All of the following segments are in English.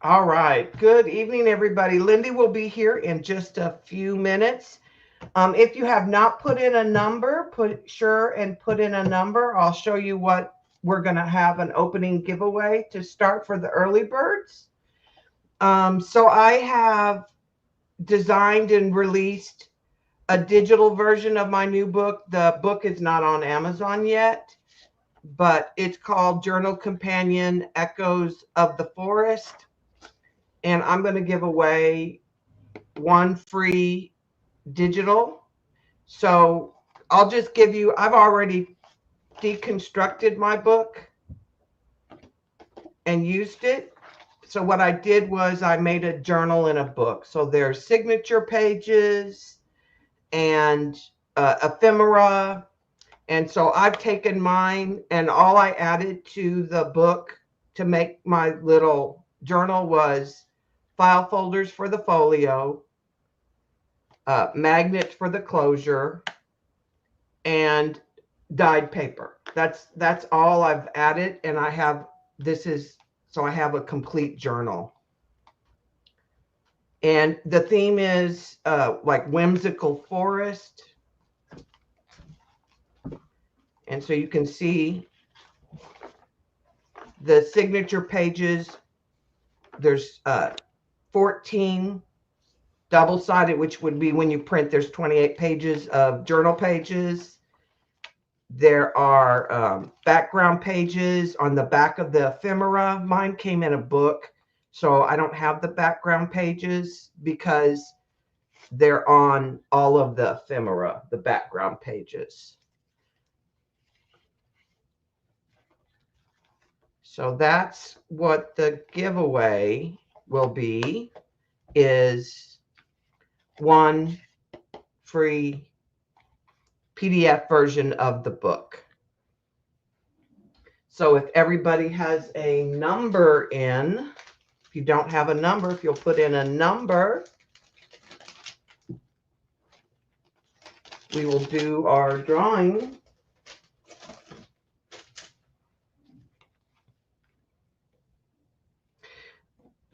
All right. Good evening, everybody. LYNDE will be here in just a few minutes. If you have not put in a number, put in a number. I'll show you what we're going to have an opening giveaway to start for the early birds. So I have designed and released a digital version of my new book. The book is not on Amazon yet, but it's called Journal Companion Echoes of the Forest. And I'm going to give away one free digital. So I'll just give you, I've already deconstructed my book and used it. So what I did was I made a journal in a book. So there's signature pages and ephemera. And so I've taken mine, and all I added to the book to make my little journal was file folders for the folio, magnets for the closure, and dyed paper. That's all I've added, and I have so I have a complete journal. And the theme is like whimsical forest. And so you can see the signature pages. There's 14 double-sided, which would be when you print, there's 28 pages of journal pages. There are background pages on the back of the ephemera. Mine came in a book, so I don't have the background pages because they're on all of the ephemera, the background pages. So that's what the giveaway will be, is one free PDF version of the book. So if everybody has a number in, if you don't have a number, if you'll put in a number, we will do our drawing.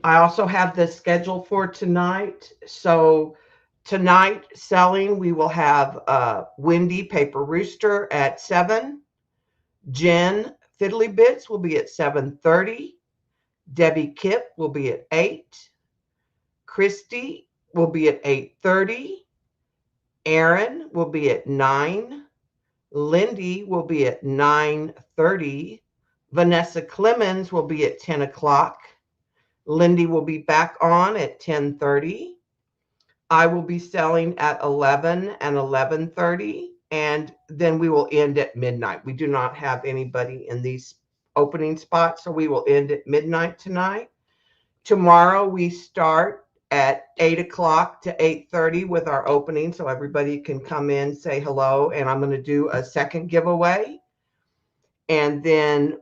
I also have the schedule for tonight. So tonight selling, we will have Wendy Paper Rooster at 7. Jenn Fiddly Bits will be at 7:30. Debbie Kipp will be at 8. Christy will be at 8:30. Erin will be at 9. LYNDE will be at 9:30. Vanessa Clemens will be at 10 o'clock. LYNDE will be back on at 10:30. I will be selling at 11 and 11:30, and then we will end at midnight. We do not have anybody in these opening spots, so we will end at midnight tonight. Tomorrow we start at 8 o'clock to 8:30 with our opening, so everybody can come in, say hello, and I'm going to do a second giveaway. And then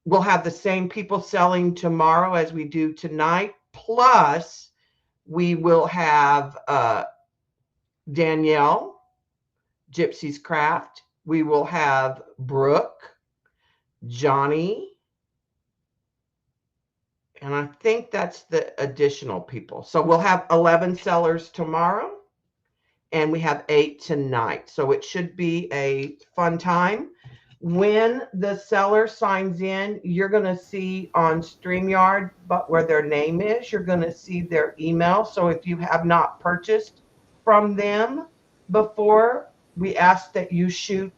we'll have the same people selling tomorrow as we do tonight, plus we will have Danielle, Gypsy's Craft. We will have Brooke, Johni, and I think that's the additional people. So we'll have 11 sellers tomorrow, and we have 8 tonight. So it should be a fun time. When the seller signs in, you're going to see on StreamYard, but where their name is, you're going to see their email. So if you have not purchased from them before, we ask that you shoot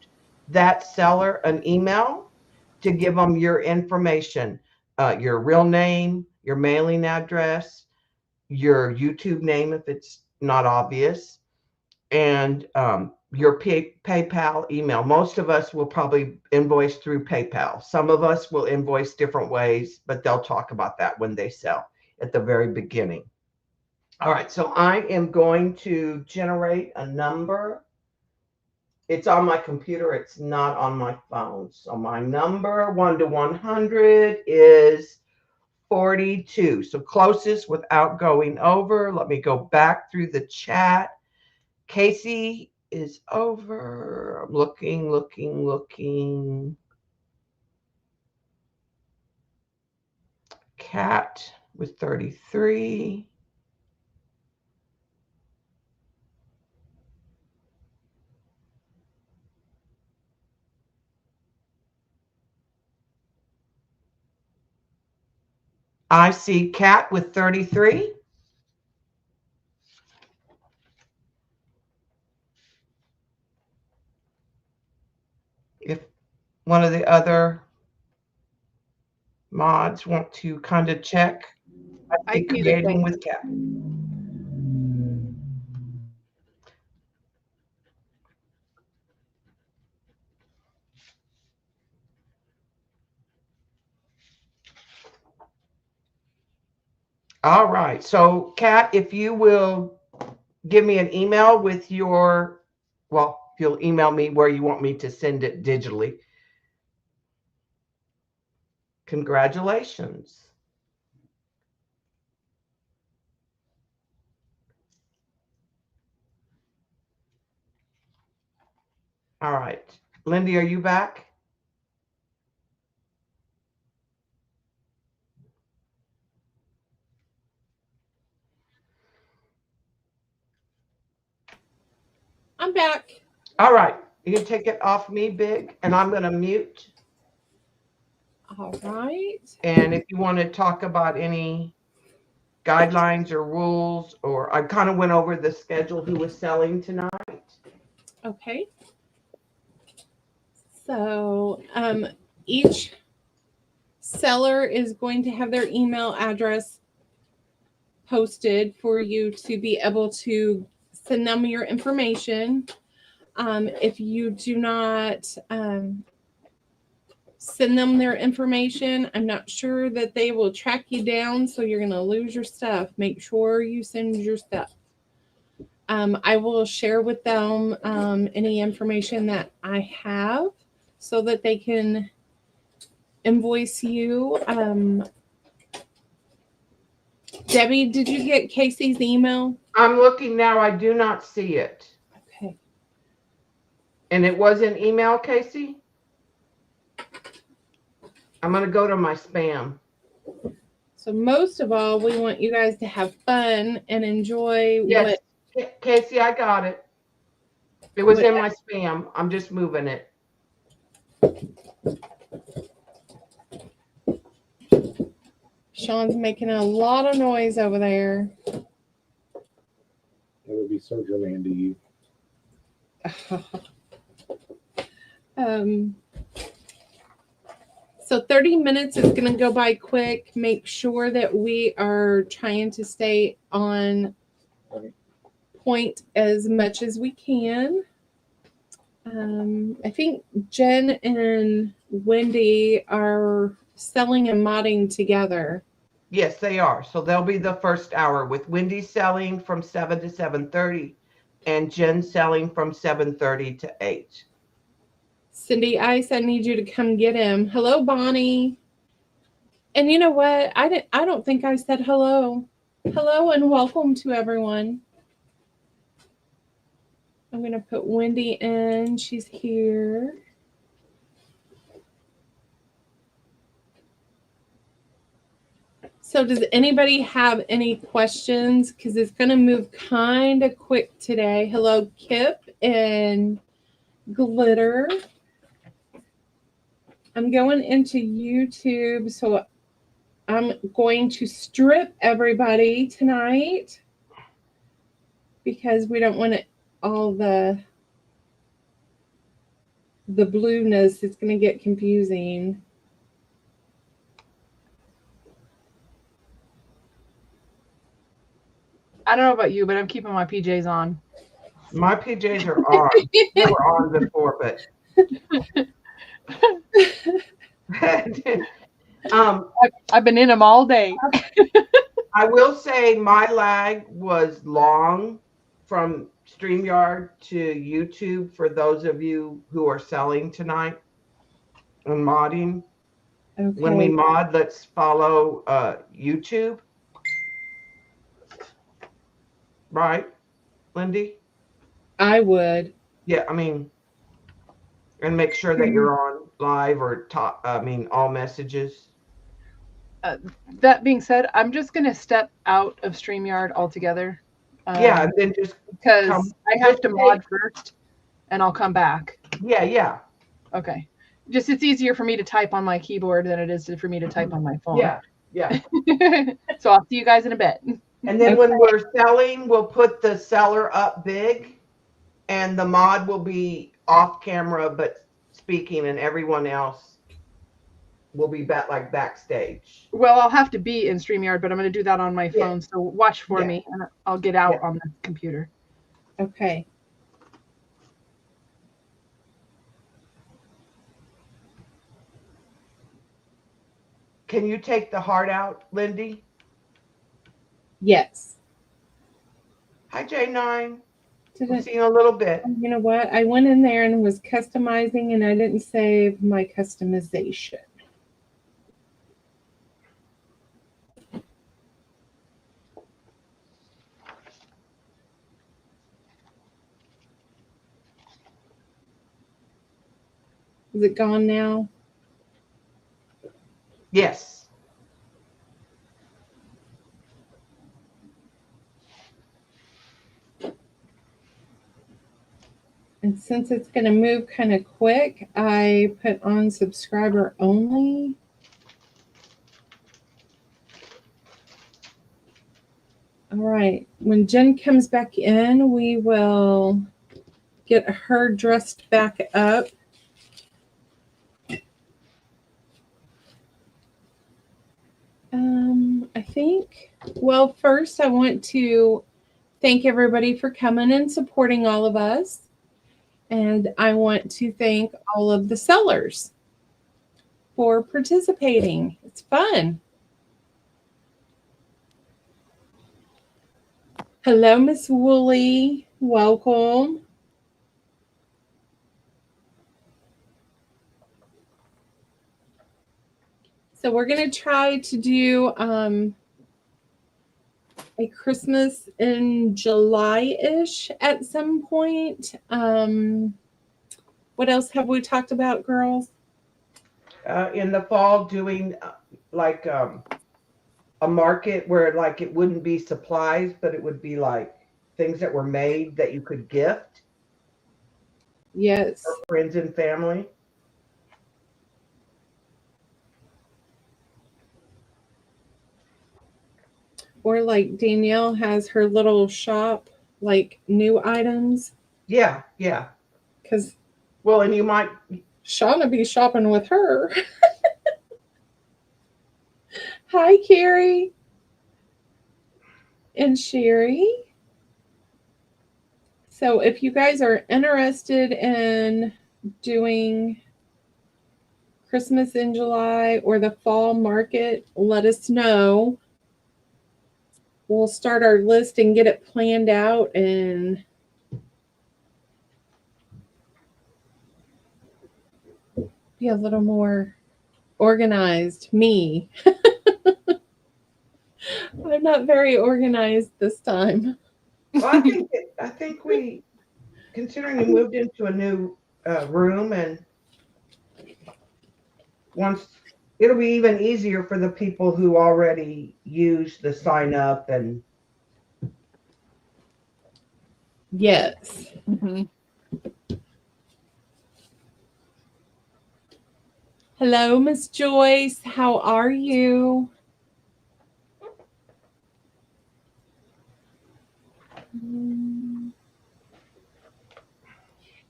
that seller an email to give them your information, your real name, your mailing address, your YouTube name if it's not obvious, and your PayPal email. Most of us will probably invoice through PayPal. Some of us will invoice different ways, but they'll talk about that when they sell at the very beginning. All right, so I am going to generate a number. It's on my computer. It's not on my phone. So my number 1 to 100 is 42. So closest without going over. Let me go back through the chat. Casey is over. I'm looking. Cat. with 33. I see Kat with 33. If one of the other mods want to kind of check, I'd be creating with Kat. All right. So, Kat, if you will give me an email with your, well, if you'll email me where you want me to send it digitally. Congratulations. All right. LYNDE, are you back? I'm back. All right. You can take it off me, Big, and I'm going to mute. All right. And if you want to talk about any guidelines or rules, or I kind of went over the schedule who was selling tonight. Okay. So each seller is going to have their email address posted for you to be able to send them your information. If you do not send them their information, I'm not sure that they will track you down, so you're going to lose your stuff. Make sure you send your stuff. I will share with them any information that I have so that they can invoice you. Debbie, did you get Casey's email? I'm looking now. I do not see it. Okay. And it was an email, Casey? I'm going to go to my spam. So most of all, we want you guys to have fun and enjoy. Yes, Casey, I got it. It was in my spam. I'm just moving it. Shaun's making a lot of noise over there. It would be so germane to you. So 30 minutes is going to go by quick. Make sure that we are trying to stay on point as much as we can. I think Jenn and Wendy are selling and modding together. Yes, they are. So they'll be the first hour with Wendy selling from 7 to 7:30 and Jenn selling from 7:30 to 8. Cindy Ice, I need you to come get him. Hello, Bonnie. And you know what? I don't think I said hello. Hello and welcome to everyone. I'm going to put Wendy in. She's here. So does anybody have any questions? Because it's going to move kind of quick today. Hello, Kipp and Glitter. I'm going into YouTube, so I'm going to strip everybody tonight because we don't want it all the blueness. It's going to get confusing. I don't know about you, but I'm keeping my PJs on. My PJs are on. They were on before, but I've been in them all day. I will say my lag was long from StreamYard to YouTube for those of you who are selling tonight and modding. Okay. When we mod, let's follow YouTube. Right, LYNDE? I would. Yeah, I mean, and make sure that you're on live or all messages. That being said, I'm just going to step out of StreamYard altogether. Yeah, and then just Because come- I have just to mod first, and I'll come back. yeah. Okay. Just it's easier for me to type on my keyboard than it is for me to type on my phone. Yeah. So I'll see you guys in a bit. And then when we're selling, we'll put the seller up big, and the mod will be off camera but speaking, and everyone else will be backstage. Well, I'll have to be in StreamYard, but I'm going to do that on my Yeah. phone. So watch for Yeah. me, and I'll get out Yeah. on the computer. Okay. Can you take the heart out, Lindy? Yes. Hi, J9. Did We'll it, see you in a little bit. you know what? I went in there and was customizing, and I didn't save my customization. Is it gone now? Yes. And since it's going to move kind of quick, I put on subscriber only. All right. When Jenn comes back in, we will get her dressed back up. I think, well, first I want to thank everybody for coming and supporting all of us. And I want to thank all of the sellers for participating. It's fun. Hello, Miss Woolley. Welcome. So we're going to try to do a Christmas in July-ish at some point. What else have we talked about, girls? In the fall, doing like a market where like it wouldn't be supplies, but it would be like things that were made that you could gift. Yes. For friends and family. Or like Danielle has her little shop, like new items. Yeah. Because well, and you might Shaun will be shopping with her. Hi, Carrie and Sherry. So if you guys are interested in doing Christmas in July or the fall market, let us know. We'll start our list and get it planned out and be a little more organized. Me. I'm not very organized this time. Well, I think we, considering we moved into a new room, and once it'll be even easier for the people who already use the sign up and. Yes. Mm-hmm. Hello, Miss Joyce. How are you?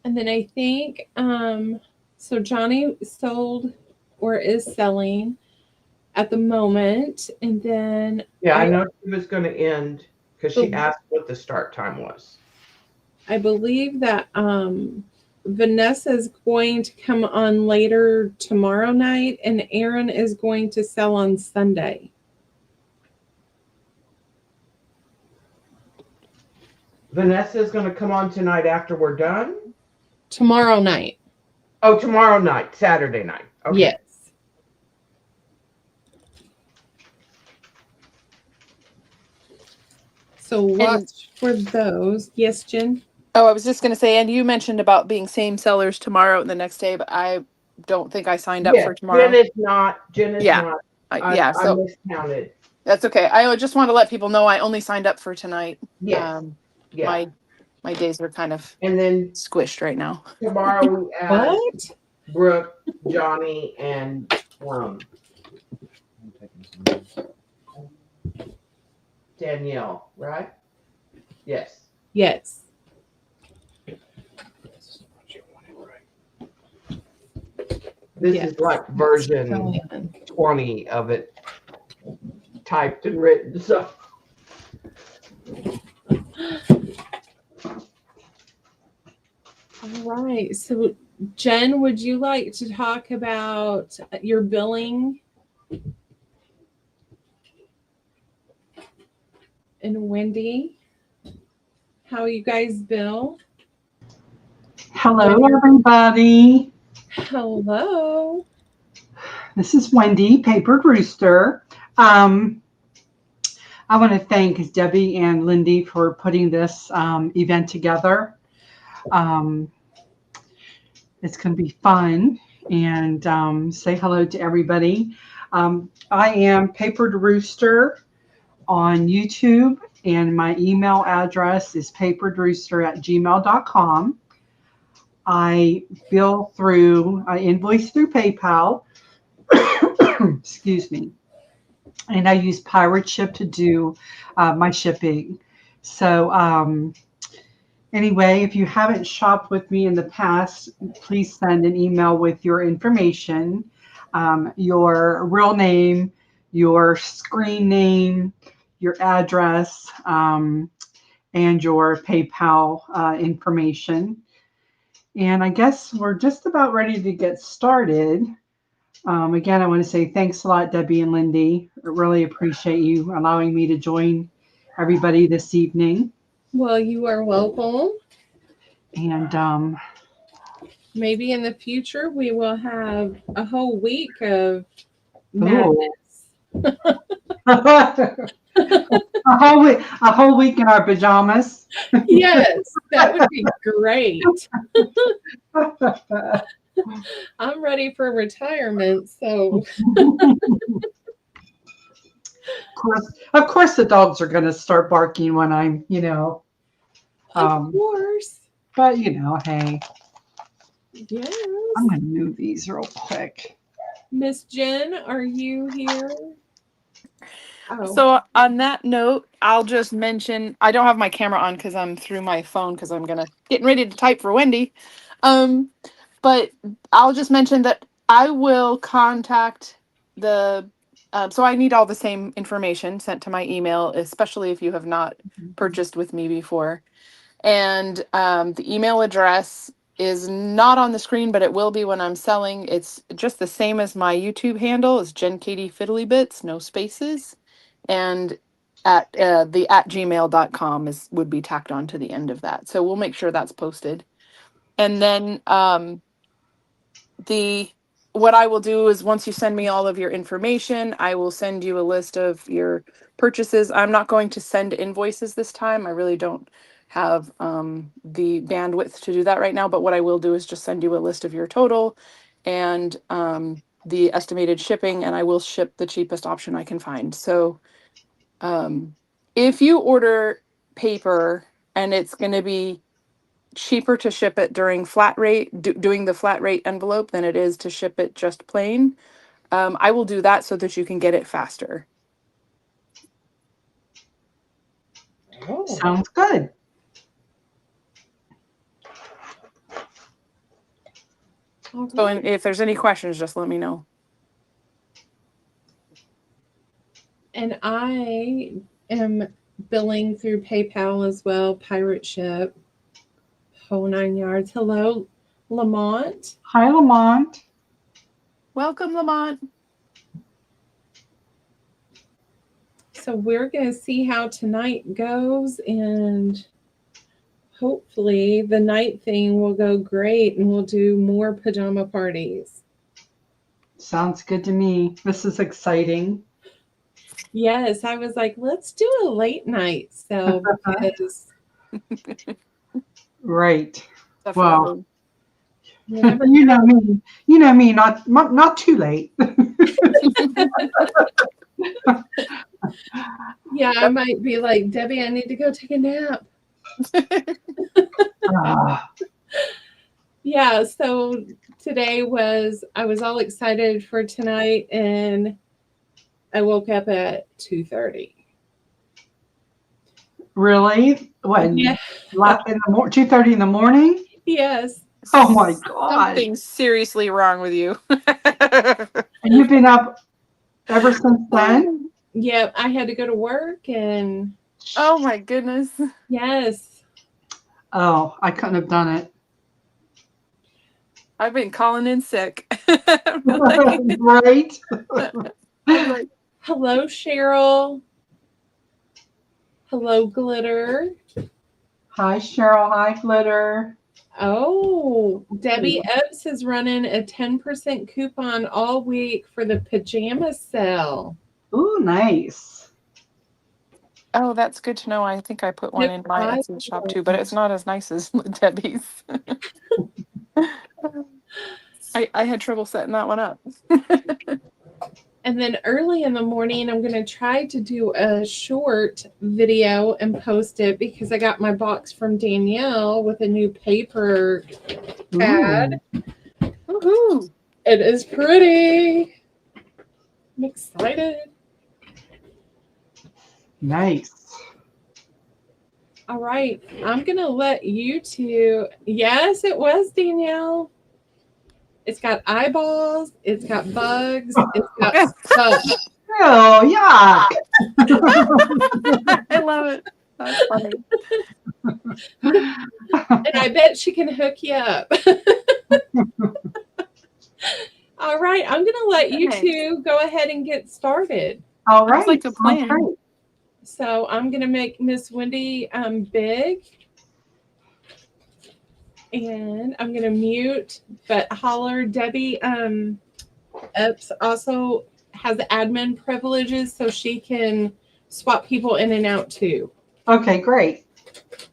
And then I think, so Johni sold or is selling at the moment. And then Yeah, I know she was going to end because she Oh. asked what the start time was. I believe that Vanessa is going to come on later tomorrow night, and Erin is going to sell on Sunday. Vanessa is going to come on tonight after we're done? Tomorrow night. Oh, tomorrow night, Saturday night. Okay. Yes. So watch for those. Yes, Jen? Oh, I was just going to say, and you mentioned about being same sellers tomorrow and the next day, but I don't think I signed up for tomorrow. Jen is not. Yeah. Not. I So miscounted. that's okay. I just want to let people know I only signed up for tonight. Yes. Yeah. My days are kind of And then squished right now. tomorrow we add What? Brooke, Johni, and Danielle, right? Yes. Yes. This Yes. is like version 20 of it typed and written. So All right. So, Jen, would you like to talk about your billing? And Wendy, how you guys bill? Hello, everybody. Hello. This is Wendy, Papered Rooster. I want to thank Debbie and Lindy for putting this event together. It's going to be fun, and say hello to everybody. I am Papered Rooster on YouTube, and my email address is paperedrooster@gmail.com. I bill through, I invoice through PayPal. Excuse me. And I use Pirate Ship to do my shipping. So anyway, if you haven't shopped with me in the past, please send an email with your information, your real name, your screen name, your address, and your PayPal information. And I guess we're just about ready to get started. Again, I want to say thanks a lot, Debbie and Lindy. I really appreciate you allowing me to join everybody this evening. Well, you are welcome. And maybe in the future we will have a whole week of madness. a whole week in our pajamas. Yes, that would be great. I'm ready for retirement, so of course the dogs are going to start barking when I'm, of course. But hey, Yes. I'm going to move these real quick. Miss Jenn, are you here? Oh. So on that note, I'll just mention I don't have my camera on because I'm through my phone because I'm getting ready to type for Wendy. But I'll just mention that I will contact the. So I need all the same information sent to my email, especially if you have not purchased with me before. And the email address is not on the screen, but it will be when I'm selling. It's just the same as my YouTube handle. It's Jenn Katie Fiddly Bits, no spaces. And at the @gmail.com would be tacked on to the end of that. So we'll make sure that's posted. And then what I will do is once you send me all of your information, I will send you a list of your purchases. I'm not going to send invoices this time. I really don't have the bandwidth to do that right now. But what I will do is just send you a list of your total and the estimated shipping, and I will ship the cheapest option I can find. So if you order paper and it's going to be cheaper to ship it during flat rate, doing the flat rate envelope than it is to ship it just plain, I will do that so that you can get it faster. Oh. Sounds good. So and if there's any questions, just let me know. And I am billing through PayPal as well, Pirate Ship, whole 9 yards. Hello, Lamont. Hi, Lamont. Welcome, Lamont. So we're going to see how tonight goes, and hopefully the night thing will go great and we'll do more pajama parties. Sounds good to me. This is exciting. Yes, I was like, let's do a late night. So because Right. Definitely. Well, you know me, not too late. Yeah, I might be like, Debbie, I need to go take a nap. Ah, Yeah, so today I was all excited for tonight, and I woke up at 2:30. really? When? Yeah. In the 2:30 in the morning? Yes. Oh my God. Something's seriously wrong with you. And you've been up ever since then? Yep, I had to go to work, and Oh my goodness. yes. Oh, I couldn't have done it. I've been calling in sick. Right? I'm like, Hello, Cheryl. Hello, Glitter. Hi, Cheryl. Hi, Glitter. Oh, Debbie Epps is running a 10% coupon all week for the pajama sale. Ooh, nice. oh, that's good to know. I think I put one in my Etsy shop too, but it's not as nice as Debbie's. I had trouble setting that one up. And then early in the morning, I'm going to try to do a short video and post it because I got my box from Danielle with a new paper pad. Woohoo! It is pretty. I'm excited. Nice. All right. I'm going to let you two. Yes, it was Danielle. It's got eyeballs. It's got bugs. It's got stuff. Oh, yeah. I love it. That's funny. And I bet she can hook you up. All right. I'm going to let you Nice. two go ahead and get started. All right. Sounds like a plan. Great. So I'm going to make Miss Wendy big. And I'm going to mute, but holler. Debbie Epps also has admin privileges, so she can swap people in and out too. Okay, great.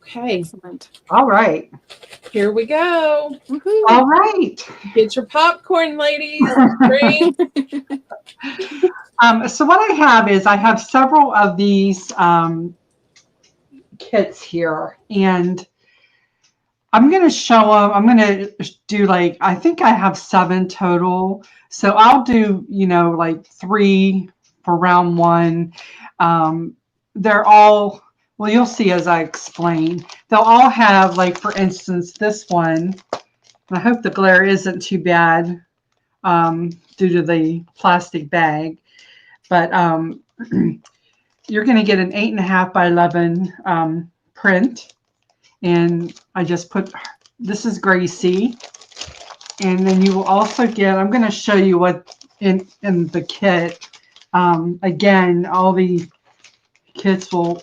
Okay, Excellent. All right. here we go. Woohoo! All right. Get your popcorn, ladies. Drink. So what I have is I have several of these kits here, and I'm going to show them. I'm going to do I think I have 7 total. So I'll do, like 3 for round 1. They're all, well, you'll see as I explain. They'll all have, for instance, this one. I hope the glare isn't too bad due to the plastic bag. But you're going to get an 8.5 by 11 print. And I just put, this is Gracie. And then you will also get, I'm going to show you what in the kit. Again, all the kits will,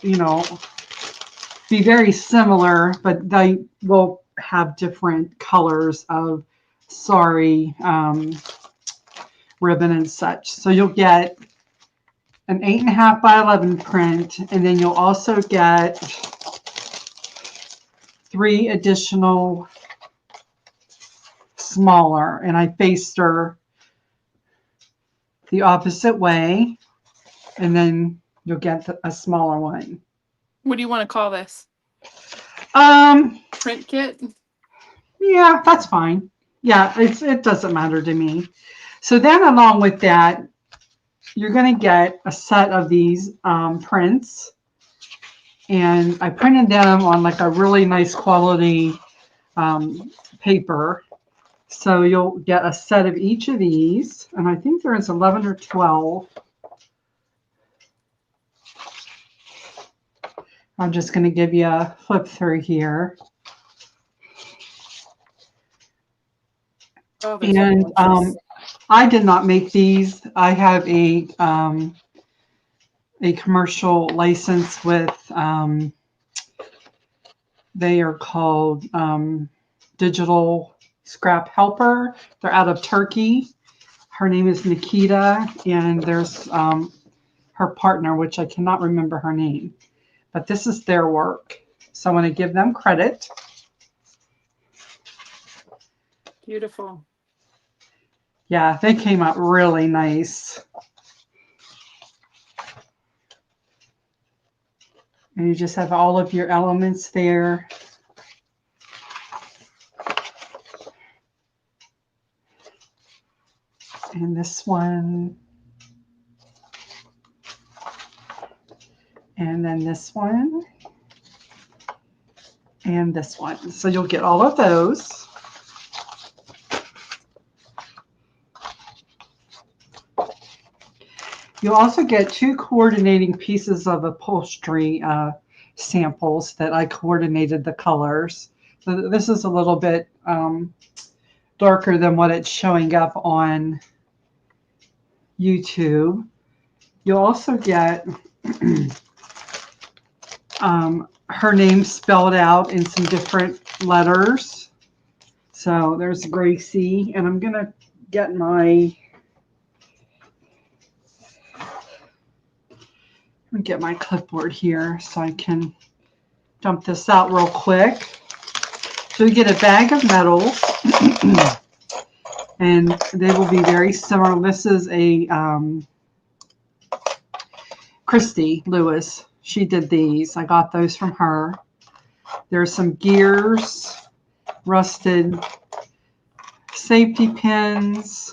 be very similar, but they will have different colors of sari ribbon and such. So you'll get an 8.5 by 11 print, and then you'll also get 3 additional smaller, and I faced her the opposite way, and then you'll get a smaller one. What do you want to call this? Print kit? Yeah, that's fine. Yeah, it doesn't matter to me. So then along with that, you're going to get a set of these prints, and I printed them on a really nice quality paper. So you'll get a set of each of these, and I think there's 11 or 12. I'm just going to give you a flip through here. Oh, And I did not make these. I have a commercial license with, they are called Digital Scrap Helper. They're out of Turkey. Her name is Nikita, and there's her partner, which I cannot remember her name. But this is their work. So I want to give them credit. beautiful. Yeah, they came out really nice. And you just have all of your elements there. And this one. And then this one. And this one. So you'll get all of those. You also get 2 coordinating pieces of upholstery samples that I coordinated the colors. So this is a little bit darker than what it's showing up on YouTube. You'll also get her name spelled out in some different letters. So there's Gracie, and I'm gonna get my clipboard here so I can dump this out real quick. So you get a bag of metals, and they will be very similar. This is a Christy Lewis. She did these. I got those from her. There's some gears, rusted safety pins,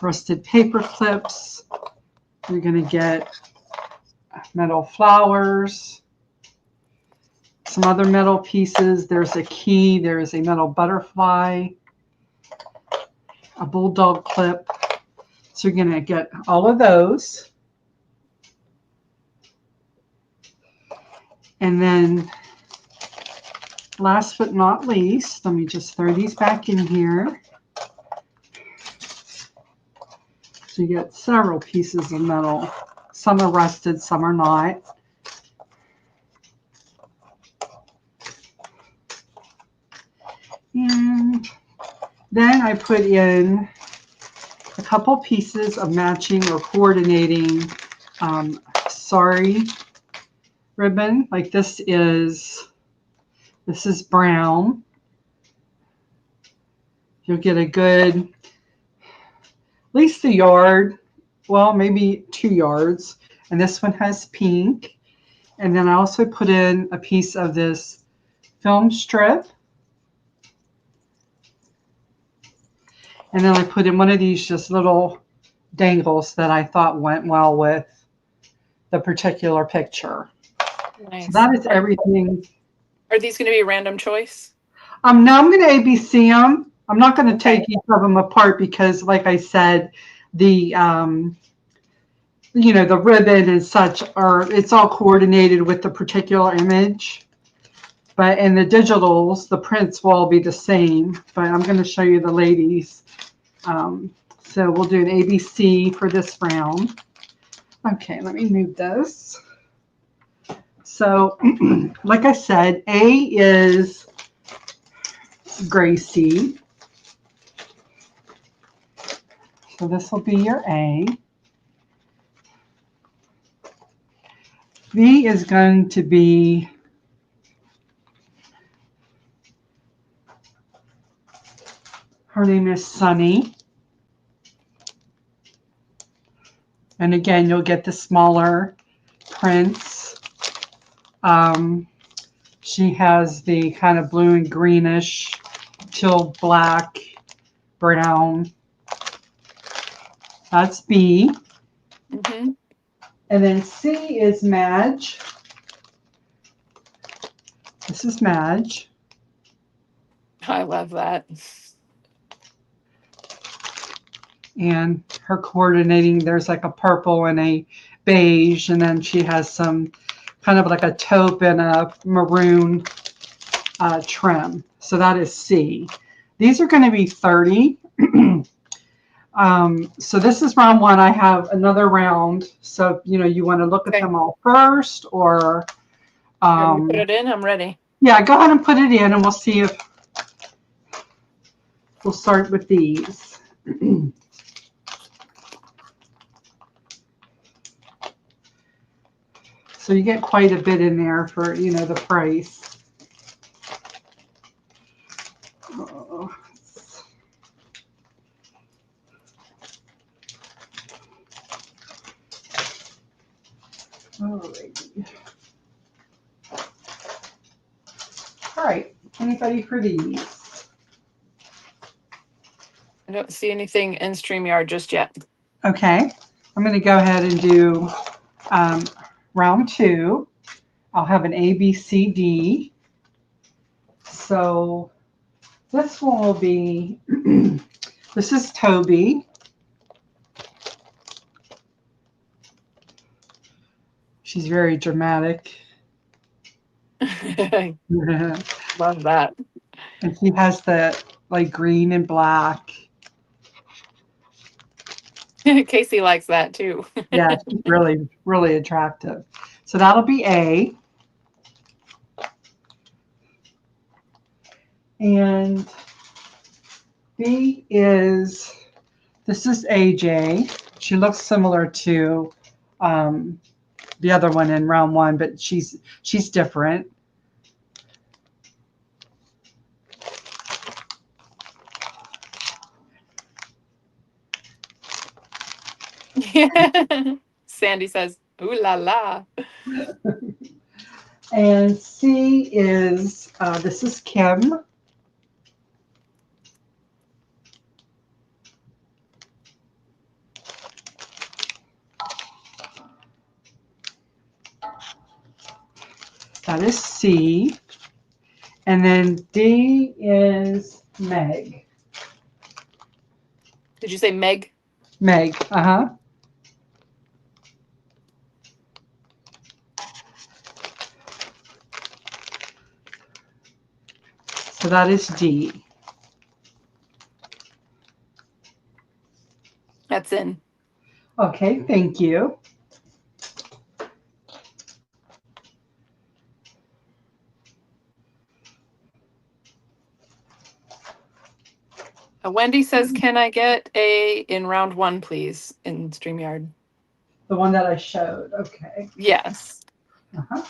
rusted paper clips. You're going to get metal flowers, some other metal pieces. There's a key. There's a metal butterfly, a bulldog clip. So you're going to get all of those. And then last but not least, let me just throw these back in here. So you get several pieces of metal. Some are rusted, some are not. And then I put in a couple pieces of matching or coordinating sari ribbon. Like this is brown. You'll get a good, at least a yard, well, maybe 2 yards. And this one has pink. And then I also put in a piece of this film strip. And then I put in one of these just little dangles that I thought went well with the particular picture. Nice. So that is everything. Are these going to be a random choice? Now I'm going to ABC them. I'm not going to take each of them apart because, like I said, the the ribbon and such it's all coordinated with the particular image. But in the digitals, the prints will all be the same. But I'm going to show you the ladies. So we'll do an ABC for this round. Okay, let me move this. So, like I said, A is Gracie. So this will be your A. B is going to be her name is Sunny. And again, you'll get the smaller prints. She has the kind of blue and greenish, teal black, brown. That's B. Mm-hmm. And then C is Madge. This is Madge. I love that. And her coordinating, there's like a purple and a beige, and then she has some kind of like a taupe and a maroon trim. So that is C. These are going to be 30. So this is round 1. I have another round. So, you want to look at them all first, or Put it in. I'm ready. Yeah, go ahead and put it in, and we'll see if we'll start with these. So you get quite a bit in there for, the price. Alrighty. All right. Anybody for these? I don't see anything in StreamYard just yet. Okay. I'm going to go ahead and do round 2. I'll have an A, B, C, D. So this one will be, this is Toby. She's very dramatic. Love that. And she has the like green and black. Casey likes that too. Yeah, she's really, really attractive. So that'll be A. And B is, this is AJ. She looks similar to the other one in round 1, but she's different. Sandy says, "Ooh la la." And C is, this is Kim. That is C. And then D is Meg. Did you say Meg? Meg, uh-huh. So that is D. That's in. Okay, thank you. Wendy says, "Can I get a in round 1, please, in StreamYard?" The one that I showed, okay. Yes. Uh-huh.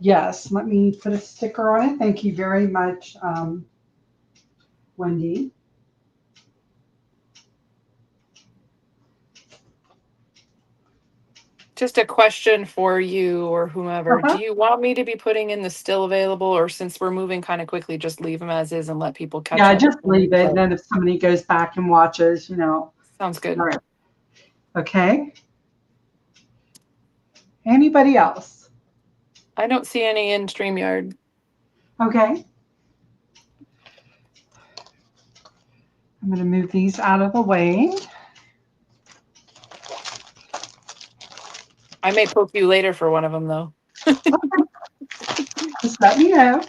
Yes, let me put a sticker on it. Thank you very much, Wendy. Just a question for you or whomever. Uh-huh. Do you want me to be putting in the still available, or since we're moving kind of quickly, just leave them as is and let people catch Yeah, up? just leave it. And then if somebody goes back and watches, you know. Sounds good. All right. Okay. Anybody else? I don't see any in StreamYard. Okay. I'm going to move these out of the way. I may poke you later for one of them, though. Just let me know.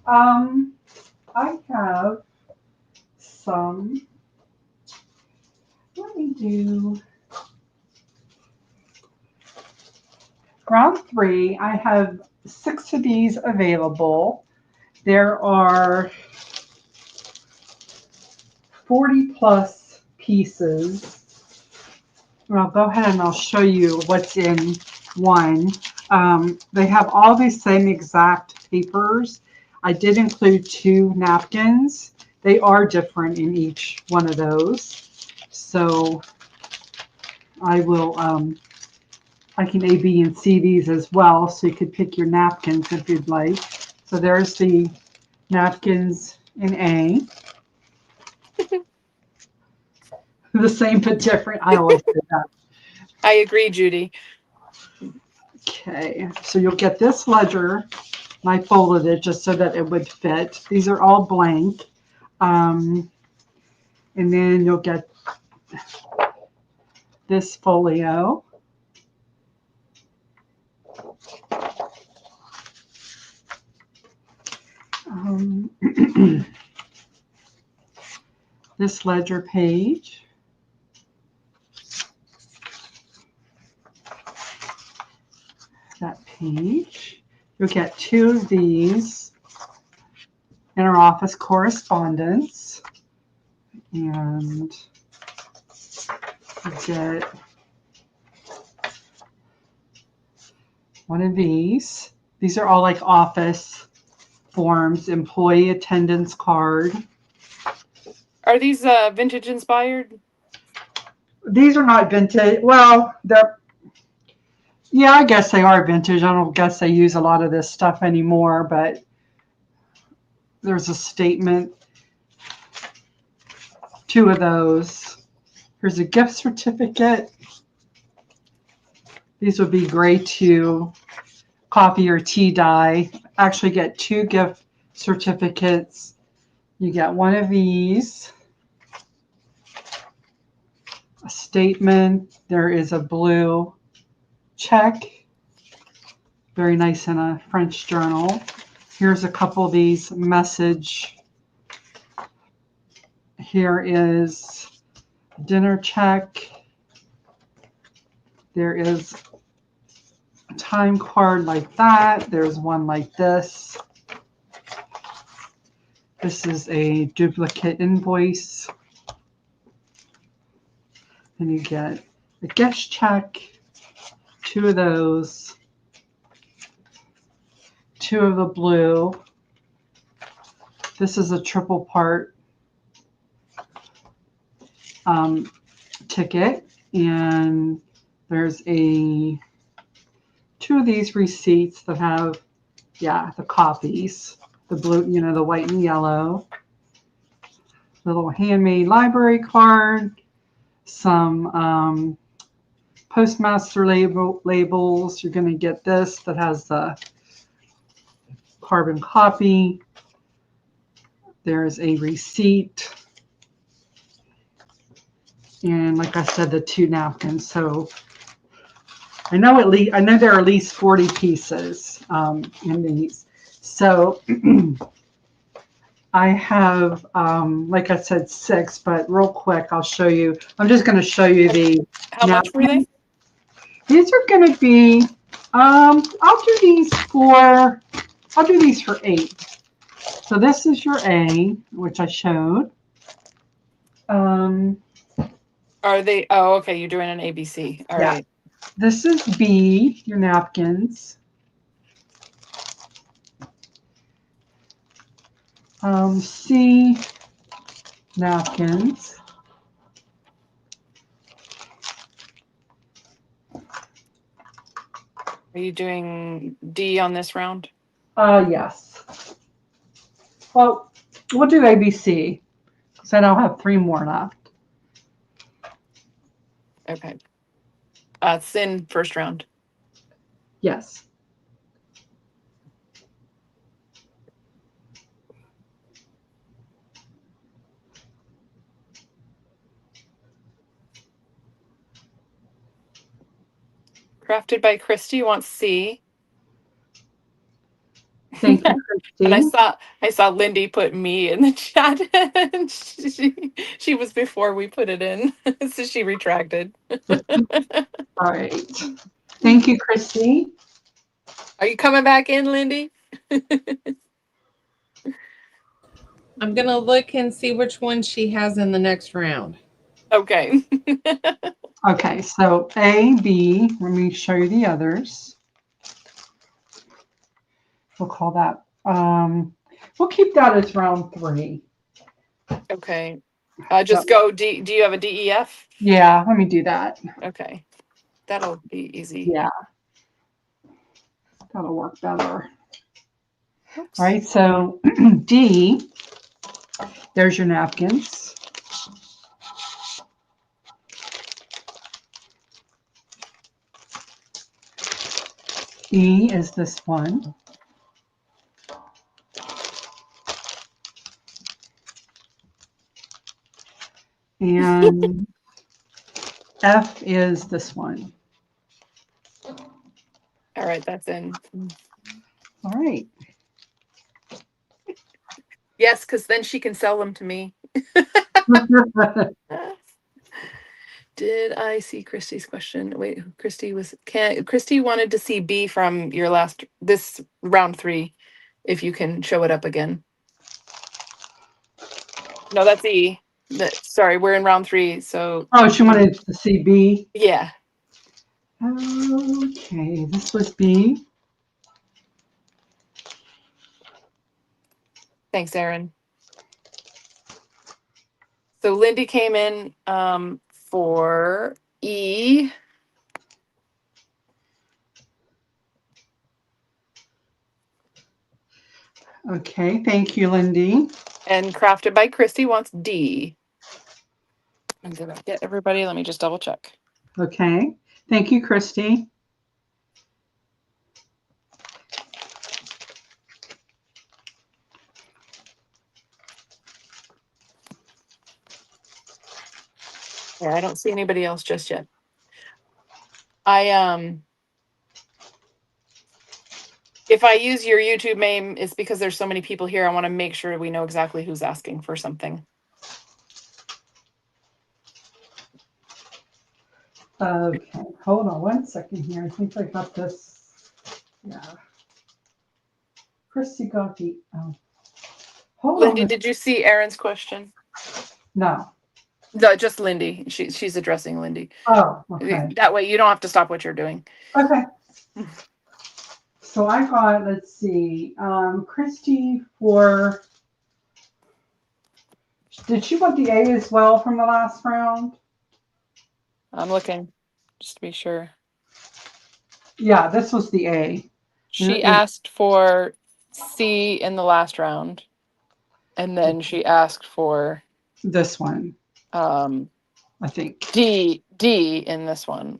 I have some. Let me do round 3. I have 6 of these available. There are 40 plus pieces. And I'll go ahead and I'll show you what's in one. They have all these same exact papers. I did include 2 napkins. They are different in each one of those. So I will, I can A, B, and C these as well. So you could pick your napkins if you'd like. So there's the napkins in A. The same but different. I always do that. I agree, Judy. Okay, so you'll get this ledger. And I folded it just so that it would fit. These are all blank. And then you'll get this folio. This ledger page. That page. You'll get 2 of these interoffice correspondence. And you get one of these. These are all like office forms, employee attendance card. Are these vintage inspired? These are not vintage. Well, yeah, I guess they are vintage. I don't guess they use a lot of this stuff anymore, but there's a statement. 2 of those. Here's a gift certificate. These would be great to coffee or tea dye. Actually get 2 gift certificates. You get one of these. A statement. There is a blue check. Very nice in a French journal. Here's a couple of these message. Here is dinner check. There is a time card like that. There's one like this. This is a duplicate invoice. And you get a guest check, 2 of those, 2 of the blue. This is a triple part ticket, and there's 2 of these receipts that have, the copies, the blue, the white and yellow. Little handmade library card, some postmaster labels. You're going to get this that has the carbon copy. There's a receipt. And like I said, the 2 napkins. So I know there are at least 40 pieces in these. So I have, like I said, 6, but real quick, I'll show you. I'm just going to show you the. How much were they? These are going to be, I'll do these for 8. So this is your A, which I showed. Are they? Oh, okay. You're doing an ABC. All right. This is B, your napkins. C, napkins. Are you doing D on this round? Yes. Well, we'll do ABC because then I'll have 3 more left. Okay. It's in first round. Yes. Crafted by Christy wants C. Thank you, Christy. And I saw Lindy put me in the chat. And she was before we put it in, so she retracted. All right. Thank you, Christy. Are you coming back in, Lindy? I'm gonna look and see which one she has in the next round. Okay. Okay, so A, B. Let me show you the others. We'll call that. We'll keep that as round 3. Okay. Just go D. Do you have a DEF? Yeah, let me do that. Okay. That'll be easy. Yeah. That'll work better. Oops. All right, so D, there's your napkins. E is this one. And F is this one. All right, that's in. All right. Yes, because then she can sell them to me. Did I see Christy's question? Wait, Christy wanted to see B from this round 3, if you can show it up again. No, that's E. Sorry, we're in round 3, so. Oh, she wanted to see B. Yeah. Okay, this was B. Thanks, Erin. So Lindy came in for E. Okay, thank you, Lindy. And Crafted by Christy wants D. And did I get everybody? Let me just double check. Okay, thank you, Christy. Yeah, I don't see anybody else just yet. If I use your YouTube name, it's because there's so many people here. I want to make sure we know exactly who's asking for something. Okay, hold on one second here. I think I got this. Yeah. Christy got the. Oh. Hold Lindy, on. did you see Erin's question? No. No, just Lindy. She's addressing Lindy. Oh, okay. That way you don't have to stop what you're doing. Okay. So I got, let's see, Christy for, did she want the A as well from the last round? I'm looking just to be sure. Yeah, this was the A. She asked for C in the last round. And then she asked for this one. I think. D in this one.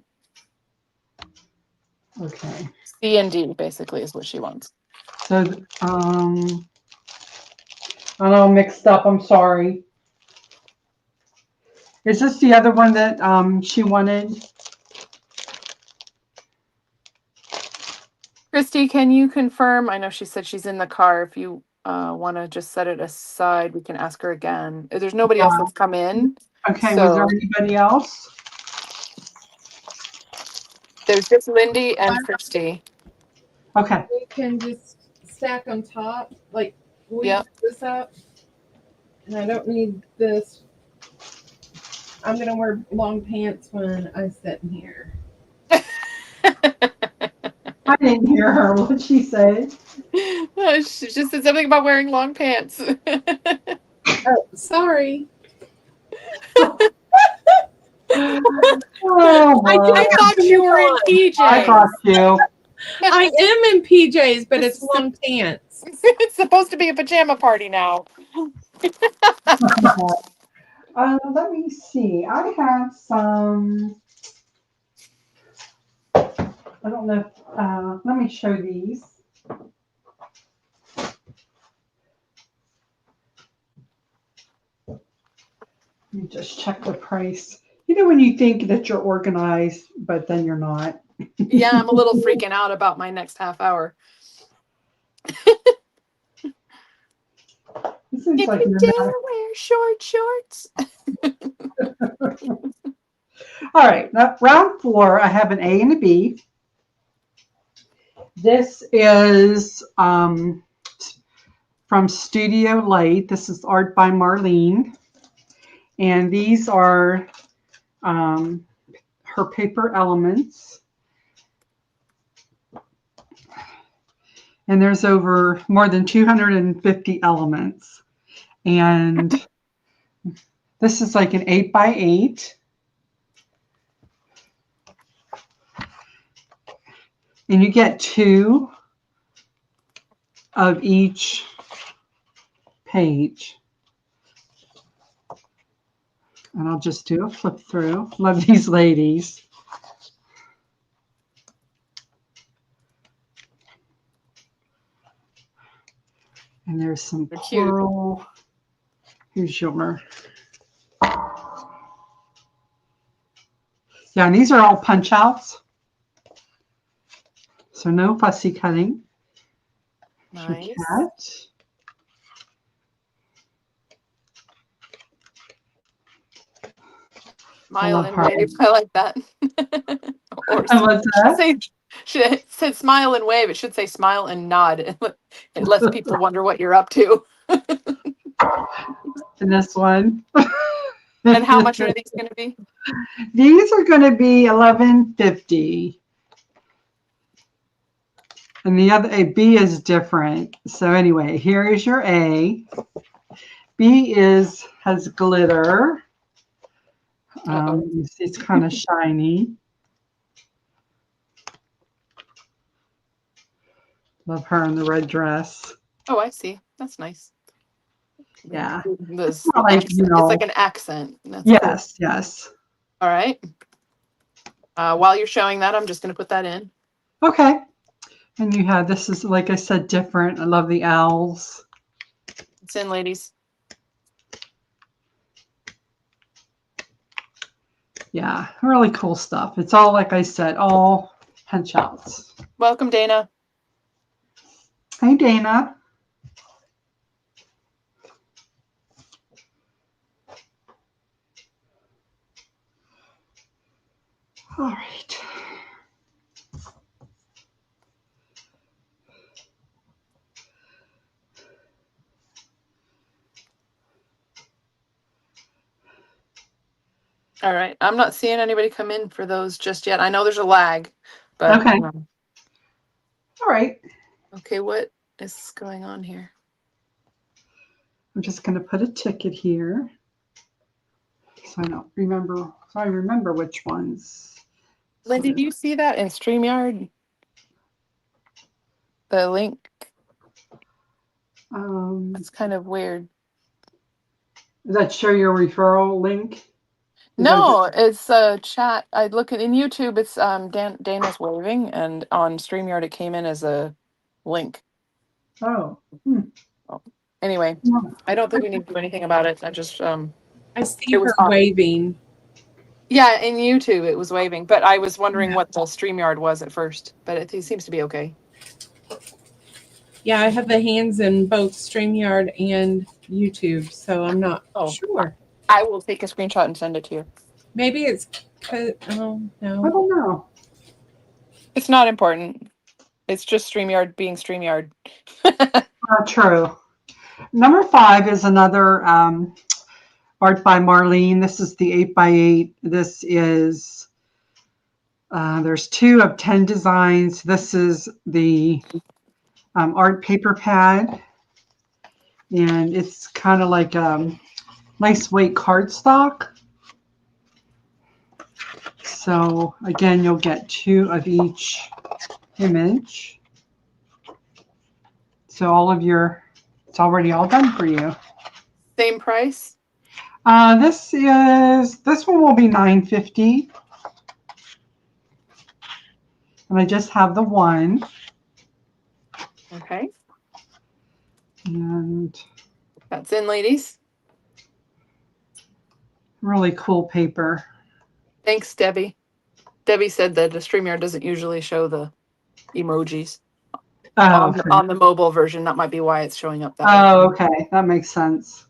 Okay. C and D basically is what she wants. So, I'm all mixed up. I'm sorry. Is this the other one that she wanted? Christy, can you confirm? I know she said she's in the car. If you want to just set it aside, we can ask her again. There's nobody else that's come in. Okay, So was there anybody else? there's just Lindy and Christy. Okay. We can just stack on top, like we Yep. put this up. And I don't need this. I'm gonna wear long pants when I sit in here. I didn't hear her. What'd she say? She just said something about wearing long pants. Oh, sorry. Oh, I thought you were in PJs. I got you. I am in PJs, but it's long pants. It's supposed to be a pajama party now. Let me see. I have some. I don't know. Let me show these. Let me just check the price. You know when you think that you're organized, but then you're not. Yeah, I'm a little freaking out about my next half hour. This seems If like you dare wear short shorts. All right, now, round 4, I have an A and a B. This is from Studio Light. This is art by Marlene. And these are her paper elements. And there's over more than 250 elements. And this is like an 8x8. And you get 2 of each page. And I'll just do a flip through. Love these ladies. And there's some plural. Here's your. Yeah, and these are all punch outs. So no fussy cutting. Nice. Cat. Smile and wave. I like that. Or What's that? It said smile and wave. It should say smile and nod. It lets people wonder what you're up to. And this one. And how much are these going to be? These are going to be $11.50. And the other A, B is different. So anyway, here is your A. B has glitter. You see it's kind of shiny. Love her in the red dress. Oh, I see. That's nice. Yeah. This Not like, you it's know. like an accent. That's Yes, yes. cool. All right. While you're showing that, I'm just going to put that in. Okay. And you have, this is, like I said, different. I love the owls. It's in, ladies. Yeah, really cool stuff. It's all, like I said, all punch outs. Welcome, Dana. Hey, Dana. All right. All right. I'm not seeing anybody come in for those just yet. I know there's a lag, but Okay. All right. okay, what is going on here? I'm just going to put a ticket here. So I don't remember. So I remember which ones. Lindy, do you see that in StreamYard? The link? It's kind of weird. Does that show your referral link? Is No, it's a chat. I look at in YouTube. It's Dana's waving, and on StreamYard it came in as a link. Oh. Anyway, Yeah. I don't think we need to do anything about it. I just I see It was her off. waving. yeah, in YouTube it was waving, but I was wondering what the StreamYard was at first, but it seems to be okay. Yeah, I have the hands in both StreamYard and YouTube, so I'm not sure. I will take a screenshot and send it to you. Maybe it's because, oh, I no. don't know. It's not important. It's just StreamYard being StreamYard. True. Number 5 is another art by Marlene. This is the 8x8. This is, there's 2 of 10 designs. This is the art paper pad. And it's kind of like nice weight cardstock. So again, you'll get 2 of each image. So all of your, it's already all done for you. Same price? This one will be $9.50. And I just have the one. Okay. And That's in, ladies. really cool paper. Thanks, Debbie. Debbie said that the StreamYard doesn't usually show the emojis on the mobile version. That might be why it's showing up that way. Oh, okay. That makes sense.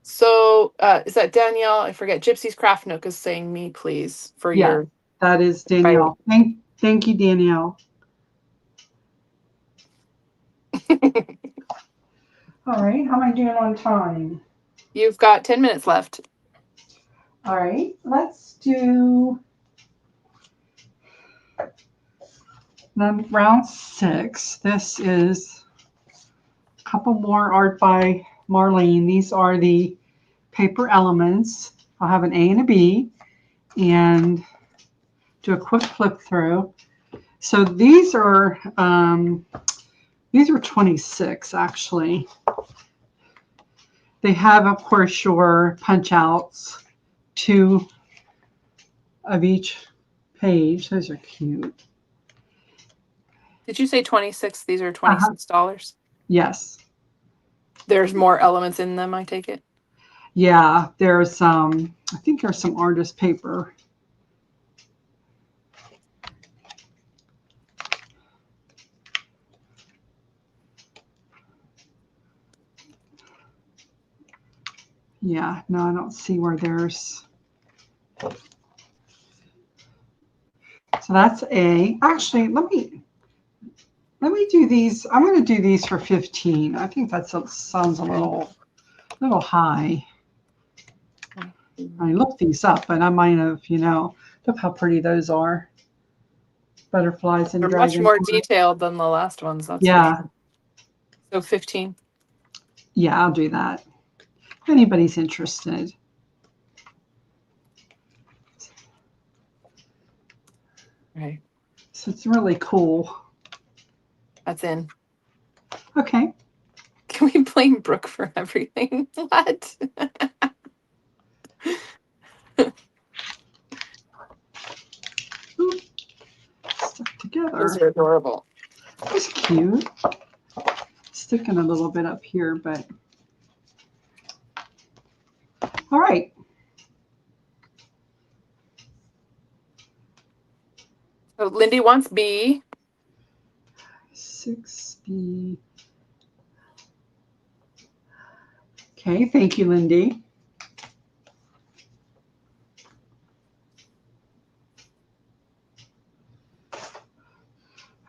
So is that Danielle? I forget. Gypsy's Craft Nook is saying me, please, for your... That is Danielle. Thank you, Danielle. All right. How am I doing on time? You've got 10 minutes left. All right. Let's do round 6. This is a couple more art by Marlene. These are the paper elements. I'll have an A and a B and do a quick flip through. So these are 26 actually. They have, of course, your punch outs, 2 of each page. Those are cute. Did you say 26? These are $26? Yes. There's more elements in them, I take it? Yeah, there's I think there's some artist paper. Yeah, no, I don't see where there's. So that's A. Actually, let me do these. I'm going to do these for 15. I think that sounds a little high. I looked these up, and I might have, look how pretty those are. Butterflies and They're dragons. much more detailed than the last ones. That's yeah. for sure. So 15. Yeah, I'll do that. If anybody's interested. Right. So it's really cool. That's in. Okay. Can we blame Brooke for everything? What? Ooh, stuck together. Those are adorable. That's cute. Sticking a little bit up here, but all right. So Lindy wants B. 6B. Okay, thank you, Lindy.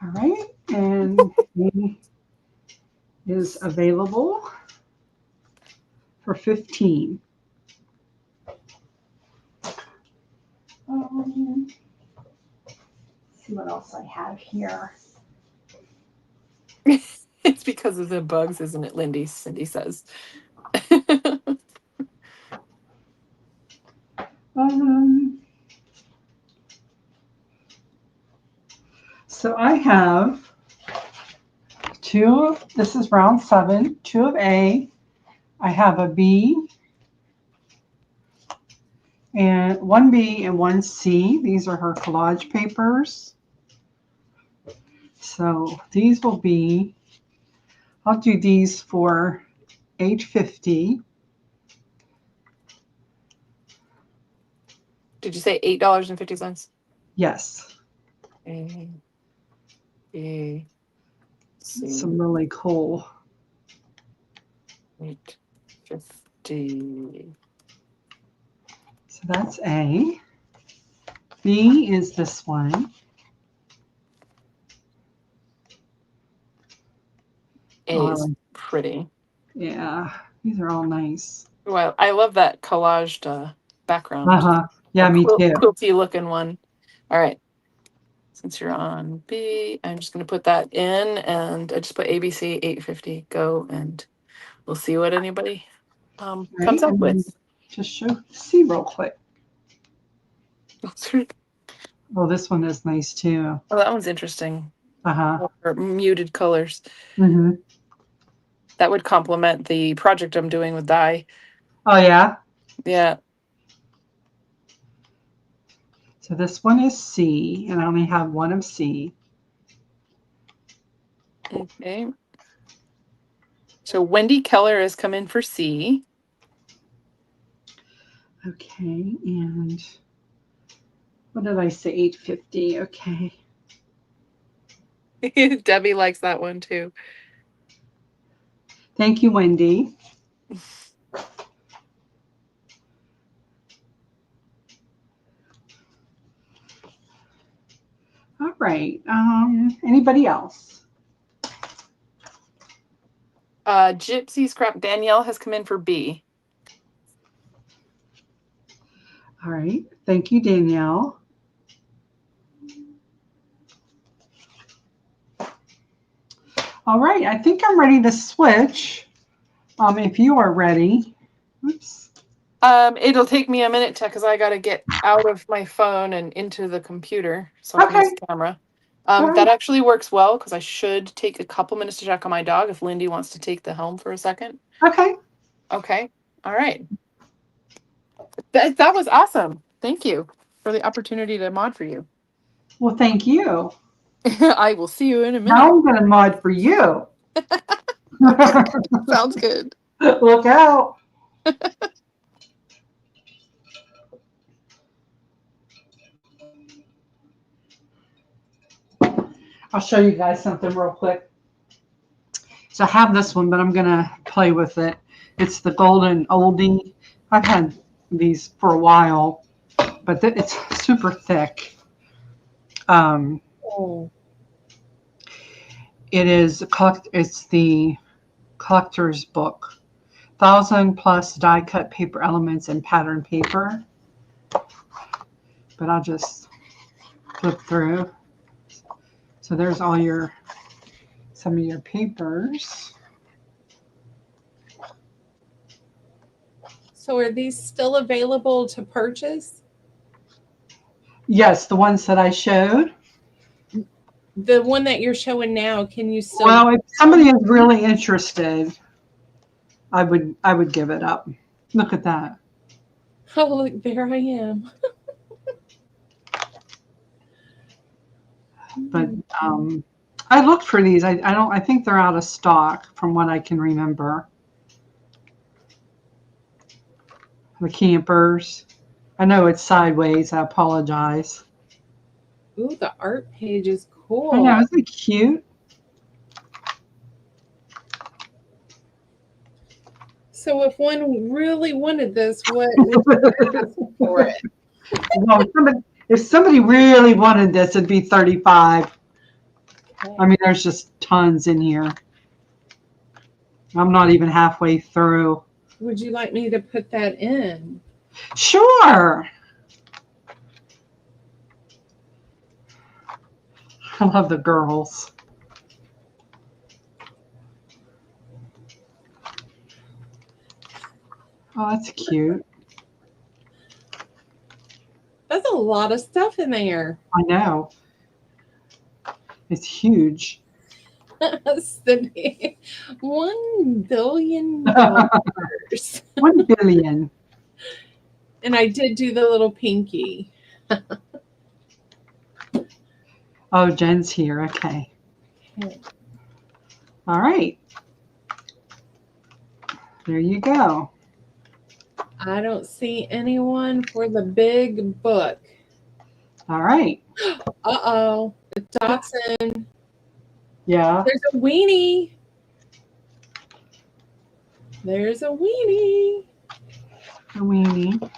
All right, and he is available for 15. Let's see what else I have here. It's because of the bugs, isn't it, Lindy? Cindy says. So I have two. This is round 7. 2 of A. I have a B and 1 B and 1 C. These are her collage papers. So these will be, I'll do these for $8.50. Did you say $8.50? Yes. A, B, C, Some really cool. 8.50. So that's A. B is this one. A is pretty. Yeah, these are all nice. Well, I love that collaged background. Yeah, me too. Quilty looking one. All right. Since you're on B, I'm just going to put that in, and I just put ABC 850. Go, and we'll see what anybody comes up with. Just show C real quick. Oh, this one is nice too. Oh, that one's interesting. Or muted colors. Mm-hmm. That would complement the project I'm doing with dye. Oh, yeah? Yeah. So this one is C, and I only have one of C. Okay. So Wendy Keller has come in for C. Okay, and what did I say? 850. Okay. Debbie likes that one too. Thank you, Wendy. All right. Anybody else? Gypsy Scrap Danielle has come in for B. All right. Thank you, Danielle. All right. I think I'm ready to switch. If you are ready. Oops. It'll take me a minute because I got to get out of my phone and into the computer. So I can use the camera. That actually works well because I should take a couple minutes to check on my dog if Lindy wants to take the helm for a second. Okay. Okay. All right. That was awesome. Thank you for the opportunity to mod for you. Well, thank you. I will see you in a minute. Now I'm going to mod for you. Sounds good. Look out. I'll show you guys something real quick. So I have this one, but I'm going to play with it. It's the golden oldie. I've had these for a while, but it's super thick. It's the collector's book. 1,000+ die cut paper elements and pattern paper. But I'll just flip through. So there's all some of your papers. So are these still available to purchase? Yes, the ones that I showed. The one that you're showing now, can you still? Well, if somebody is really interested, I would give it up. Look at that. Oh, look, there I am. But I looked for these. I think they're out of stock from what I can remember. The campers. I know it's sideways. I apologize. Ooh, the art page is cool. I know, isn't it cute? So if one really wanted this, what would you ask for it? Well, if somebody really wanted this, it'd be $35. Okay. I mean, there's just tons in here. I'm not even halfway through. Would you like me to put that in? Sure. I love the girls. Oh, that's cute. That's a lot of stuff in there. I know. It's huge. Cindy, $1 billion. 1 billion. And I did do the little pinky. Oh, Jen's here. Okay. Okay. All right. There you go. I don't see anyone for the big book. All right. Uh-oh. It's Dotson. Yeah. There's a weenie. There's a weenie. A weenie.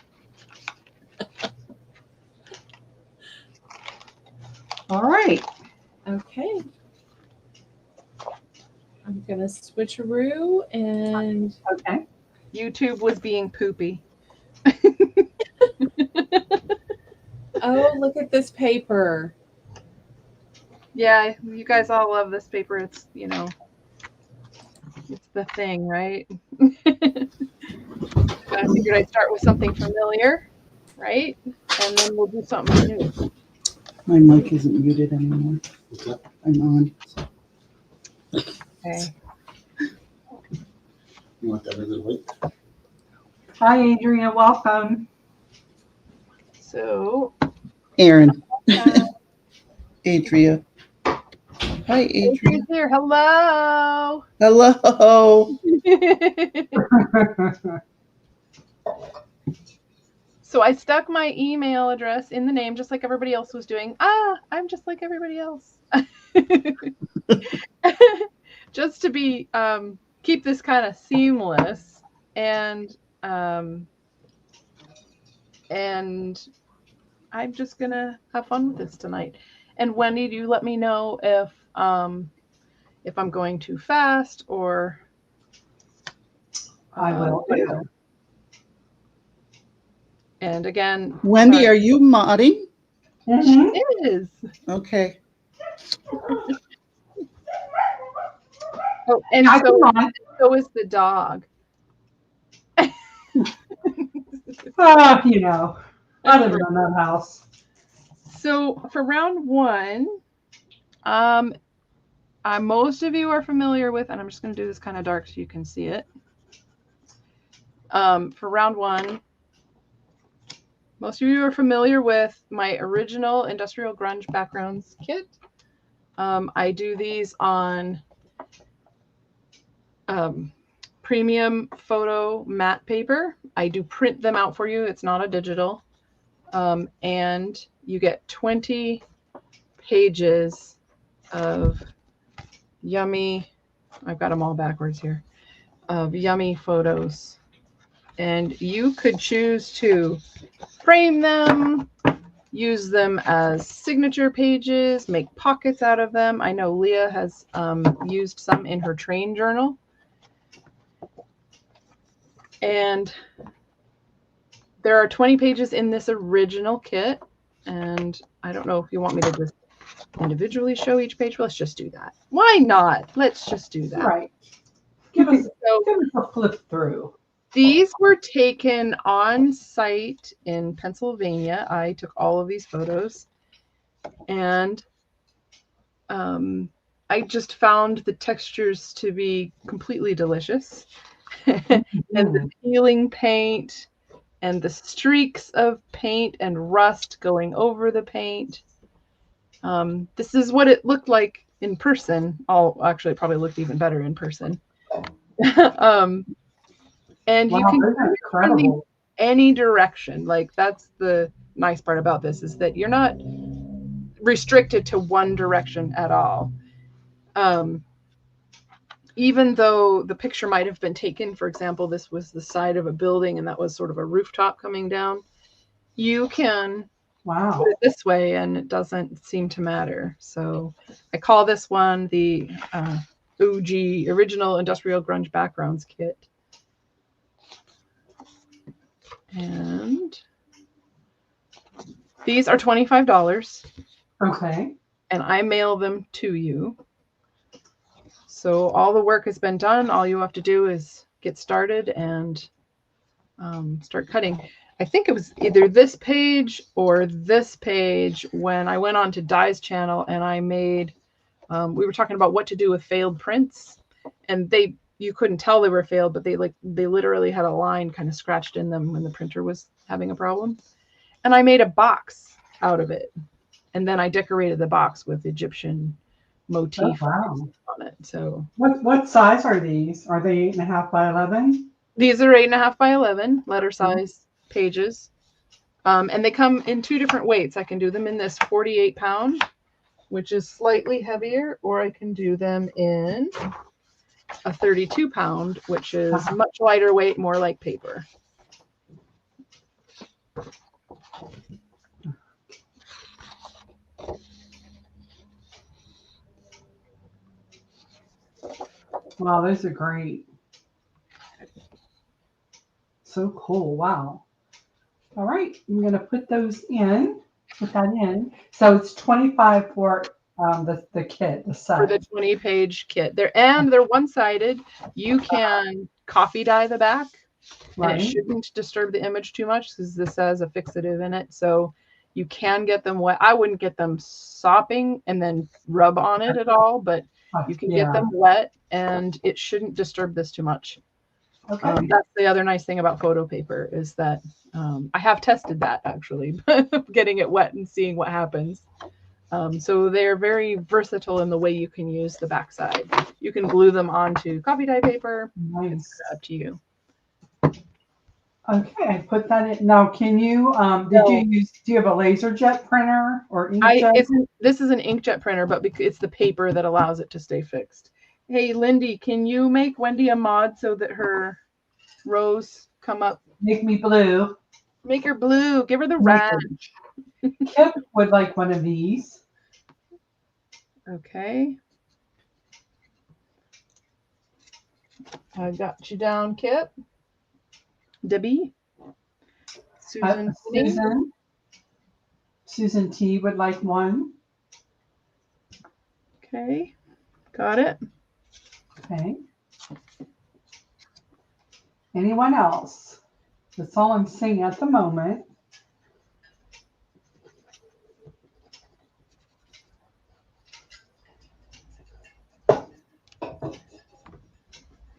All right. Okay. I'm going to switcheroo and... Okay. YouTube was being poopy. Oh, look at this paper. Yeah, you guys all love this paper. It's, you know, it's the thing, right? I figured I'd start with something familiar, right? And then we'll do something new. My mic isn't muted anymore. I'm on. Okay. You want that as a wait? Hi, Adrian. Welcome. So, Erin. Adria. Hi, Adria. Adrian's here. Hello. Hello. So I stuck my email address in the name just like everybody else was doing. I'm just like everybody else. Just to be keep this kind of seamless and I'm just gonna have fun with this tonight. And Wendy, do you let me know if I'm going too fast or I will. And again, Wendy, sorry. are you modding? Mhm. It is. Okay. Oh, and I can mod. so is the dog. You know, I live in that house. So for round one, most of you are familiar with, and I'm just going to do this kind of dark so you can see it. For round one, most of you are familiar with my original Industrial Grunge Backgrounds kit. I do these on premium photo matte paper. I do print them out for you. It's not a digital. And you get 20 pages of yummy, I've got them all backwards here, of yummy photos. And you could choose to frame them, use them as signature pages, make pockets out of them. I know Leah has used some in her train journal. And there are 20 pages in this original kit. And I don't know if you want me to just individually show each page. Let's just do that. Why not? Let's just do that. Right. Give us a flip through. These were taken on site in Pennsylvania. I took all of these photos. And I just found the textures to be completely delicious. And the peeling paint and the streaks of paint and rust going over the paint. This is what it looked like in person. Actually, it probably looked even better in person. And Wow, you can those are incredible. any direction. Like, that's the nice part about this, is that you're not restricted to one direction at all. Even though the picture might have been taken, for example, this was the side of a building and that was sort of a rooftop coming down, you can put it this way and it doesn't seem to matter. So I call this one the OG, Original Industrial Grunge Backgrounds Kit. And these are $25. Okay. And I mail them to you. So all the work has been done. All you have to do is get started and start cutting. I think it was either this page or this page when I went on to Dye's channel and I made, we were talking about what to do with failed prints, and you couldn't tell they were failed, but they literally had a line kind of scratched in them when the printer was having a problem. And I made a box out of it. And then I decorated the box with Egyptian motif on it. So what size are these? Are they 8.5 by 11? These are 8.5 by 11 letter size pages. And they come in 2 different weights. I can do them in this 48 pound, which is slightly heavier, or I can do them in a 32 pound, which is much lighter weight, more like paper. Wow, those are great. So cool. Wow. All right, I'm going to put those in. Put that in. So it's 25 for the kit, the set. For the 20-page kit. They're one-sided. You can coffee dye the back, and it shouldn't disturb the image too much because this has a fixative in it. So you can get them wet. I wouldn't get them sopping and then rub on it at all, but you can get them wet, and it shouldn't disturb this too much. Okay. That's the other nice thing about photo paper, is that I have tested that actually, getting it wet and seeing what happens. So they're very versatile in the way you can use the backside. You can glue them onto coffee dye paper. Nice. It's up to you. Okay, I put that in. Now, can you, do you have a laser jet printer or inkjet? This is an inkjet printer, but it's the paper that allows it to stay fixed. Hey, Lindy, can you make Wendy a mod so that her rows come up? Make me blue. Make her blue. Give her the red. Kipp would like one of these. Okay. I got you down, Kipp. Debbie. Susan T would like one. Okay. Got it. Okay. Anyone else? That's all I'm seeing at the moment.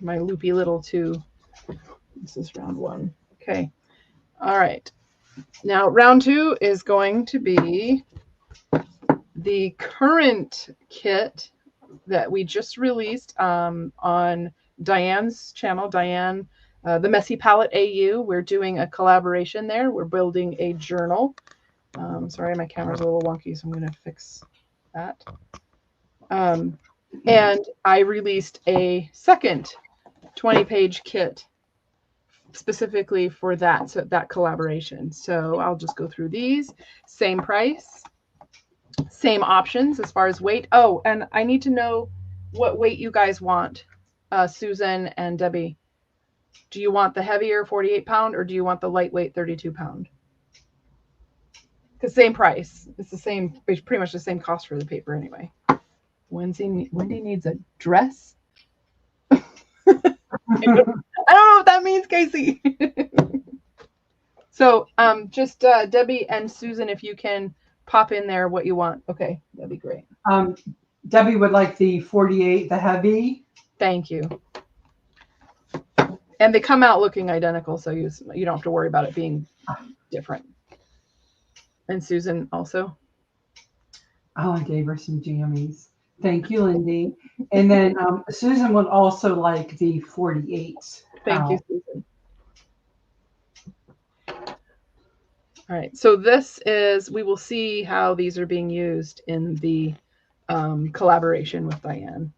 My loopy little 2. This is round 1. Okay. All right. Now round 2 is going to be the current kit that we just released on Diane's channel, Diane, the Messy Palette AU. We're doing a collaboration there. We're building a journal. Sorry, my camera's a little wonky, so I'm going to fix that. And I released a second 20-page kit specifically for that, so that collaboration. So I'll just go through these. Same price, same options as far as weight. Oh, and I need to know what weight you guys want, Susan and Debbie. Do you want the heavier 48 pound or do you want the lightweight 32 pound? Because same price. It's the same, it's pretty much the same cost for the paper anyway. Wendy needs a dress. I don't know what that means, Casey. So just Debbie and Susan, if you can pop in there what you want. Okay, that'd be great. Debbie would like the 48, the heavy. Thank you. And they come out looking identical, so you don't have to worry about it being different. And Susan also. Oh, I gave her some jammies. Thank you, Lindy. And then Susan would also like the 48. Thank you, Susan. All right, so this is, we will see how these are being used in the collaboration with Diane.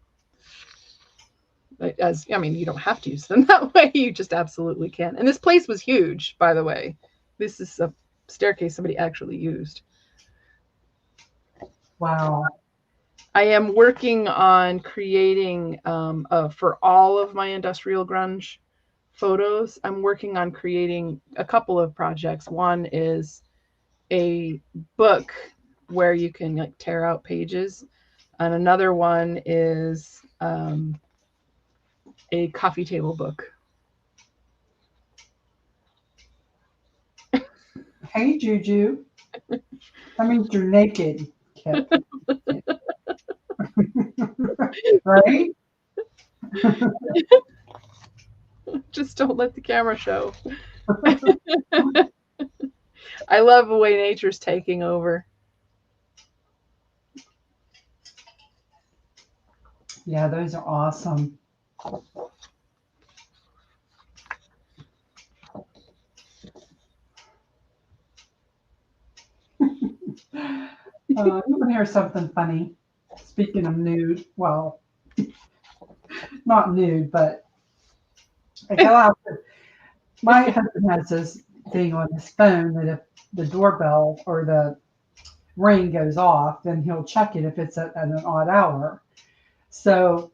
As I mean, you don't have to use them that way. You just absolutely can. And this place was huge, by the way. This is a staircase somebody actually used. Wow. I am working on creating, for all of my industrial grunge photos, I'm working on creating a couple of projects. One is a book where you can like tear out pages. And another one is a coffee table book. Hey, Juju. That means you're naked, Kipp. Right? Just don't let the camera show. I love the way nature's taking over. Yeah, those are awesome. You want to hear something funny? Speaking of nude, well, not nude, but I go out. My husband has this thing on his phone that if the doorbell or the ring goes off, then he'll check it if it's at an odd hour. So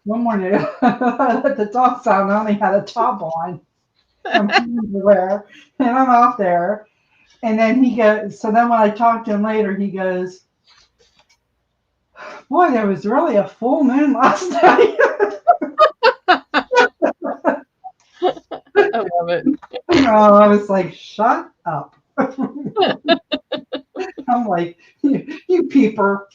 one morning, I let the dogs out and I only had a top on. I'm everywhere, and I'm out there. And then he goes, so then when I talked to him later, he goes, boy, there was really a full moon last night. I love it. Oh, I was like, shut up. I'm like, you peeper.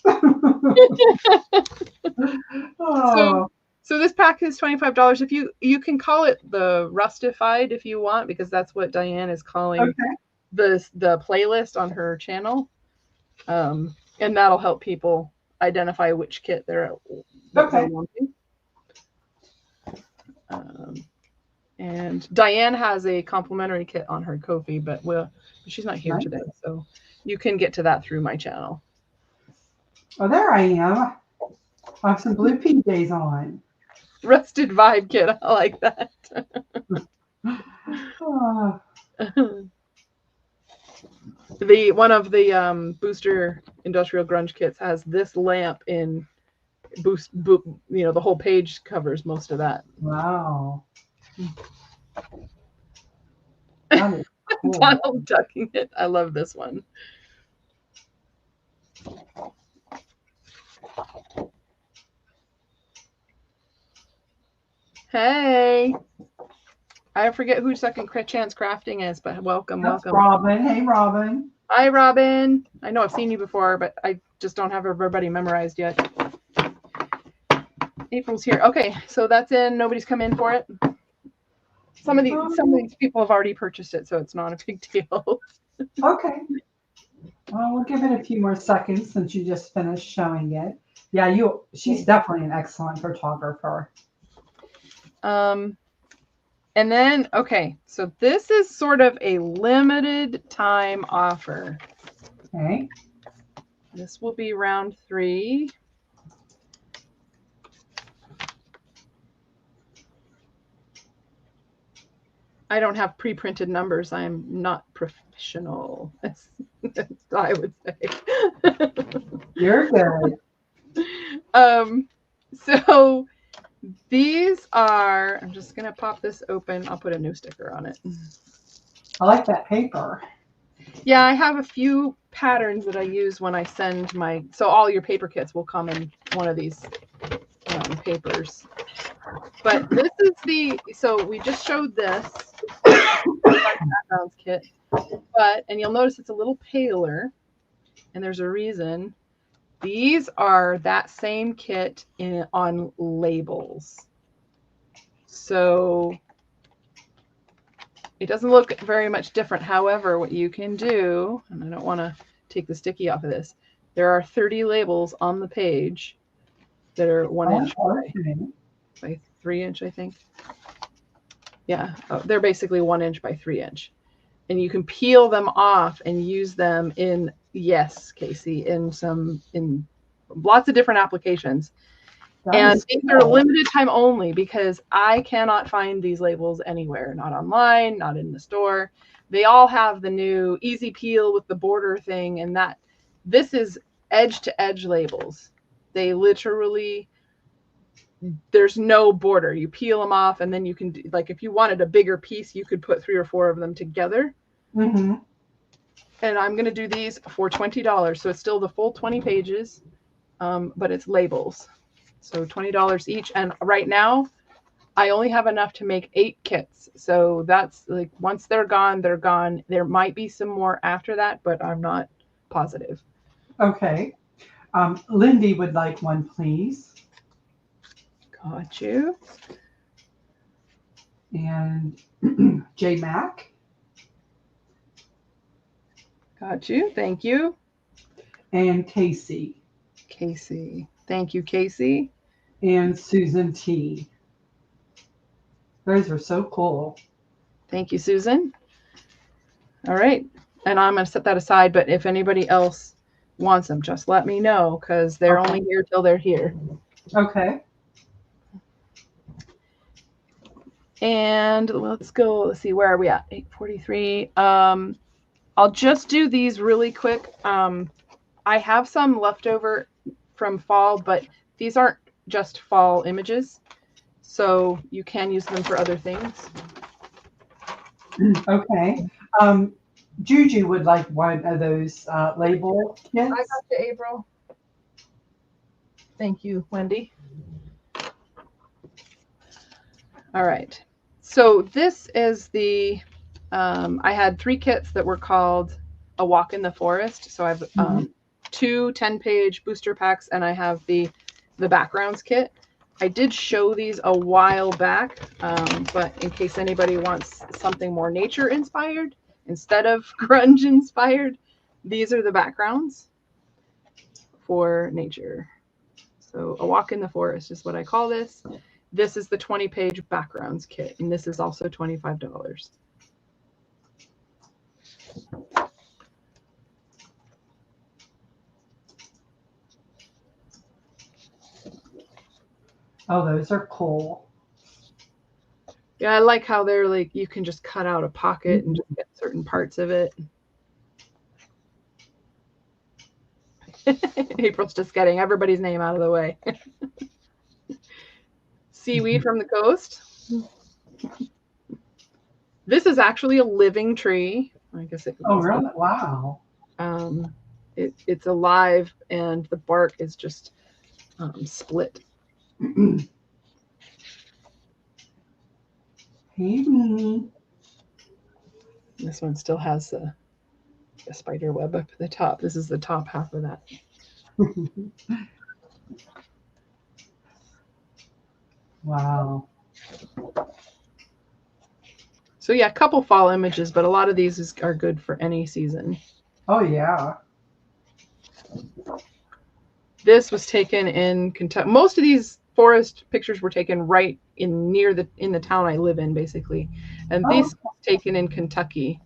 Oh. So this pack is $25. If you can call it the Rustified if you want, because that's what Diane is calling the playlist on her channel. And that'll help people identify which kit they're wanting. And Diane has a complimentary kit on her Ko-fi, but she's not here today, so you can get to that through my channel. Oh, there I am. I have some blue PJs on. Rusted Vibe kit. I like that. Oh. One of the booster industrial grunge kits has this lamp in the whole page covers most of that. Wow. That is cool. Donald ducking it. I love this one. Hey. I forget who Second Chance Crafting is, but welcome. Robin. Hey, Robin. Hi, Robin. I know I've seen you before, but I just don't have everybody memorized yet. April's here. Okay, so that's in. Nobody's come in for it. Some of these people have already purchased it, so it's not a big deal. Okay. Well, we'll give it a few more seconds since you just finished showing it. Yeah, she's definitely an excellent photographer. And then, okay, so this is sort of a limited time offer. Okay. This will be round 3. I don't have pre-printed numbers. I am not professional, as I would say. You're good. So these are, I'm just going to pop this open. I'll put a new sticker on it. I like that paper. Yeah, I have a few patterns that I use when I send so all your paper kits will come in one of these papers. But this is so we just showed this backgrounds kit, and you'll notice it's a little paler, and there's a reason. These are that same kit on labels. So it doesn't look very much different. However, what you can do, and I don't want to take the sticky off of this, there are 30 labels on the page that are 1 inch by 3 inch, I think. Yeah, they're basically 1 inch by 3 inch. And you can peel them off and use them in, yes, Casey, in lots of different applications. And these are limited time only because I cannot find these labels anywhere, not online, not in the store. They all have the new easy peel with the border thing, and that this is edge to edge labels. They literally, there's no border. You peel them off, and then you can, like, if you wanted a bigger piece, you could put 3 or 4 of them together. Mm-hmm. And I'm going to do these for $20. So it's still the full 20 pages, but it's labels. So $20 each. And right now, I only have enough to make 8 kits. So that's like, once they're gone, they're gone. There might be some more after that, but I'm not positive. Okay. LYNDE would like one, please. Got you. And J Mac. Got you. Thank you. And Casey. Casey. Thank you, Casey. And Susan T. Those are so cool. Thank you, Susan. All right. And I'm going to set that aside, but if anybody else wants them, just let me know because they're only here till they're here. Okay. And let's go. Let's see. Where are we at? 8:43. I'll just do these really quick. I have some leftover from fall, but these aren't just fall images. So you can use them for other things. Okay. Juju would like one of those label kits. I got you, April. Thank you, Wendy. All right. So this is the, I had 3 kits that were called A Walk in the Forest. So I have 2 10-page booster packs, and I have the backgrounds kit. I did show these a while back, but in case anybody wants something more nature inspired instead of grunge inspired, these are the backgrounds for nature. So A Walk in the Forest is what I call this. This is the 20-page backgrounds kit, and this is also $25. Oh, those are cool. Yeah, I like how they're like, you can just cut out a pocket and just get certain parts of it. April's just getting everybody's name out of the way. Seaweed from the coast. This is actually a living tree. I guess it. Oh, really? Wow. It's alive, and the bark is just split. Hey, Mimi. This one still has a spider web up at the top. This is the top half of that. Wow. So yeah, a couple fall images, but a lot of these are good for any season. Oh, yeah. This was taken in Kentucky. Most of these forest pictures were taken right in the town I live in, basically. And these were taken in Kentucky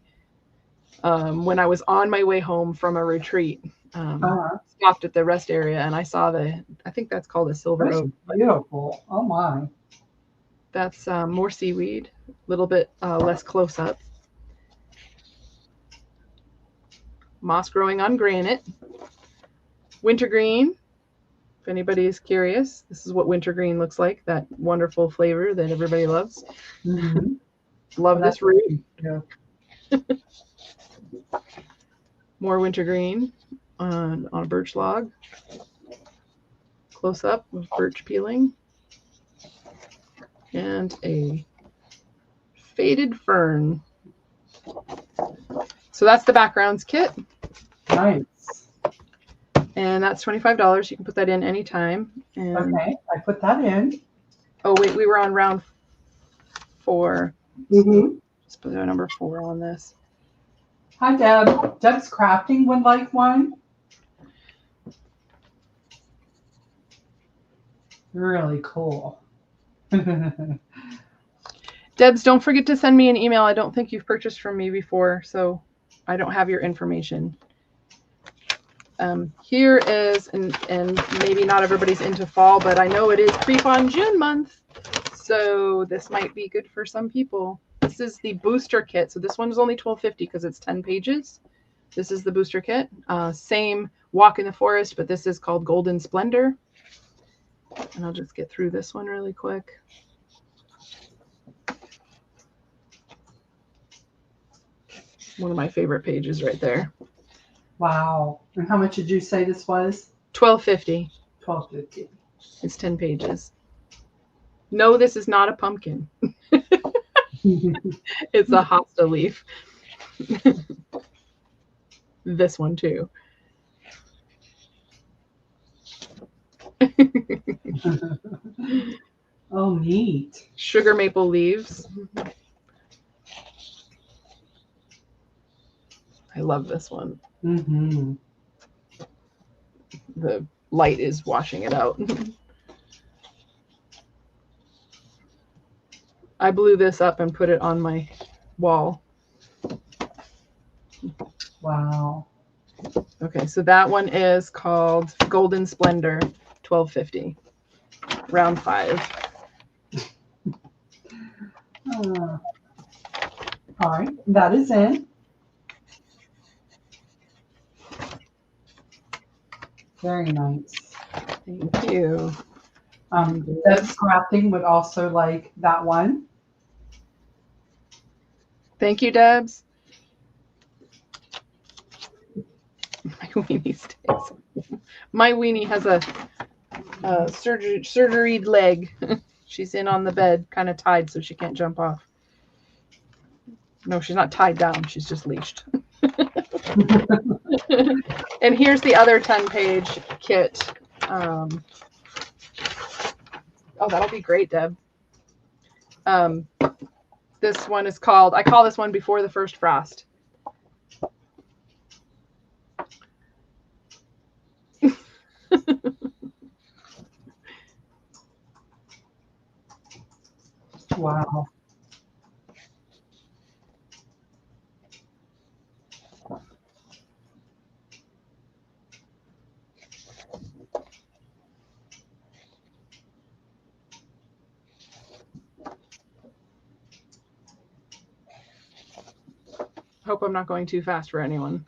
when I was on my way home from a retreat. Stopped at the rest area, and I saw I think that's called a silver That's oak. beautiful. Oh, my. That's more seaweed, a little bit less close up. Moss growing on granite. Wintergreen, if anybody is curious, this is what wintergreen looks like, that wonderful flavor that everybody loves. Mm-hmm. Love this root. Yeah. More wintergreen on a birch log. Close up with birch peeling. And a faded fern. So that's the backgrounds kit. Nice. And that's $25. You can put that in anytime. And Okay, I put that in. oh wait, we were on round 4. Mm-hmm. Just put a number 4 on this. Hi, Deb. Deb's Crafting would like one. Really cool. Debs, don't forget to send me an email. I don't think you've purchased from me before, so I don't have your information. Here is, and maybe not everybody's into fall, but I know it is creep on June month, so this might be good for some people. This is the booster kit. So this one is only $12.50 because it's 10 pages. This is the booster kit. Same walk in the forest, but this is called Golden Splendor. And I'll just get through this one really quick. One of my favorite pages right there. Wow. And how much did you say this was? $12.50. $12.50. It's 10 pages. No, this is not a pumpkin. It's a hosta leaf. This one too. Oh, neat. Sugar maple leaves. I love this one. Mm-hmm. The light is washing it out. I blew this up and put it on my wall. Wow. Okay, so that one is called Golden Splendor, $12.50. Round 5. All right, that is in. Very nice. Thank you. Deb's Crafting would also like that one. Thank you, Debs. My weenie sticks. My weenie has a surgeried leg. She's in on the bed, kind of tied so she can't jump off. No, she's not tied down. She's just leashed. And here's the other 10-page kit. Oh, that'll be great, Deb. This one is called, I call this one Before the First Frost. Wow. Hope I'm not going too fast for anyone.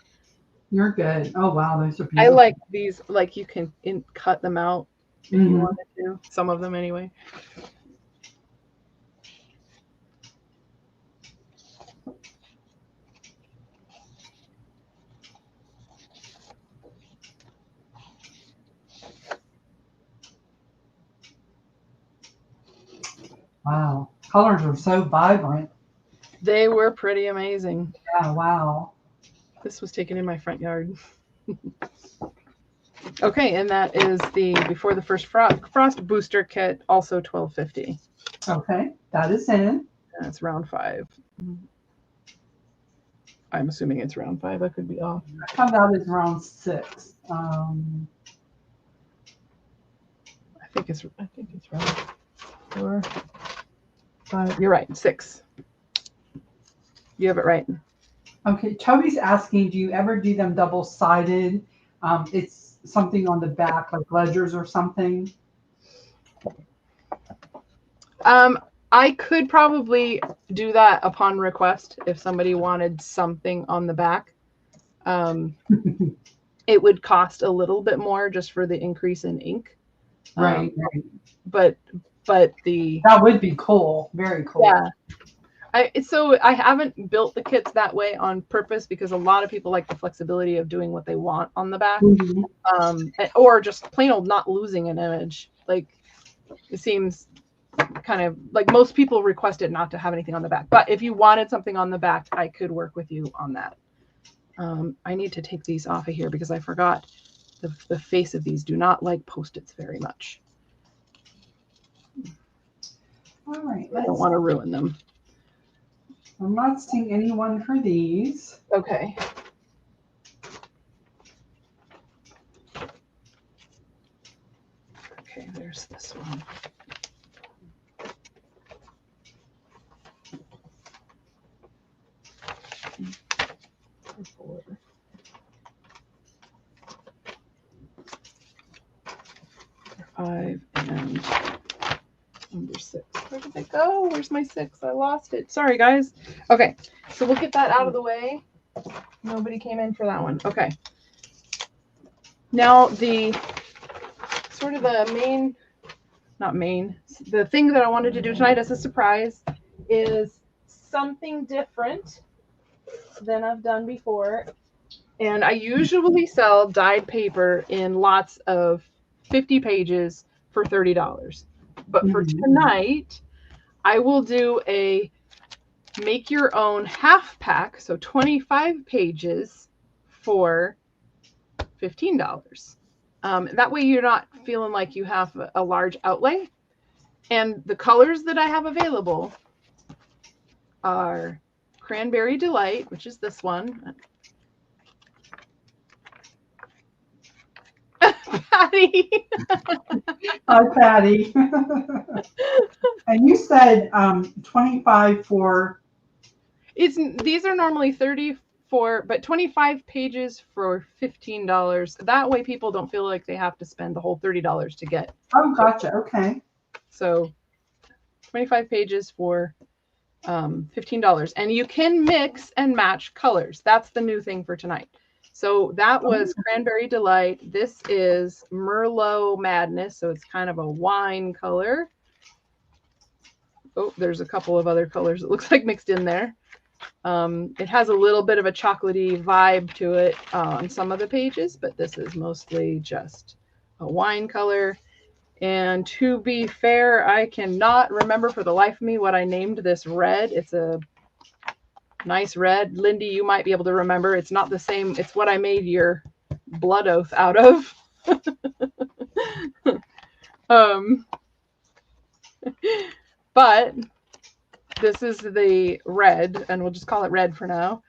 You're good. Oh, wow. Those are beautiful. I like these, like you can cut them out if you Mhm. wanted to. Some of them anyway. Wow. Colors are so vibrant. They were pretty amazing. Yeah, wow. This was taken in my front yard. Okay, and that is the Before the First Frost booster kit, also $12.50. Okay, that is in. That's round 5. I'm assuming it's round 5. I could be off. How about is round 6? I think it's round 4, 5. You're right, 6. You have it right. Okay, Toby's asking, do you ever do them double-sided? It's something on the back, like ledgers or something. I could probably do that upon request if somebody wanted something on the back. It would cost a little bit more just for the increase in ink. Right. But the That would be cool. Very cool. yeah. So I haven't built the kits that way on purpose because a lot of people like the flexibility of doing what they want on the back, or just plain old not losing an image. Like it seems kind of like most people request it not to have anything on the back. But if you wanted something on the back, I could work with you on that. I need to take these off of here because I forgot the face of these do not like Post-its very much. All right. I don't want to ruin them. I'm not seeing anyone for these. Okay. Okay, there's this one. Four. 5 and number 6. Where did it go? Where's my 6? I lost it. Sorry, guys. Okay, so we'll get that out of the way. Nobody came in for that one. Okay. Now the sort of the main, not main, the thing that I wanted to do tonight as a surprise is something different than I've done before. And I usually sell dyed paper in lots of 50 pages for $30. But for tonight, I will do a make your own half pack, so 25 pages for $15. That way you're not feeling like you have a large outlay. And the colors that I have available are Cranberry Delight, which is this one. Patty. Hi, Patty. And you said 25 for. These are normally 34, but 25 pages for $15. That way people don't feel like they have to spend the whole $30 to get. Oh, gotcha. Okay. So 25 pages for $15. And you can mix and match colors. That's the new thing for tonight. So that was Cranberry Delight. This is Merlot Madness. So it's kind of a wine color. Oh, there's a couple of other colors it looks like mixed in there. It has a little bit of a chocolatey vibe to it on some of the pages, but this is mostly just a wine color. And to be fair, I cannot remember for the life of me what I named this red. It's a nice red. Lindy, you might be able to remember. It's not the same. It's what I made your blood oath out of. But this is the red, and we'll just call it red for now.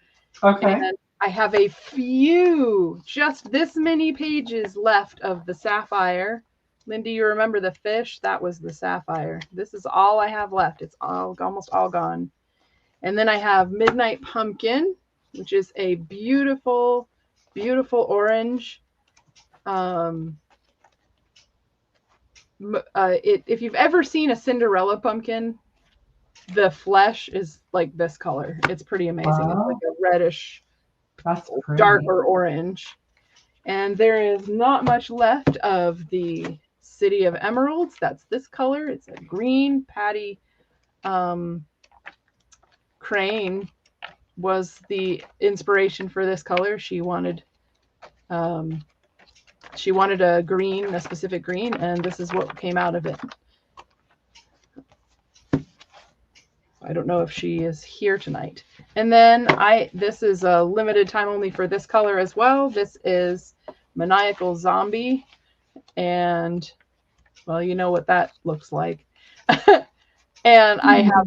Okay. And I have a few, just this many pages left of the sapphire. Lindy, you remember the fish? That was the sapphire. This is all I have left. It's almost all gone. And then I have Midnight Pumpkin, which is a beautiful, beautiful orange. If you've ever seen a Cinderella pumpkin, the flesh is like this color. It's pretty amazing. Wow. It's like a reddish, That's pretty. darker orange. And there is not much left of the City of Emeralds. That's this color. It's a green. Patty Crane was the inspiration for this color. She wanted a green, a specific green, and this is what came out of it. I don't know if she is here tonight. And then this is a limited time only for this color as well. This is Maniacal Zombie. And, well, you know what that looks like. And I have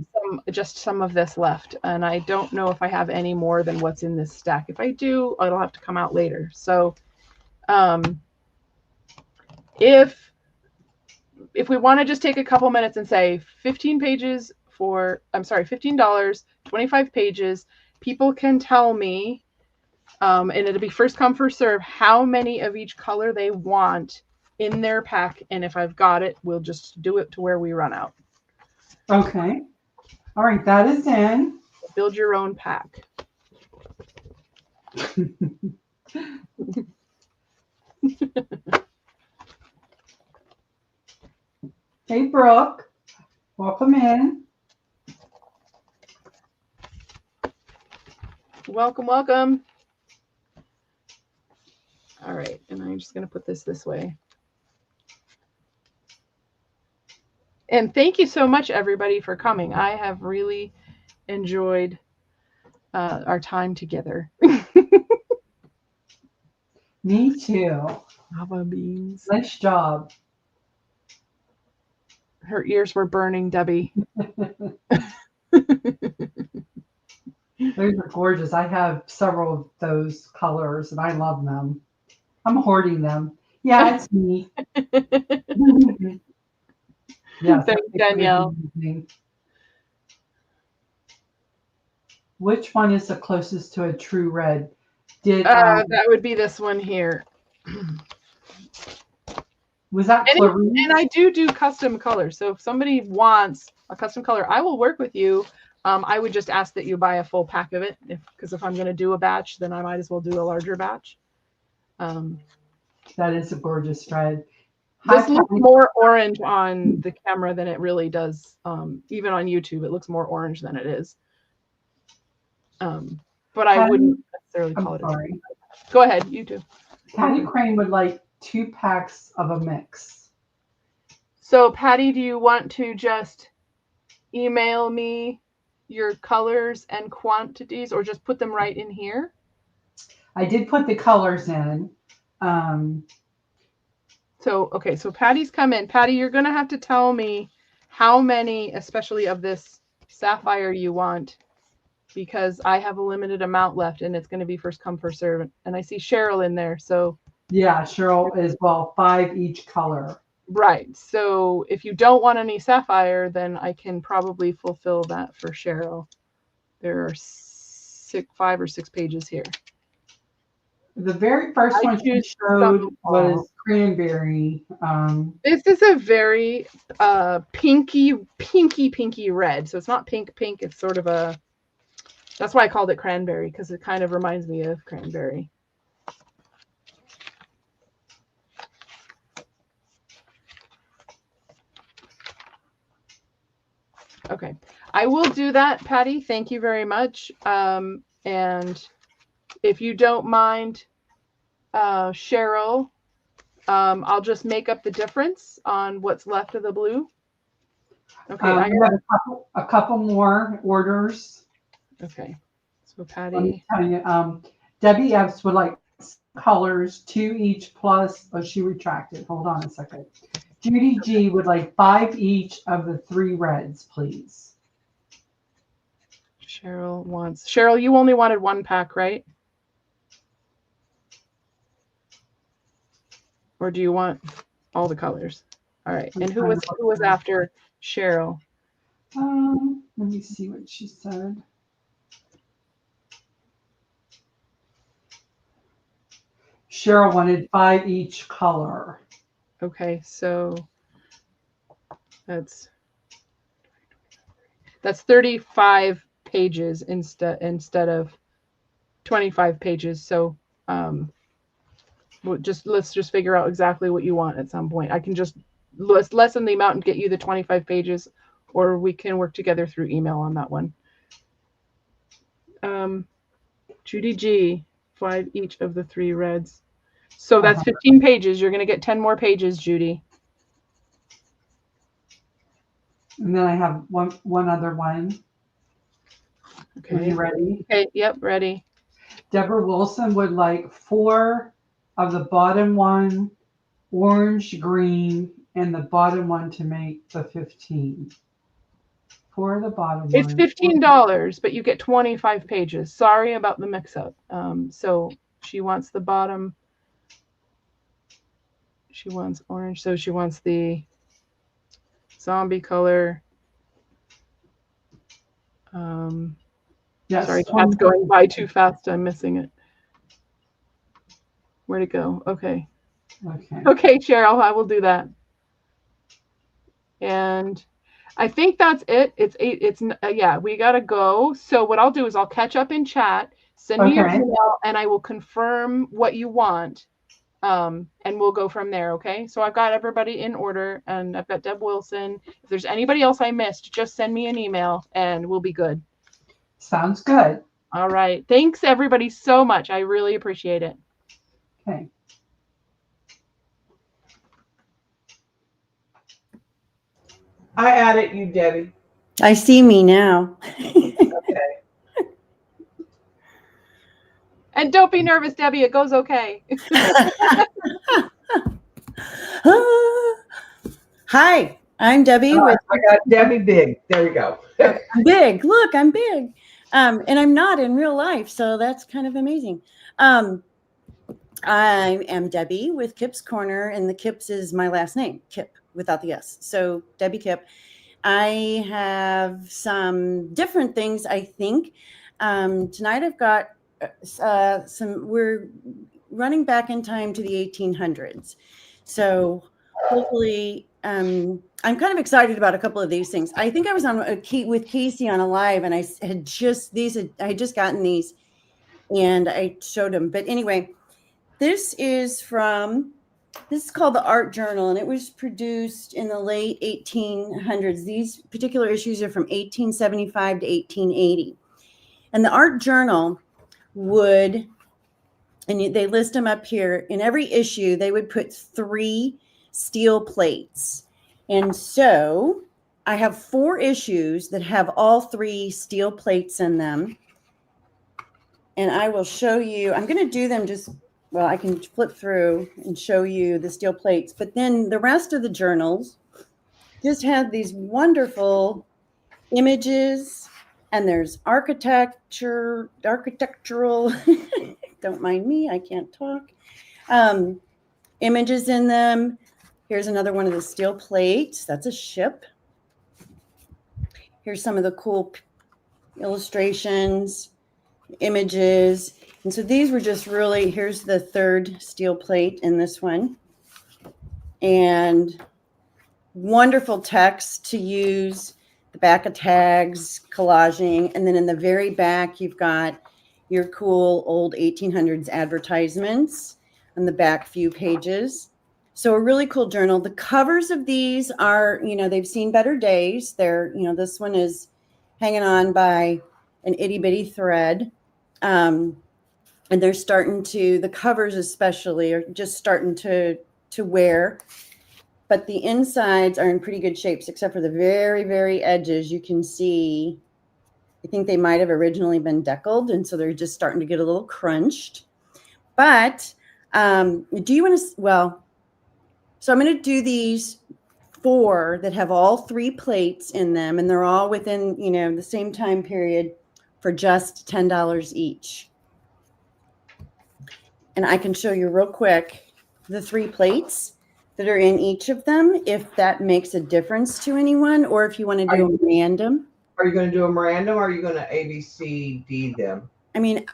just some of this left. And I don't know if I have any more than what's in this stack. If I do, it'll have to come out later. So if we want to just take a couple minutes and say 15 pages for, I'm sorry, $15, 25 pages, people can tell me, and it'll be first come, first serve, how many of each color they want in their pack. And if I've got it, we'll just do it to where we run out. Okay. All right, that is in. Build your own pack. Hey, Brooke. Welcome in. Welcome, welcome. All right, and I'm just going to put this way. And thank you so much, everybody, for coming. I have really enjoyed our time together. Me too. Lava beans. Nice job. Her ears were burning, Debbie. Those are gorgeous. I have several of those colors and I love them. I'm hoarding them. Yeah, it's me. Yes. Thanks, Danielle. Which one is the closest to a true red? Did That would be this one here. was that And, Clarice? and I do custom colors. So if somebody wants a custom color, I will work with you. I would just ask that you buy a full pack of it, because if I'm going to do a batch, then I might as well do a larger batch. That is a gorgeous red. This looks more orange on the camera than it really does. Even on YouTube, it looks more orange than it is. But I wouldn't necessarily call it. Sorry. Go ahead, you two. Patty Crane would like 2 packs of a mix. So Patty, do you want to just email me your colors and quantities, or just put them right in here? I did put the colors in. Okay, so Patty's come in. Patty, you're going to have to tell me how many, especially of this sapphire, you want, because I have a limited amount left and it's going to be first come, first serve. And I see Cheryl in there. So yeah, Cheryl is 5 each color. Right. So if you don't want any sapphire, then I can probably fulfill that for Cheryl. There are 5 or 6 pages here. The very first one she showed was cranberry. This is a very pinky red. So it's not pink. It's sort of a, that's why I called it cranberry, because it kind of reminds me of cranberry. Okay, I will do that, Patty. Thank you very much. And if you don't mind, Cheryl, I'll just make up the difference on what's left of the blue. Okay, I have a couple more orders. Okay, so Patty. Debbie Epps would like colors, 2 each plus. Oh, she retracted. Hold on a second. Judy G would like 5 each of the 3 reds, please. Cheryl, you only wanted 1 pack, right? Or do you want all the colors? All right. And who was after Cheryl? Let me see what she said. Cheryl wanted 5 each color. Okay, so that's 35 pages instead of 25 pages. So let's just figure out exactly what you want at some point. I can just lessen the amount and get you the 25 pages, or we can work together through email on that one. Judy G, 5 each of the 3 reds. So that's 15 pages. You're going to get 10 more pages, Judy. And then I have one other one. Okay. Are you ready? Okay. Yep. Ready. Deborah Wilson would like 4 of the bottom one, orange, green, and the bottom one to make the 15. 4 of the bottom. It's $15, but you get 25 pages. Sorry about the mix-up. So she wants the bottom. She wants orange, so she wants the zombie color. Yes, sorry, that's going by too fast. I'm missing it. Where'd it go? Okay. Okay, Cheryl, I will do that. And I think that's it. Yeah, we gotta go. So what I'll do is I'll catch up in chat. Send me your email, and I will confirm what you want. And we'll go from there. Okay. So I've got everybody in order, and I've got Deb Wilson. If there's anybody else I missed, just send me an email and we'll be good. Sounds good. All right. Thanks everybody so much. I really appreciate it. Okay. I added you, Debbie. I see me now. Okay. And don't be nervous, Debbie. It goes okay. Hi, I'm Debbie with I got Debbie Big. There we go. I'm big. Look, I'm big. And I'm not in real life, so that's kind of amazing. I am Debbie with Kipp's Corner, and the Kipp's is my last name, Kipp, without the S. So Debbie Kipp. I have some different things, I think. Tonight I've got we're running back in time to the 1800s. So hopefully, I'm kind of excited about a couple of these things. I think I was on with Casey on a live, and I had just gotten these, and I showed them. But anyway, this is called the Art Journal, and it was produced in the late 1800s. These particular issues are from 1875 to 1880. And the Art Journal would, and they list them up here, in every issue, they would put 3 steel plates. And so I have 4 issues that have all 3 steel plates in them. And I will show you, I'm going to do them I can flip through and show you the steel plates, but then the rest of the journals just have these wonderful images, and there's architectural, don't mind me, I can't talk, images in them. Here's another one of the steel plates. That's a ship. Here's some of the cool illustrations, images. And so these were just really, here's the 3rd steel plate in this one. And wonderful text to use, the back of tags, collaging. And then in the very back, you've got your cool old 1800s advertisements on the back few pages. So a really cool journal. The covers of these are, they've seen better days. They're, this one is hanging on by an itty bitty thread. And they're starting to, the covers especially are just starting to wear, but the insides are in pretty good shapes, except for the very, very edges. You can see, I think they might have originally been deckled, and so they're just starting to get a little crunched. But do you want to, so I'm going to do these 4 that have all 3 plates in them, and they're all within, the same time period for just $10 each. And I can show you real quick the 3 plates that are in each of them, if that makes a difference to anyone, or if you want to do them random. Are you going to do them random, or are you going to ABCD them? I mean,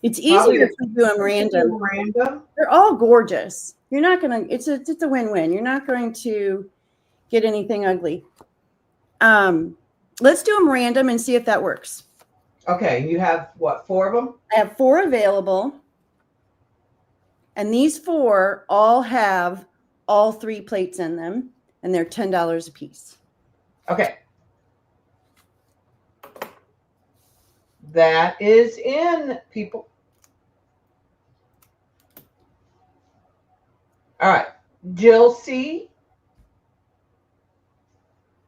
it's easier if you do them random. They're all gorgeous. You're not going to, it's a win-win. You're not going to get anything ugly. Let's do them random and see if that works. Okay, you have what, 4 of them? I have 4 available. And these 4 all have all 3 plates in them, and they're $10 a piece. Okay. That is in, people. All right. Jill C.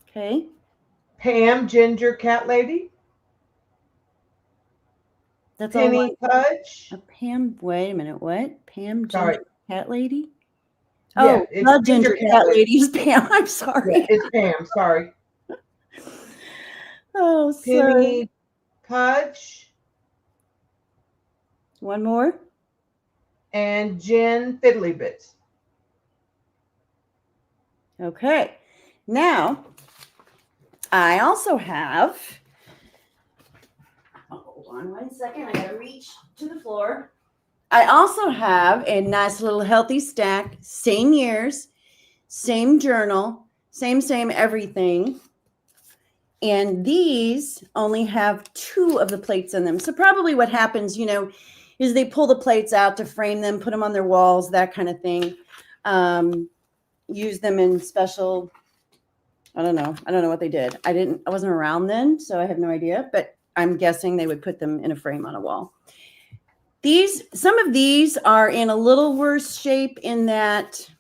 Okay. Pam, Ginger Cat Lady. That's Penny Pudge. Pam, wait a minute. What? Pam, Sorry. Ginger Cat Lady? Yeah, Oh, it's not Ginger Cat Lady. It's Pam. I'm sorry. Yeah, it's Pam. Sorry. Oh, sorry. Penny Pudge. One more. And Jenn Fiddly Bits. Okay. Now, I also have, hold on 1 second. I got to reach to the floor. I also have a nice little healthy stack, same years, same journal, same everything. And these only have 2 of the plates in them. So probably what happens, is they pull the plates out to frame them, put them on their walls, that kind of thing. Use them in special, I don't know what they did. I wasn't around then, so I have no idea, but I'm guessing they would put them in a frame on a wall. Some of these are in a little worse shape in that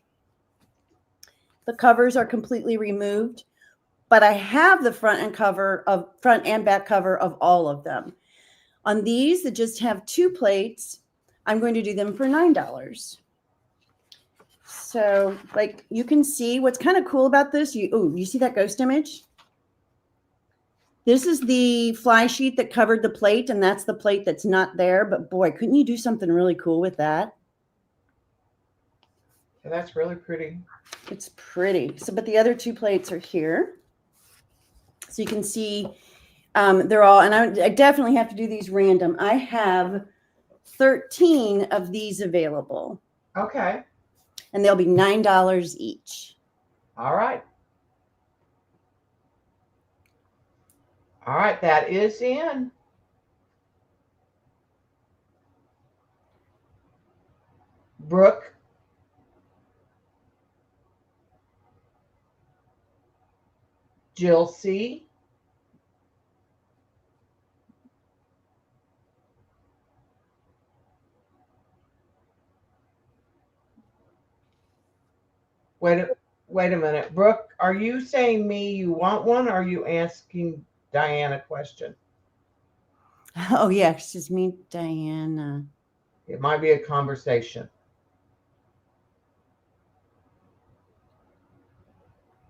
the covers are completely removed, but I have the front and back cover of all of them. On these that just have 2 plates, I'm going to do them for $9. So like you can see what's kind of cool about this. You see that ghost image? This is the fly sheet that covered the plate, and that's the plate that's not there. But boy, couldn't you do something really cool with that? Yeah, that's really pretty. It's pretty. So, but the other 2 plates are here. So you can see they're all, and I definitely have to do these random. I have 13 of these available. Okay. And they'll be $9 each. All right. All right, that is in. Brooke. Jill C. Wait a minute. Brooke, are you saying me you want one, or are you asking Diane a question? Oh, yeah, excuse me, Diana. It might be a conversation.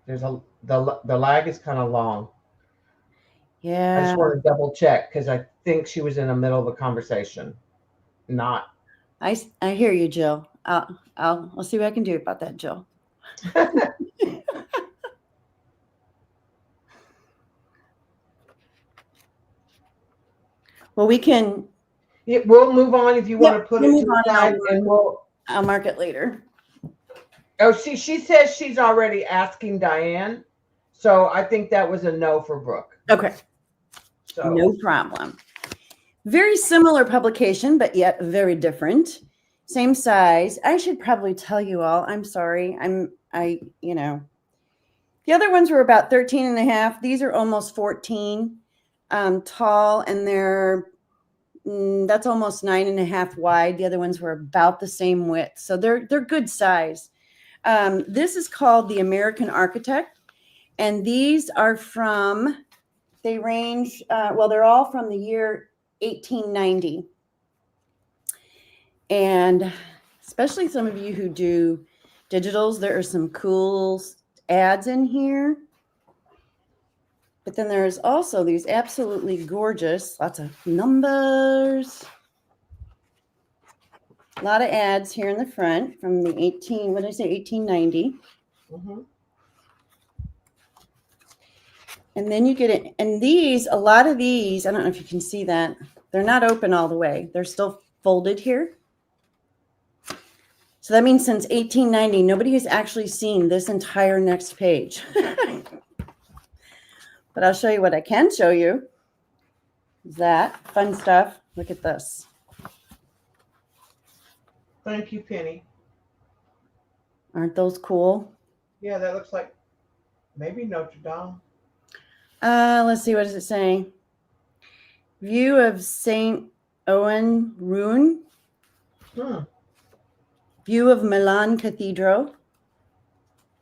There's the lag is kind of long. I Yeah. just want to double check because I think she was in the middle of a conversation. Not. I hear you, Jill. I'll see what I can do about that, Jill. Well, we can. Yeah, we'll move on if you want to put we'll it move to on the side, and I'll mark it later. Oh, she says she's already asking Diane, so I think that was a no for Brooke. Okay. So No problem. Very similar publication, but yet very different. Same size. I should probably tell you all. I'm sorry. The other ones were about 13 and a half. These are almost 14 tall, and that's almost 9.5 wide. The other ones were about the same width. So they're good size. This is called the American Architect, and these are they range, they're all from the year 1890. And especially some of you who do digitals, there are some cool ads in here. But then there's also these absolutely gorgeous, lots of numbers. A lot of ads here in the front from the 1890. Mm-hmm. And then you get it. And a lot of these, I don't know if you can see that. They're not open all the way. They're still folded here. So that means since 1890, nobody has actually seen this entire next page. But I'll show you what I can show you. That fun stuff. Look at this. Thank you, Penny. Aren't those cool? Yeah, that looks like maybe Notre Dame. Let's see, what does it say? View of St. Owen Ruin. View of Milan Cathedral.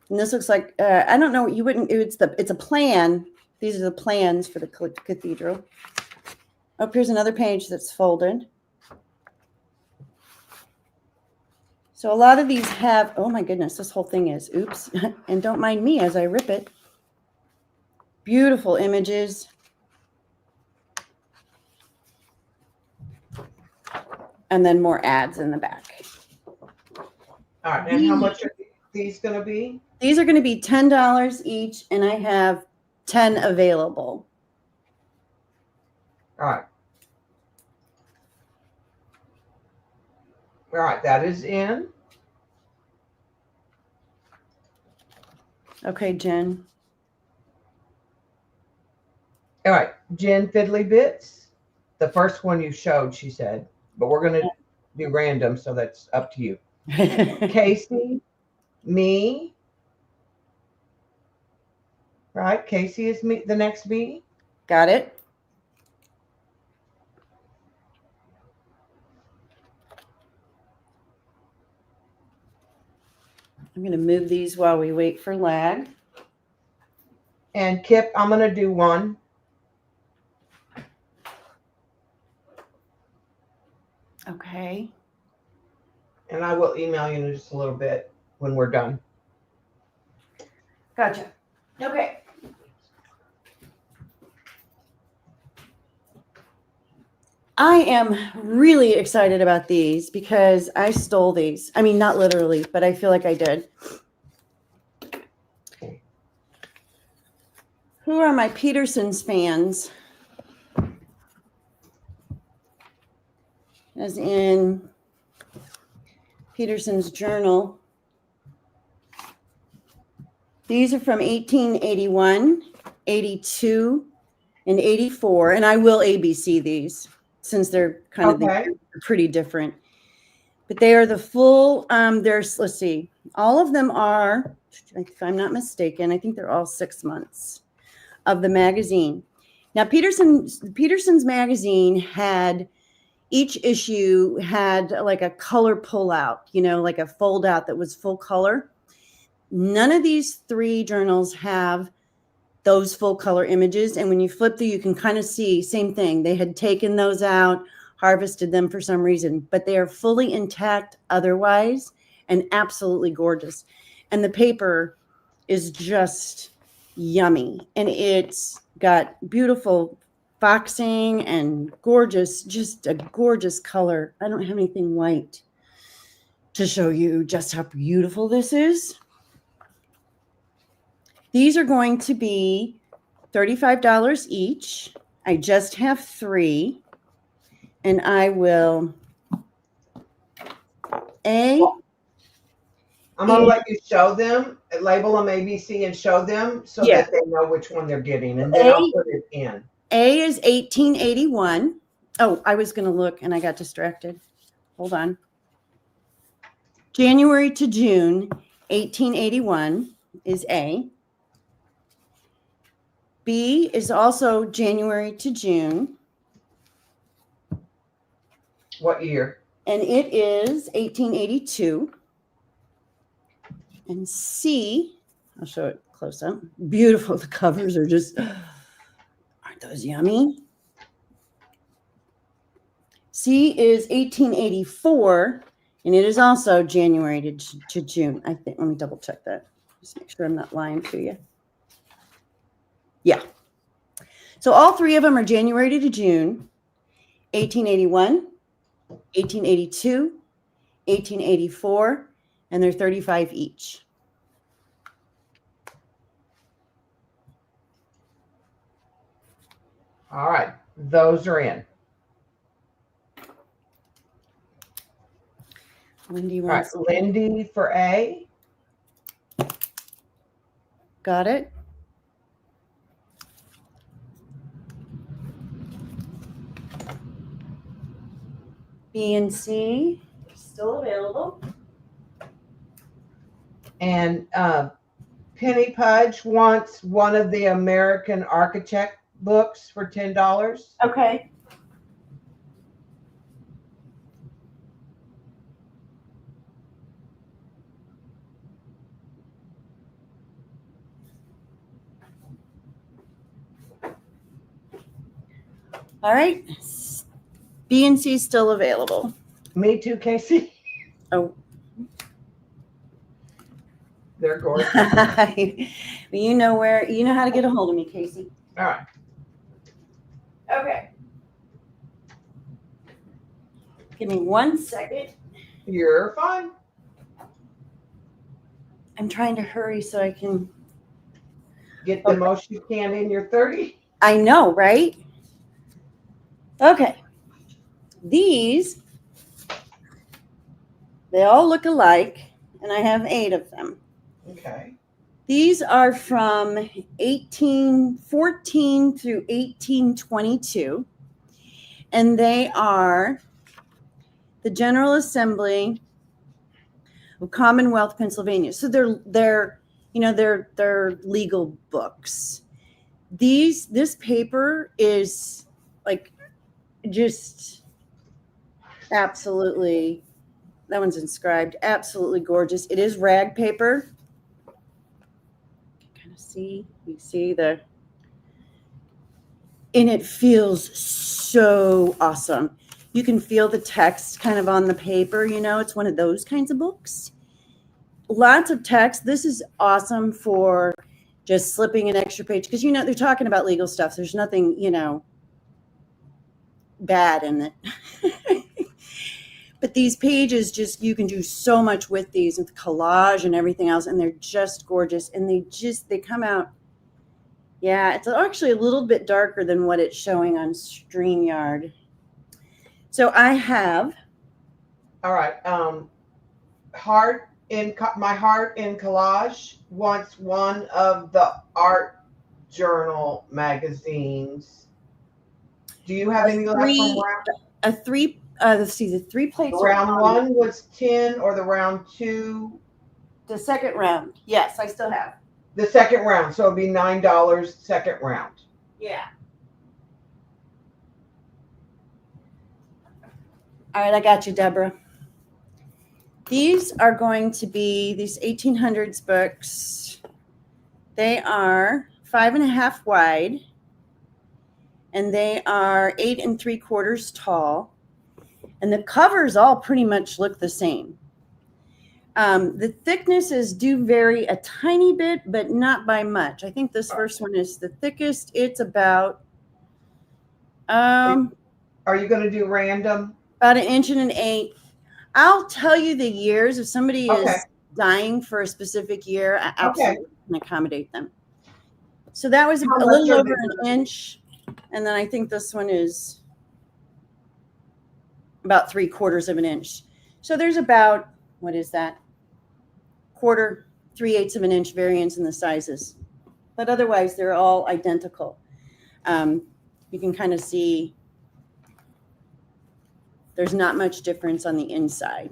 And this looks like, I don't know, it's a plan. These are the plans for the cathedral. Oh, here's another page that's folded. So a lot of these have, oh my goodness, this whole thing is, oops, and don't mind me as I rip it. Beautiful images. And then more ads in the back. All right, and how much are these going to be? These are going to be $10 each, and I have 10 available. All right. All right, that is in. Okay, Jen. All right, Jen Fiddly Bits. The first one you showed, she said, but we're going to do random, so that's up to you. Casey, me. Right, Casey is me. The next me. Got it. I'm going to move these while we wait for lag. And Kipp, I'm going to do one. Okay. And I will email you in just a little bit when we're done. Gotcha. Okay. I am really excited about these because I stole these. I mean, not literally, but I feel like I did. Who are my Peterson's fans? As in Peterson's journal. These are from 1881, 82, and 84. And I will ABC these since they're kind of Okay. pretty different. But they are the full, let's see, all of them are, if I'm not mistaken, I think they're all 6 months of the magazine. Now, Peterson's magazine had, each issue had like a color pullout, you know, like a fold out that was full color. None of these 3 journals have those full color images. And when you flip through, you can kind of see, same thing. They had taken those out, harvested them for some reason, but they are fully intact otherwise and absolutely gorgeous. And the paper is just yummy. And it's got beautiful boxing and gorgeous, just a gorgeous color. I don't have anything white to show you just how beautiful this is. These are going to be $35 each. I just have 3. And I will I'm gonna let you show them, label them ABC and show them so Yeah. that they know which one they're getting, and then I'll put it in. A is 1881. Oh, I was going to look and I got distracted. Hold on. January to June, 1881 is A. B is also January to June. What year? And it is 1882. And C, I'll show it close up. Beautiful. The covers are just, aren't those yummy? C is 1884, and it is also January to June. I think, let me double check that. Just make sure I'm not lying to you. Yeah. So all 3 of them are January to June, 1881, 1882, 1884, and they're $35 each. All right, those are in. Wendy All right, wants. LYNDE for A. Got it. B and C still available. And Penny Pudge wants one of the American Architect books for $10. Okay. All right. B and C still available. Me too, Casey. Oh. They're gorgeous. You know how to get a hold of me, Casey. All right. Okay. Give me 1 second. You're fine. I'm trying to hurry so I can. Get the most you can in your 30. I know, right? Okay. These, they all look alike, and I have 8 of them. Okay. These are from 1814 through 1822, and they are the General Assembly of Commonwealth, Pennsylvania. So they're legal books. This paper is like just absolutely, that one's inscribed, absolutely gorgeous. It is rag paper. You see the, and it feels so awesome. You can feel the text kind of on the paper, you know, it's one of those kinds of books. Lots of text. This is awesome for just slipping an extra page because, you know, they're talking about legal stuff. There's nothing, you know, bad in it. But these pages just, you can do so much with these with collage and everything else. And they're just gorgeous. And they come out. Yeah, it's actually a little bit darker than what it's showing on StreamYard. So I have. All right. My Heart in Collage wants one of the art journal magazines. Do you have any left from round? Let's see, the 3 plates. Round 1 was 10, or the round 2? The second round. Yes, I still have. The second round. So it'd be $9 second round. Yeah. All right, I got you, Deborah. These are going to be these 1800s books. They are 5.5 wide, and they are 8 3/4 tall. And the covers all pretty much look the same. The thicknesses do vary a tiny bit, but not by much. I think this first one is the thickest. It's about Are you going to do random? About 1 1/8 inches. I'll tell you the years. If somebody is dying for a specific year, I absolutely can accommodate them. So that was a little over 1 inch. And then I think this one is about 3/4 of an inch. So there's about, what is that? 1/4, 3/8 of an inch variance in the sizes. But otherwise, they're all identical. You can kind of see there's not much difference on the inside.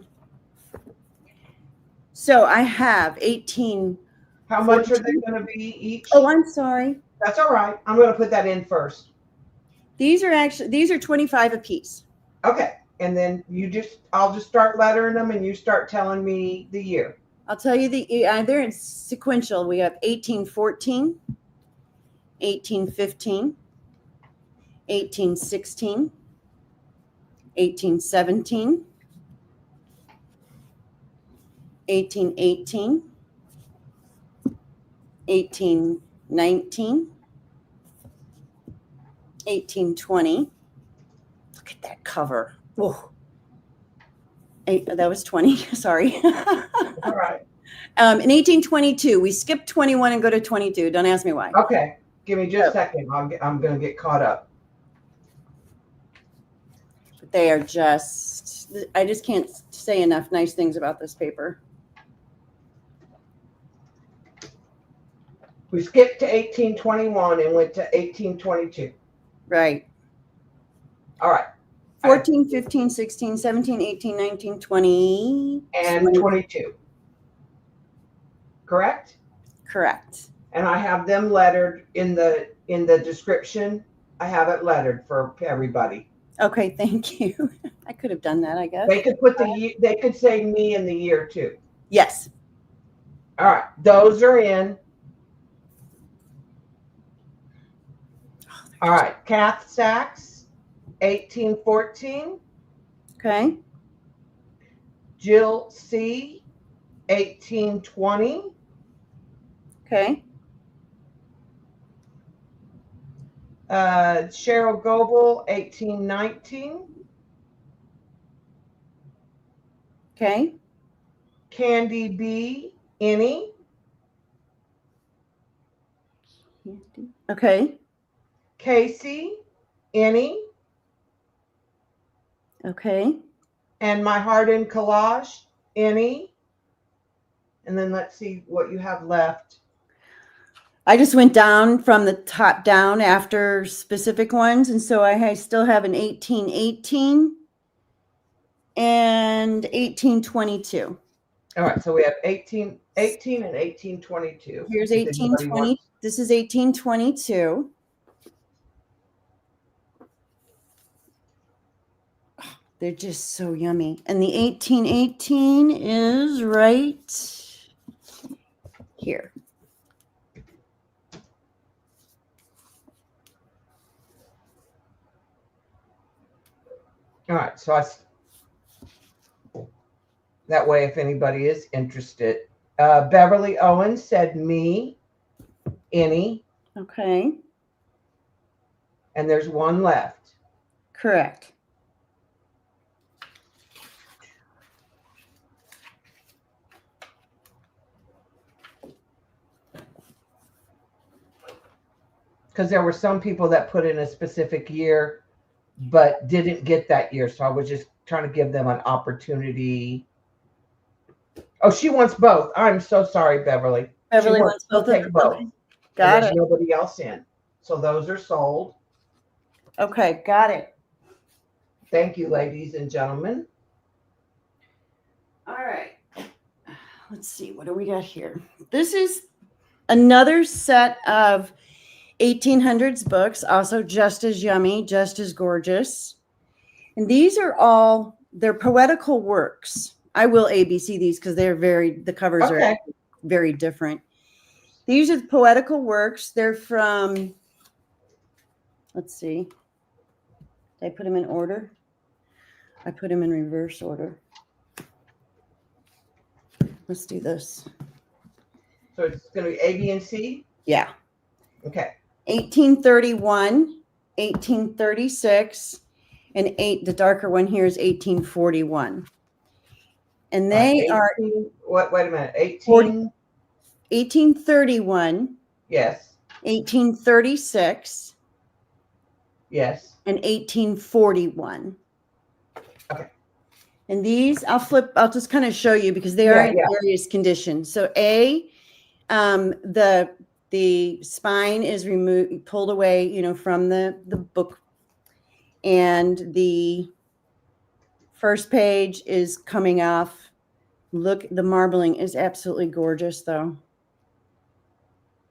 So I have 18. How much are they going to be each? Oh, I'm sorry. That's all right. I'm going to put that in first. These are 25 a piece. Okay. And then I'll just start lettering them, and you start telling me the year. I'll tell you they're in sequential. We have 1814, 1815, 1816, 1817, 1818, 1819, 1820. Look at that cover. Whoa. That was 20. Sorry. All right. In 1822, we skipped 21 and go to 22. Don't ask me why. Okay. Give me just a second. I'm going to get caught up. But they are I just can't say enough nice things about this paper. We skipped to 1821 and went to 1822. Right. All right. 14, 15, 16, 17, 18, 19, 20. And 22. Correct? Correct. And I have them lettered in the description. I have it lettered for everybody. Okay, thank you. I could have done that, I guess. They could they could say me in the year too. Yes. All right. Those are in. All right. Kath Sachs, 1814. Okay. Jill C, 1820. Okay. Cheryl Goebel, 1819. Okay. Candy B, Any. Okay. Casey, Any. Okay. And My Heart in Collage, Any. And then let's see what you have left. I just went down from the top down after specific ones. And so I still have an 1818 and 1822. All right. So we have 1818 and 1822. Here's 1820. This is 1822. They're just so yummy. And the 1818 is right here. All right, so that way, if anybody is interested. Beverly Owens said me, any, Okay, and there's one left. correct. Because there were some people that put in a specific year, but didn't get that year. So I was just trying to give them an opportunity. Oh, she wants both. I'm so sorry, Beverly. Beverly She wants both of take them. both. Okay. And Got there's it. nobody else in. So those are sold. Okay, got it. Thank you, ladies and gentlemen. All right. Let's see, what do we got here? This is another set of 1800s books, also just as yummy, just as gorgeous. And these are all, they're poetical works. I will ABC these because they're the covers Okay. are very different. These are the poetical works. They're from, let's see. Did I put them in order? I put them in reverse order. Let's do this. So it's going to be A, B, and C? Yeah. Okay. 1831, 1836, and the darker one here is 1841. And they are 18, wait a minute. 1831, Yes. 1836, Yes. and 1841. Okay. And these, I'll just kind of show you because they are in various conditions. So the spine is removed, pulled away, from the book. And the first page is coming off. Look, the marbling is absolutely gorgeous, though.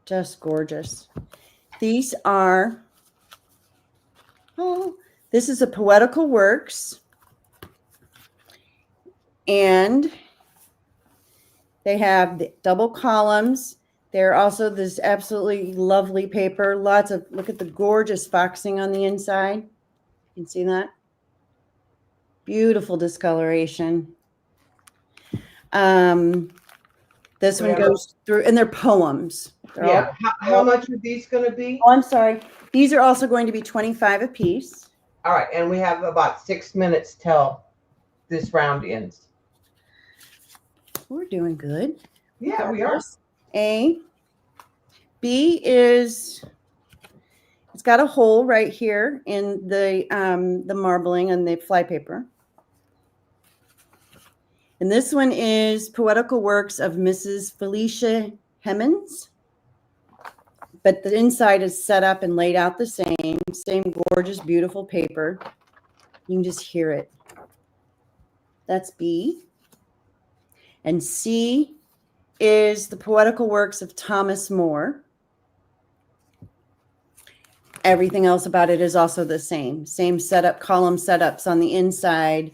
Just gorgeous. These are, this is a Poetical Works. And they have the double columns. They're also this absolutely lovely paper. Look at the gorgeous foxing on the inside. You can see that. Beautiful discoloration. This one goes through, and they're poems. Yeah. How much are these going to be? Oh, I'm sorry. These are also going to be 25 a piece. All right. And we have about 6 minutes till this round ends. We're doing good. Yeah, we are. A. B is, it's got a hole right here in the marbling and the flypaper. And this one is Poetical Works of Mrs. Felicia Hemans. But the inside is set up and laid out the same gorgeous, beautiful paper. You can just hear it. That's B. And C is the Poetical Works of Thomas More. Everything else about it is also the same. Same setup, column setups on the inside,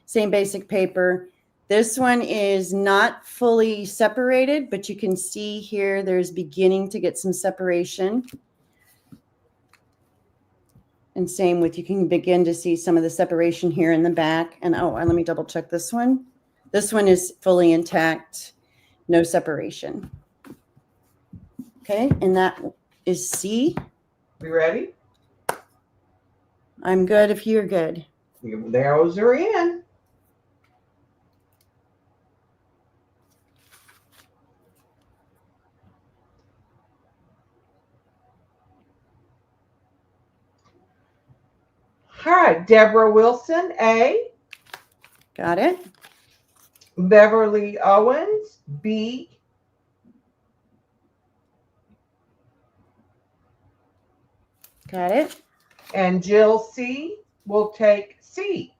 same basic paper. This one is not fully separated, but you can see here there's beginning to get some separation. And same with, you can begin to see some of the separation here in the back. And let me double check this one. This one is fully intact, no separation. Okay, and that is C. We ready? I'm good if you're good. Those are in. All right, Deborah Wilson, A. Got it? Beverly Owens, B. Got it? And Jill C. will take C.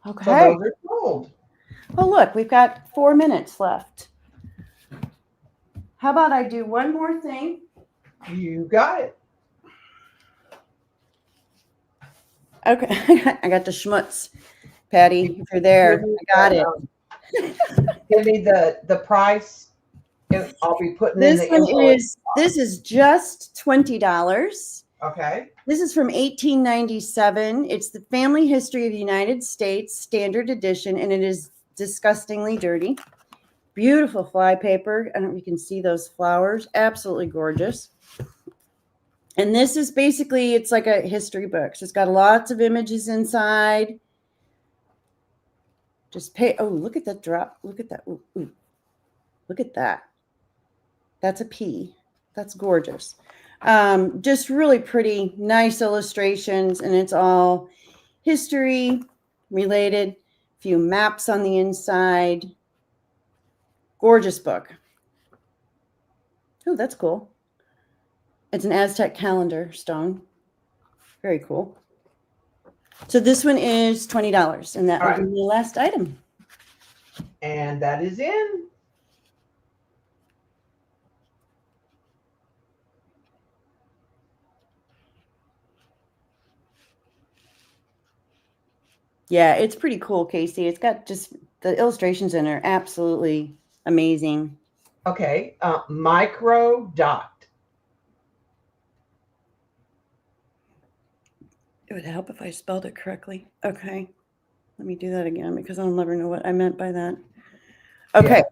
Okay. So those are sold. Oh, look, we've got 4 minutes left. How about I do one more thing? You got it. Okay, I got the schmutz, Patty. If you're there, I got it. Give me the price. I'll be putting in This the one invoice. this is just $20. Okay. This is from 1897. It's the Family History of the United States Standard Edition, and it is disgustingly dirty. Beautiful fly paper. I don't know if you can see those flowers. Absolutely gorgeous. And this is basically, it's like a history book. So it's got lots of images inside. Just pay. Oh, look at that drop. Look at that. Ooh, ooh. Look at that. That's a P. That's gorgeous. Just really pretty, nice illustrations, and it's all history related. A few maps on the inside. Gorgeous book. Oh, that's cool. It's an Aztec calendar stone. Very cool. So this one is $20, and that will be the last item. And that is in. Yeah, it's pretty cool, Casey. It's got just the illustrations in are absolutely amazing. Okay. Micro dot. It would help if I spelled it correctly. Okay. Let me do that again because I'll never know what I meant by that. Okay.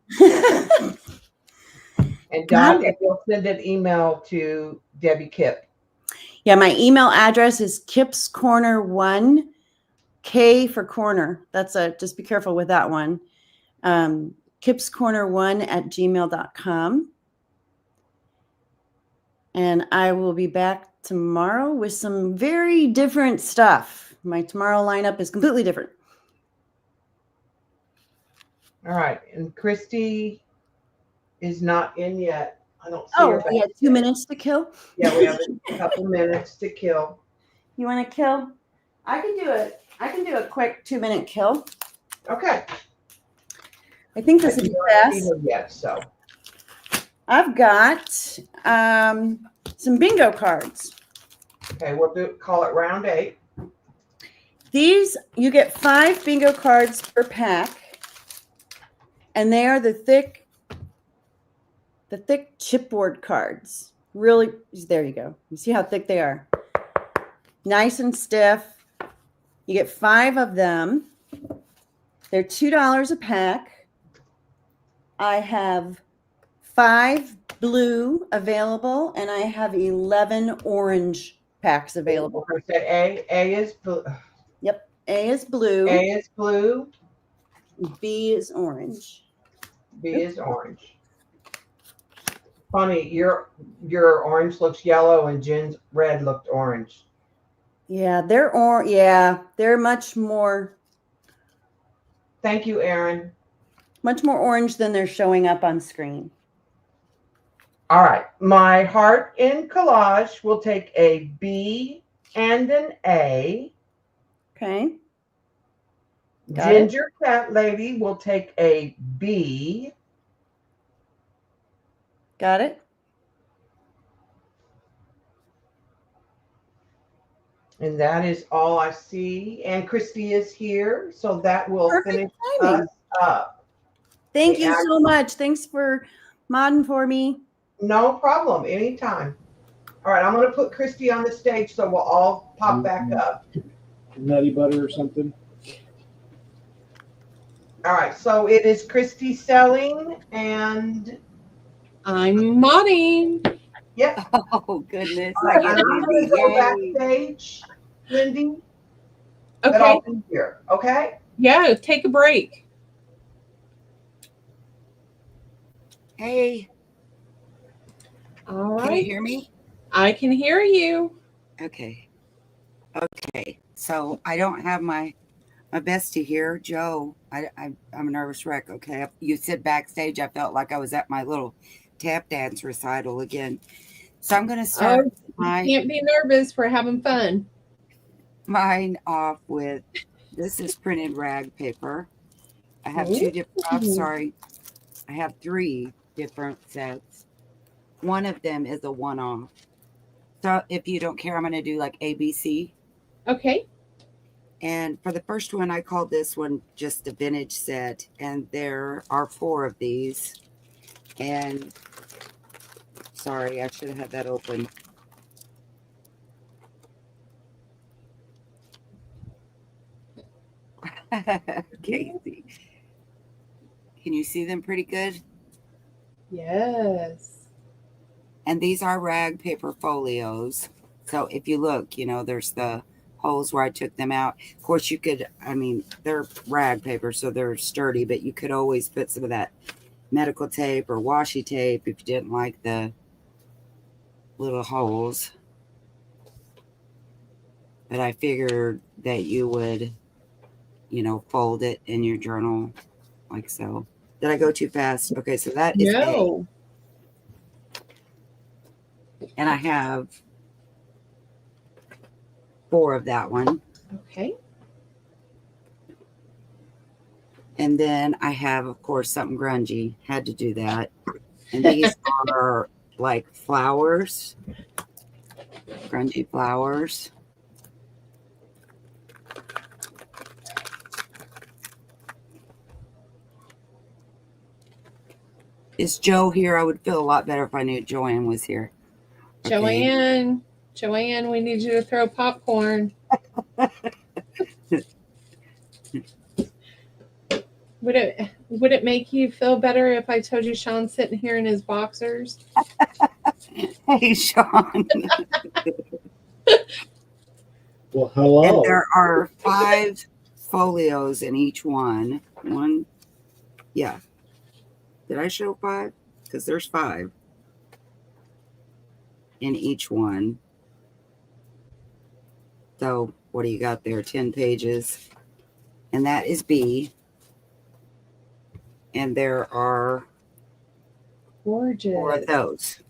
And Dot, if you'll send an email to Debbie Kipp. Yeah, my email address is Kipp's Corner 1, K for corner. That's just be careful with that one. Kipp's Corner 1 at gmail.com. And I will be back tomorrow with some very different stuff. My tomorrow lineup is completely different. All right. And Christy is not in yet. I don't see her. We had 2 minutes to kill. Yeah, we have a couple minutes to kill. You want to kill? I can do it. I can do a quick 2-minute kill. Okay. I think this is best. Yet, so I've got some bingo cards. okay, we'll call it round 8. These, you get 5 bingo cards per pack, and they are the thick chipboard cards. Really, there you go. You see how thick they are. Nice and stiff. You get 5 of them. They're $2 a pack. I have 5 blue available, and I have 11 orange packs available. I said A is blue. Yep. A is blue. A is blue. B is orange. B is orange. Funny, your orange looks yellow and Jen's red looked orange. Yeah, they're they're much more Thank you, Erin. much more orange than they're showing up on screen. All right. My heart in collage will take a B and an A. Okay. Got Ginger Cat Lady will take a B. Got it? And that is all I see. And Christy is here, so that will Perfect finish timing. us up. Thank you so much. Thanks for modding for me. No problem. Anytime. All right, I'm going to put Christy on the stage so we'll all pop back up. Nutty butter or something. All right, so it is Christy selling, and I'm modding. yep. Oh, goodness. All right, I'm going to go backstage, Lindy. But Okay. I'll be here. Okay. Yeah, take a break. Hey, All can you right. hear me? I can hear you. Okay. Okay. So I don't have my bestie here, Joe. I'm a nervous wreck. Okay. You said backstage. I felt like I was at my little tap dance recital again. So I'm going to start Can't be nervous. We're having fun. mine off with, this is printed rag paper. I have 2 different, sorry. I have 3 different sets. One of them is a one-off. So if you don't care, I'm going to do like ABC. Okay. And for the first one, I called this one just a vintage set. And there are 4 of these. And sorry, I should have had that open. Casey. Can you see them pretty good? Yes. And these are rag paper folios. So if you look, there's the holes where I took them out. Of course, you could, they're rag paper, so they're sturdy, but you could always put some of that medical tape or washi tape if you didn't like the little holes. But I figured that you would, fold it in your journal like so. Did I go too fast? Okay, so that is No. A. And I have 4 of that one. Okay. And then I have, of course, something grungy. Had to do that. And these are like flowers, grungy flowers. Is Joe here? I would feel a lot better if I knew Joanne was here. Okay. Joanne, we need you to throw popcorn. Would it make you feel better if I told you Shaun's sitting here in his boxers? Hey, Shaun. Well, hello. And there are 5 folios in each one. Yeah. Did I show 5? Because there's 5 in each one. So what do you got there? 10 pages. And that is B. And there are Gorgeous. 4 of those.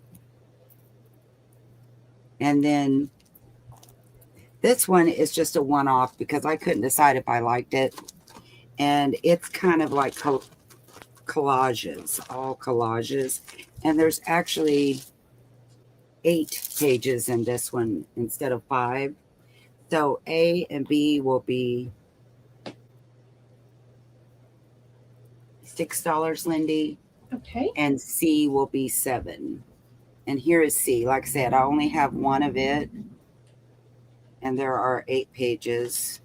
And then this one is just a one-off because I couldn't decide if I liked it. And it's kind of like collages, all collages. And there's actually 8 pages in this one instead of 5. So A and B will be $6, Lindy. Okay. And C will be $7. And here is C. Like I said, I only have 1 of it. And there are 8 pages.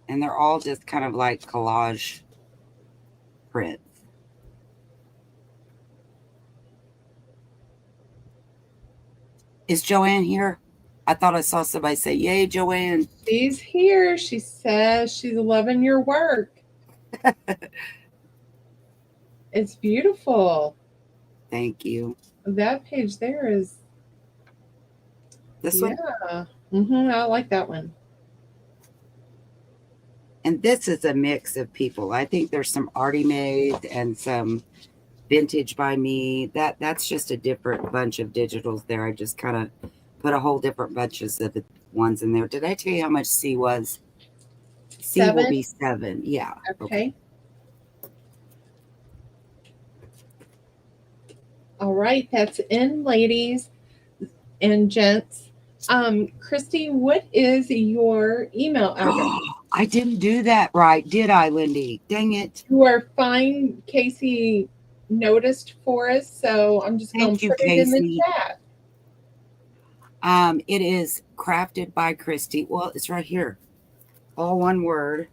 And they're all just kind of like collage prints. Is Joanne here? I thought I saw somebody say, "Yay, Joanne." She's here. She says she's loving your work. It's beautiful. Thank you. That page there is. This one? Yeah. I like that one. And this is a mix of people. I think there's some Arty Made and some Vintage by Me. That's just a different bunch of digitals there. I just kind of put a whole different bunches of the ones in there. Did I tell you how much C was? C 7? will be 7. Yeah. Okay. All right, that's in, ladies and gents. Christy, what is your email address? I didn't do that right, did I, Lindy? Dang it. You are fine. Casey noticed for us, so I'm just going to put it in the chat. It is crafted by Christy. Well, it's right here. All one word.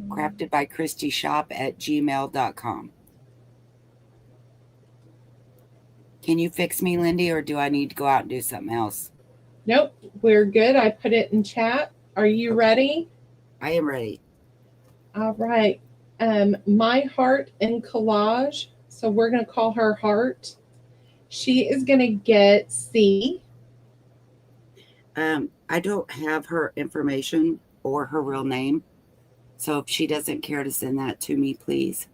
Crafted by Christy shop at gmail.com. Can you fix me, Lindy, or do I need to go out and do something else? Nope, we're good. I put it in chat. Are you ready? I am ready. All right. My Heart in Collage. So we're going to call her Heart. She is going to get C. I don't have her information or her real name. So if she doesn't care to send that to me, please.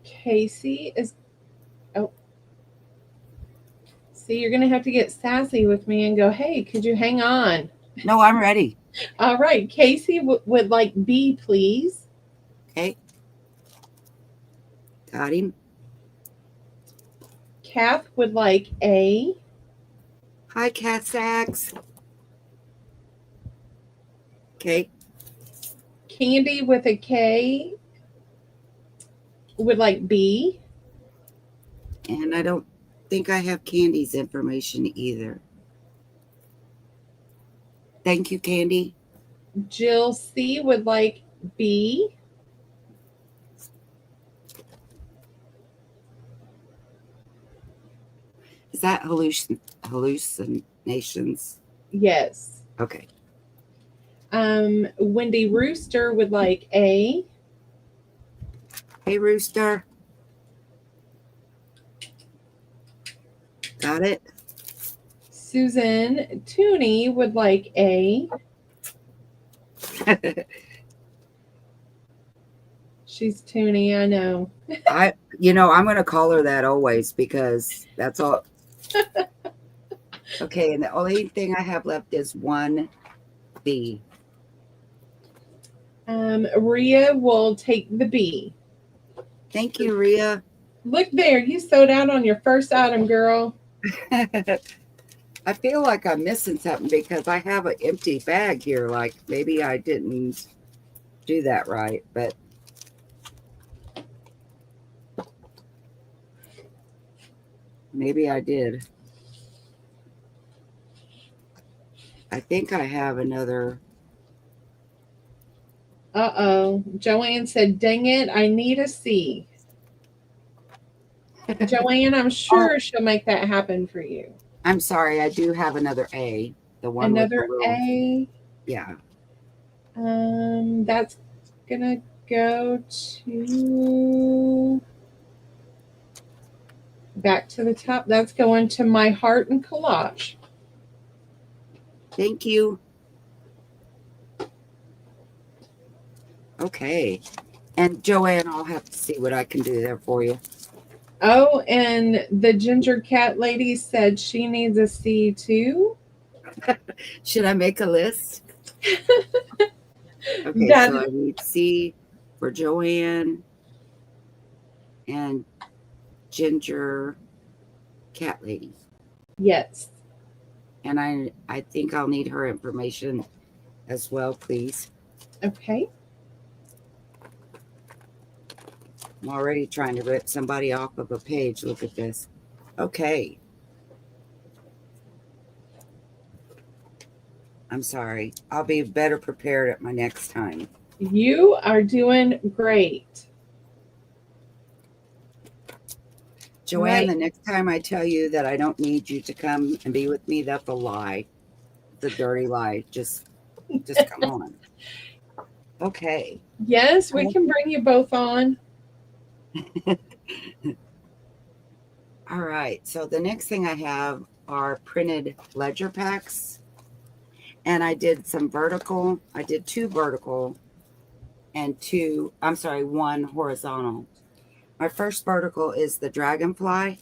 Casey is. Oh. See, you're going to have to get sassy with me and go, hey, could you hang on? No, I'm ready. All right. Casey would like B, please. Okay. Got him. Kath would like A. Hi, Cat Sacks. Okay. Candy with a K would like B. And I don't think I have Candy's information either. Thank you, Candy. Jill C would like B. Is that hallucinations? Yes. Okay. Wendy Rooster would like A. Hey, Rooster. Got it? Susan Tooney would like A. She's Tooney, I know. I'm going to call her that always because that's all. Okay, and the only thing I have left is 1B. Rhea will take the B. Thank you, Rhea. Look there, you sold out on your first item, girl. I feel like I'm missing something because I have an empty bag here. Like maybe I didn't do that right, but maybe I did. I think I have another. Uh-oh. Joanne said, dang it, I need a C. Joanne, I'm sure she'll make that happen for you. I'm sorry, I do have another A. The one Another with the little, A. yeah. That's gonna go to back to the top. That's going to My Heart and Collage. Thank you. Okay. And Joanne, I'll have to see what I can do there for you. Oh, and the ginger cat lady said she needs a C too. Should I make a list? Okay, That- so I need C for Joanne and ginger cat lady. Yes. And I think I'll need her information as well, please. Okay. I'm already trying to rip somebody off of a page. Look at this. Okay. I'm sorry. I'll be better prepared at my next time. You are doing great. Joanne, Right. the next time I tell you that I don't need you to come and be with me, that's a lie. It's a dirty lie. Just come on. Okay. Yes, we can bring you both on. All right. So the next thing I have are printed ledger packs. And I did some vertical. I did 2 vertical and 1 horizontal. My first vertical is the dragonfly.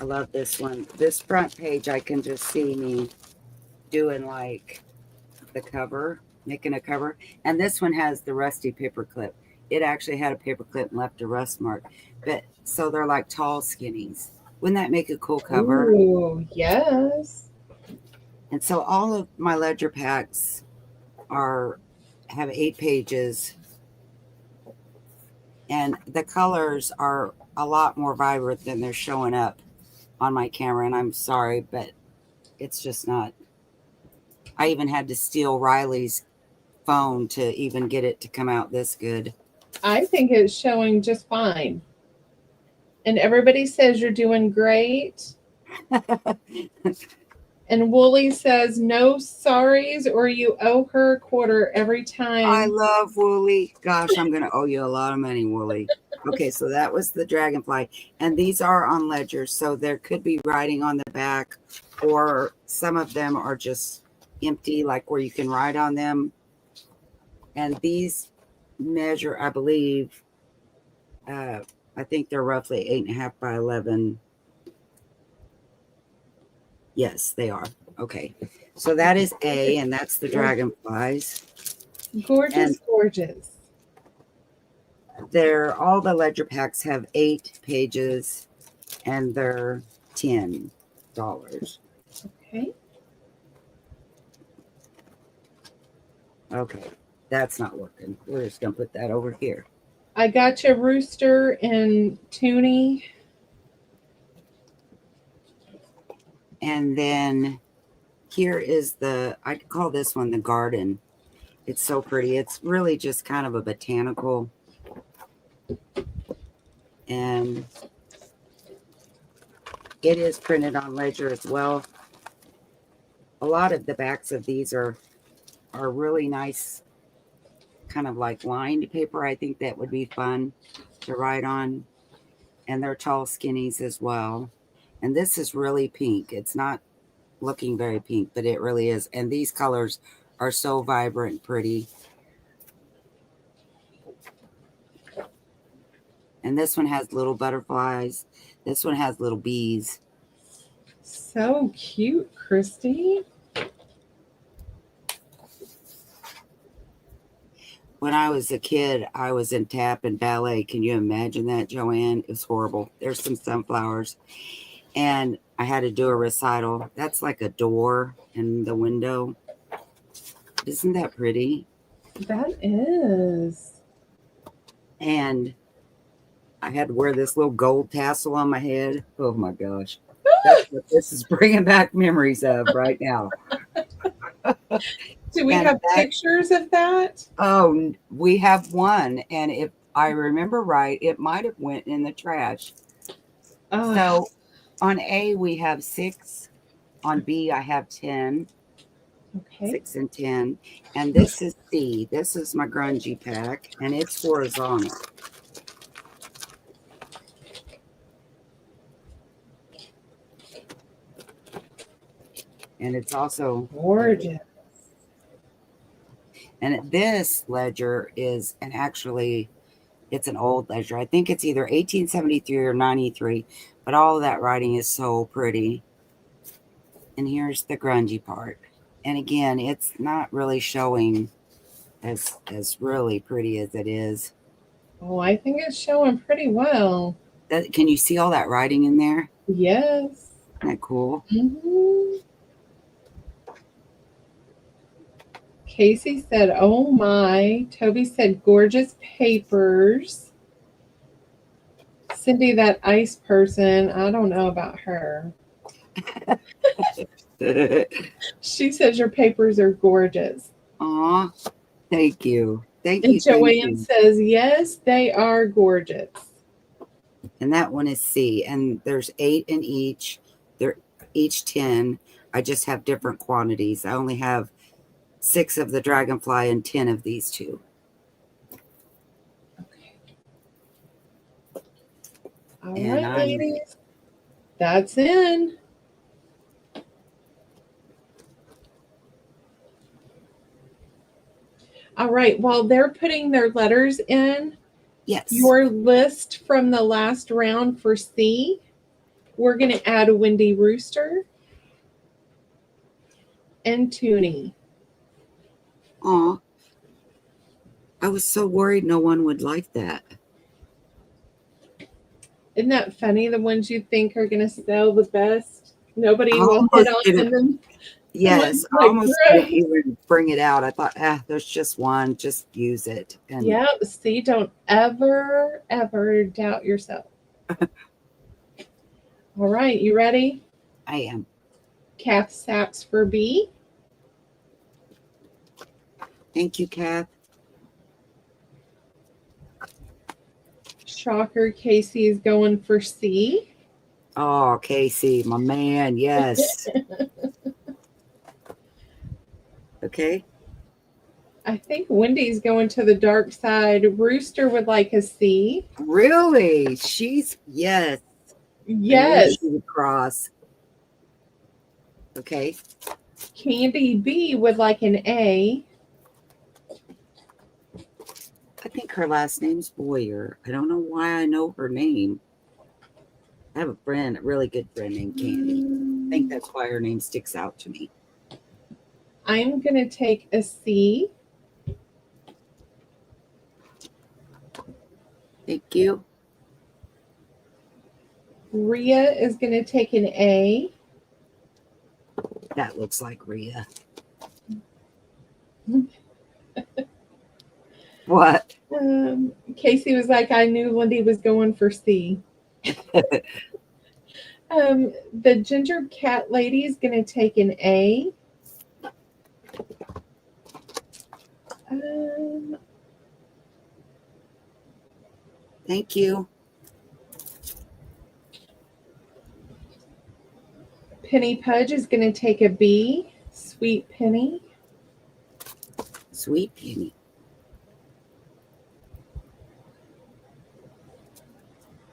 I love this one. This front page, I can just see me doing like the cover, making a cover. And this one has the rusty paper clip. It actually had a paper clip and left a rust mark. But so they're like tall skinnies. Wouldn't that make a cool cover? Ooh, yes. And so all of my ledger packs have 8 pages. And the colors are a lot more vibrant than they're showing up on my camera. And I'm sorry, but it's just not. I even had to steal Riley's phone to even get it to come out this good. I think it's showing just fine. And everybody says you're doing great. And Wooly says no sorries or you owe her a quarter every time. I love Wooly. Gosh, I'm going to owe you a lot of money, Wooly. Okay, so that was the dragonfly. And these are on ledgers, so there could be writing on the back, or some of them are just empty, like where you can write on them. And these measure, I believe, I think they're roughly 8.5 by 11. Yes, they are. Okay. So that is A, and that's the dragonflies. Gorgeous, And gorgeous. all the ledger packs have 8 pages, and they're $10. Okay. Okay. That's not working. We're just going to put that over here. I got you Rooster and Toonie. And then here is the, I call this one the garden. It's so pretty. It's really just kind of a botanical. And it is printed on ledger as well. A lot of the backs of these are really nice, kind of like lined paper. I think that would be fun to write on. And they're tall skinnies as well. And this is really pink. It's not looking very pink, but it really is. And these colors are so vibrant, pretty. And this one has little butterflies. This one has little bees. So cute, Christy. When I was a kid, I was in tap and ballet. Can you imagine that, Joanne? It was horrible. There's some sunflowers. And I had to do a recital. That's like a door in the window. Isn't that pretty? That is. And I had to wear this little gold tassel on my head. Oh my gosh. That's what this is bringing back memories of right now. Do we have pictures of that? Oh, we have one. And if I remember right, it might have went in the trash. So on A, we have 6. On B, I have 10. Okay. 6 and 10. And this is C. This is my grungy pack. And it's horizontal. And it's also gorgeous. And this ledger is it's an old ledger. I think it's either 1873 or 93, but all of that writing is so pretty. And here's the grungy part. And again, it's not really showing as really pretty as it is. Oh, I think it's showing pretty well. Can you see all that writing in there? Yes. Isn't that cool? Mm-hmm. Casey said, oh my. Toby said, gorgeous papers. Cindy, that ice person, I don't know about her. She says your papers are gorgeous. Aw, thank you. Thank and you. Joanne says, yes, they are gorgeous. And that one is C. And there's 8 in each. They're each 10. I just have different quantities. I only have 6 of the dragonfly and 10 of these 2. Okay. All right, ladies. That's in. All right. While they're putting their letters in, yes, your list from the last round for C, we're going to add a Wendy Rooster and Toonie. Aw. I was so worried no one would like that. Isn't that funny? The ones you think are going to sell the best, nobody will hit on them. Yes, I almost didn't even bring it out. I thought, there's just one. Just use it. And yeah, see, don't ever, ever doubt yourself. All right, you ready? I am. Kath Sachs for B. Thank you, Kath. Shocker, Casey is going for C. Oh, Casey, my man. Yes. Okay. I think Wendy's going to the dark side. Rooster would like a C. Really? She's, yes. Yes. She would cross. Okay. Candy B would like an A. I think her last name's Boyer. I don't know why I know her name. I have a friend, a really good friend named Candy. I think that's why her name sticks out to me. I'm going to take a C. Thank you. Rhea is going to take an A. That looks like Rhea. What? Casey was like, I knew Lindy was going for C. The ginger cat lady is going to take an A. Thank you. Penny Pudge is going to take a B. Sweet Penny. Sweet Penny.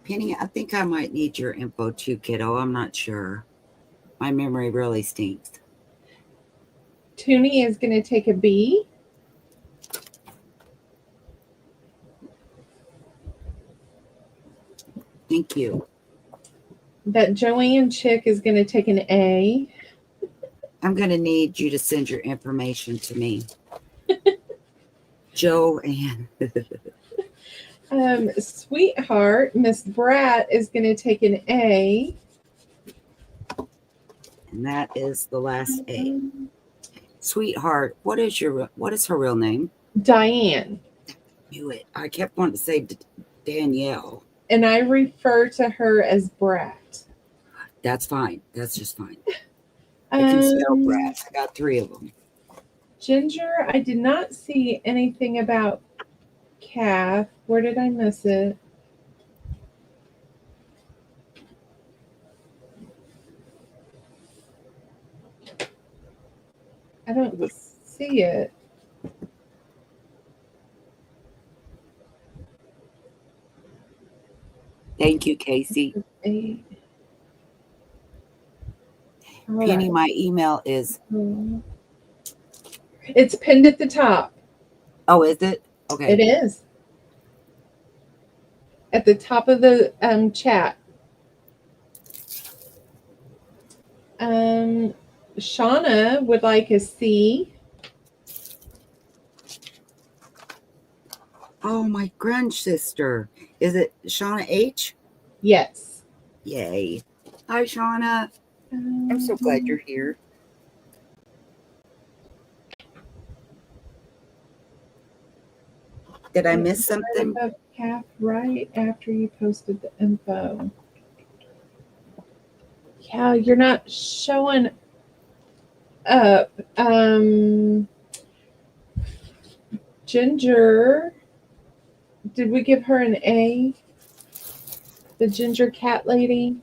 Penny, I think I might need your info too, kiddo. I'm not sure. My memory really stinks. Toonie is going to take a B. Thank you. That Joanne chick is going to take an A. I'm going to need you to send your information to me. Joanne. Sweetheart, Miss Brat is going to take an A. And that is the last A. Sweetheart, what is her real name? Diane. Knew it. I kept wanting to say Danielle. And I refer to her as Brat. That's fine. That's just fine. I can spell Brat. I got 3 of them. Ginger, I did not see anything about calf. Where did I miss it? I don't see it. Thank you, Casey. Eight. Penny, my email is... It's pinned at the top. Oh, is it? Okay. It is. At the top of the chat. Shauna would like a C. Oh, my grunge sister. Is it Shauna H? Yes. Yay. Hi, Shauna. I'm so glad you're here. Did I miss something? Calf right after you posted the info. Yeah, you're not showing up. Ginger, did we give her an A? The ginger cat lady?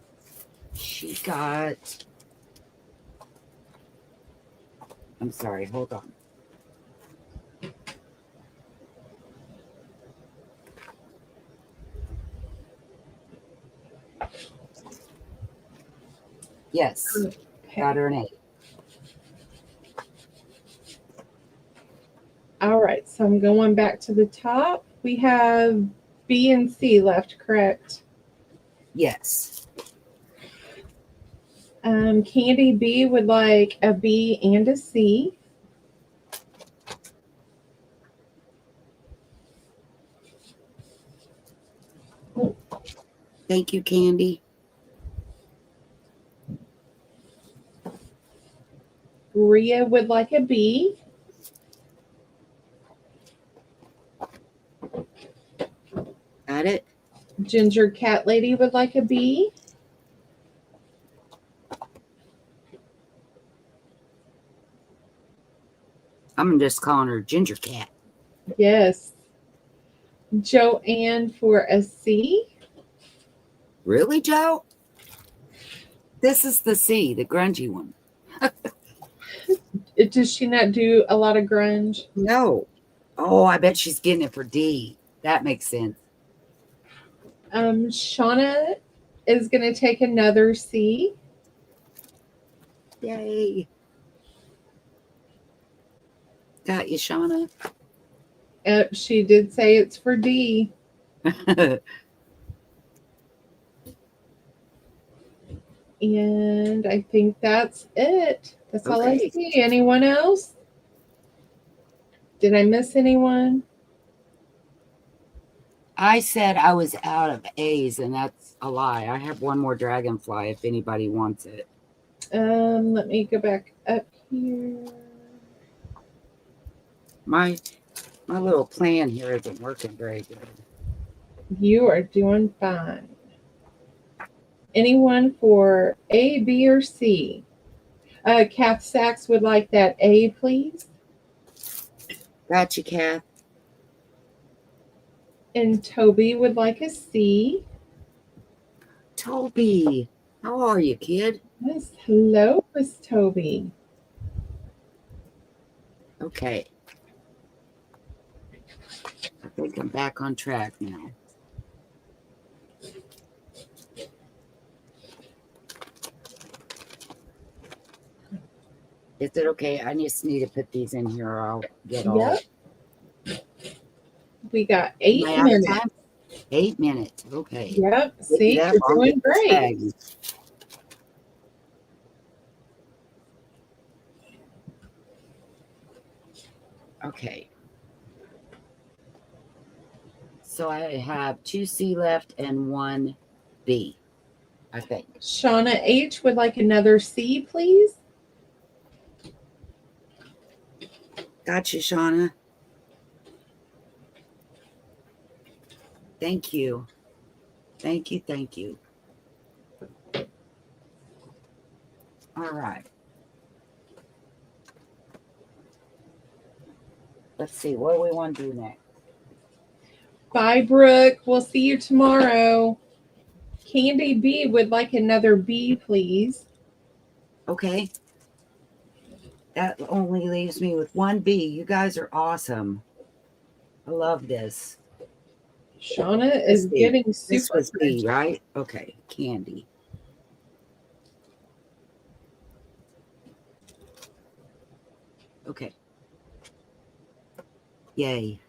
She got... I'm sorry, hold on. Yes, got her an A. All right, so I'm going back to the top. We have B and C left, correct? Yes. Candy B would like a B and a C. Thank you, Candy. Rhea would like a B. Got it? Ginger cat lady would like a B. I'm just calling her Ginger Cat. Yes. Joanne for a C. Really, Joe? This is the C, the grungy one. Does she not do a lot of grunge? No. Oh, I bet she's getting it for D. That makes sense. Shauna is going to take another C. Yay. Got you, Shauna. She did say it's for D. And I think that's it. That's all I Okay. see. Anyone else? Did I miss anyone? I said I was out of A's, and that's a lie. I have one more dragonfly if anybody wants it. Let me go back up here. My little plan here isn't working very good. You are doing fine. Anyone for A, B, or C? Kath Sachs would like that A, please. Gotcha, Kath. And Toby would like a C. Toby, how are you, kid? Yes, hello, Miss Toby. Okay. I think I'm back on track now. Is it okay? I just need to put these in here or I'll get all. Yep. We got 8 Am I out of minutes. time? 8 minutes. Okay. Yep. Get See, it up, you're I'll doing get this great. bag. Okay. So I have 2 C left and 1 B, I think. Shauna H would like another C, please. Gotcha, Shauna. Thank you. Thank you. Thank you. All right. Let's see. What do we want to do next? Bye, Brooke. We'll see you tomorrow. Candy B would like another B, please. Okay. That only leaves me with 1 B. You guys are awesome. I love this. Shauna is B. getting This super was B, right? Okay. Candy. Okay. Yay.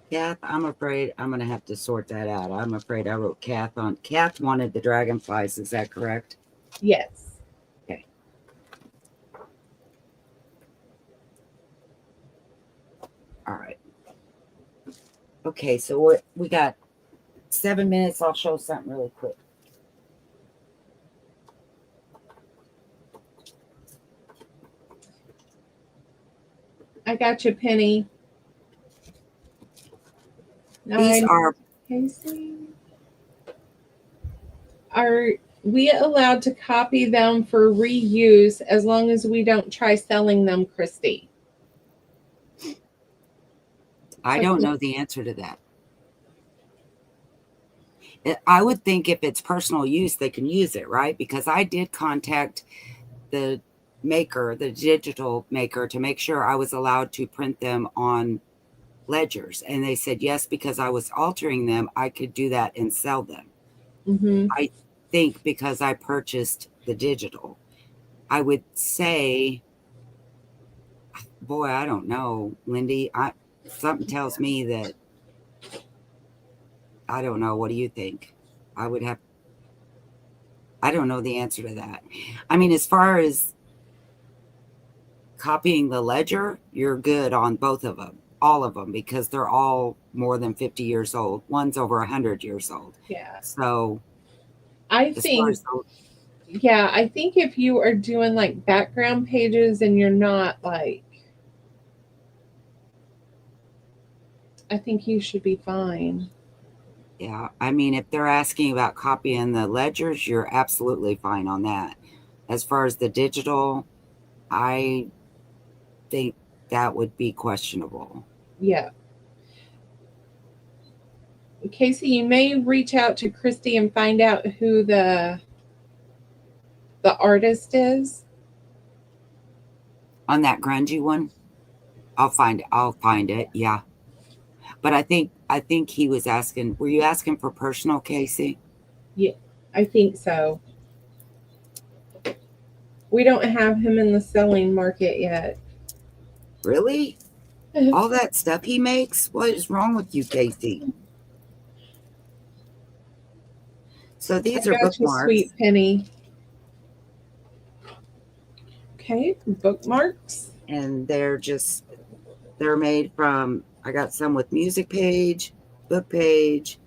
Kath, I'm afraid I'm going to have to sort that out. I'm afraid I wrote Kath on. Kath wanted the dragonflies. Is that correct? Yes. Okay. All right. Okay, so we got 7 minutes. I'll show something really quick. I got you, Penny. These are Casey. Are we allowed to copy them for reuse as long as we don't try selling them, Christy? I don't know the answer to that. I would think if it's personal use, they can use it, right? Because I did contact the maker, the digital maker, to make sure I was allowed to print them on ledgers. And they said, yes, because I was altering them, I could do that and sell them. Mm-hmm. I think because I purchased the digital, I would say, boy, I don't know, Lindy. Something tells me that I don't know. What do you think? I don't know the answer to that. I mean, as far as copying the ledger, you're good on both of them, all of them, because they're all more than 50 years old. One's over 100 years old. Yeah. So I think if you are doing like background pages and you're not like, I think you should be fine. Yeah, I mean, if they're asking about copying the ledgers, you're absolutely fine on that. As far as the digital, I think that would be questionable. Yeah. Casey, you may reach out to Christy and find out who the artist is. On that grungy one, I'll find it. Yeah. But I think he was asking, were you asking for personal, Casey? Yeah, I think so. We don't have him in the selling market yet. Really? All that stuff he makes? What is wrong with you, Casey? So these are bookmarks. Sweet Penny. Okay, bookmarks. And they're made from, I got some with music page, book page,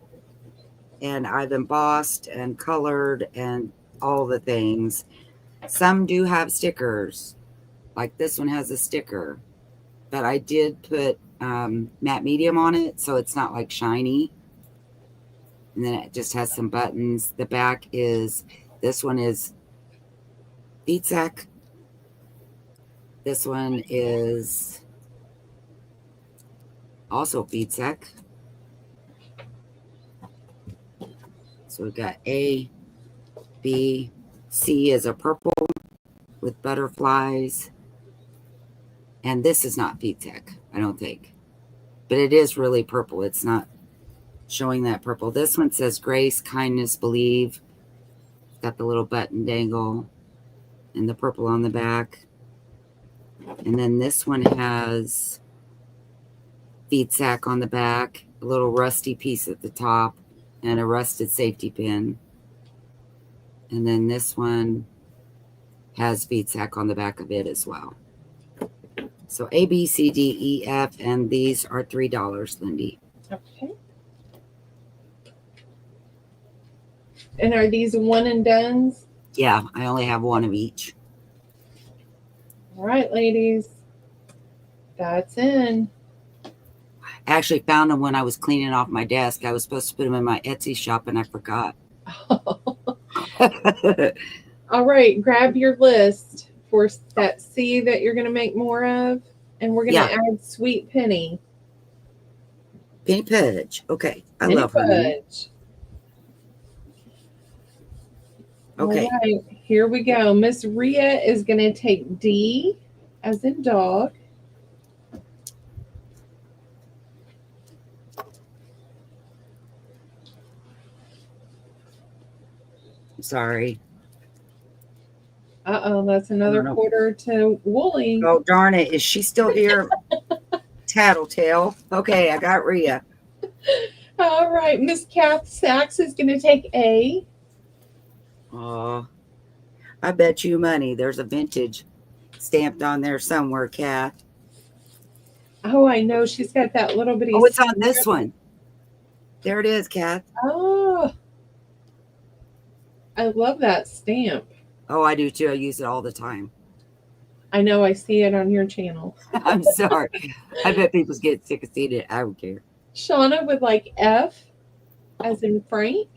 and I've embossed and colored and all the things. Some do have stickers. Like this one has a sticker. but I did put matte medium on it, so it's not like shiny. And then it just has some buttons. The back is, this one is VSEC. This one is also VSEC. So we've got A, B, C is a purple with butterflies. And this is not VSEC, I don't think. But it is really purple. It's not showing that purple. This one says grace, kindness, believe. It's got the little button dangle and the purple on the back. And then this one has VSEC on the back, a little rusty piece at the top, and a rusted safety pin. And then this one has VSEC on the back of it as well. So A, B, C, D, E, F, and these are $3, Lindy. Okay. And are these one and dones? Yeah, I only have one of each. All right, ladies. That's in. I actually found them when I was cleaning off my desk. I was supposed to put them in my Etsy shop, and I forgot. All right, grab your list for that C that you're going to make more of, and we're going to add Sweet Penny. Penny Pudge. Okay, I Penny love her name. Pudge. Okay. All right, here we go. Miss Rhea is going to take D as in dog. Sorry. Uh-oh, that's another quarter to Wooly. Oh, darn it. Is she still here? Tattletale. Okay, I got Rhea. All right, Miss Kath Sachs is going to take A. Oh, I bet you money there's a vintage stamped on there somewhere, Kat. Oh, I know. She's got that little bitty. Oh, it's on this one. There it is, Kat. Oh, I love that stamp. Oh, I do too. I use it all the time. I know. I see it on your channel. I'm sorry. I bet people get sick of seeing it. I don't care. Shauna would like F as in Frank.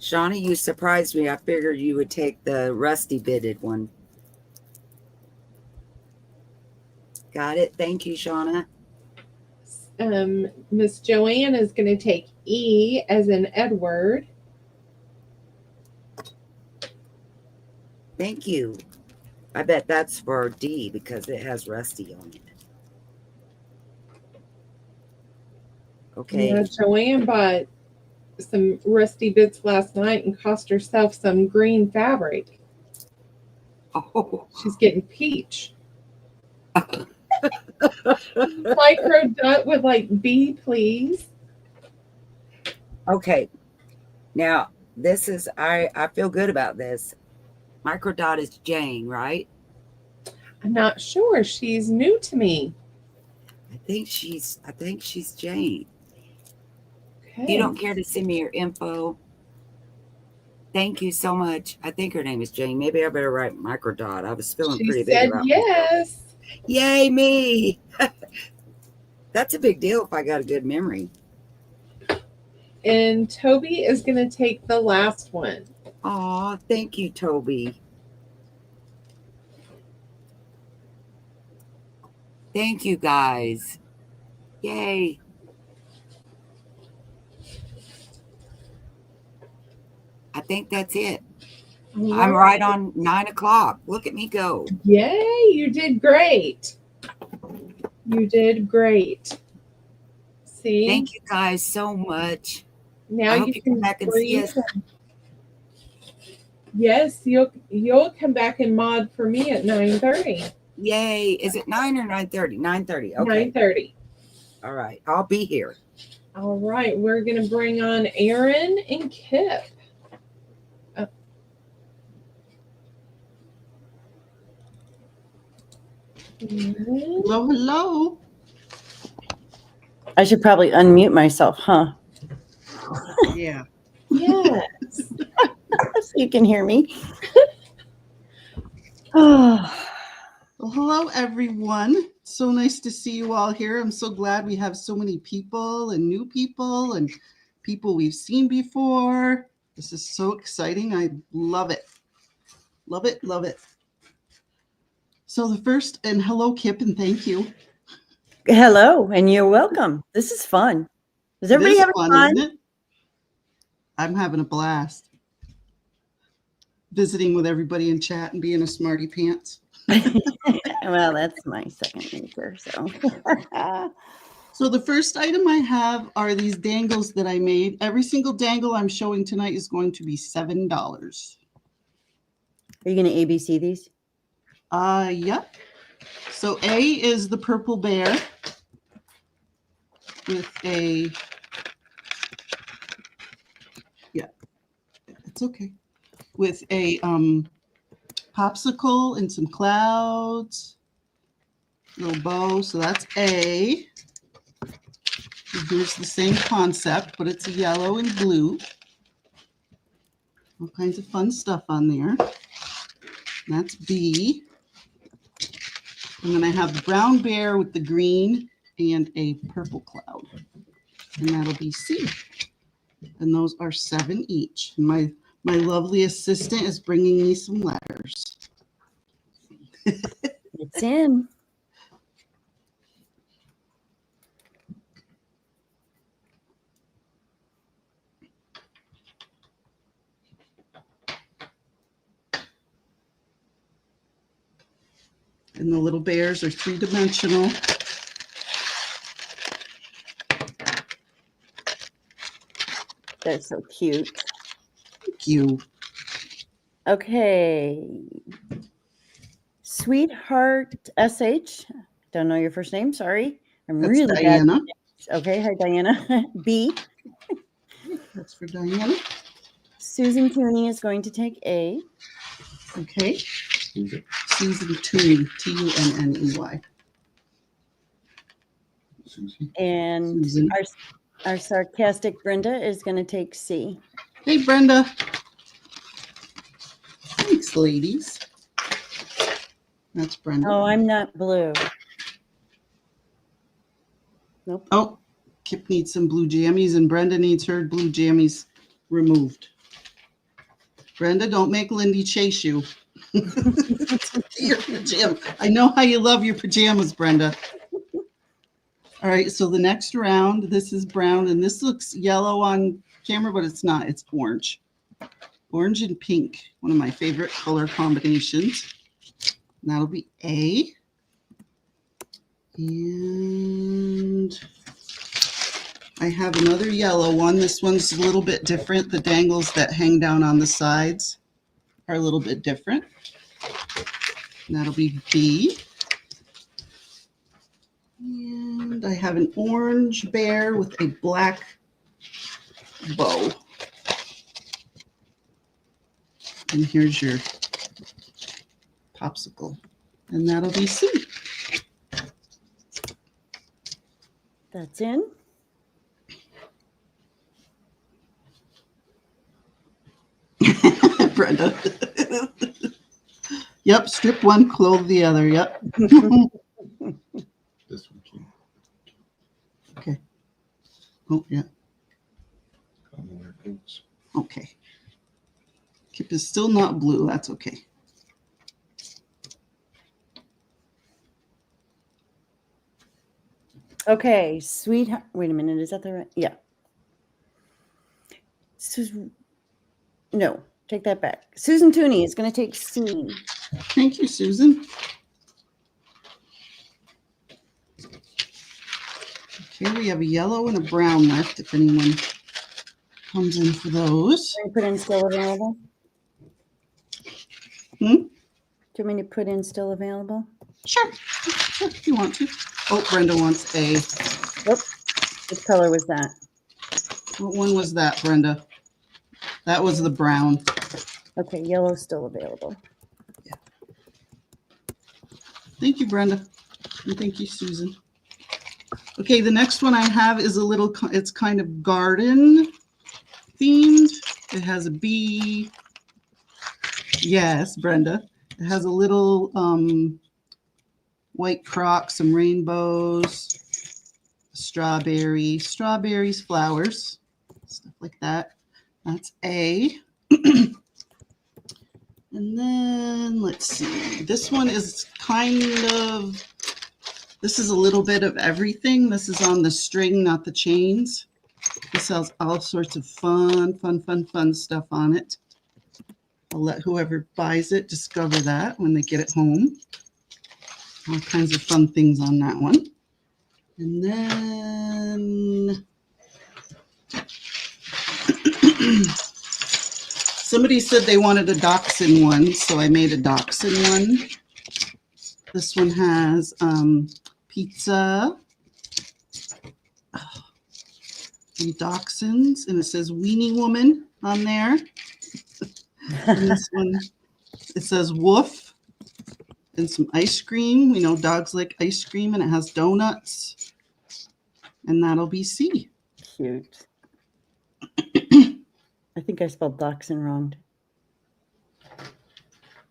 Shauna, you surprised me. I figured you would take the rusty bitted one. Got it. Thank you, Shauna. Miss Joanne is going to take E as in Edward. Thank you. I bet that's for D because it has rusty on it. Okay. Yeah, Joanne bought some rusty bits last night and cost herself some green fabric. Oh. She's getting peach. Micro dot would like B, please. Okay. Now, this is, I feel good about this. Micro dot is Jane, right? I'm not sure. She's new to me. I think she's Jane. Okay. You don't care to send me your info? Thank you so much. I think her name is Jane. Maybe I better write micro dot. I was feeling pretty big about yes. Yay, me. That's a big deal if I got a good memory. And Toby is going to take the last one. Oh, thank you, Toby. Thank you, guys. Yay. I think that's it. I'm right on 9 o'clock. Look at me go. Yay, you did great. You did great. See? Thank you guys so much. Now I hope you come back and see us. Yes, you'll come back and mod for me at 9:30. Yay. Is it 9 or 9:30? 9:30. Okay. 9:30. All right. I'll be here. All right. We're going to bring on Erin and Kipp. Hello, hello. I should probably unmute myself, huh? Yeah. Yes. So you can hear me. Oh, Well, hello, everyone. So nice to see you all here. I'm so glad we have so many people and new people and people we've seen before. This is so exciting. I love it. Love it, love it. So the first, and hello, Kipp, and thank you. Hello, and you're welcome. This is fun. Is everybody having fun? Isn't it? I'm having a blast. Visiting with everybody in chat and being a smarty pants. Well, that's my second nature. So, So the first item I have are these dangles that I made. Every single dangle I'm showing tonight is going to be $7. are you going to ABC these? Yep. So A is the purple bear with a, yeah, it's okay. With a popsicle and some clouds, little bow. So that's A. And here's the same concept, but it's a yellow and blue. All kinds of fun stuff on there. And that's B. And then I have the brown bear with the green and a purple cloud. And that'll be C. And those are 7 each. And my lovely assistant is bringing me some letters. It's in. And the little bears are 3-dimensional. They're so cute. Thank you. Okay. Sweetheart SH. Don't know your first name. Sorry. I'm That's really Diana. bad. Okay. Hi, Diana. B. That's for Diana. Susan Tooney is going to take A. Okay. Susan Tooney, Tunney. And Susan. our sarcastic Brenda is going to take C. Hey, Brenda. Thanks, ladies. That's Brenda. Oh, I'm not blue. Nope. Oh, Kipp needs some blue jammies, and Brenda needs her blue jammies removed. Brenda, don't make Lindy chase you. Your pajamas. I know how you love your pajamas, Brenda. All right, so the next round, this is brown, and this looks yellow on camera, but it's not. It's orange. Orange and pink, one of my favorite color combinations. And that'll be A. And I have another yellow one. This one's a little bit different. The dangles that hang down on the sides are a little bit different. And that'll be B. And I have an orange bear with a black bow. And here's your popsicle. And that'll be C. That's in. Brenda. Yep, strip one, clothe the other. Yep. This one came. Okay. Oh, yeah. I don't know where it goes. Okay. Kipp is still not blue. That's okay. Okay, sweetheart. Wait a minute. Is that the right? Yeah. No, take that back. Susan Tooney is going to take C. Thank you, Susan. Okay, we have a yellow and a brown left if anyone comes in for those. Can you put in still available? Hmm? Do you want me to put in still available? Sure. Sure, if you want to. Oh, Brenda wants A. Whoop. Which color was that? What one was that, Brenda? That was the brown. Okay, yellow's still available. Thank you, Brenda. And thank you, Susan. Okay, the next one I have is a little, it's kind of garden themed. It has a bee. Yes, Brenda. It has a little white croc, some rainbows, strawberries, flowers, stuff like that. That's A. And then let's see. This one is this is a little bit of everything. This is on the string, not the chains. This has all sorts of fun stuff on it. I'll let whoever buys it discover that when they get it home. All kinds of fun things on that one. And then somebody said they wanted a dachshund one, so I made a dachshund one. This one has pizza and dachshunds, and it says Weenie Woman on there. And this one, it says Woof and some ice cream. We know dogs like ice cream, and it has donuts. And that'll be C. Cute. I think I spelled dachshund wrong.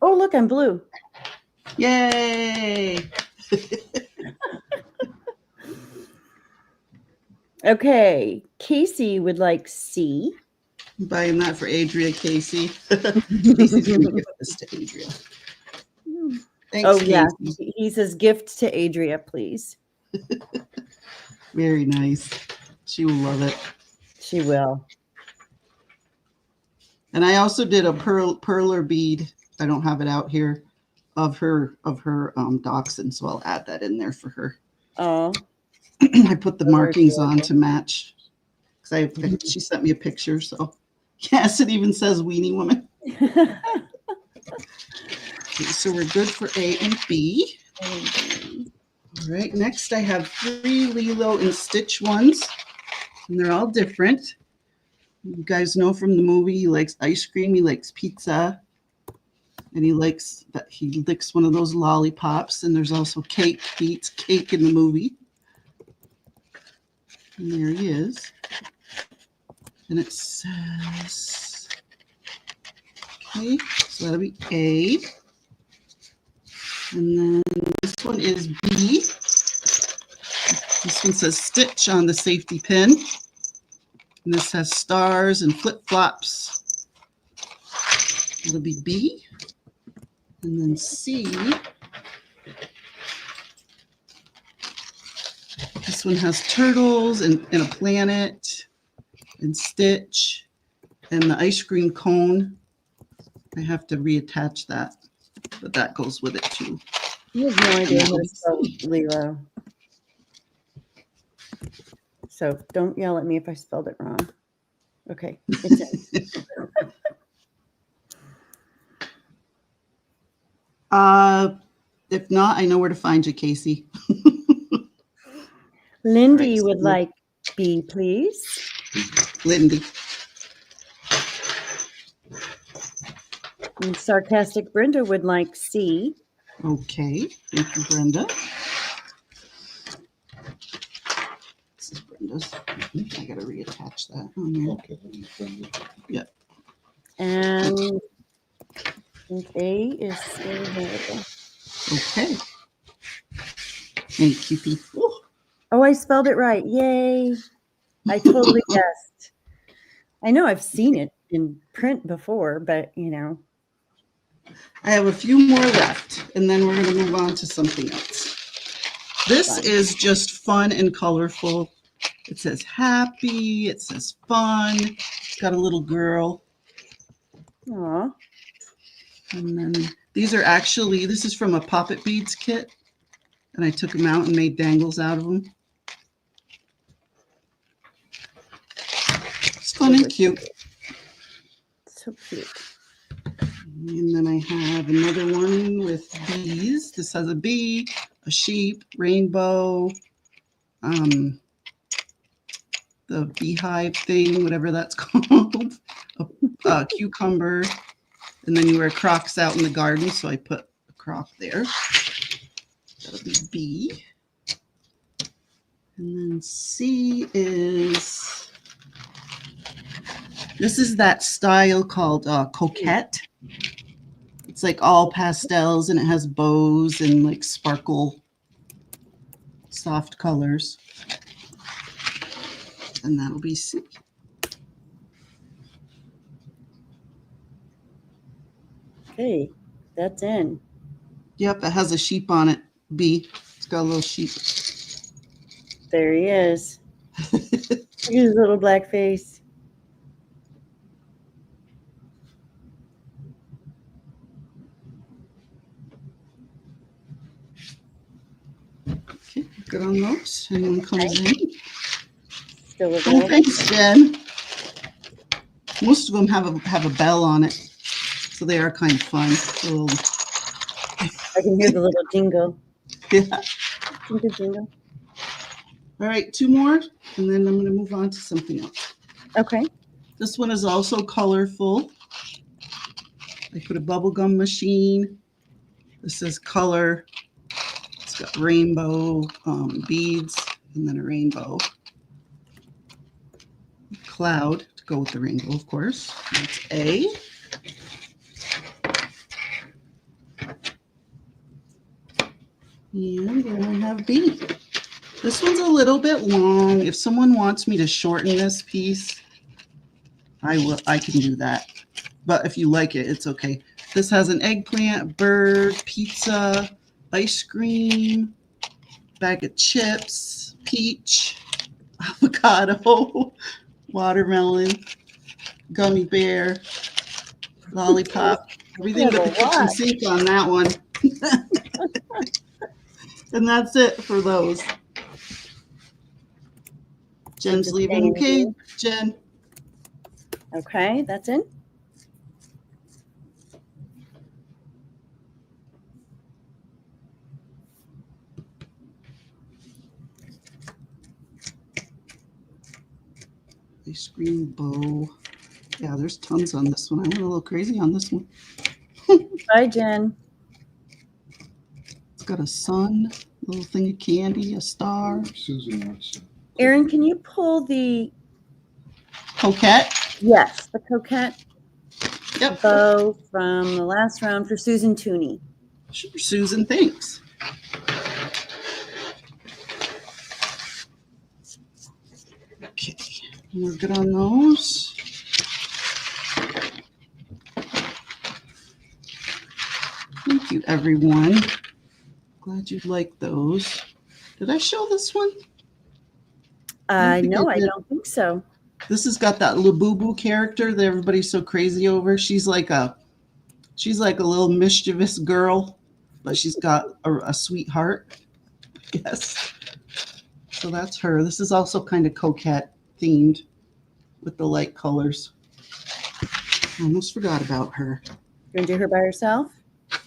Oh, look, I'm blue. Yay! Okay, Casey would like C. I'm buying that for Adria, Casey. Casey's going to give this to Adria. Thanks, Oh, Casey. yeah. He says gift to Adria, please. Very nice. She will love it. She will. And I also did a perler bead. I don't have it out here of her dachshund, so I'll add that in there for her. Oh. I put the markings on to match because she sent me a picture. So yes, it even says Weenie Woman. Okay, so we're good for A and B. All right, next I have 3 Lilo and Stitch ones, and they're all different. You guys know from the movie, he likes ice cream, he likes pizza, and he licks one of those lollipops, and there's also cake. He eats cake in the movie. And there he is. And it says, okay, so that'll be A. And then this one is B. This one says Stitch on the safety pin. And this has stars and flip-flops. It'll be B. And then C. This one has turtles and a planet and Stitch and the ice cream cone. I have to reattach that, but that goes with it too. You have no idea how to spell Lilo. So don't yell at me if I spelled it wrong. Okay. It's in. If not, I know where to find you, Casey. LYNDE Right, would so- like B, please. Lindy. And Sarcastic Brenda would like C. Okay, thank you, Brenda. This is Brenda's. I gotta reattach that on there. Yep. And I think A is still available. Okay. Thank you, people. Oh, I spelled it right. Yay. I totally guessed. I know I've seen it in print before, but you know. I have a few more left, and then we're going to move on to something else. This is just fun and colorful. It says happy. It says fun. It's got a little girl. Aw. And then these are actually, this is from a Poppet Beads kit. And I took them out and made dangles out of them. It's fun and cute. So cute. And then I have another one with bees. This has a bee, a sheep, rainbow, the beehive thing, whatever that's called, a cucumber. And then you wear Crocs out in the garden, so I put a Croc there. That'll be B. And then C is, this is that style called coquette. It's like all pastels and it has bows and like sparkle soft colors. And that'll be C. Okay, that's in. Yep, it has a sheep on it. B. It's got a little sheep. There he is. Look at his little black face. Okay, good on those. Anyone comes in? Still Oh, available. thanks, Jen. Most of them have a bell on it, so they are kind of fun. Little, I can hear the little jingle. yeah. Jingle, jingle. All right, 2 more, and then I'm going to move on to something else. Okay. This one is also colorful. I put a bubblegum machine. This is color. It's got rainbow beads and then a rainbow cloud to go with the rainbow, of course. That's A. And then I have B. This one's a little bit long. If someone wants me to shorten this piece, I can do that. But if you like it, it's okay. This has an eggplant, bird, pizza, ice cream, bag of chips, peach, avocado, watermelon, gummy bear, lollipop, everything but the kitchen sink on that one. And that's it for those. Jen's leaving. Okay, Jen. Okay, that's in. Ice cream bow. Yeah, there's tons on this one. I went a little crazy on this one. Bye, Jen. It's got a sun, a little thing of candy, a star. Susan wants. Erin, can you pull the Coquette. yes, the coquette Yep. bow from the last round for Susan Tooney? Sure, Susan, thanks. Okay, we're good on those. Thank you, everyone. Glad you liked those. Did I show this one? No, I don't think so. This has got that Labubu character that everybody's so crazy over. She's like a little mischievous girl, but she's got a sweetheart, I guess. So that's her. This is also kind of coquette themed with the light colors. I almost forgot about her. You want to do her by herself?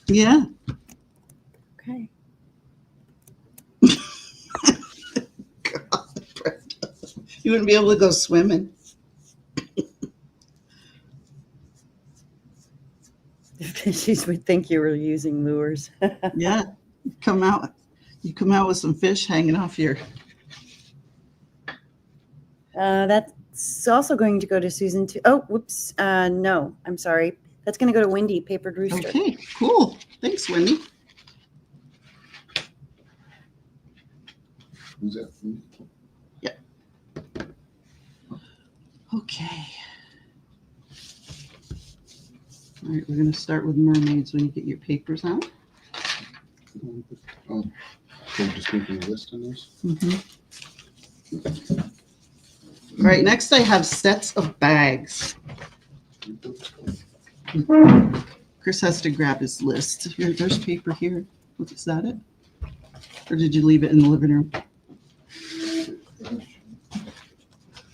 Yeah. Okay. God, Brenda. You wouldn't be able to go swimming. She would think you were using lures. Yeah. You come out with some fish hanging off your. That's also going to go to Susan too. Oh, whoops. No, I'm sorry. That's going to go to Wendy, Papered Rooster. Okay, cool. Thanks, Wendy. Who's that? Yeah. Okay. All right, we're going to start with mermaids when you get your papers out. Oh, so I'm just making a list on those. Mm-hmm. All right, next I have sets of bags. Chris has to grab his list. There's paper here. Is that it? Or did you leave it in the living room?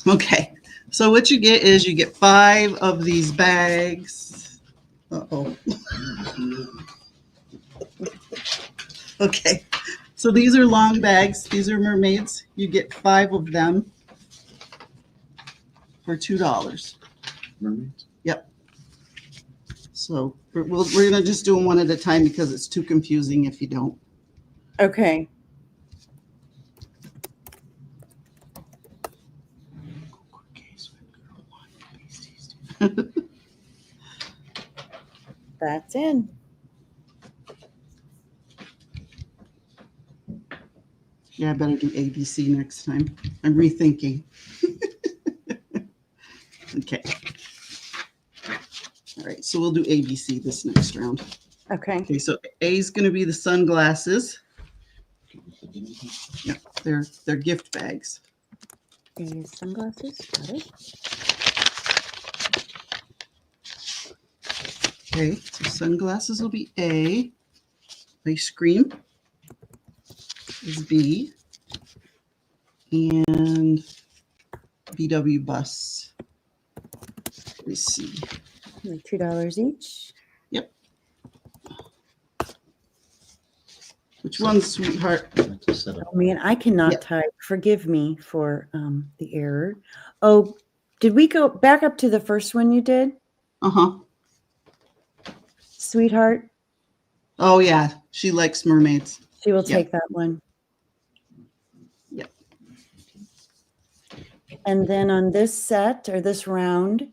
Okay, so what you get is you get 5 of these bags. Uh-oh. Okay, so these are long bags. These are mermaids. You get 5 of them for $2. Mermaids? Yep. So we're going to just do them one at a time because it's too confusing if you don't. Okay. That's in. Yeah, I better do ABC next time. I'm rethinking. Okay. All right, so we'll do ABC this next round. Okay. Okay, so A is going to be the sunglasses. Yeah, they're gift bags. These sunglasses. Got it. Okay, so sunglasses will be A. Ice cream is B. And VW bus is C. Like $2 each. Yep. Which one's sweetheart? Oh man, I cannot Yep. type. Forgive me for the error. Oh, did we go back up to the first one you did, Uh-huh. sweetheart? Oh yeah, she likes mermaids. She will Yep. take that one. Yep. And then on this set or this round,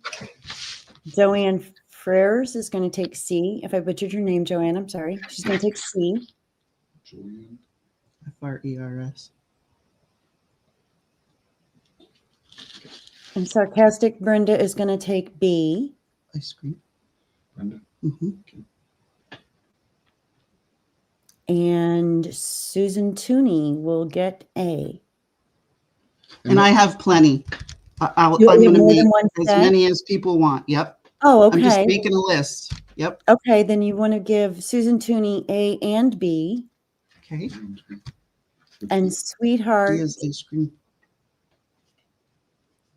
Joanne Freres is going to take C. If I butchered your name, Joanne, I'm sorry. She's going to take C. F-R-E-R-S. And sarcastic Brenda is going to take B. Ice cream. Brenda? Mm-hmm. And Susan Tooney will get A. And I have plenty. I'm You have going to more make than one as set? many as people want. Yep. Oh, I'm just okay. making a list. Yep. Okay, then you want to give Susan Tooney A and B. Okay. And D Sweetheart, is ice cream.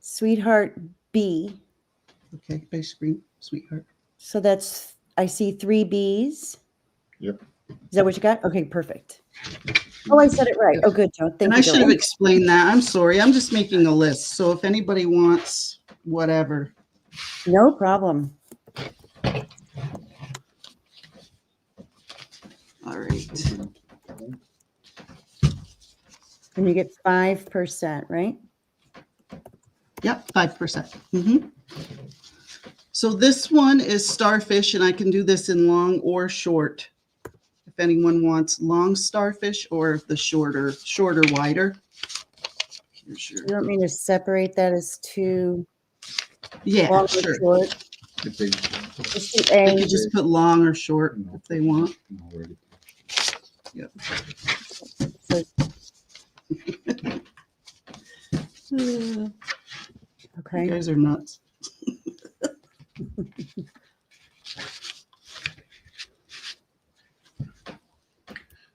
Sweetheart B. Okay. Ice cream, sweetheart. So that's, I see 3 Bs. Yep. Is that what you got? Okay, perfect. Oh, I said it right. Oh, good, Joe. Thank And you, I should have Joanne. explained that. I'm sorry. I'm just making a list. So if anybody wants whatever. No problem. All right. And you get 5%, right? Yep, 5%. Mm-hmm. So this one is starfish, and I can do this in long or short. If anyone wants long starfish or the shorter, wider. Here's your, You want me to separate that as 2 yeah, long or sure. short? If they, Just do They A. could just put long or short if they want. already. Yep. So, You okay. guys are nuts.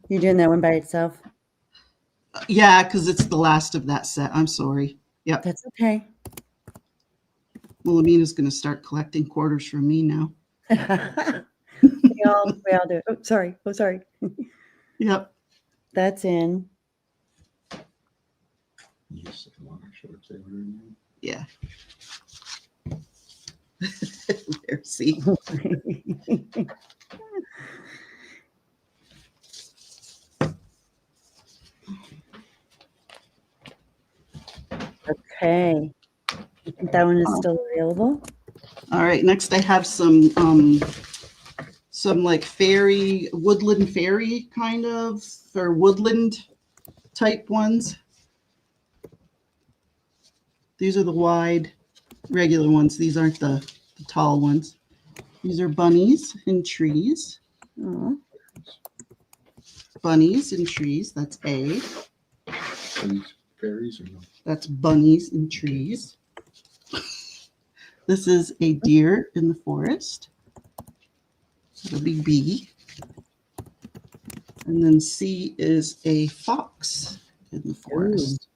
You're doing that one by itself? Yeah, because it's the last of that set. I'm sorry. Yep. That's okay. Well, Amina's going to start collecting quarters from me now. we all do it. Oh, sorry. Oh, sorry. Yep. That's in. You just say long or short, say whatever you want. Yeah. There, see. Okay. I think that one is still available. All right. Next, I have some like fairy, woodland fairy kind of, or woodland type ones. These are the wide, regular ones. These aren't the tall ones. These are bunnies in trees. Oh, Bunnies in trees. That's A. Are these fairies or no? That's bunnies in trees. This is a deer in the forest. It'll be B. And then C is a fox in the forest.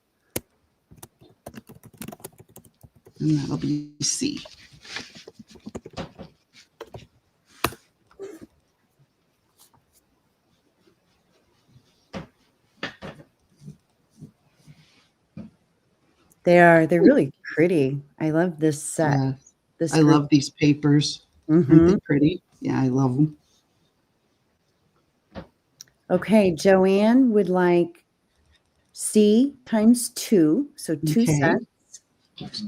And that'll be C. they're really pretty. I love this set. Yeah, This I love these papers. Aren't Mhm. they pretty? Yeah, I love them. Okay, Joanne would like C times 2, so 2 Okay. sets.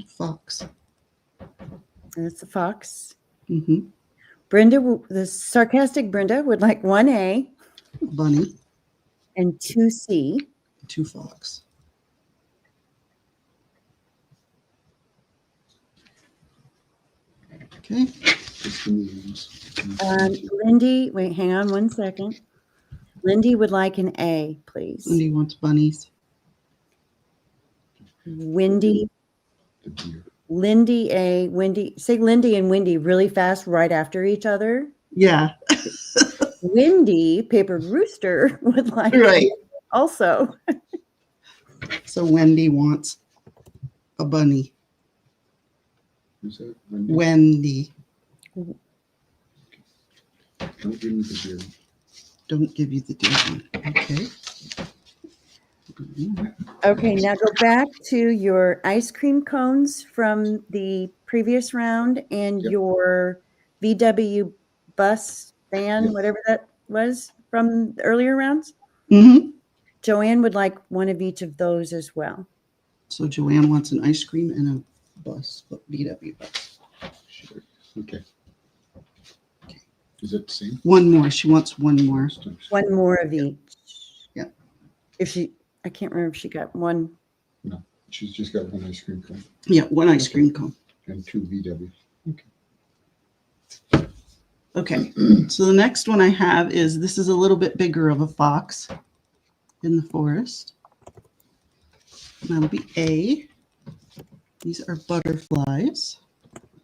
Fox. And that's the fox. Mm-hmm. Brenda, the sarcastic Brenda would like 1A Bunny. and 2C. 2 fox. Okay. Just the mediums. Lindy, wait, hang on one second. Lindy would like an A, please. Lindy wants bunnies. Wendy, The deer. Lindy A, Wendy, say Lindy and Wendy really fast right after each other. Yeah, Wendy, Papered Rooster, would like right. also. So Wendy wants a bunny. Who's that? Wendy? Wendy. Don't give me the deer. Don't give you the deer one. Okay. Okay, now go back to your ice cream cones from the previous round and Yep. your VW bus van, Yep. whatever that was from the earlier rounds. Mm-hmm. Joanne would like one of each of those as well. So Joanne wants an ice cream and a bus, but VW bus. Sure. Okay. Is it the same? One more. She wants one more. One more of each. Yeah. If she, I can't remember if she got one. No, she's just got one ice cream cone Yeah, one ice cream cone. and 2 VW. Okay. So the next one I have is, this is a little bit bigger of a fox in the forest. And that'll be A. These are butterflies.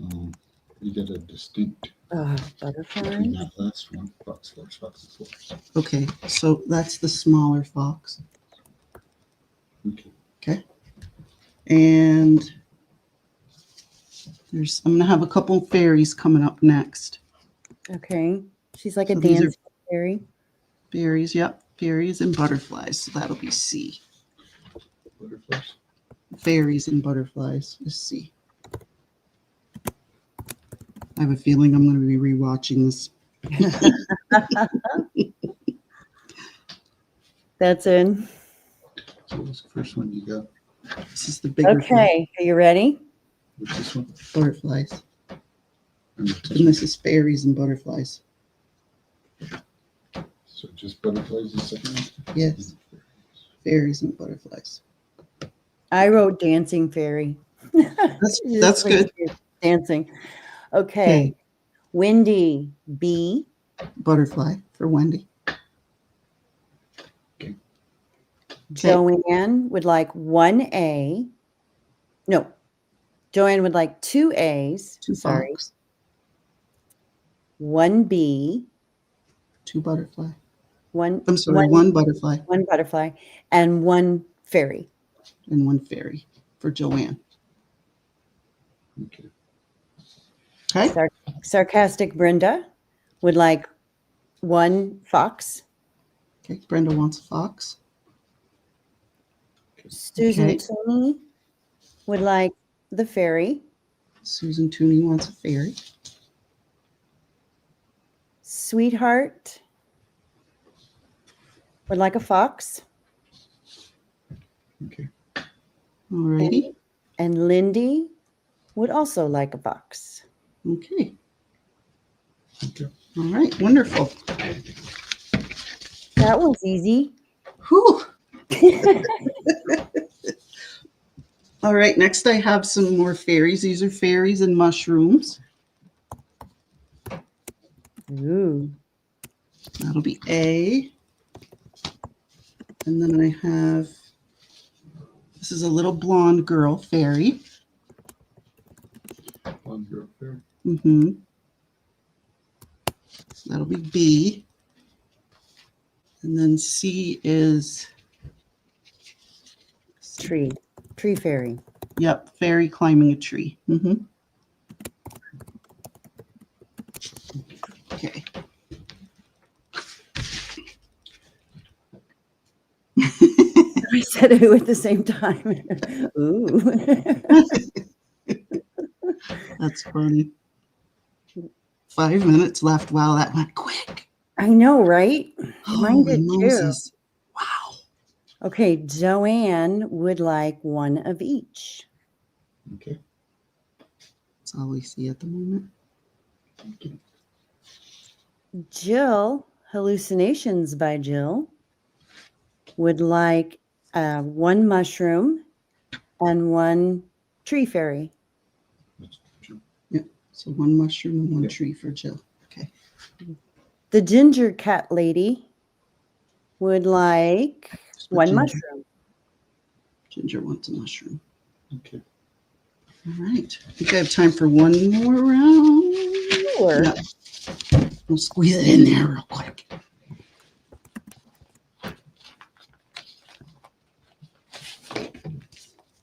You get a distinct Butterfly. between that last one. Fox, fox, fox, fox. Okay, so that's the smaller fox. Okay. And I'm gonna have a couple fairies coming up next. Okay. She's like a So these are- dancing fairy. Fairies, yep, fairies and butterflies. So that'll be C. Butterflies. Fairies and butterflies is C. I have a feeling I'm going to be rewatching this. That's in. So what's the first one you got? This is the bigger Okay. Are you ready? What's this one? butterflies. And what's this And one? this is fairies and butterflies. So just butterflies the second one? Yes, fairies and butterflies. I wrote dancing fairy. That's good. Dancing. Okay. Okay, Wendy B. butterfly for Wendy. Joanne would like 1A. No. Joanne would like 2 A's. 2 Sorry. fox, 1 B. 2 butterfly. One. I'm sorry, 1 butterfly 1 butterfly and 1 fairy. and 1 fairy for Joanne. Okay. Okay, Sarcastic Brenda would like 1 fox. okay. Brenda wants a fox. Susan Okay. Tooney would like the fairy. Susan Tooney wants a fairy. Sweetheart would like a fox. Okay. Alrighty. And Lindy would also like a fox. Okay. Okay. All right. Wonderful. That was easy. Whew. All right. Next, I have some more fairies. These are fairies and mushrooms. Ooh. That'll be A. And then I have, this is a little blonde girl fairy. One girl there. Mm-hmm. That'll be B. And then C is, Tree fairy. yep, fairy climbing a tree. Mm-hmm. Okay. I said it at the same time. Ooh. That's funny. 5 minutes left. Wow, that went quick. I know, right? Mine Holy did too. Moses. Wow. Okay, Joanne would like 1 of each. Okay. That's all we see at the moment. Okay. Jill, Hallucinations by Jill, would like one mushroom, and one tree fairy. So one mushroom and one tree for Jill. Okay. The ginger cat lady would like Just put one Ginger. mushroom. Ginger wants a mushroom. Okay. All right. I think I have time for one more round. Sure. Yeah. We'll squeeze it in there real quick.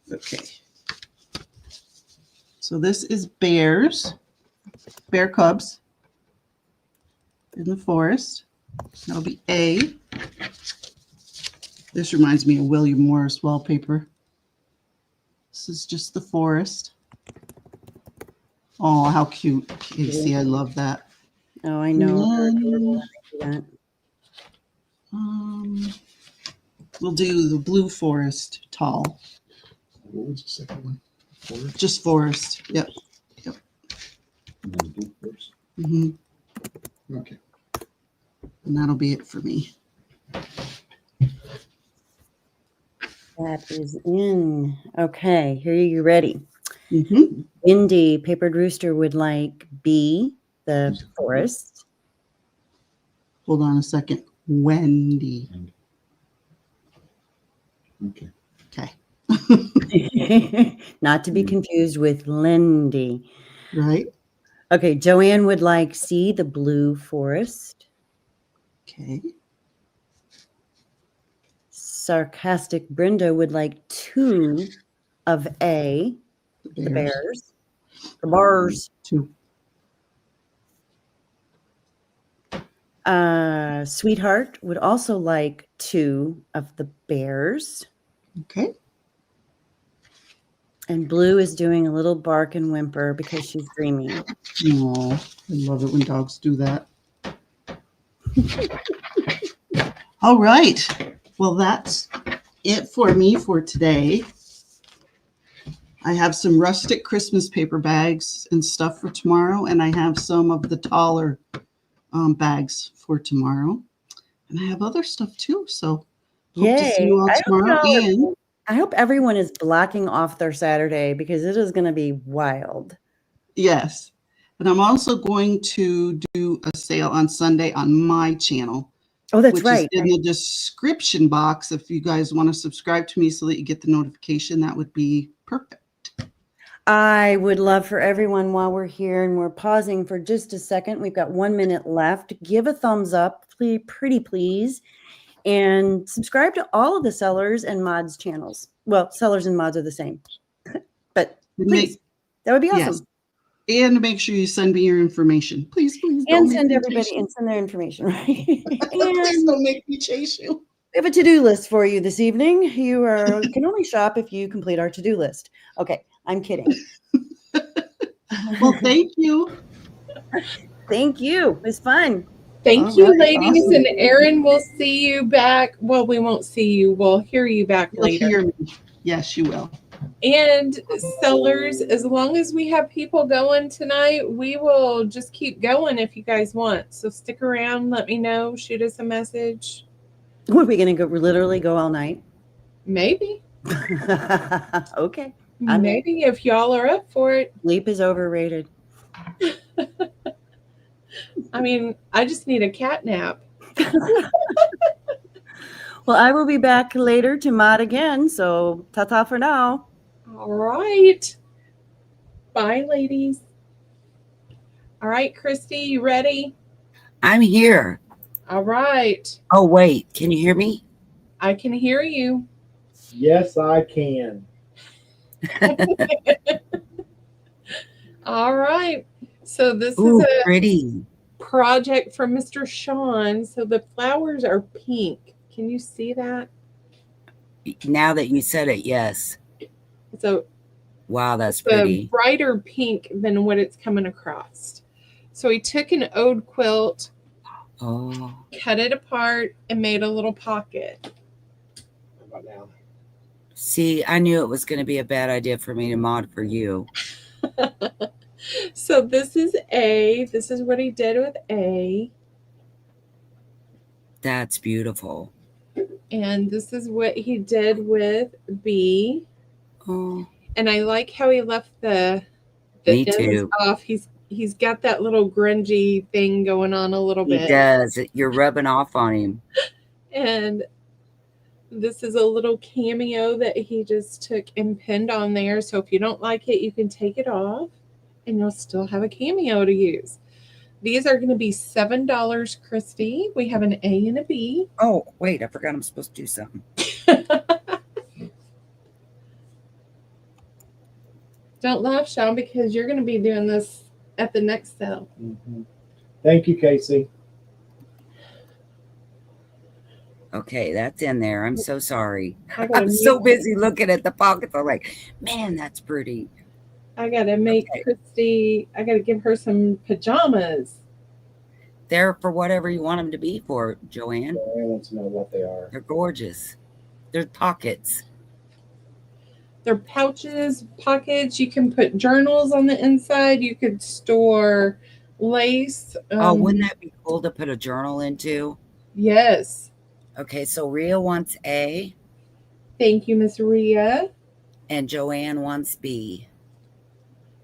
Okay. So this is bears, bear cubs in the forest. That'll be A. This reminds me of William Morris wallpaper. This is just the forest. Oh, how cute. Casey, I love that. Oh, I know. They're And adorable. I then, like that. we'll do the blue forest tall. What was the second one? Forest? Just forest. Yep. And then blue first. hmm Okay. And that'll be it for me. That is in. Okay, here you ready. hmm Wendy, papered rooster, would like B, the forest. Hold on a second. Wendy. Okay. Okay. Not to be confused with Lindy. Right. Okay, Joanne would like C, the blue forest. Okay. Sarcastic Brenda would like 2 of A, the bears. The bars. 2. Sweetheart would also like 2 of the bears. Okay. And Blue is doing a little bark and whimper because she's dreaming. Oh, I love it when dogs do that. All right. Well, that's it for me for today. I have some rustic Christmas paper bags and stuff for tomorrow, and I have some of the taller bags for tomorrow. And I have other stuff too. So hope to see you all tomorrow. And I hope everyone is blocking off their Saturday because it is going to be wild. yes. And I'm also going to do a sale on Sunday on my channel. Oh, that's which right. is in the description box. If you guys want to subscribe to me so that you get the notification, that would be perfect. I would love for everyone, while we're here and we're pausing for just a second, we've got 1 minute left. Give a thumbs up, pretty please, and subscribe to all of the Sellers and Mods channels. Well, Sellers and Mods are the same, but please, that would be awesome. Yes. And make sure you send me your information. Please, please. And don't send make me everybody chase you. and send their information, right? Please And don't make me chase you. we have a to-do list for you this evening. You can only shop if you complete our to-do list. Okay, I'm kidding. Well, thank you. Thank you. It was fun. Thank All you, right, ladies. awesome. And Erin, we'll see you back. Well, we won't see you. We'll hear you back You'll later. hear me. Yes, you will. And Sellers, as long as we have people going tonight, we will just keep going if you guys want. So stick around. Let me know. Shoot us a message. What, are we going to go literally go all night? Maybe. Okay. Maybe if y'all are up for it. Sleep is overrated. I mean, I just need a cat nap. Well, I will be back later to mod again. So ta-ta for now. All right. Bye, ladies. All right, Christy, you ready? I'm here. All right. Oh, wait. Can you hear me? I can hear you. Yes, I can. All right. So this Ooh, is a pretty. project from Mr. Shaun. So the flowers are pink. Can you see that? Now that you said it, yes. So Wow, that's it's a pretty. brighter pink than what it's coming across. So he took an ode quilt, Oh, cut it apart, and made a little pocket. How about now? see, I knew it was going to be a bad idea for me to mod for you. So this is A. This is what he did with A. That's beautiful. And this is what he did with B. Oh, And I like how he left the me ends too. off. He's got that little grungy thing going on a little He bit. does. You're rubbing off on him. And this is a little cameo that he just took and pinned on there. So if you don't like it, you can take it off and you'll still have a cameo to use. These are going to be $7, Christy. We have an A and a B. Oh, wait, I forgot I'm supposed to do something. Don't laugh, Shaun, because you're going to be doing this at the next sale. Mhm. Thank you, Casey. Okay, that's in there. I'm so sorry. I gotta I'm so mute- busy looking at the pockets. I'm like, man, that's pretty. I got to make Okay. Christy, I got to give her some pajamas. They're for whatever you want them to be for, Joanne. Joanne wants to know what they are. They're gorgeous. They're pockets. They're pouches, pockets. You can put journals on the inside. You could store lace. Oh, wouldn't that be cool to put a journal into? Yes. Okay, so Rhea wants A Thank you, Miss Rhea. and Joanne wants B.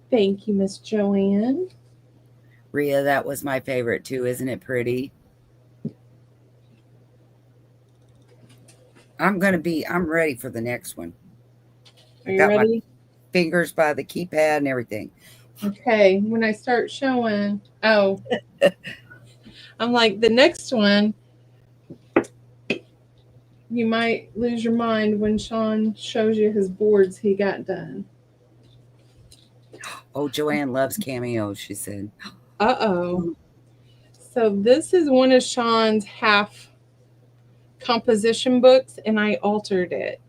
Thank you, Miss Joanne. Rhea, that was my favorite too. Isn't it pretty? I'm ready for the next one. Are you Got my ready? fingers by the keypad and everything. Okay. When I start showing, oh, I'm like, the next one, you might lose your mind when Shaun shows you his boards he got done. Oh, Joanne loves cameos, she said. Uh-oh. So this is one of Shaun's half composition books, and I altered it.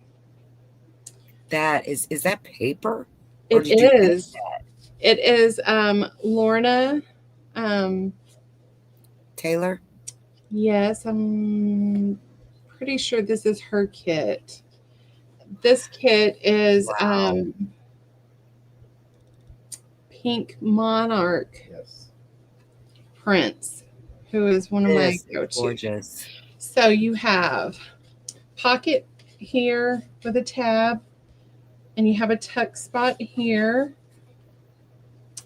That is that paper? It did you print is. It is Lorna. Taylor? Yes, I'm pretty sure this is her kit. This kit is Wow. Pink Monarch Yes. Prince, who is one of my This is go-to. gorgeous. So you have pocket here with a tab, and you have a tuck spot here.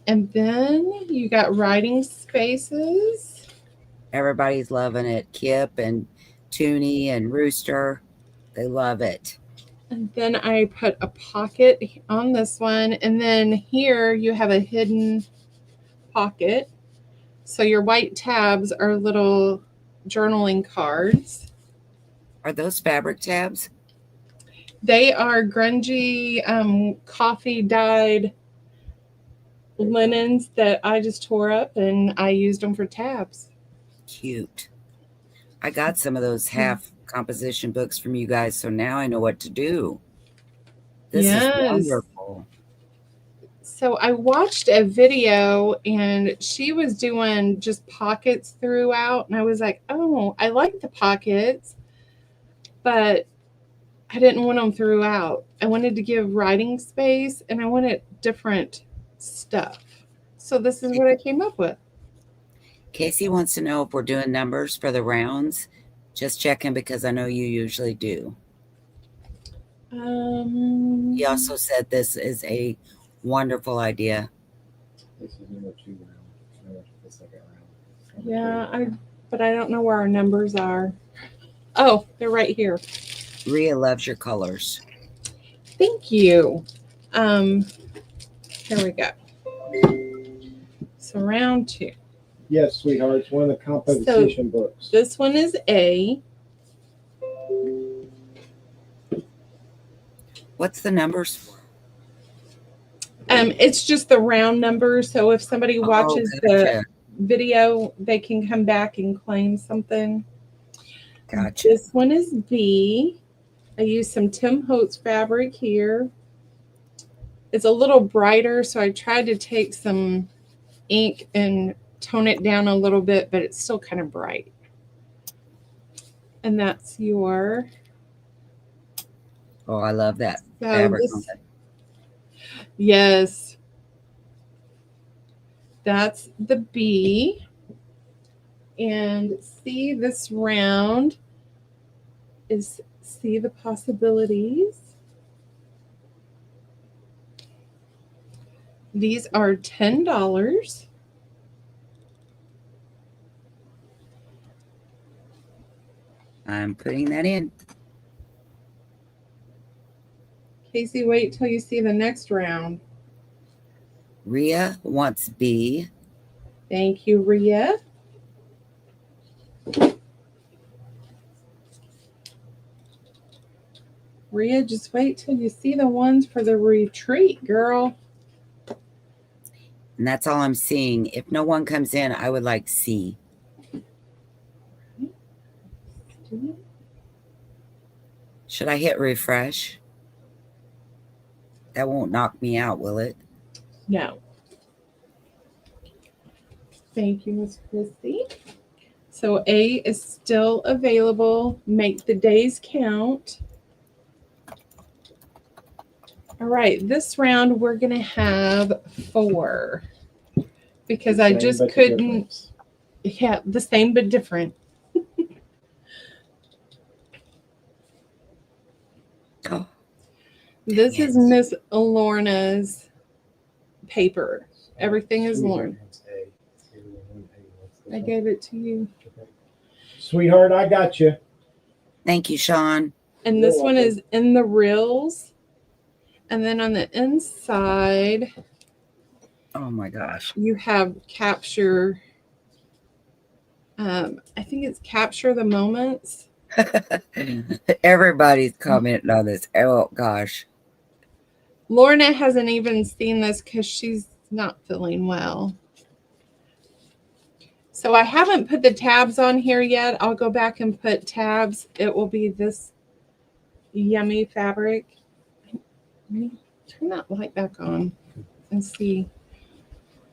And then you got writing spaces. Everybody's loving it. Kipp and Toonie and Rooster, they love it. And then I put a pocket on this one. And then here you have a hidden pocket. So your white tabs are little journaling cards. Are those fabric tabs? They are grungy, coffee dyed linens that I just tore up and I used them for tabs. Cute. I got some of those half composition books from you guys, so now I know what to do. This is wonderful. So I watched a video and she was doing just pockets throughout, and I was like, oh, I like the pockets, but I didn't want them throughout. I wanted to give writing space and I wanted different stuff. So this is what I came up with. Casey wants to know if we're doing numbers for the rounds. Just checking because I know you usually do. He also said this is a wonderful idea. This is number 2 round. Number the second round. Yeah, but I don't know where our numbers are. Oh, they're right here. Rhea loves your colors. Thank you. Here we go. So round 2. Yes, sweetheart. It's one of the composition books. This one is A. What's the numbers for? It's just the round number. So if somebody watches the video, they can come back and claim something. Gotcha. This one is B. I used some Tim Holtz fabric here. It's a little brighter, so I tried to take some ink and tone it down a little bit, but it's still kind of bright. And that's your... Oh, I love that So fabric. this, yes. That's the B. And see, this round is see the possibilities. These are $10. I'm putting that in. Casey, wait till you see the next round. Rhea wants B. Thank you, Rhea. Rhea, just wait till you see the ones for the retreat, girl. And that's all I'm seeing. If no one comes in, I would like C. Should I hit refresh? That won't knock me out, will it? No. Thank you, Miss Christy. So A is still available. Make the days count. All right, this round we're going to have 4 because I just couldn't. Yeah, the same but different. Oh, This is Miss Lorna's paper. Everything is Lorna. I gave it to you. Sweetheart, I got you. thank you, Shaun. And this one is in the reels. And then on the inside, Oh my gosh. you have capture. I think it's capture the moments. Everybody's commenting on this. Oh gosh. Lorna hasn't even seen this because she's not feeling well. So I haven't put the tabs on here yet. I'll go back and put tabs. It will be this yummy fabric. Let me turn that light back on and see.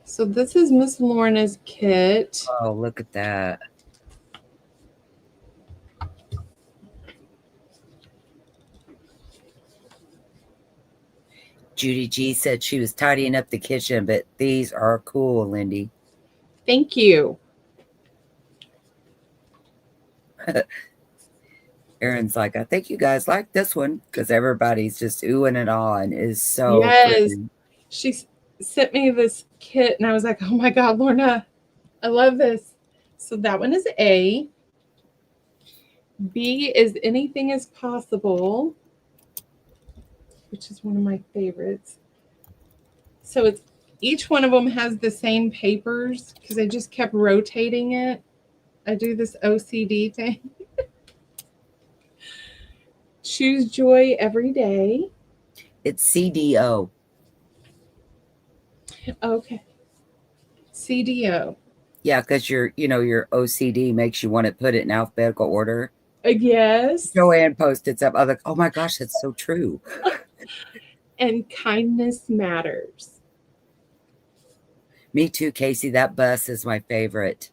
So this is Miss Lorna's kit. Oh, look at that. Judy G said she was tidying up the kitchen, but these are cool, Lindy. Thank you. Erin's like, I think you guys like this one because everybody's just oohing and ahhing. Is so Yes. pretty. She sent me this kit and I was like, oh my God, Lorna, I love this. So that one is A. B is Anything is Possible, which is one of my favorites. So it's each one of them has the same papers because I just kept rotating it. I do this OCD thing. Choose joy every day. It's CDO. Okay. CDO. Yeah, because your OCD makes you want to put it in alphabetical order. Yes. Joanne posted something. I was like, oh my gosh, that's so true. And kindness matters. Me too, Casey. That bus is my favorite.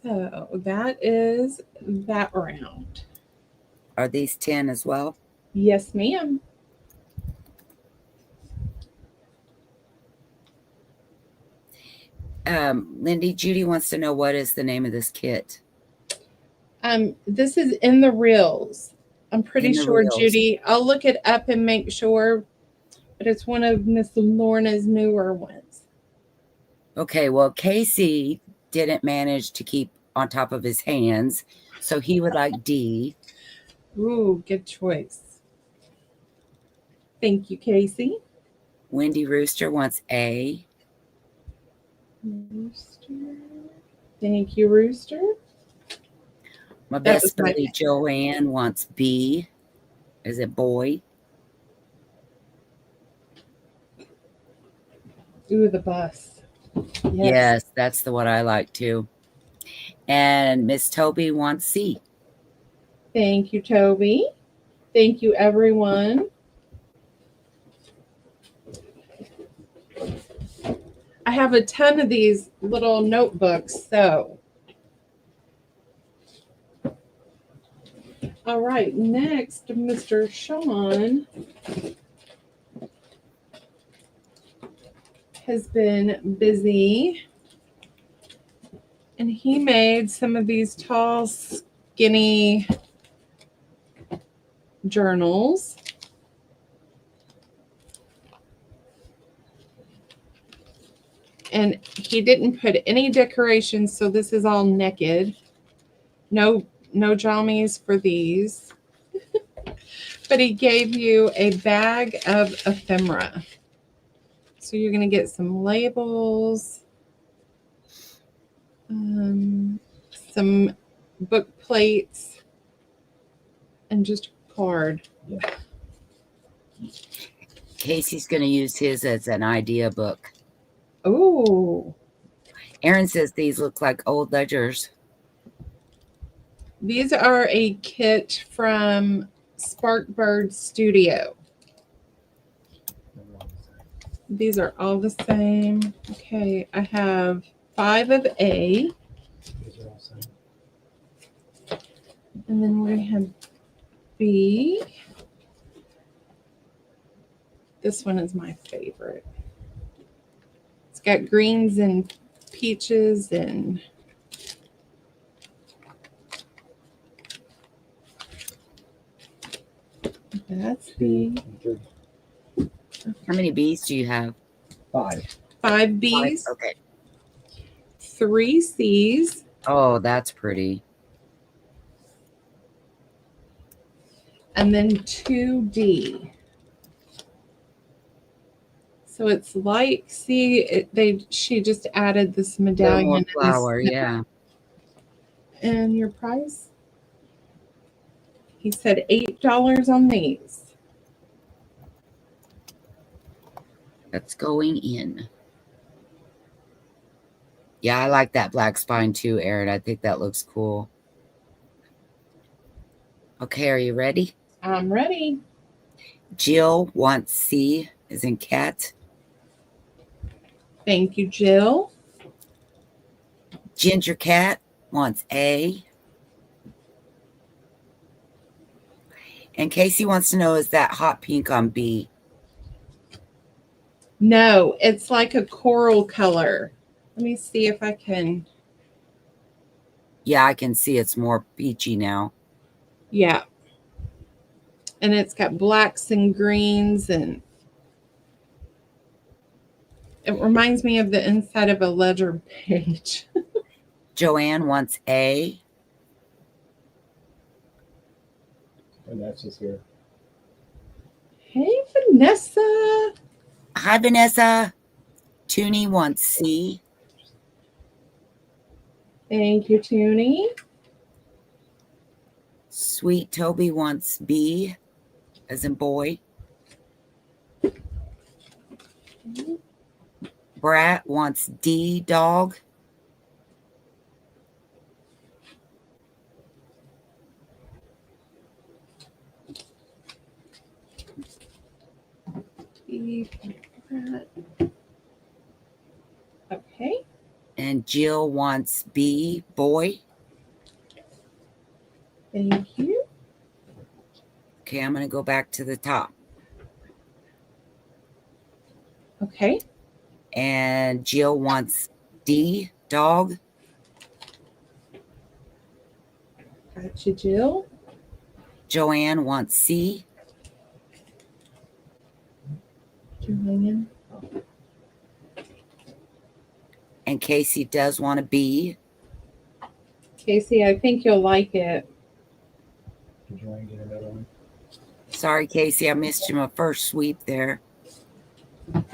So that is that round. Are these 10 as well? Yes, ma'am. Lindy, Judy wants to know what is the name of this kit. This is in the reels. I'm pretty sure, reels. Judy. I'll look it up and make sure, but it's one of Miss Lorna's newer ones. Okay, well, Casey didn't manage to keep on top of his hands, so he would like D. Ooh, good choice. Thank you, Casey. Wendy Rooster wants A. Rooster. Thank you, Rooster. My That best was my buddy Joanne wants B. Is it boy? Ooh, the bus. Yes, that's the one I like too. And Miss Toby wants C. Thank you, Toby. Thank you, everyone. I have a ton of these little notebooks, so. All right, next, Mr. Shaun has been busy, and he made some of these tall skinny journals. And he didn't put any decorations, so this is all naked. No jammies for these. But he gave you a bag of ephemera. So you're going to get some labels, some book plates, and just a card. Casey's going to use his as an idea book. Oh. Erin says these look like old ledgers. These are a kit from Sparkbird Studio. These are all the same. Okay, I have 5 of A. And then we're going to have B. This one is my favorite. It's got greens and peaches and that's B. How many B's do you have? 5. 5 B's. 5? Okay. 3 C's. Oh, that's pretty. And then 2 D. So it's like, see, she just added this medallion. More flower, yeah. And your price? He said $8 on these. That's going in. Yeah, I like that black spine too, Erin. I think that looks cool. Okay, are you ready? I'm ready. Jill wants C as in cat. Thank you, Jill. Ginger Cat wants A. And Casey wants to know, is that hot pink on B? No, it's like a coral color. Let me see if I can. Yeah, I can see it's more peachy now. Yeah. And it's got blacks and greens, and it reminds me of the inside of a ledger page. Joanne wants A. And that's just here. Hey, Vanessa. Hi, Vanessa. Toonie wants C. Thank you, Toonie. Sweet Toby wants B as in boy. Brat wants D, dog. Okay. And Jill wants B, boy. Thank you. Okay, I'm going to go back to the top. Okay. And Jill wants D, dog. Gotcha, Jill. Joanne wants C. Joanne. And Casey does want a B. Casey, I think you'll like it. Did you want to get another one? Sorry, Casey, I missed you my first sweep there. All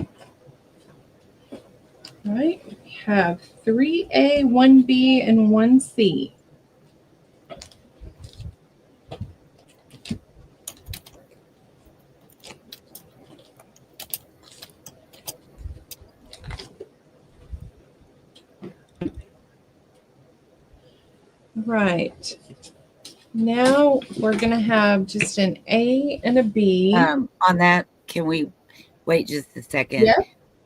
right. We have 3A, 1B, and 1C. Right. Now we're going to have just an A and a B. On that, can we wait just a second?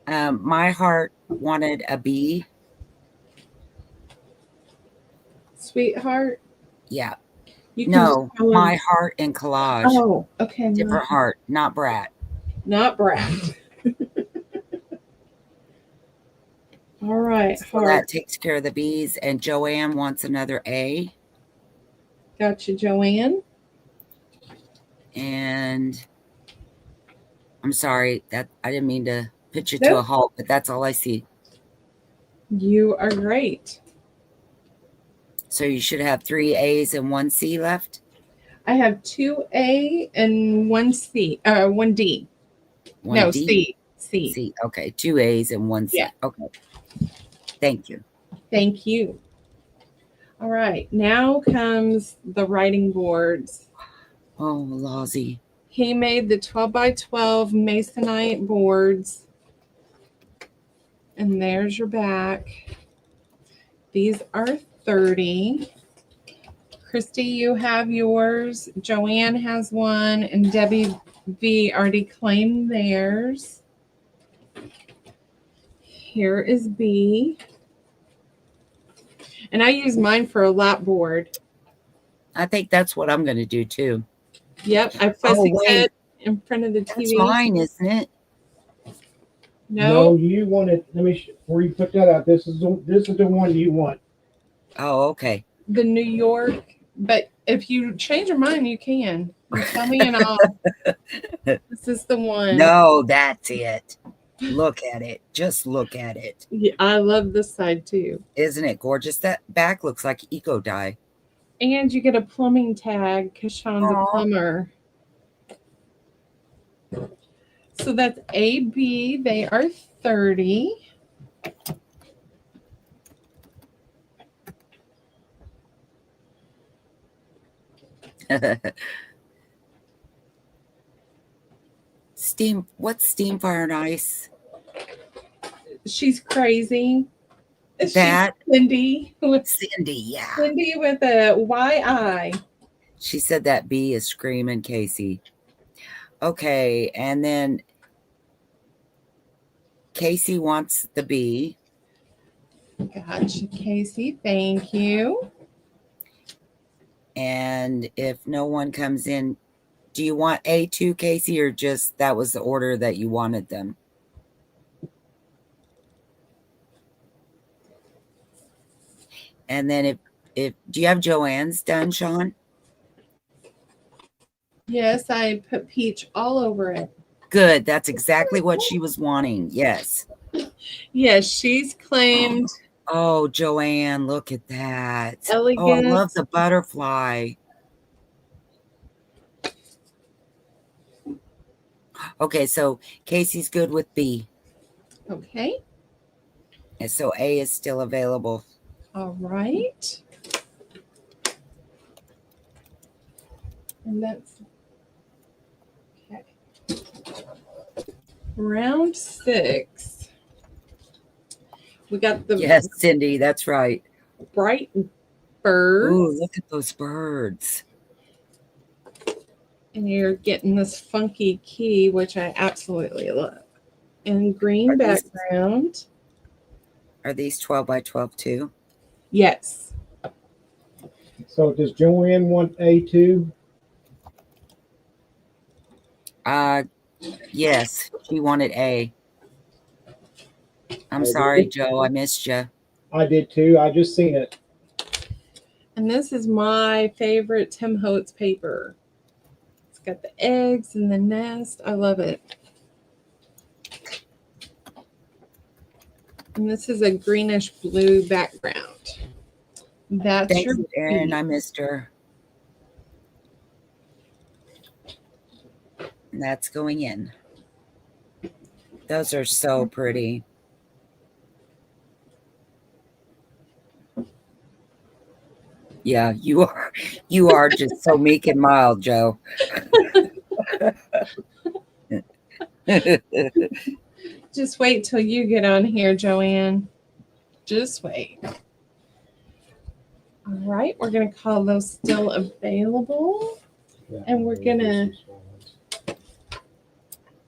Yeah. My heart wanted a B. Sweetheart. Yeah. You can No, just call my him- heart and collage. Oh, okay. Different heart, not brat. Not Brad. All right. So Heart. that takes care of the B's. And Joanne wants another A. Gotcha, Joanne. And I'm sorry that I didn't mean to put you to Nope. a halt, but that's all I see. You are great. So you should have 3 A's and 1 C left. I have 2A and 1C, 1D. 1 No, D. C. C. Okay, 2 A's and 1 C. Yeah. Okay. Thank you. Thank you. All right, now comes the writing boards. Oh, lousy. He made the 12 by 12 masonite boards. And there's your back. These are 30. Christy, you have yours. Joanne has one. And Debbie V already claimed theirs. Here is B. And I use mine for a lap board. I think that's what I'm going to do too. Yep, I fussy cut in front of the TV. That's mine, isn't it? No, you want it. Let me before you put that out. This is the one you want. Oh, okay. the New York. But if you change your mind, you can. You tell me and I'll. This is the one. No, that's it. Look at it. Just look at it. Yeah, I love this side too. Isn't it gorgeous? That back looks like eco dye. And you get a plumbing tag because Shaun's a plumber. So that's AB. They are 30. Steam. What's Steam, Fire, and Ice? She's crazy. That She's Cindy. Cindy, yeah. Cindy with a YI. She said that B is Screaming Casey. Okay, and then Casey wants the B. Gotcha, Casey. Thank you. And if no one comes in, do you want A2, Casey, or just that was the order that you wanted them? And then if do you have Joanne's done, Shaun? Yes, I put peach all over it. Good. That's exactly what she was wanting. Yes. Yes, she's claimed. Oh, Joanne, look at that. Elegant. Oh, I love the butterfly. Okay, so Casey's good with B. Okay. And so A is still available. All right. And that's okay. Round 6. We got the Yes, Cindy, that's right. bright birds. Ooh, look at those birds. And you're getting this funky key, which I absolutely love. And green background. Are these 12 by 12 too? Yes. So does Joanne want A2? Yes, she wanted A. I'm sorry, Joe, I missed you. I did too. I just seen it. And this is my favorite Tim Holtz paper. It's got the eggs and the nest. I love it. And this is a greenish blue background. That's Thank your you, Erin. B. I missed her. And that's going in. Those are so pretty. Yeah, you are just so meek and mild, Joe. Just wait till you get on here, Joanne. Just wait. All right, we're going to call those still available. And we're going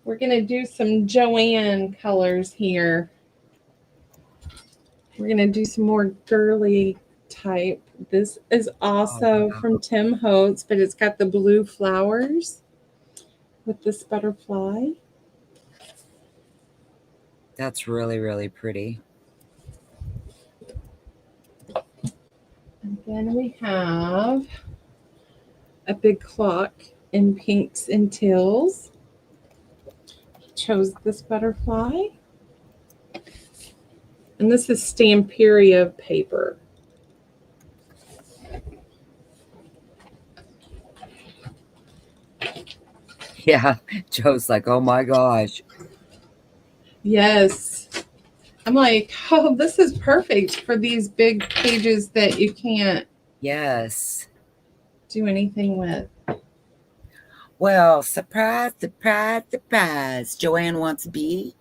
to do some Joanne colors here. We're going to do some more girly type. This is also from Tim Holtz, but it's got the blue flowers with this butterfly. That's really, really pretty. And then we have a big clock in pinks and teals. He chose this butterfly. And this is Stamperia paper. Yeah, Joe's like, oh my gosh. Yes. I'm like, oh, this is perfect for these big pages that you can't Yes. do anything with. Well, surprise, surprise, surprise. Joanne wants to be.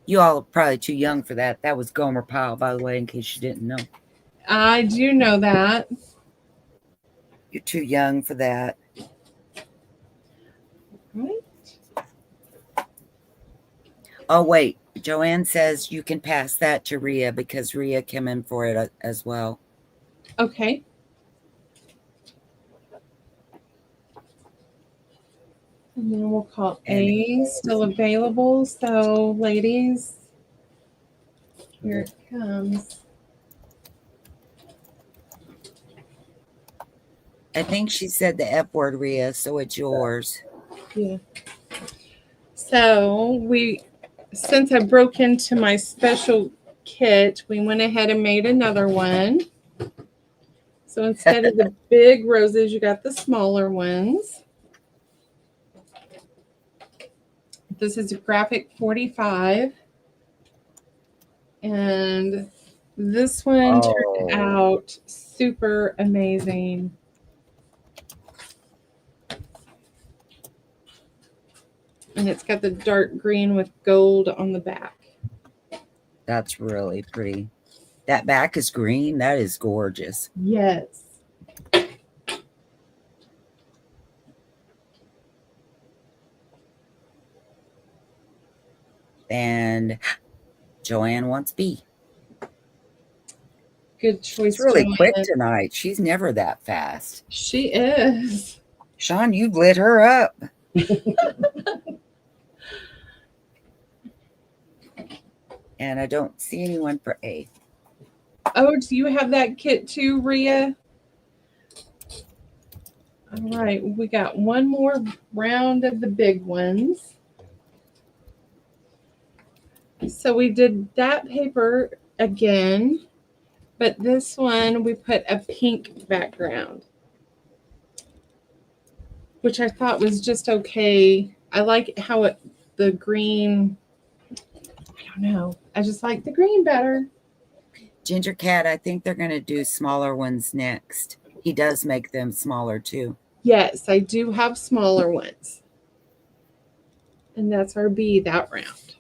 You all are probably too young for that. That was Gomer Pyle, by the way, in case you didn't know. I do know that. You're too young for that. Right? Oh, wait. Joanne says you can pass that to Rhea because Rhea came in for it as well. Okay. And then we'll call A still available. So, ladies, here it comes. I think she said the F word, Rhea, so it's yours. Yeah. So, since I broke into my special kit, we went ahead and made another one. So, instead of the big roses, you got the smaller ones. This is a graphic 45. And this one turned out super amazing. And it's got the dark green with gold on the back. That's really pretty. That back is green. That is gorgeous. Yes. And Joanne wants B. Good choice. It's really Joanne. quick tonight. She's never that fast. She is. Shaun, you've lit her up. And I don't see anyone for A. Oh, do you have that kit too, Rhea? All right, we got one more round of the big ones. So we did that paper again, but this one we put a pink background, which I thought was just okay. I like how the green, I don't know. I just like the green better. Ginger Cat, I think they're going to do smaller ones next. He does make them smaller too. Yes, I do have smaller ones. And that's our B that round.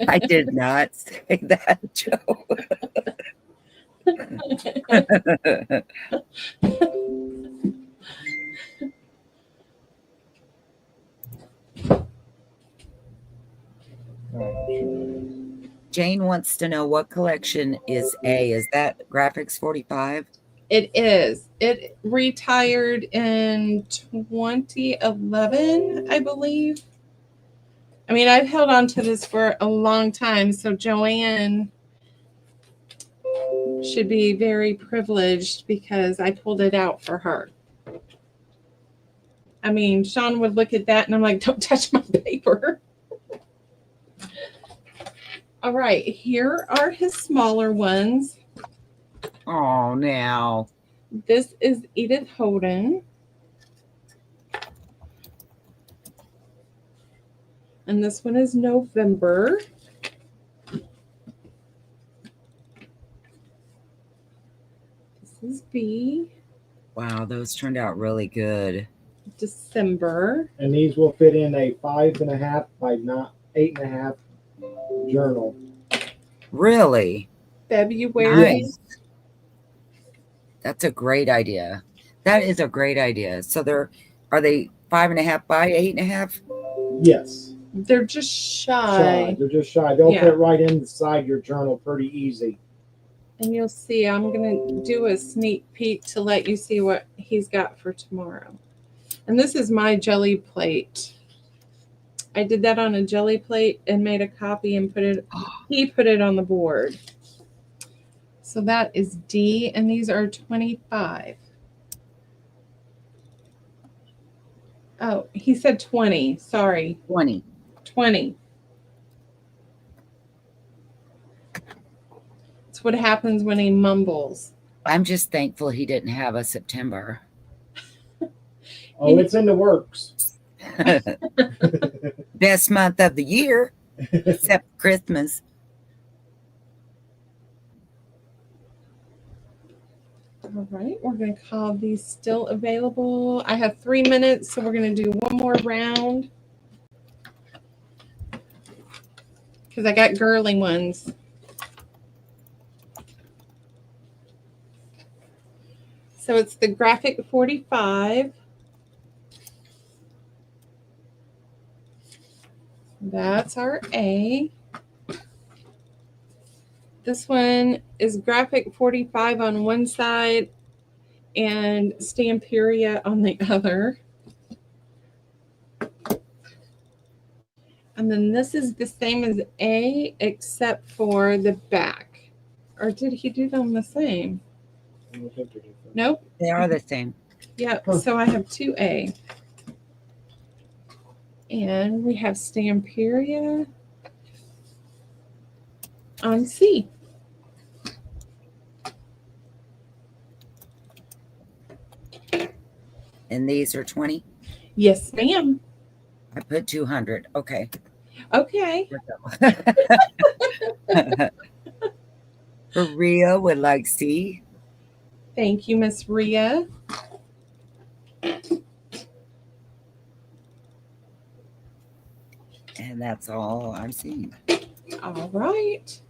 I did not say that, Joe. Jane wants to know what collection is A. Is that Graphics 45? It is. It retired in 2011, I believe. I mean, I've held on to this for a long time, so Joanne should be very privileged because I pulled it out for her. I mean, Shaun would look at that and I'm like, don't touch my paper. All right, here are his smaller ones. Oh, now. This is Edith Holden. And this one is November. This is B. Wow, those turned out really good. December. And these will fit in a 5.5 by 8.5 journal. Really? February. Nice. That's a great idea. That is a great idea. So are they 5.5 by 8.5? Yes. They're just shy. They're just shy. They'll Yeah. fit right inside your journal pretty easy. And you'll see, I'm going to do a sneak peek to let you see what he's got for tomorrow. And this is my jelly plate. I did that on a jelly plate and made a copy and he put it on the board. So that is D, and these are 25. Oh, he said 20. Sorry. 20. 20. It's what happens when he mumbles. I'm just thankful he didn't have a September. Oh, it's in the works. Best month of the year, except Christmas. All right, we're going to call these still available. I have 3 minutes, so we're going to do one more round. Because I got girly ones. So it's the graphic 45. That's our A. This one is graphic 45 on one side and Stamperia on the other. And then this is the same as A except for the back. Or did he do them the same? I don't think they're different. Nope. They are the same. Yep. So I have 2A. And we have Stamperia on C. And these are 20? Yes, ma'am. I put 200. Okay. Okay. Maria would like C. Thank you, Miss Rhea. And that's all I'm seeing. All right.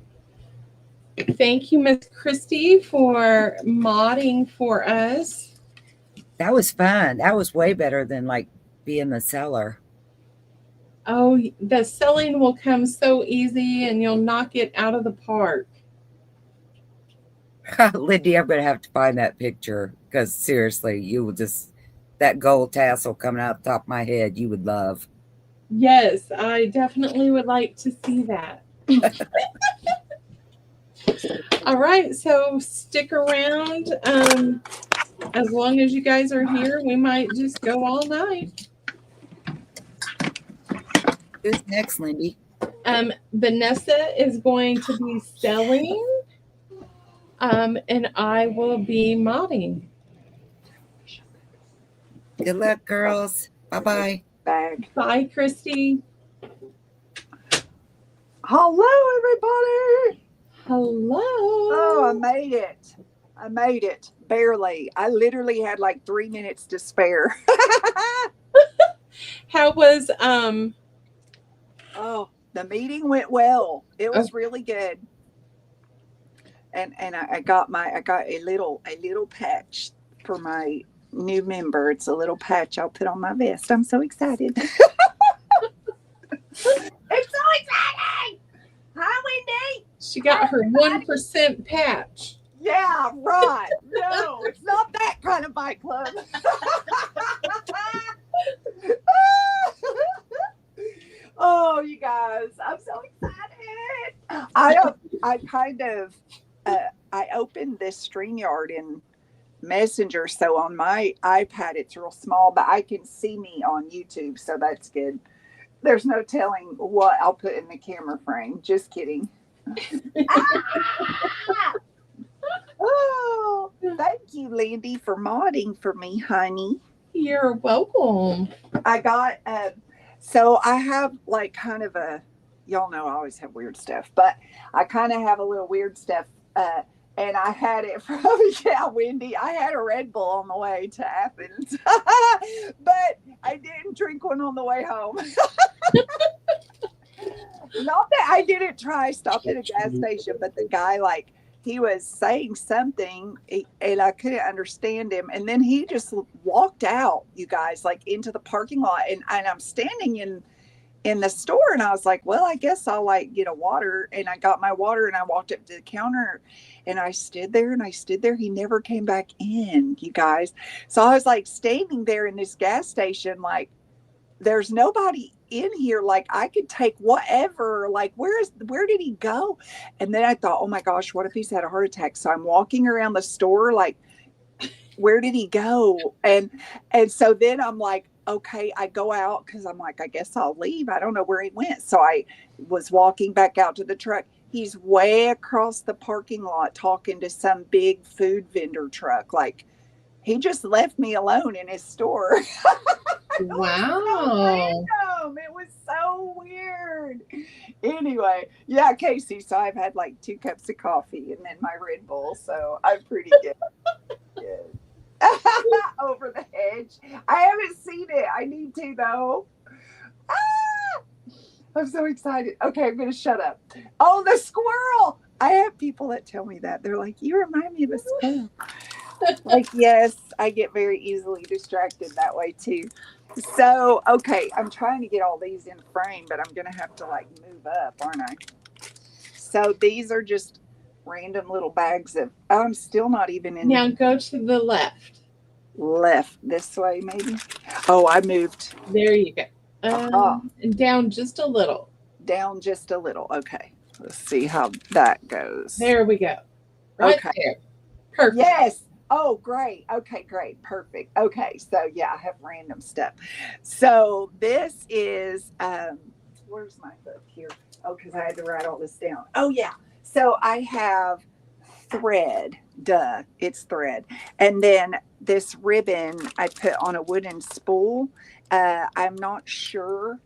Thank you, Miss Christy, for modding for us. That was fun. That was way better than like being the seller. Oh, the selling will come so easy and you'll knock it out of the park. Lindy, I'm going to have to find that picture because seriously, you will just, that gold tassel coming out the top of my head, you would love. Yes, I definitely would like to see that. All right, so stick around. As long as you guys are here, we might just go all night. Who's next, Lindy? Vanessa is going to be selling, and I will be modding. Good luck, girls. Bye-bye. Bag. Bye, Christy. Hello, everybody. Hello. Oh, I made it. I made it. Barely. I literally had like 3 minutes to spare. How was Oh, the meeting went well. It was really good. And I got a little patch for my new member. It's a little patch I'll put on my vest. I'm so excited. It's so exciting. Hi, Wendy. she got her 1% patch? Yeah, right. No, it's not that kind of bike club. Oh, you guys, I'm so excited. I opened this StreamYard in Messenger, so on my iPad it's real small, but I can see me on YouTube, so that's good. There's no telling what I'll put in the camera frame. Just kidding. Oh, thank you, Lindy, for modding for me, honey. You're welcome. I got so I have like kind of a, y'all know I always have weird stuff, but I kind of have a little weird stuff. And I had it from, yeah, Wendy, I had a Red Bull on the way to Athens, but I didn't drink one on the way home. Not that I didn't try, stopped at a gas station, but the guy, like, he was saying something and I couldn't understand him. And then he just walked out, you guys, like into the parking lot. And I'm standing in the store, and I was like, well, I guess I'll like get a water. And I got my water and I walked up to the counter and I stood there and I stood there. He never came back in, you guys. So I was like standing there in this gas station, like, there's nobody in here. Like, I could take whatever, like, where did he go? And then I thought, oh my gosh, what if he's had a heart attack? So I'm walking around the store, like, where did he go? And so then I'm like, okay, I go out because I'm like, I guess I'll leave. I don't know where he went. So I was walking back out to the truck. He's way across the parking lot talking to some big food vendor truck. Like, he just left me alone in his store. Wow. It was so weird. Anyway, yeah, Casey. So I've had like 2 cups of coffee and then my Red Bull. So I'm pretty good. Over the hedge. I haven't seen it. I need to though. I'm so excited. Okay, I'm gonna shut up. Oh, the squirrel. I have people that tell me that. They're like, you remind me of a squirrel. Like, yes, I get very easily distracted that way too. So, okay, I'm trying to get all these in frame, but I'm gonna have to like move up, aren't I? So these are just random little bags of, I'm still not even in. Now go to the left. Left this way, maybe. Oh, I moved. There you go. And down just a little. Down just a little. Okay. Let's see how that goes. There we go. Right Okay. there. Perfect. Yes. Oh, great. Okay, great. Perfect. Okay. So yeah, I have random stuff. So this is where's my book here? Oh, because I had to write all this down. Oh yeah. So I have thread. Duh, it's thread. And then this ribbon I put on a wooden spool. I'm not sure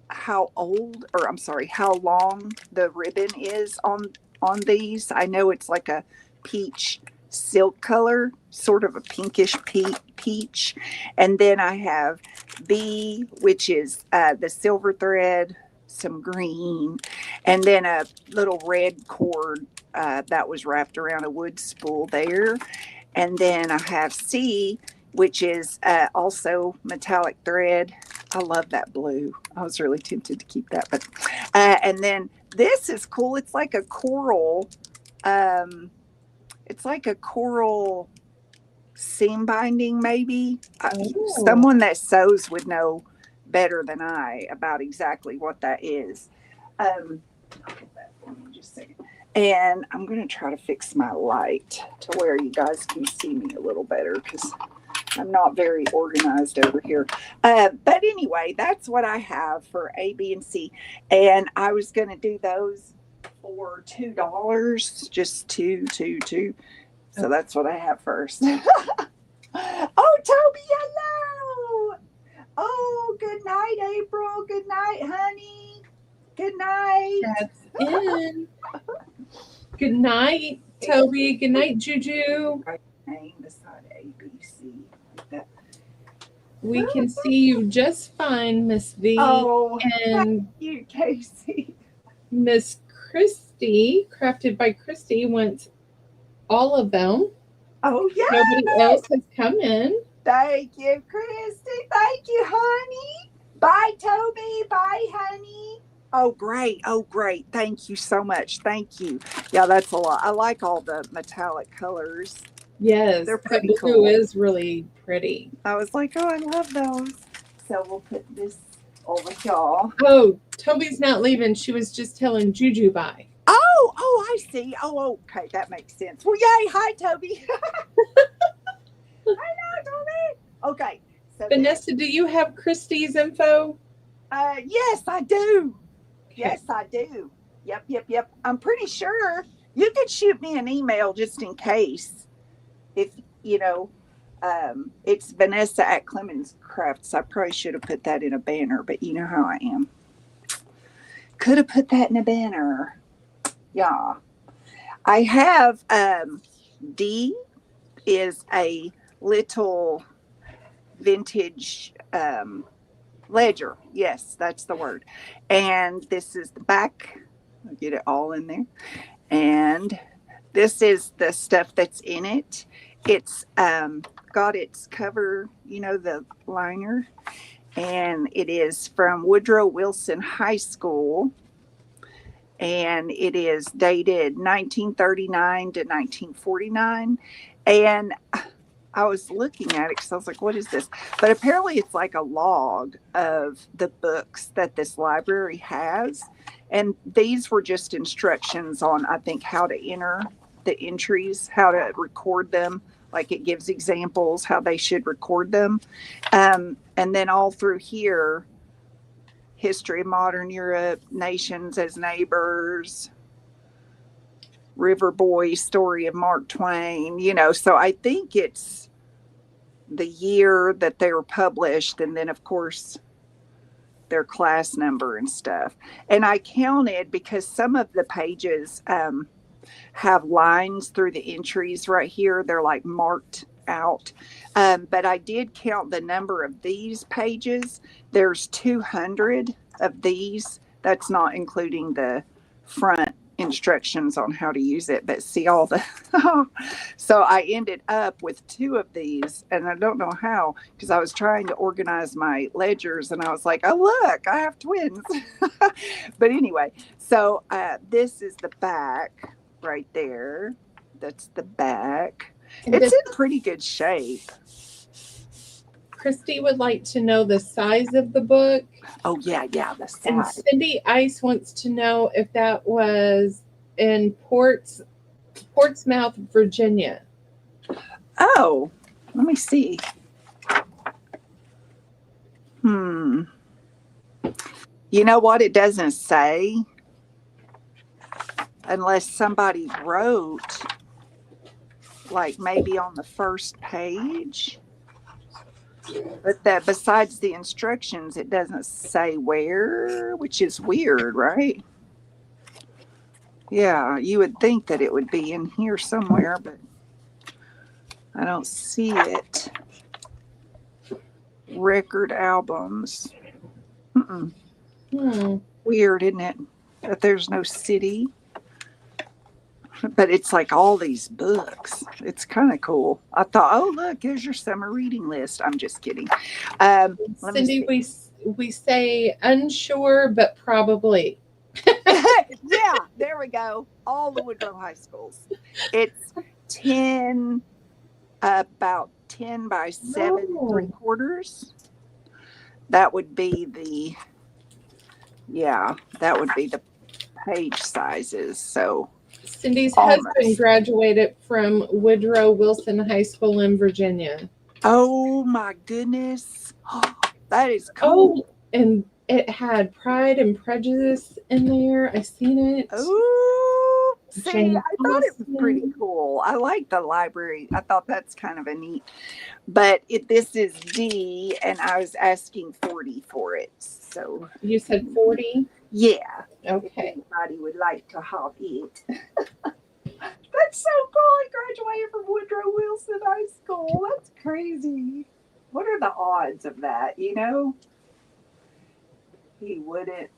how old, or I'm sorry, how long the ribbon is on these. I know it's like a peach silk color, sort of a pinkish peach. And then I have B, which is the silver thread, some green, and then a little red cord that was wrapped around a wood spool there. And then I have C, which is also metallic thread. I love that blue. I was really tempted to keep that, but and then this is cool. It's like a coral. It's like a coral seam binding, maybe. Someone that sews would know better than I about exactly what that is. Hold that for me just a second. And I'm going to try to fix my light to where you guys can see me a little better because I'm not very organized over here. But anyway, that's what I have for A, B, and C. And I was going to do those for $2, just two. So that's what I have first. Oh, Toby, hello. Oh, good night, April. Good night, honey. Good night. That's in. Good night, Toby. Good night, Juju. Name beside A, B, C. Like that. We can see you just fine, Miss V. Oh, and thank you, Casey. Miss Christy, crafted by Christy, wants all of them. Oh, yeah. Nobody else has come in. Thank you, Christy. Thank you, honey. Bye, Toby. Bye, honey. Oh, great. Oh, great. Thank you so much. Thank you. Yeah, that's a lot. I like all the metallic colors. Yes, They're the pretty blue cool. is really pretty. I was like, oh, I love those. So we'll put this over y'all. Oh, Toby's not leaving. She was just telling Juju bye. Oh, I see. Oh, okay. That makes sense. Well, yay. Hi, Toby. Hello, Toby. Okay. So Vanessa, do you have Christy's info? yes, I do. Yes, I do. Yep. I'm pretty sure you could shoot me an email just in case. If, you know, it's Vanessa at Clemens Crafts. I probably should have put that in a banner, but you know how I am. Could have put that in a banner. Yeah. I have D is a little vintage ledger. Yes, that's the word. And this is the back. I'll get it all in there. And this is the stuff that's in it. It's got its cover, you know, the liner. and it is from Woodrow Wilson High School, and it is dated 1939 to 1949. And I was looking at it because I was like, what is this? But apparently it's like a log of the books that this library has. And these were just instructions on, I think, how to enter the entries, how to record them. Like it gives examples how they should record them. And then all through here, history of modern Europe, nations as neighbors, River Boy, story of Mark Twain, you know. So I think it's the year that they were published, and then of course their class number and stuff. And I counted because some of the pages have lines through the entries right here. They're like marked out. But I did count the number of these pages. There's 200 of these. That's not including the front instructions on how to use it, but see all the so I ended up with 2 of these, and I don't know how, because I was trying to organize my ledgers and I was like, oh look, I have twins. But anyway, so this is the back right there. That's the back. It's in pretty good shape. Christy would like to know the size of the book. Oh yeah, the And size. Cindy Ice wants to know if that was in Portsmouth, Virginia. Oh, let me see. You know what? It doesn't say, unless somebody wrote, like maybe on the first page. But that besides the instructions, it doesn't say where, which is weird, right? Yeah, you would think that it would be in here somewhere, but I don't see it. Record albums. Weird, isn't it? That there's no city. But it's like all these books. It's kind of cool. I thought, oh, look, here's your summer reading list. I'm just kidding. Cindy, we say unsure, but probably. Yeah, there we go. All the Woodrow High Schools. It's 10, about 10 by 7 3/4. That would be the, that would be the page sizes. So Cindy's almost. husband graduated from Woodrow Wilson High School in Virginia. Oh my goodness. That is cool. Oh, and it had Pride and Prejudice in there. I seen it. Oh, see, Jane I thought it was pretty Austen. cool. I like the library. I thought that's kind of a neat. But this is D, and I was asking 40 for it. So You said 40? yeah. Okay. If anybody would like to have it. That's so cool. I graduated from Woodrow Wilson High School. That's crazy. What are the odds of that, you know? He wouldn't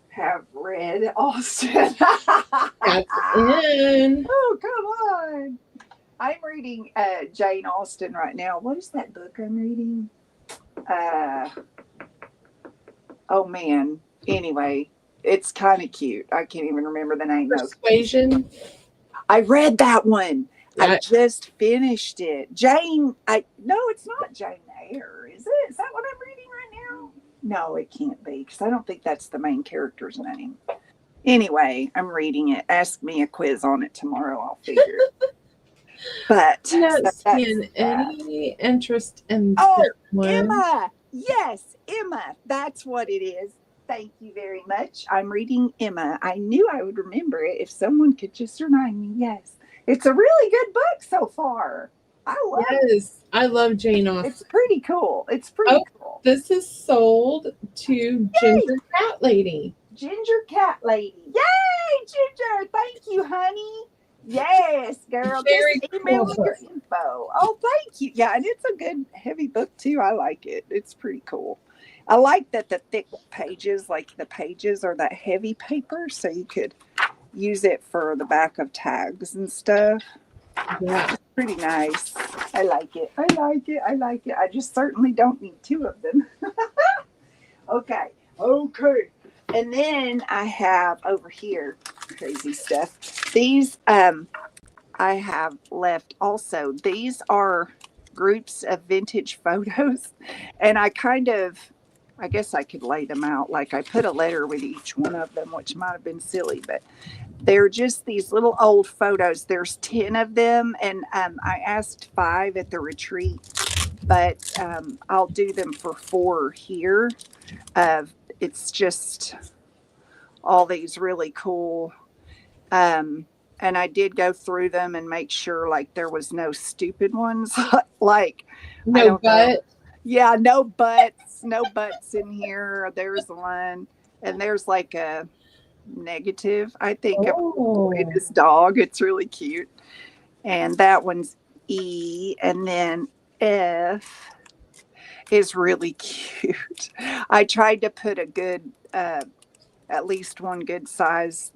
have read Austen. That's in. Oh, come on. I'm reading Jane Austen right now. What is that book I'm reading? Oh, man. Anyway, it's kind of cute. I can't even remember the name. Persuasion. I read that one. I Yeah. just finished it. No, it's not Jane Eyre, is it? Is that what I'm reading right now? No, it can't be, because I don't think that's the main character's name. Anyway, I'm reading it. Ask me a quiz on it tomorrow. I'll figure it. But Not that's seeing any interest in Oh, that one. Emma. Yes, Emma. That's what it is. Thank you very much. I'm reading Emma. I knew I would remember it if someone could just remind me. Yes. It's a really good book so far. I love it. Yes, I love Jane Austen. It's pretty cool. It's pretty cool. This is sold to Ginger Cat Lady. Ginger Cat Lady. Yay, Ginger. Thank you, honey. Yes, girl. Very Just email cool me your info. Oh, thank you. Yeah, and it's a good heavy book too. I like it. It's pretty cool. I like that the thick pages, like the pages are that heavy paper, so you could use it for the back of tags and stuff. Yeah. It's pretty nice. I like it. I like it. I like it. I just certainly don't need 2 of them. Okay. And then I have over here crazy stuff. These I have left also. These are groups of vintage photos, and I guess I could lay them out. Like I put a letter with each one of them, which might have been silly, but they're just these little old photos. There's 10 of them, and I asked 5 at the retreat, but I'll do them for 4 here. It's just all these really cool. And I did go through them and make sure like there was no stupid ones. Like, I No don't know. but. Yeah, no butts in here. There's one, and there's like a negative, I think, of Oh. this dog. It's really cute. And that one's E, and then F is really cute. I tried to put a good, at least one good size,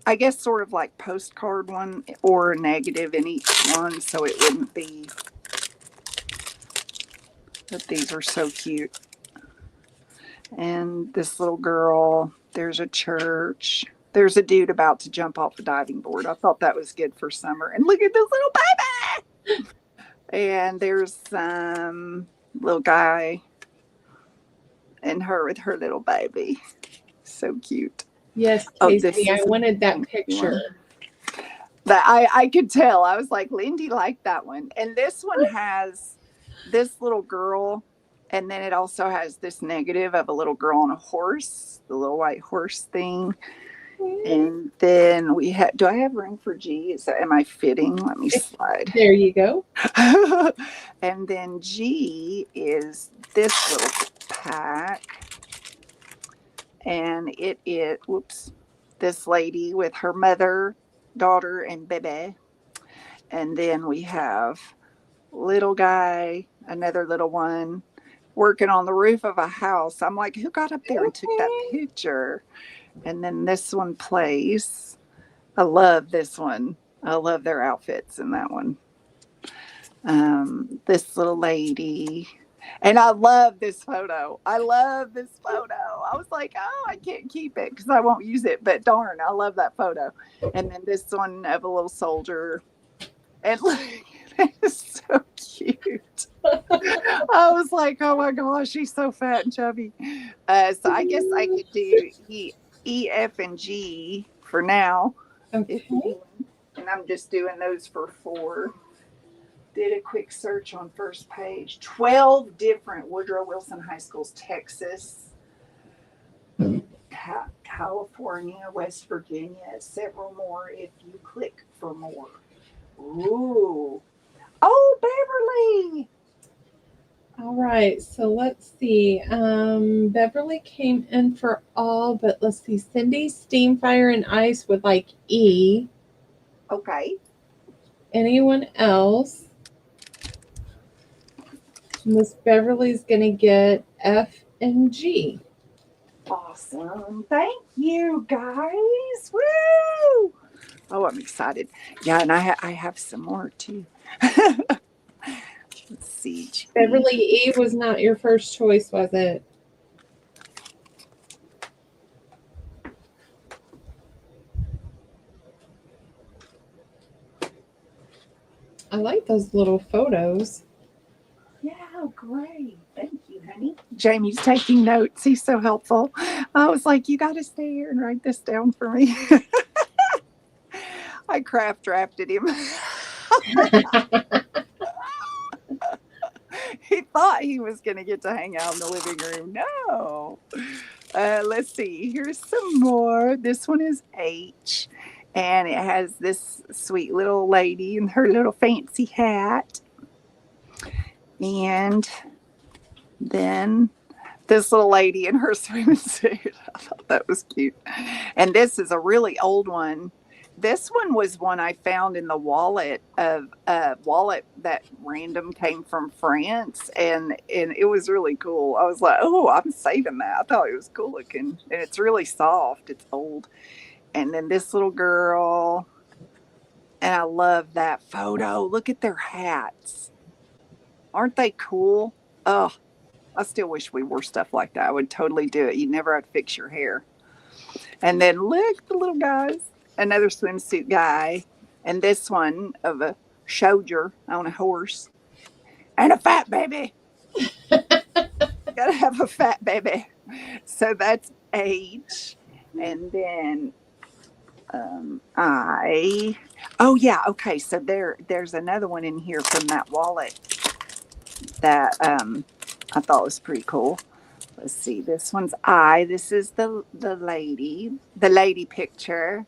I guess, sort of like postcard one or a negative in each one, so it wouldn't be. But these are so cute. And this little girl, there's a church. There's a dude about to jump off the diving board. I thought that was good for summer. And look at this little baby. And there's some little guy and her with her little baby. So cute. Yes, Casey, I wanted that picture. That I could tell. I was like, Lindy liked that one. And this one has this little girl, and then it also has this negative of a little girl on a horse, the little white horse thing. And then we have, do I have room for G? Am I fitting? Let me slide. There you go. And then G is this little pack. And it is, this lady with her mother, daughter, and baby. And then we have little guy, another little one, working on the roof of a house. I'm like, who got up there and took that picture? And then this one plays. I love this one. I love their outfits in that one. This little lady. And I love this photo. I was like, oh, I can't keep it because I won't use it. But darn, I love that photo. And then this one of a little soldier. And look, it's so cute. I was like, oh my gosh, she's so fat and chubby. So I guess I could do E, F, and G for now. Okay. And I'm just doing those for 4. Did a quick search on first page. 12 different Woodrow Wilson High Schools, Texas, California, West Virginia, several more if you click for more. Ooh. Oh, Beverly. All right, so let's see. Beverly came in for all, but let's see. Cindy, Steam, Fire, and Ice would like E. Okay. Anyone else? Miss Beverly's going to get F and G. Awesome. Thank you, guys. Woo! Oh, I'm excited. Yeah, and I have some more too. Let's see. Beverly, E was not your first choice, was it? I like those little photos. Yeah, great. Thank you, honey. Jamie's taking notes. He's so helpful. I was like, you got to stay here and write this down for me. I craft drafted him. He thought he was going to get to hang out in the living room. No. Let's see. Here's some more. This one is H. And it has this sweet little lady in her little fancy hat. And then this little lady in her swimming suit. I thought that was cute. And this is a really old one. This one was one I found in the wallet of a wallet that random came from France. And it was really cool. I was like, oh, I'm saving that. I thought it was cool looking. And it's really soft. It's old. And then this little girl. And I love that photo. Look at their hats. Aren't they cool? Oh, I still wish we wore stuff like that. I would totally do it. You never have to fix your hair. And then look, the little guys. Another swimsuit guy. And this one of a soldier on a horse. And a fat baby. Gotta have a fat baby. So that's H. And then oh yeah, okay. So there's another one in here from that wallet that I thought was pretty cool. Let's see. This one's I. This is the lady picture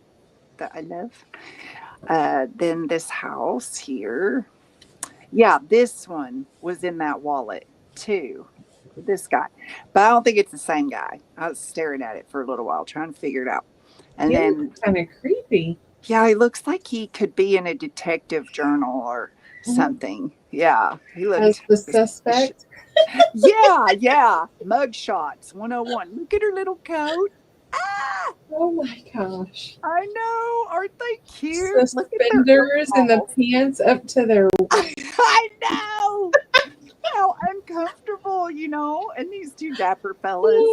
that I love. Then this house here. Yeah, this one was in that wallet too. This guy, but I don't think it's the same guy. I was staring at it for a little while trying to figure it out, and He then looks kind of creepy. yeah, he looks like he could be in a detective journal or something. Yeah, he As looks the suspect. yeah. Mug shots 101. Look at her little coat. Ah, Oh my gosh. I know. Aren't they cute? Look at their Suspenders and the eyeballs. pants up to their. I know. How uncomfortable, and these two dapper fellas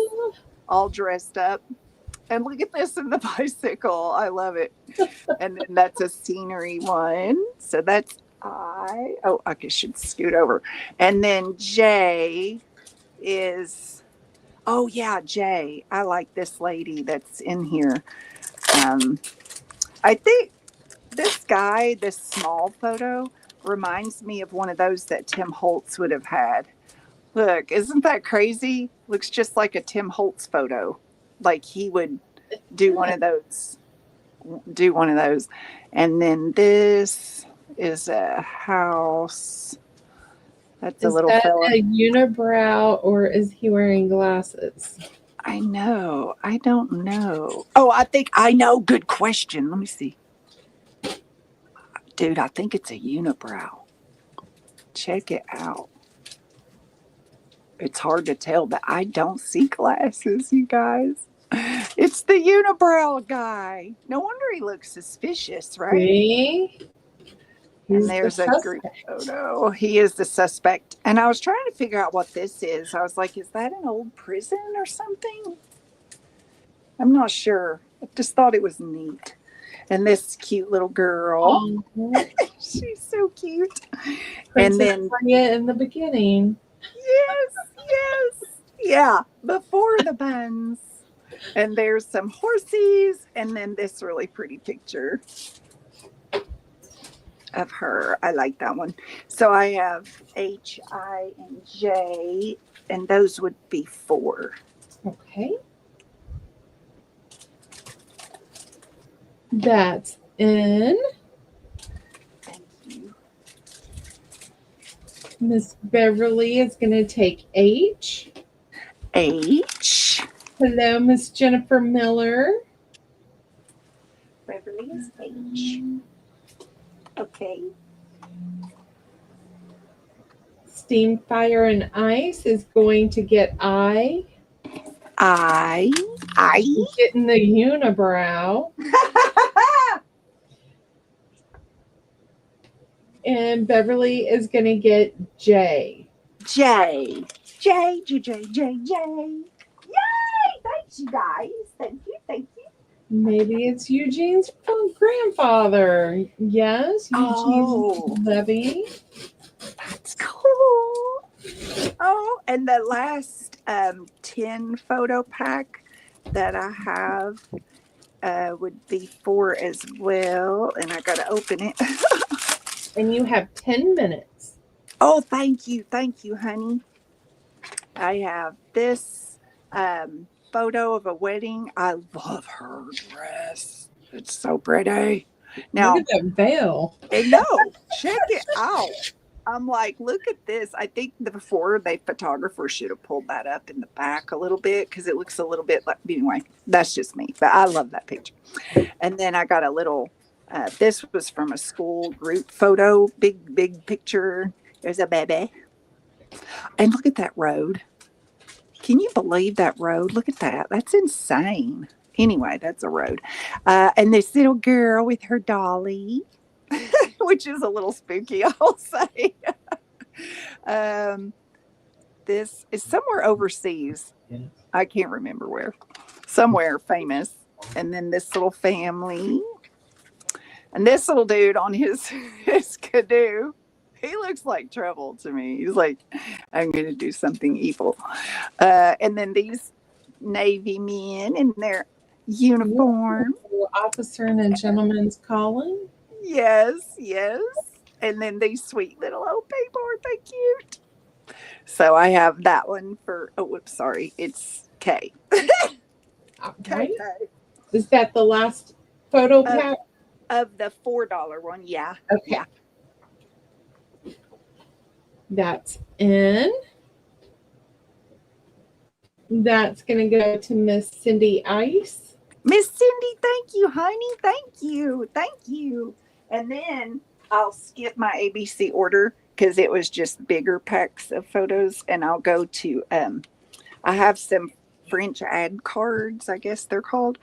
all dressed up. And look at this in the bicycle. I love it. And then that's a scenery one. So that's I. Oh, I should scoot over. And then J is, oh yeah, J. I like this lady that's in here. I think this guy, this small photo, reminds me of one of those that Tim Holtz would have had. Look, isn't that crazy? Looks just like a Tim Holtz photo. Like he would do one of those. And then this is a house. That's a little fella. A unibrow, or is he wearing glasses? I know. I don't know. Oh, I think I know. Good question. Let me see. Dude, I think it's a unibrow. Check it out. It's hard to tell, but I don't see glasses, you guys. It's the unibrow guy. No wonder he looks suspicious, right? See? And there's a great photo. He is the suspect. And I was trying to figure out what this is. I was like, is that an old prison or something? I'm not sure. I just thought it was neat. And this cute little girl. She's so cute. Princess and then Leia in the beginning. Yes. Yeah. Before the buns. And there's some horses. And then this really pretty picture of her. I like that one. So I have H, I, and J. And those would be 4. Okay. That's in. Thank you. Miss Beverly is going to take H. H. Hello, Miss Jennifer Miller. Beverly is H. Okay. Steam, Fire, and Ice is going to get I. Getting the unibrow. And Beverly is going to get J. J. Yay! Thanks, you guys. Thank you. Maybe it's Eugene's grandfather. Yes, Eugene Levy. That's cool. Oh, and the last 10 photo pack that I have would be 4 as well. And I got to open it. And you have 10 minutes. Oh, thank you, honey. I have this photo of a wedding. I love her dress. It's so pretty. Now, look at that veil. I know. Check it out. I'm like, look at this. I think the photographer should have pulled that up in the back a little bit because it looks a little bit like, anyway, that's just me. But I love that picture. And then I got a little, this was from a school group photo, big picture. There's a baby. And look at that road. Can you believe that road? Look at that. That's insane. Anyway, that's a road. And this little girl with her dolly, which is a little spooky, I'll say. this is somewhere overseas. I can't remember where. Somewhere famous. And then this little family. And this little dude on his canoe. He looks like trouble to me. He's like, I'm going to do something evil. And then these Navy men in their uniform. Officer and a gentleman's calling. Yes, yes. And then these sweet little old people, aren't they cute? So I have that one for, oh, whoops, sorry. It's K. Okay. Is that the last photo pack? Of the $4 one, yeah. Okay. Yeah. That's in. That's going to go to Miss Cindy Ice. Miss Cindy, thank you, honey. Thank you. Thank you. And then I'll skip my ABC order because it was just bigger packs of photos. And I'll go to, I have some French ad cards, I guess they're called.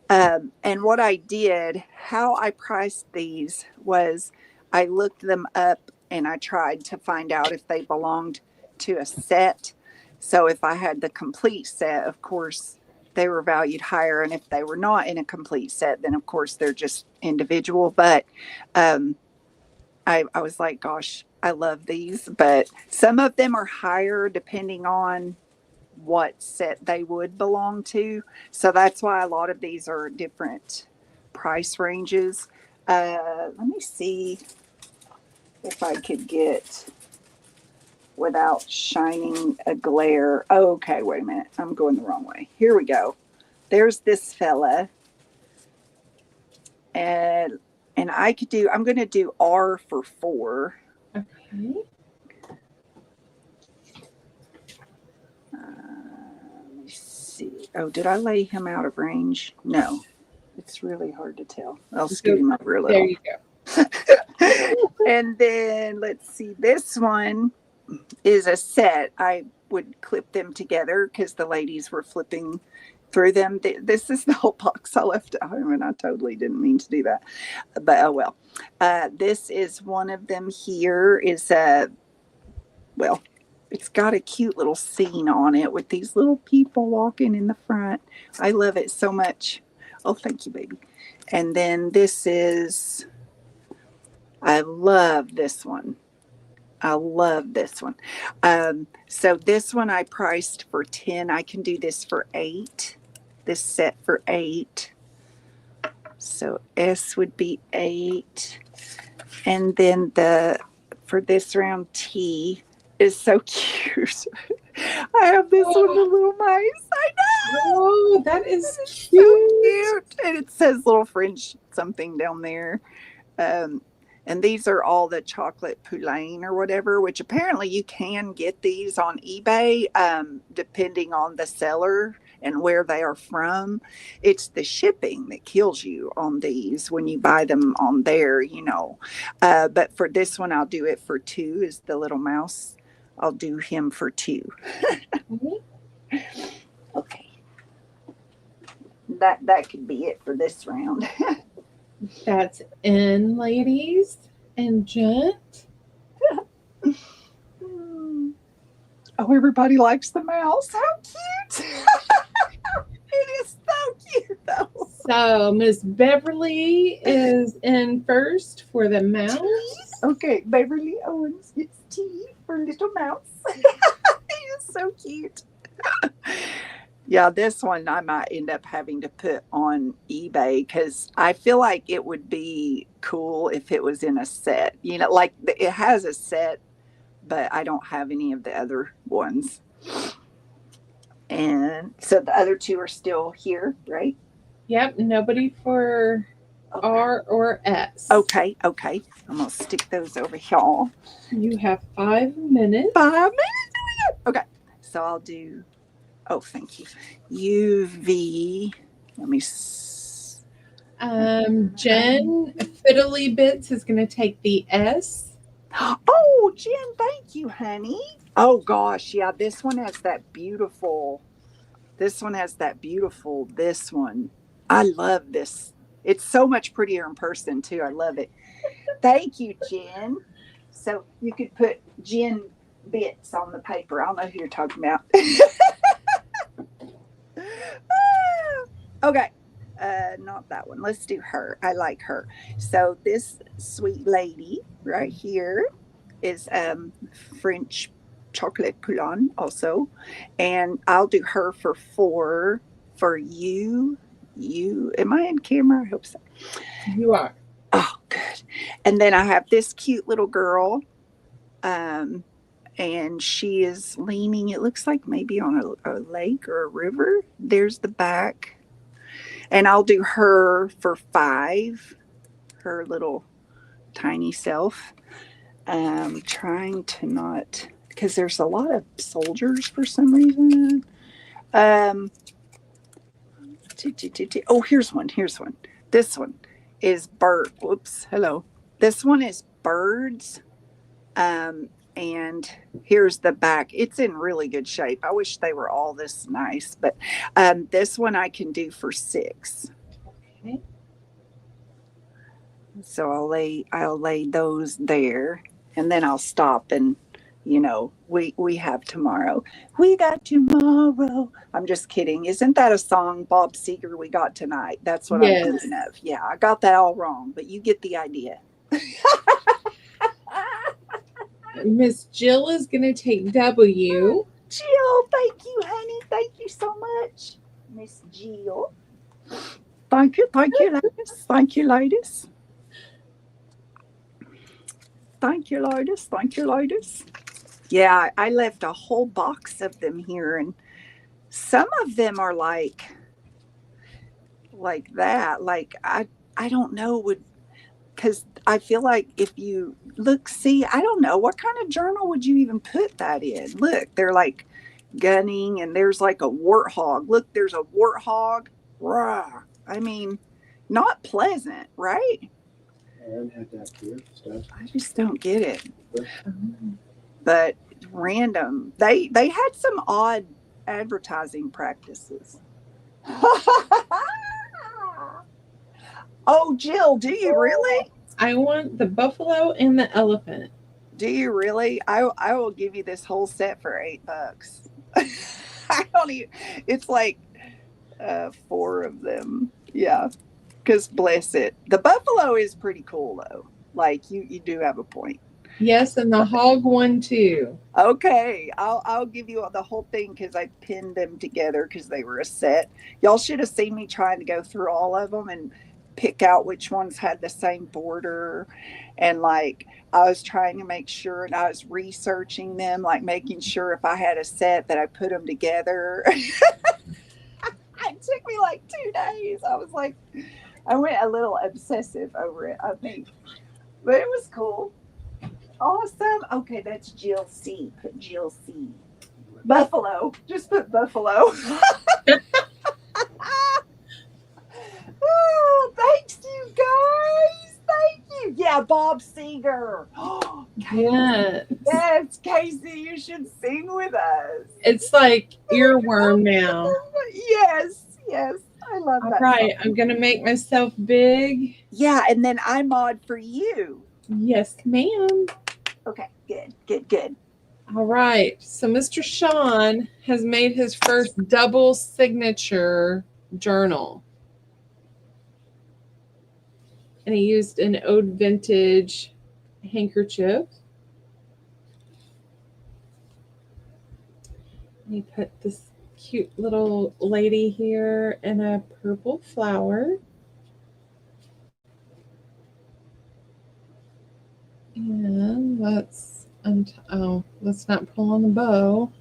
And what I did, how I priced these was I looked them up and I tried to find out if they belonged to a set. So if I had the complete set, of course, they were valued higher. And if they were not in a complete set, then of course they're just individual. But I was like, gosh, I love these. But some of them are higher depending on what set they would belong to. So that's why a lot of these are different price ranges. Let me see if I could get without shining a glare. Oh, okay, wait a minute. I'm going the wrong way. Here we go. There's this fella. And I could do, I'm going to do R for 4. Okay. Let me see. Oh, did I lay him out of range? No. It's really hard to tell. I'll scoot him over a little. There you go. And then let's see. This one is a set. I would clip them together because the ladies were flipping through them. This is the whole box I left at home, and I totally didn't mean to do that. But oh well. This is one of them here. Is well, it's got a cute little scene on it with these little people walking in the front. I love it so much. Oh, thank you, baby. And then this is, I love this one. I love this one. So this one I priced for 10. I can do this for 8. This set for 8. So S would be 8. And then for this round T is so cute. I have this one, the little mice. I know. Oh, that is cute. So cute. And it says little French something down there. And these are all the chocolate poulain or whatever, which apparently you can get these on eBay, depending on the seller and where they are from. It's the shipping that kills you on these when you buy them on there, you know. But for this one, I'll do it for 2 is the little mouse. I'll do him for 2. Okay. That could be it for this round. That's in, ladies and gent. Oh, everybody likes the mouse. How cute. It is so cute, though. So Miss Beverly is in first for the mouse. Okay, Beverly Owens gets T for little mouse. He is so cute. Yeah, this one I might end up having to put on eBay because I feel like it would be cool if it was in a set. You know, like it has a set, but I don't have any of the other ones. And so the other 2 are still here, right? Yep, nobody for Okay. R or S. Okay. I'm going to stick those over here. You have 5 minutes. 5 minutes? Okay. So I'll do, oh, thank you. UV. Let me. Jen Fiddly Bits is going to take the S. Oh, Jen, thank you, honey. Oh, gosh. Yeah, this one has that beautiful. This one. I love this. It's so much prettier in person, too. I love it. Thank you, Jen. So you could put Jen bits on the paper. I don't know who you're talking about. Okay. Not that one. Let's do her. I like her. So this sweet lady right here is French chocolate coulant also. And I'll do her for 4 for you. Am I in camera? I hope so. You are. Oh, good. And then I have this cute little girl. And she is leaning, it looks like maybe on a lake or a river. There's the back. And I'll do her for 5, her little tiny self. Trying to not, because there's a lot of soldiers for some reason. Oh, here's one. This one is bird. Whoops. Hello. This one is birds. And here's the back. It's in really good shape. I wish they were all this nice, but this one I can do for 6. Okay. So I'll lay those there, and then I'll stop and we have tomorrow. We got tomorrow. I'm just kidding. Isn't that a song, Bob Seger, We Got Tonight? That's what I'm thinking of. Yeah, I got that all wrong, but you get the idea. Miss Jill is going to take W. Jill, thank you, honey. Thank you so much, Miss Jill. Thank you, ladies. Thank you, ladies. Thank you, ladies. Thank you, ladies. Yeah, I left a whole box of them here, and some of them are like that. Like I don't know, because I feel like if you look, see, I don't know, what kind of journal would you even put that in? Look, they're like gunning, and there's like a warthog. Look, there's a warthog. Rah. I mean, not pleasant, right? Erin had that here stuff. I just don't get it. But random. They had some odd advertising practices. Oh, Jill, do you really? I want the buffalo and the elephant. Do you really? I will give you this whole set for $8. I don't even. It's like 4 of them. Yeah, because bless it, the buffalo is pretty cool though. Like you do have a point. Yes, and the hog one too. Okay, I'll give you the whole thing because I pinned them together because they were a set. Y'all should have seen me trying to go through all of them and pick out which ones had the same border, and like I was trying to make sure, and I was researching them, like making sure if I had a set that I put them together. It took me like 2 days. I was like, I went a little obsessive over it, I think, but it was cool. Awesome. Okay, that's Jill C. Put Jill C. Buffalo. Just put buffalo. Oh, thanks, you guys. Thank you. Yeah, Bob Seger. Yes. Yes, Casey, you should sing with us. It's like earworm now. Yes, yes. I love All that. right, song. I'm going to make myself big. Yeah, and then I mod for you. Yes, ma'am. Okay, good. All right. So Mr. Shaun has made his first double signature journal. And he used an old vintage handkerchief. He put this cute little lady here in a purple flower. And let's not pull on the bow.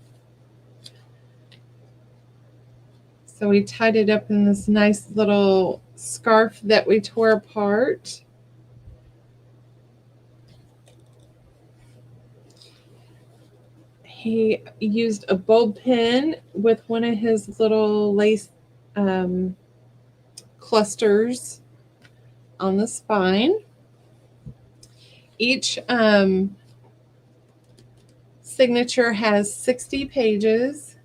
So we tied it up in this nice little scarf that we tore apart. He used a bulb pin with one of his little lace clusters on the spine. Each signature has 60 pages,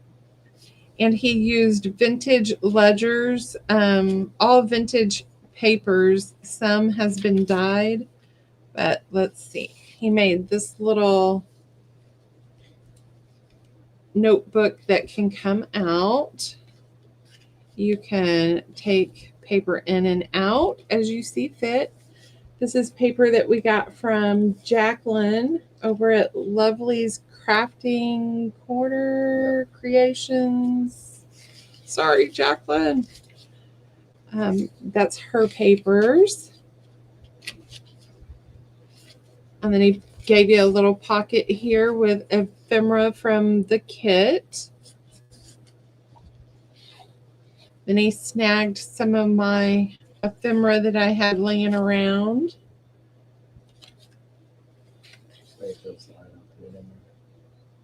and he used vintage ledgers, all vintage papers. Some has been dyed, but let's see. He made this little notebook that can come out. You can take paper in and out as you see fit. This is paper that we got from Jacqueline over at Lovely's Crafting Corner Creations. Sorry, Jacqueline. That's her papers. And then he gave you a little pocket here with ephemera from the kit. Then he snagged some of my ephemera that I had laying around.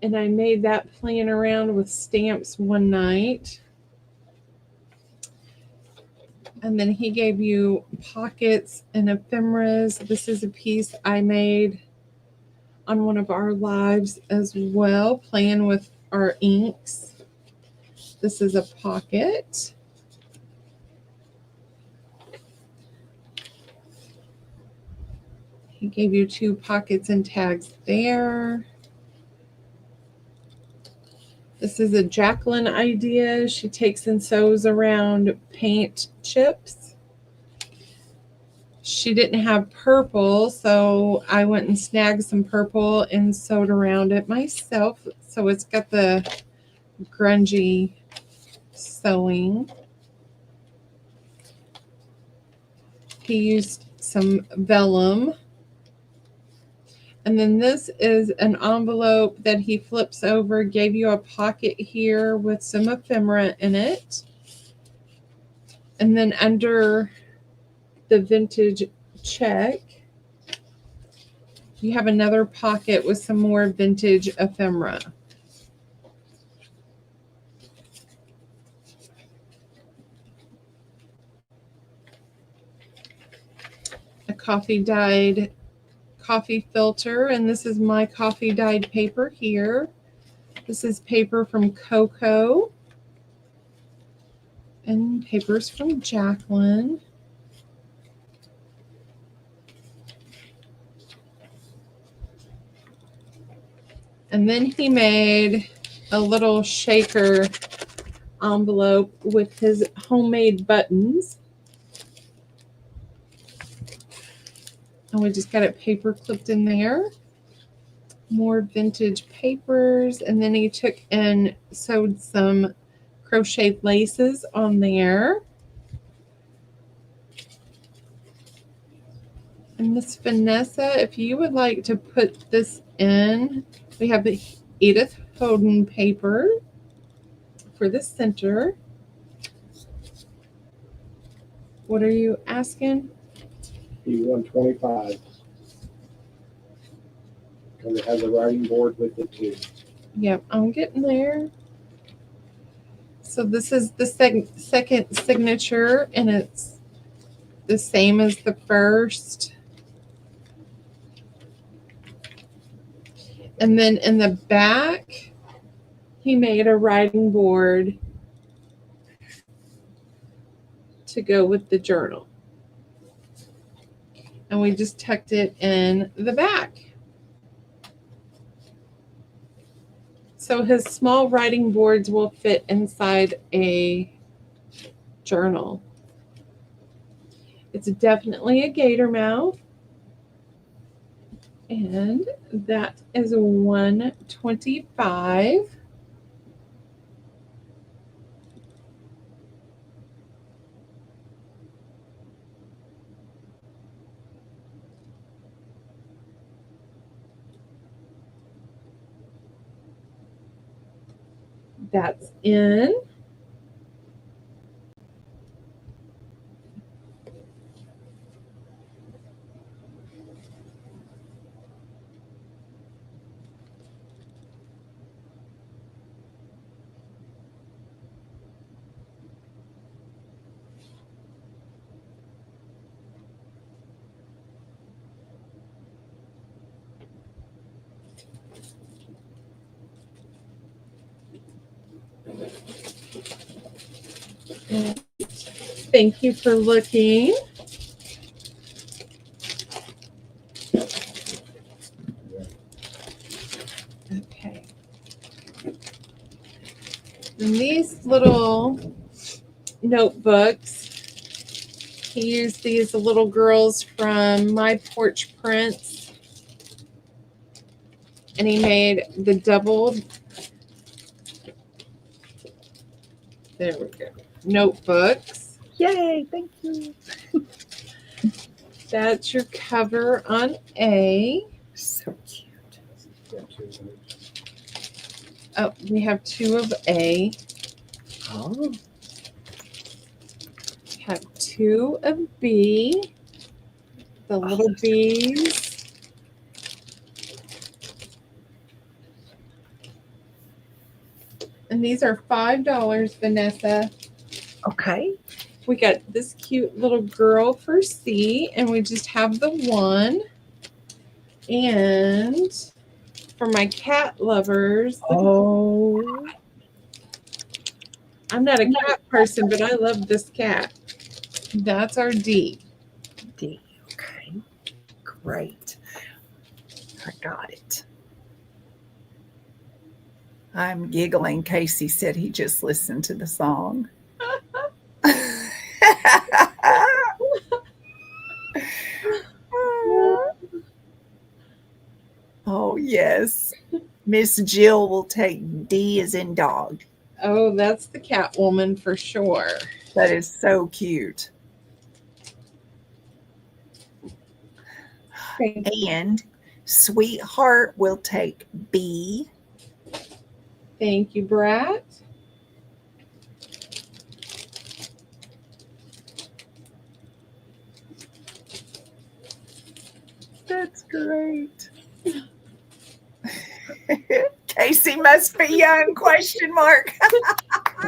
And I made that playing around with stamps one night. And then he gave you pockets and ephemeras. This is a piece I made on one of our lives as well, playing with our inks. This is a pocket. He gave you 2 pockets and tags there. This is a Jacqueline idea. She takes and sews around paint chips. She didn't have purple, so I went and snagged some purple and sewed around it myself. So it's got the grungy sewing. He used some vellum. And then this is an envelope that he flips over, gave you a pocket here with some ephemera in it. And then under the vintage check, you have another pocket with some more vintage ephemera. A coffee-dyed coffee filter, and this is my coffee dyed paper here. This is paper from Coco and papers from Jacqueline. And then he made a little shaker envelope with his homemade buttons. And we just got it paper clipped in there. More vintage papers. And then he took and sewed some crocheted laces on there. And Miss Vanessa, if you would like to put this in, we have the Edith Holden paper for the center. What are you asking? E125. Because it has a writing board with it too. Yep, I'm getting there. So this is the second signature, and it's the same as the first. And then in the back, he made a writing board to go with the journal. And we just tucked it in the back. So his small writing boards will fit inside a journal. It's definitely a gator mouth. And that is $125. That's in. Thank you for looking. Okay. And these little notebooks, he used these little girls from My Porch Prints. And he made the double, there we go, notebooks. Yay, thank you. That's your cover on A. So cute. Oh, we have 2 of A. Oh. We have 2 of B. The little bees. And these are $5, Vanessa. Okay. We got this cute little girl for C, and we just have the 1. And for my cat lovers, Oh. I'm not a cat person, but I love this cat. That's our D. D. Okay. Great. I got it. I'm giggling. Casey said he just listened to the song. Oh, yes. Miss Jill will take D as in dog. Oh, that's the cat woman for sure. That is so cute. And Sweetheart will take B. Thank you, Brat. That's great. Casey must be young, question mark.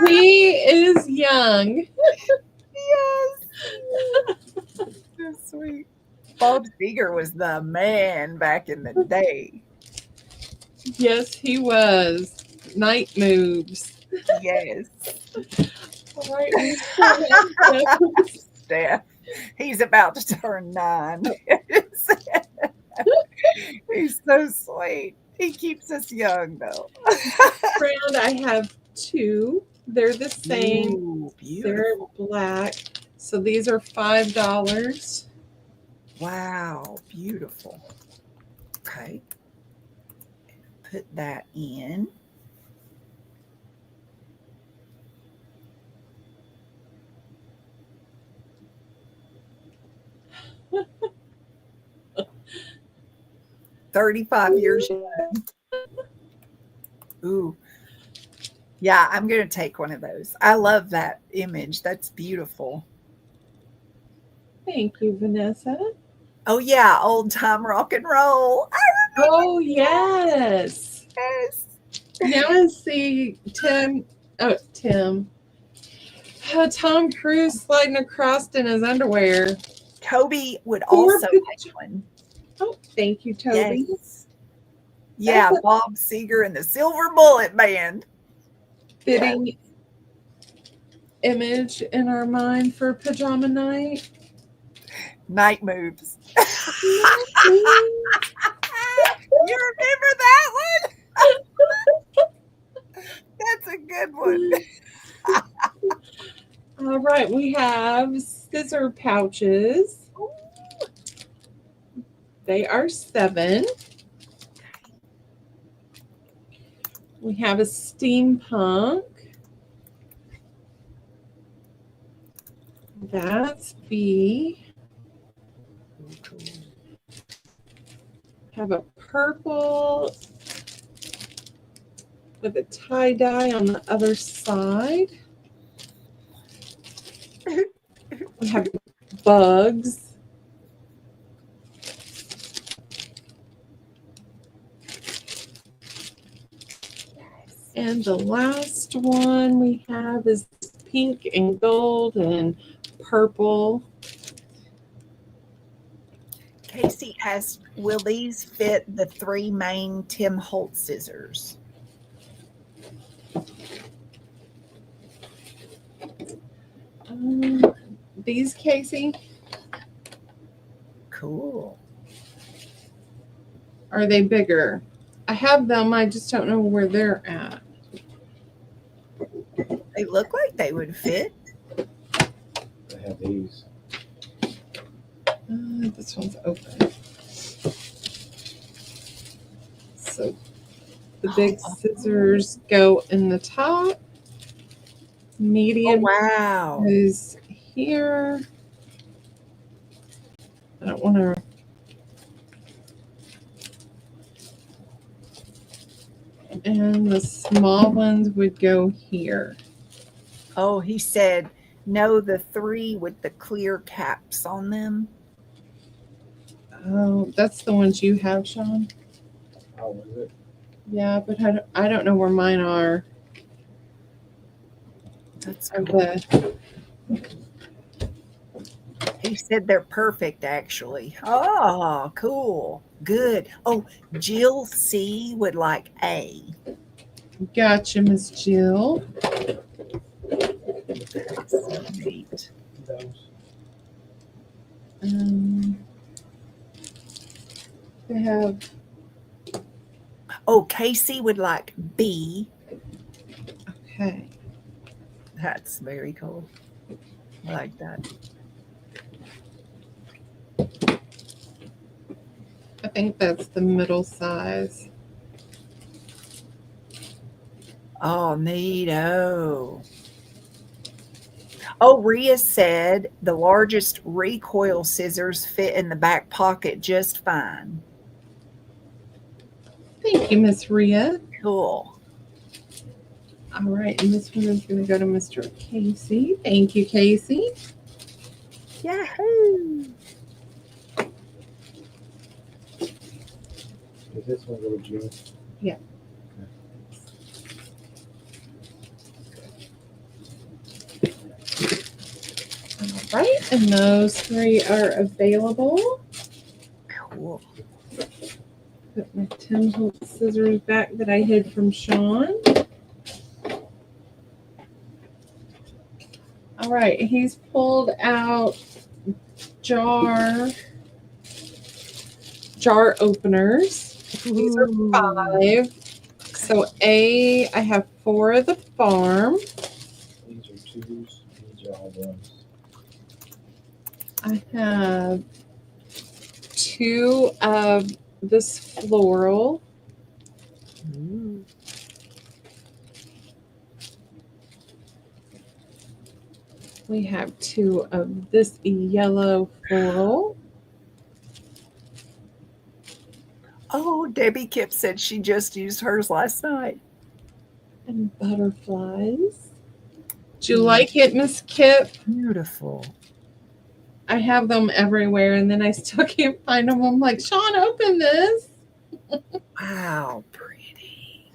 He is young. Yes. So sweet. Bob Seger was the man back in the day. Yes, he was. Night moves. Yes. All right, we still have Steph. He's about to turn 9. He's so sweet. He keeps us young, though. round. I have 2. They're the same. Ooh, They're beautiful. black. So these are $5. Wow, beautiful. Okay. Put that in. $35 years young. Ooh. Yeah, I'm going to take one of those. I love that image. That's beautiful. Thank you, Vanessa. Oh, yeah, old time rock and roll. Oh, yes. Yes. Now I see Tim. Oh, Tim. Oh, Tom Cruise sliding across in his underwear. Toby would also like one. Oh, thank you, Toby. Yes. Yeah, Bob Seger and the Silver Bullet Band. Fitting image in our mind for pajama night. Night moves. You remember that one? That's a good one. All right, we have scissor pouches. They are $7. We have a steampunk. That's B. Have a purple with a tie-dye on the other side. We have bugs. And the last one we have is pink and gold and purple. Casey asked, will these fit the 3 main Tim Holtz scissors? These, Casey? Cool. Are they bigger? I have them, I just don't know where they're at. They look like they would fit. I have these. This one's open. So the big scissors go in the top. Medium Wow. is here. I don't want to. And the small ones would go here. Oh, he said, no, the 3 with the clear caps on them. Oh, that's the ones you have, Shaun. Oh, is it? Yeah, but I don't know where mine are. That's Of cool. the, He said they're perfect, actually. Oh, cool. Good. Oh, Jill C would like A. gotcha, Miss Jill. Neat. Those. They have Oh, Casey would like B. okay. That's very cool. I like that. I think that's the middle size. Oh, neato. Oh, Rhea said the largest recoil scissors fit in the back pocket just fine. Thank you, Miss Rhea. Cool. All right, and this one is going to go to Mr. Casey. Thank you, Casey. Yahoo! Is this one little Jill? Yeah. All right, and those 3 are available. Cool. Put my 10-hole scissors back that I hid from Shaun. All right, he's pulled out jar openers. These are 5. So I have 4 of the farm. These are 2s. These are all 1s. I have 2 of this floral. We have 2 of this yellow floral. Oh, Debbie Kipp said she just used hers last night. And butterflies. Do you like it, Miss Kipp? Beautiful. I have them everywhere, and then I still can't find them. I'm like, Shaun, open this. Wow, pretty.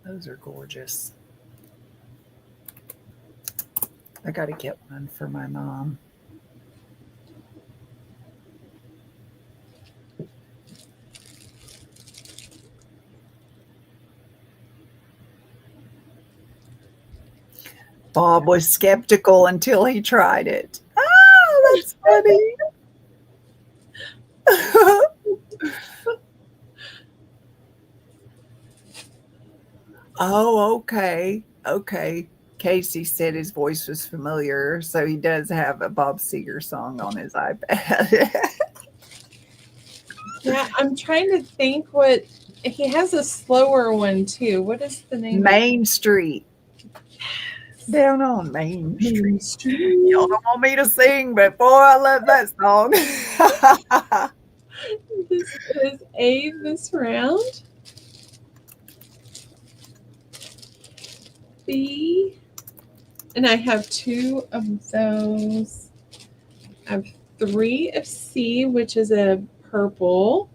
Those are gorgeous. I got to get one for my mom. Bob was skeptical until he tried it. Oh, that's funny. Oh, okay. Okay. Casey said his voice was familiar, so he does have a Bob Seger song on his iPad. Yeah, I'm trying to think what he has a slower one too. What is the name? Main Street. Down on Main Street. Y'all don't want me to sing, but boy, I love that song. This is A this round. B. And I have 2 of those. I have 3 of C, which is a purple.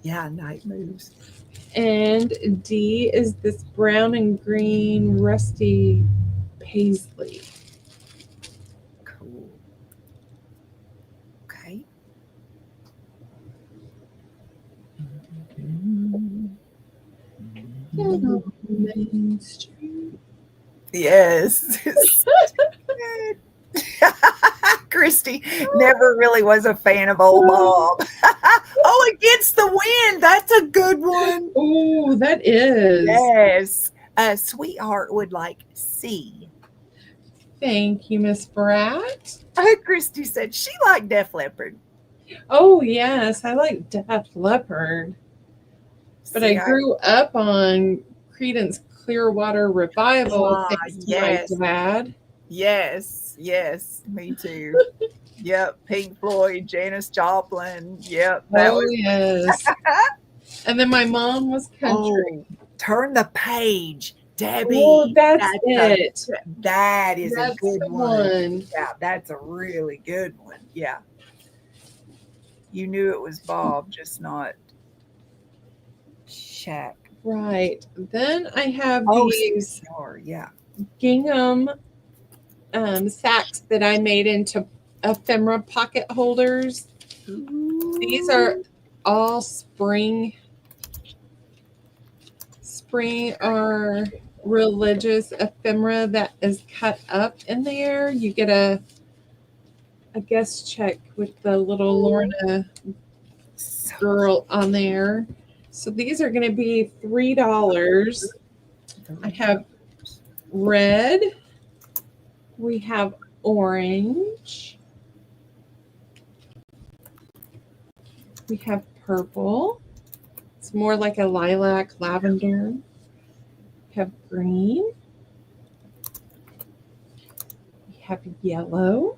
Yeah, Night Moves. And D is this brown and green rusty paisley. Cool. Okay. Main Street. Yes. Christy never really was a fan of old Bob. Oh, Against the Wind. That's a good one. Oh, that is. Yes. Sweetheart would like C. Thank you, Miss Brat. Christy said she liked Def Leppard. Oh, yes. I like Def Leppard. But See, I grew up on Creedence Clearwater Revival thanks to yes. my dad. Yes, me too. Yep, Pink Floyd, Janis Joplin. Yep, that was. Yes. And then my mom was country. Oh, Turn the Page, Debbie. Oh, that's it. That is That's a good the one. Yeah, that's a really good one. Yeah. You knew it was Bob, just not Shaq. Right. Then I have Oh, these yeah. gingham sacks that I made into ephemera pocket holders. These are all spring or religious ephemera that is cut up in there. You get a guest check with the little Lorna girl on there. So these are going to be $3. I have red. We have orange. We have purple. It's more like a lilac lavender. We have green. We have yellow.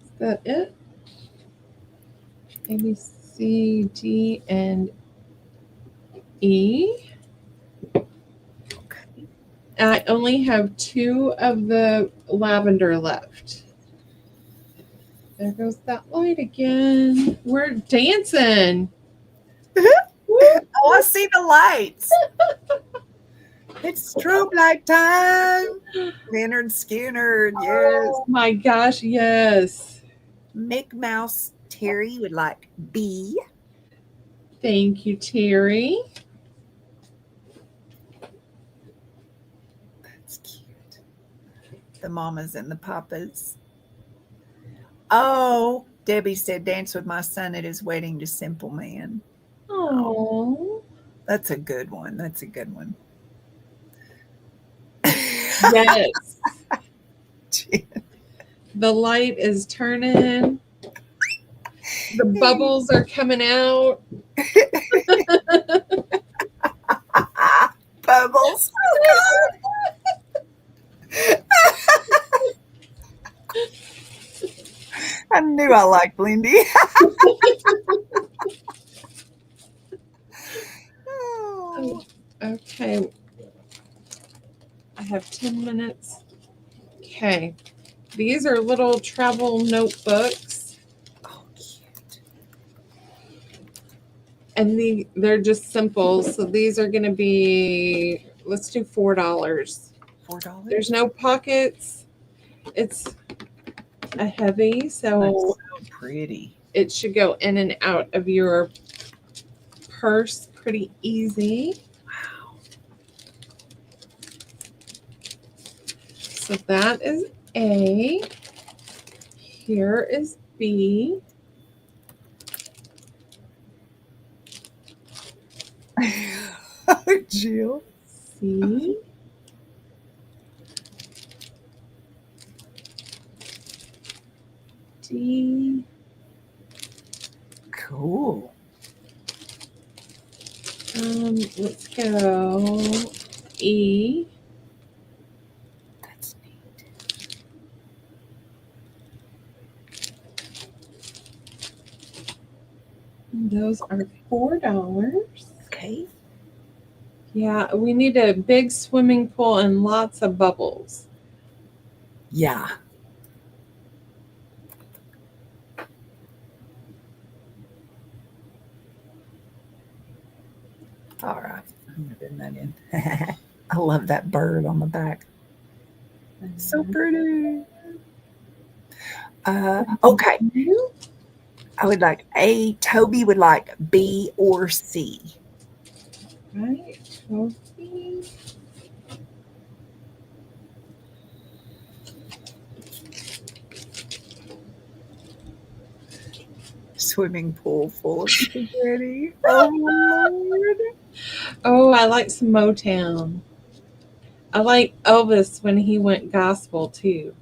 Is that it? A, B, C, D, and E. Okay. I only have 2 of the lavender left. There goes that light again. We're dancing. Oh, I see the lights. It's strobe light time. Leonard Skinner, yes. Oh my gosh, yes. Mick Mouse Terry would like B. Thank you, Terry. That's cute. The mamas and the papas. Oh, Debbie said, dance with my son at his wedding to Simple Man. Oh, That's a good one. That's a good one. yes. The light is turning. The bubbles are coming out. Bubbles. Oh, God. I knew I liked Lindy. Oh. Okay. I have 10 minutes. Okay. These are little travel notebooks. Oh, cute. And they're just simple. So these are going to be, let's do $4. $4? There's no pockets. It's a heavy, so That's so pretty. it should go in and out of your purse pretty easy. Wow. So that is A. Here is B. Jill. C. D. Cool. Let's go E. That's neat. And those are $4. Okay. Yeah, we need a big swimming pool and lots of bubbles. Yeah. All right. I'm going to put that in. I love that bird on the back. So pretty. Okay. I would like A. Toby would like B or C. Right. Okay. swimming pool full of spaghetti. Oh Lord. Oh, I like some Motown. I like Elvis when he went gospel too.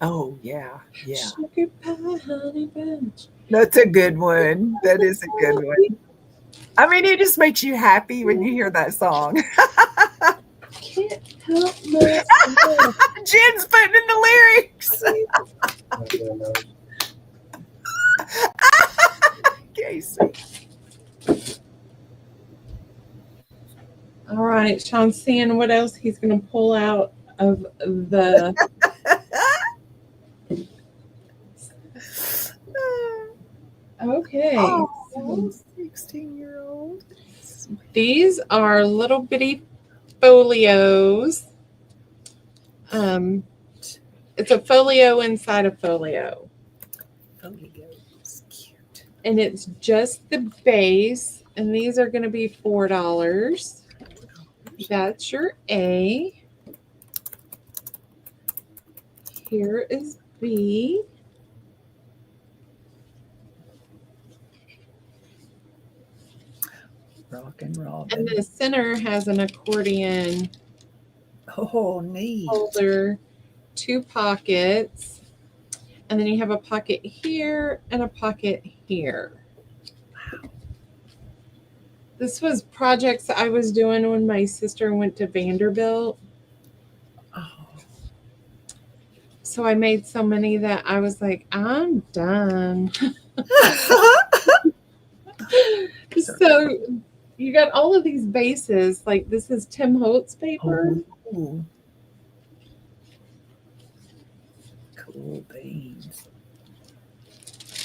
Oh yeah, yeah. Sugar pie, honey bunch. That's a good one. That is a good one. I mean, it just makes you happy when you hear that song. Can't help myself. Jen's putting in the lyrics. Casey. All right, Shaun's seeing what else he's going to pull out of the. Okay. Oh, So 16-year-old. these are little bitty folios. It's a folio inside a folio. Folios. Cute. And it's just the base. And these are going to be $4. That's your A. Here is B. Rock and roll. And the center has an accordion Oh, neat. holder, 2 pockets, and then you have a pocket here and a pocket here. Wow. This was projects I was doing when my sister went to Vanderbilt. Oh. So I made so many that I was like, I'm done. So you got all of these bases. Like this is Tim Holtz paper. Oh. Cool beans.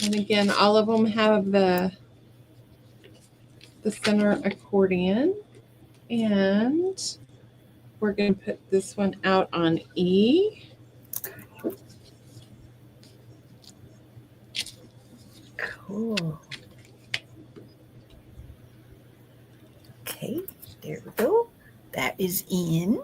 And again, all of them have the center accordion. And we're going to put this one out on E. Cool. Okay, there we go. That is in.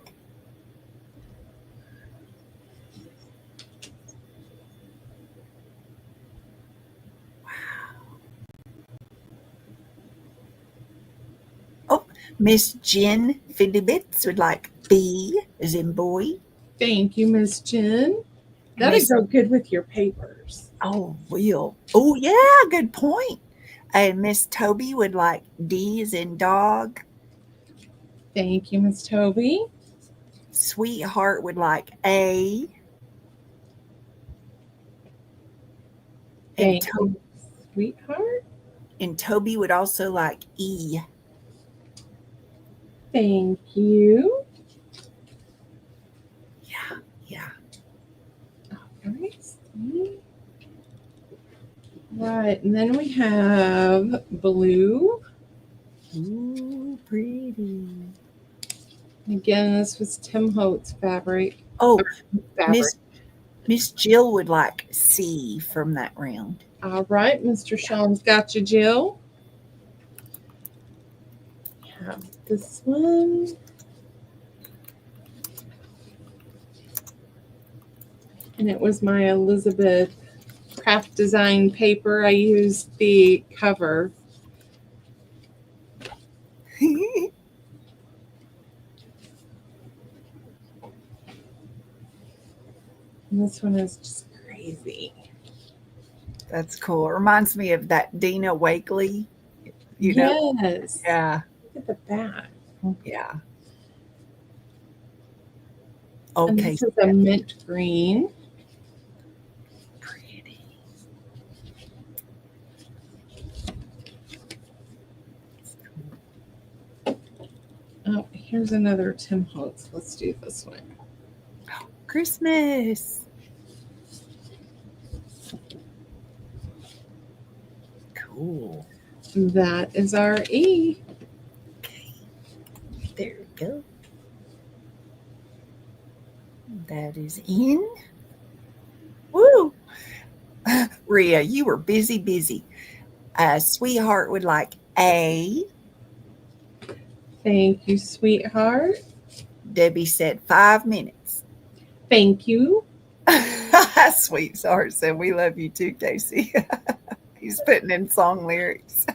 Miss Jenn Fiddlebits would like B as in boy. Thank you, Miss Jenn. That'll go good with your papers. Oh, will. Oh, yeah, good point. And Miss Toby would like D as in dog. Thank you, Miss Toby. Sweetheart would like A. Thank you, sweetheart. And Toby would also like E. Thank you. Yeah. Okay. Right, and then we have blue. Ooh, pretty. Again, this was Tim Holtz fabric. Oh, fabric. Miss Jill would like C from that round. All right, Mr. Shaun's got you, Jill. Have this one. And it was my Elizabeth craft design paper. I used the cover. And this one is just crazy. That's cool. It reminds me of that Dina Wakely. You know? Yes. Yeah. Look at the back. Yeah. And Okay. this is a mint green. Pretty. Oh, here's another Tim Holtz. Let's do this one. Oh, Christmas. Cool. That is our E. Okay. There we go. That is in. Woo! Rhea, you were busy. Sweetheart would like A. Thank you, sweetheart. Debbie said 5 minutes. Thank you. Sweetheart said, we love you too, Casey. He's putting in song lyrics.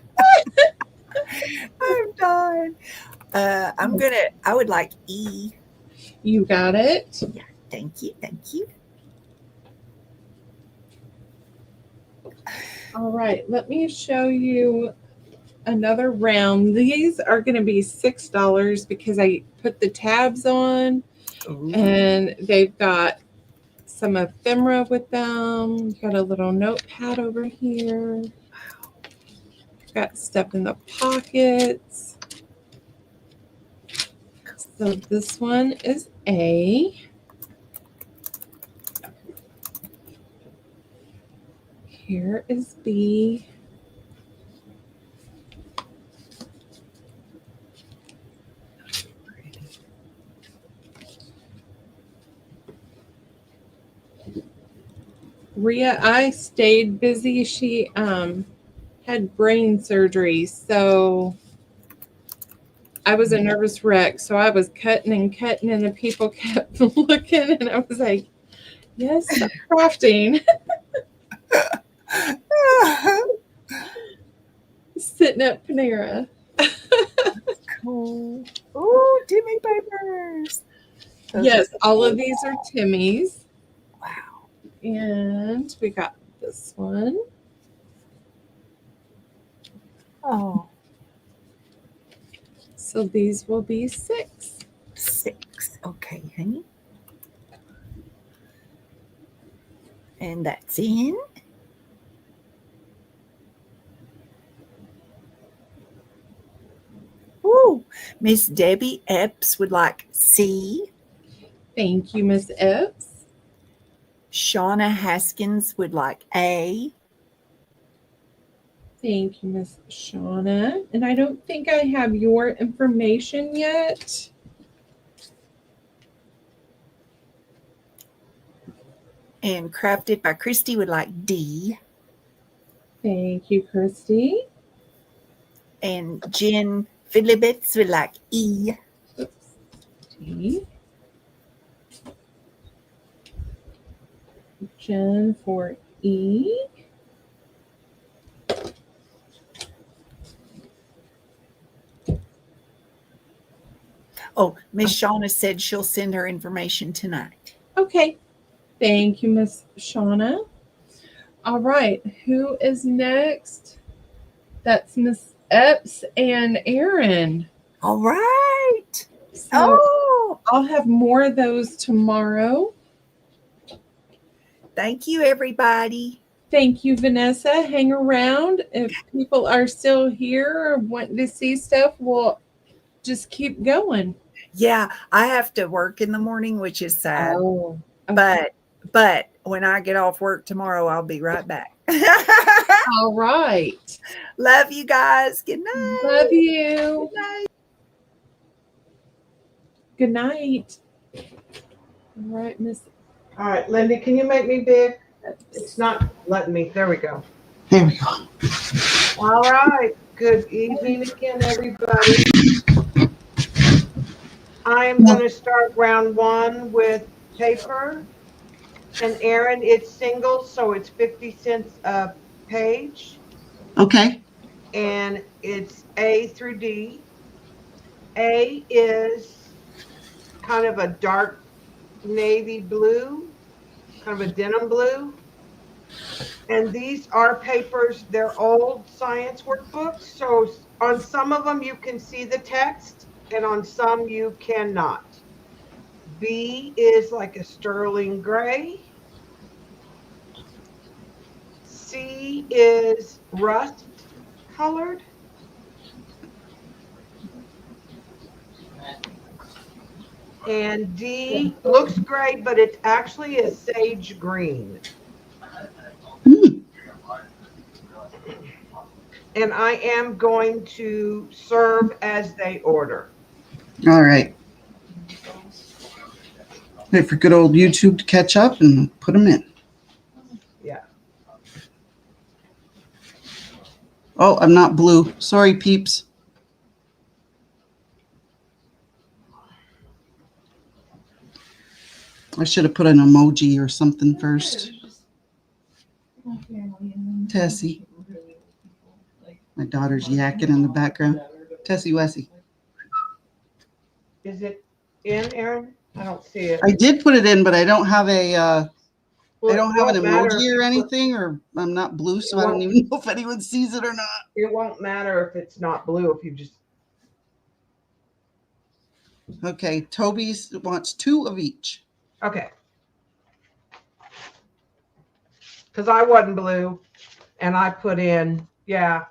I'm done. I would like E. You got it. Thank you. Thank you. All right, let me show you another round. These are going to be $6 because I put the tabs on. Ooh. And they've got some ephemera with them. Got a little notepad over here. Got stuff in the pockets. So this one is A. Here is B. Rhea, I stayed busy. She had brain surgery, so I was a nervous wreck. So I was cutting and cutting, and the people kept looking, and I was like, "Yes, I'm crafting." Sitting at Panera. Cool. Oh, Timmy papers. Yes, all of these are Timmy's. Wow. And we got this one. Oh. So these will be 6. 6. Okay, honey. And that's in. Ooh, Miss Debbie Epps would like C. Thank you, Miss Epps. Shauna Haskins would like A. Thank you, Miss Shauna. And I don't think I have your information yet. And Crafted by Christy would like D. Thank you, Christy. And Jenn Fiddlebits would like E. Oops. D. Jenn for E. Oh, Miss Shauna said she'll send her information tonight. Okay. Thank you, Miss Shauna. All right. Who is next? That's Miss Epps and Erin. All right. So I'll have more of those tomorrow. Thank you, everybody. Thank you, Vanessa. Hang around. If people are still here or wanting to see stuff, we'll just keep going. Yeah, I have to work in the morning, which is sad. Oh, okay. But when I get off work tomorrow, I'll be right back. All right. Love you guys. Good night. Love you. Good night. Good night. All right, Miss. All right, Lindy, can you make me big? It's not letting me. There we go. There we go. All right. Good evening again, everybody. I'm going to start round 1 with paper. And Erin, it's single, so it's 50 cents a page. Okay. And it's A through D. A is kind of a dark navy blue, kind of a denim blue. And these are papers, they're old science workbooks. So on some of them you can see the text and on some you cannot. B is like a sterling gray. C is rust colored. And D looks gray, but it's actually a sage green. And I am going to serve as they order. All right. Wait for good old YouTube to catch up and put them in. Yeah. Oh, I'm not blue. Sorry, peeps. I should have put an emoji or something first. Tessie. My daughter's yakking in the background. Tessie Wessie. Is it in, Erin? I don't see it. I did put it in, but I don't have a I Well, don't it have an won't matter emoji if or you put- anything, or I'm not blue, so It I don't won't- even know if anyone sees it or not. It won't matter if it's not blue, if you just, Okay, Toby wants 2 of each. okay. Because I wasn't blue, and I put in, yeah.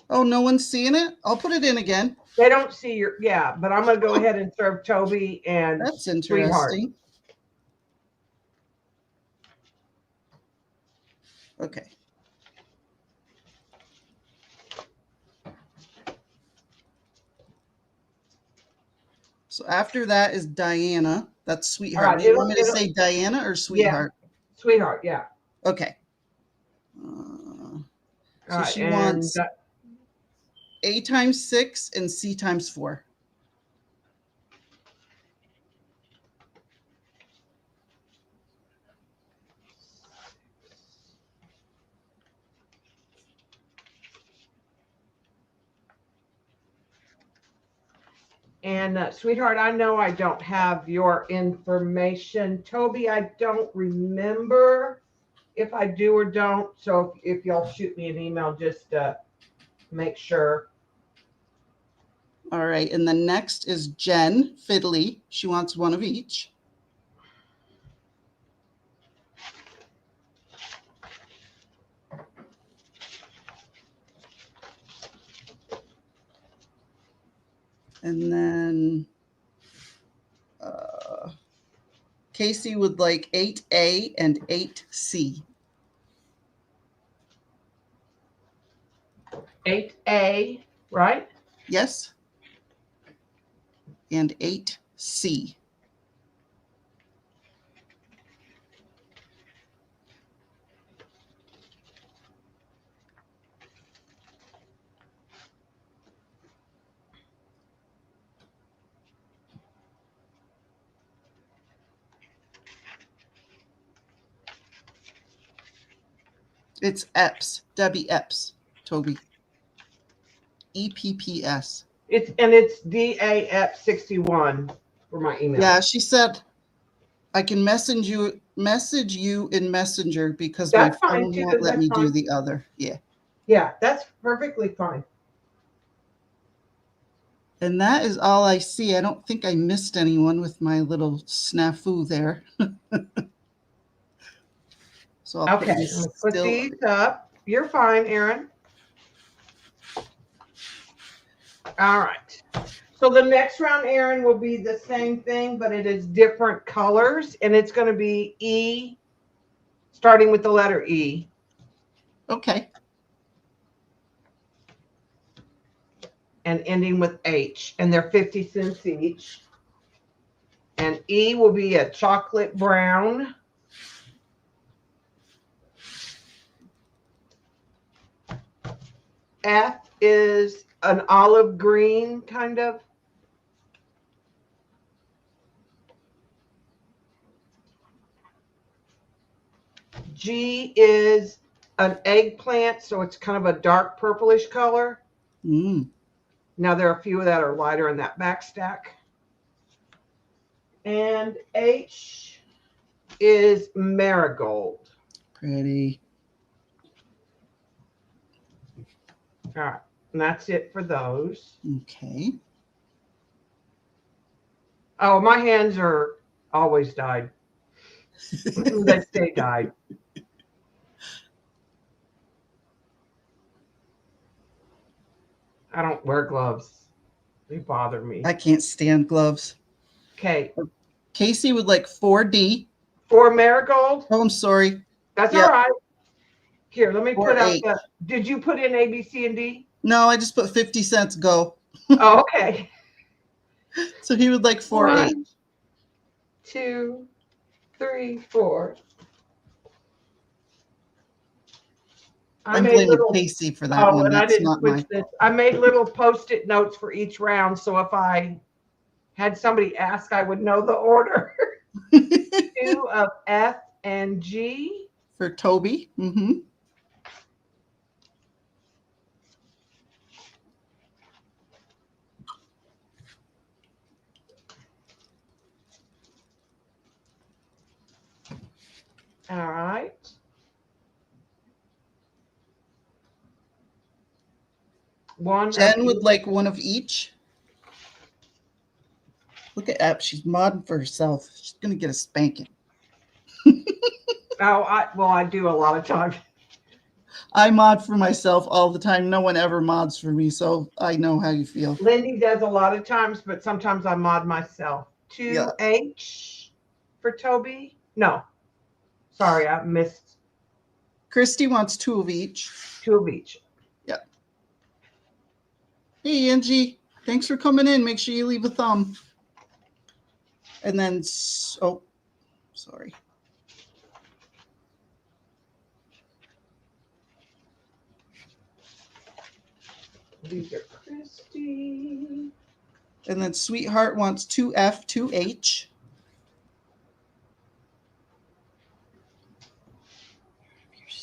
Oh, no one's seeing it? I'll put it in again. They don't see your, yeah, but I'm going to go ahead and serve Toby and That's Sweetheart. interesting. Okay. So after that is Diana. That's Sweetheart. right, Do you want me to it'll- say Diana or Sweetheart? Sweetheart, yeah. Okay. All So right, she and wants A times 6 and C times 4. And Sweetheart, I know I don't have your information. Toby, I don't remember if I do or don't. So if y'all shoot me an email, just make sure. All right. And the next is Jenn Fiddley. She wants 1 of each. And then Casey would like 8A and 8C. 8A, right? Yes. And 8C. It's Epps, Debbie Epps, Toby. EPPS. It's DAF61 for my email. Yeah, she said I can message you in Messenger because That's my fine, phone too. won't let That's me do fine. the other. Yeah. Yeah, that's perfectly fine. And that is all I see. I don't think I missed anyone with my little snafu there. So I'll Okay, put this I'm gonna put still. these up. You're fine, Erin. All right. So the next round, Erin, will be the same thing, but it is different colors, and it's going to be E, starting with the letter E. Okay. And ending with H, and they're 50 cents each. And E will be a chocolate brown. F is an olive green, kind of. G is an eggplant, so it's kind of a dark purplish color. Mm. Now there are a few that are lighter in that back stack. And H is marigold. Pretty. All right, and that's it for those. Okay. Oh, my hands are always dyed. They stay dyed. I don't wear gloves. They bother me. I can't stand gloves. Okay. Casey would like 4D. For marigold? Oh, I'm sorry. That's Yep. all right. Here, let me Or put up 8. the. Did you put in A, B, C, and D? No, I just put 50 cents go. Oh, okay. So he would like 4A. 1, 2, 3, 4. I'm blaming Casey for that one. And I That's didn't not my switch this. I made little Post-it notes for each round, so if I had somebody ask, I would know the order. 2 of F and G. For Toby. Mm-hmm. All right. One. Jen would like one of each. Look at Epps. She's modding for herself. She's going to get a spanking. Oh, I do a lot of times. I mod for myself all the time. No one ever mods for me, so I know how you feel. Lindy does a lot of times, but sometimes I mod myself. 2H for Toby. No. Sorry, I missed. Christy wants 2 of each. 2 of each. Yeah. Hey, Angie. Thanks for coming in. Make sure you leave a thumb. And then, oh, sorry. These are Christy. And then Sweetheart wants 2F, 2H.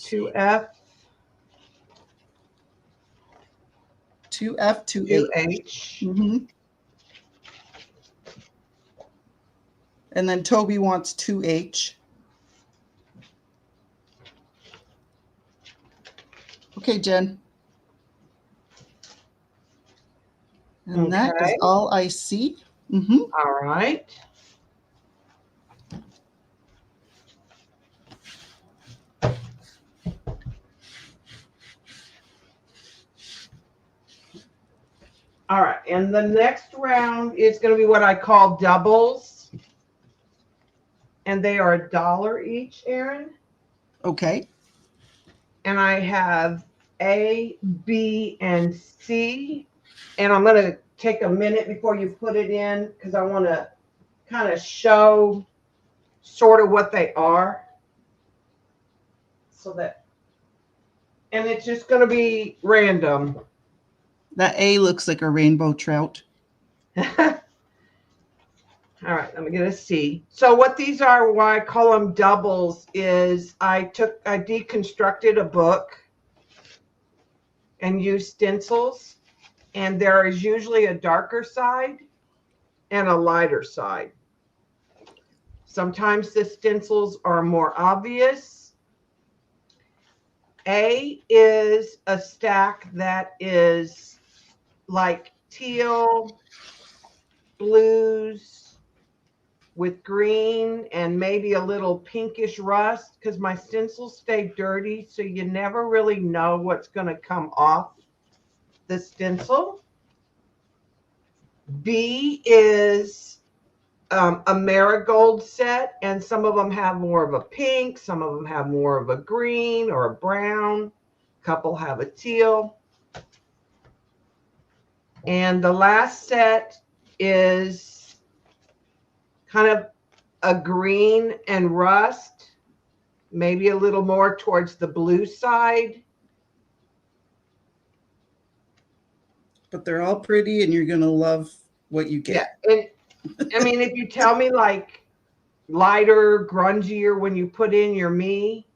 Two F. 2F, 2H. 2H. Mm-hmm. And then Toby wants 2H. Okay, Jen. And that is all I see. Mm-hmm. All right. All right, and the next round is going to be what I call doubles. And they are $1 each, Erin. Okay. And I have A, B, and C. And I'm going to take a minute before you put it in because I want to kind of show sort of what they are. So that, and it's just going to be random. That A looks like a rainbow trout. All right, let me get a C. So what these are, why I call them doubles, is I deconstructed a book and used stencils, and there is usually a darker side and a lighter side. Sometimes the stencils are more obvious. A is a stack that is like teal, blues with green and maybe a little pinkish rust because my stencils stay dirty, so you never really know what's going to come off the stencil. B is a marigold set, and some of them have more of a pink, some of them have more of a green or a brown, a couple have a teal. And the last set is kind of a green and rust, maybe a little more towards the blue side. But they're all pretty and you're going to love what you get. Yeah. And I mean, if you tell me like lighter, grungier when you put in your me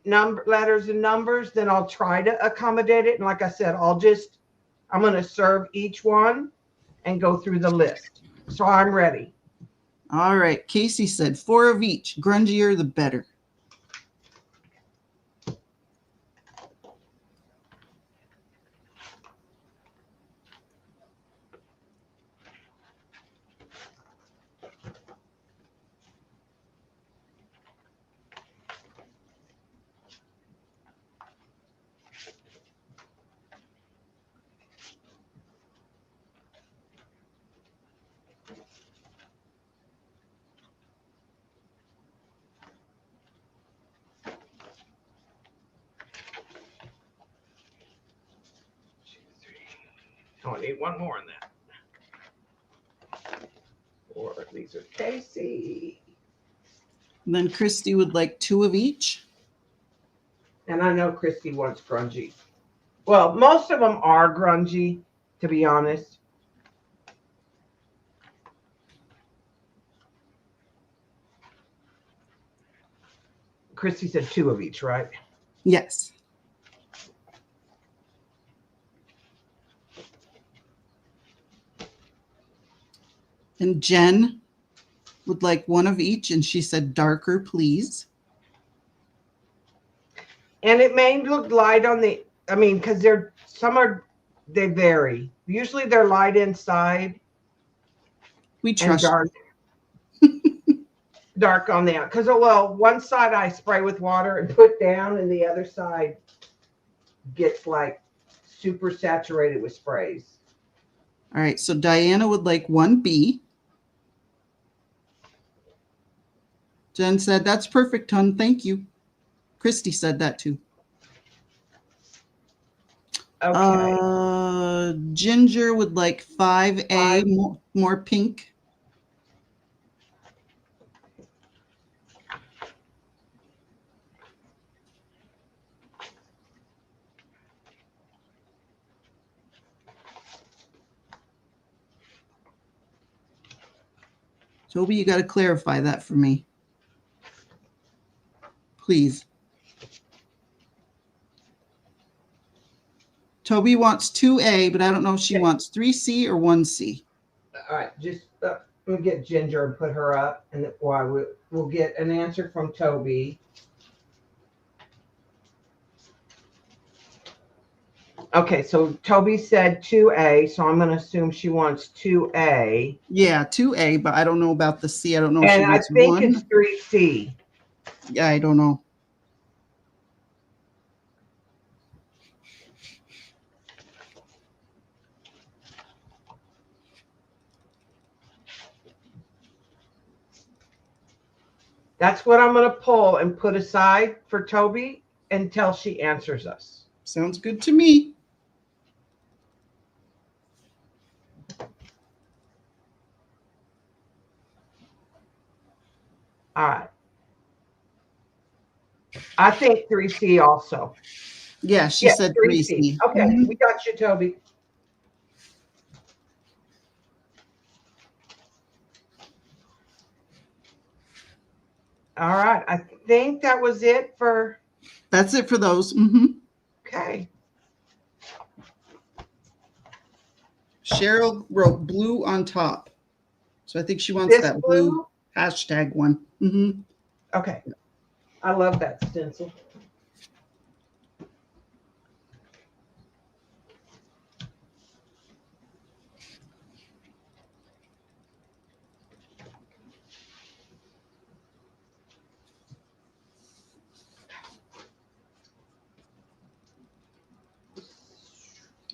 letters and numbers, then I'll try to accommodate it. And like I said, I'm going to serve each one and go through the list. So I'm ready. All right. Casey said 4 of each. Grungier, the better. Oh, I need one more in that. Or these are Casey. And then Christy would like 2 of each. And I know Christy wants grungy. Well, most of them are grungy, to be honest. Christy said 2 of each, right? Yes. And Jen would like 1 of each, and she said darker, please. And it may look light on the, I mean, because they vary. Usually they're light inside We and trust. dark on the out. Because, well, one side I spray with water and put down, and the other side gets like super saturated with sprays. All right, so Diana would like 1B. Jen said, that's perfect, hon. Thank you. Christy said that too. Okay. Ginger would like 5A, Five. more pink. Toby, you got to clarify that for me. Please. Toby wants 2A, but I don't know if she wants 3C or 1C. All right, just we'll get Ginger and put her up, and we'll get an answer from Toby. Okay, so Toby said 2A, so I'm going to assume she wants 2A. Yeah, 2A, but I don't know about the C. I don't know if And she I wants think 1. it's 3C. Yeah, I don't know. That's what I'm going to pull and put aside for Toby until she answers us. Sounds good to me. All right. I think 3C also. Yeah, she said 3C. Okay, we got you, Toby. All right. I think that was it for. That's it for those. Okay. Cheryl wrote blue on top. So I think she wants This that blue hashtag one. Okay. I love that stencil.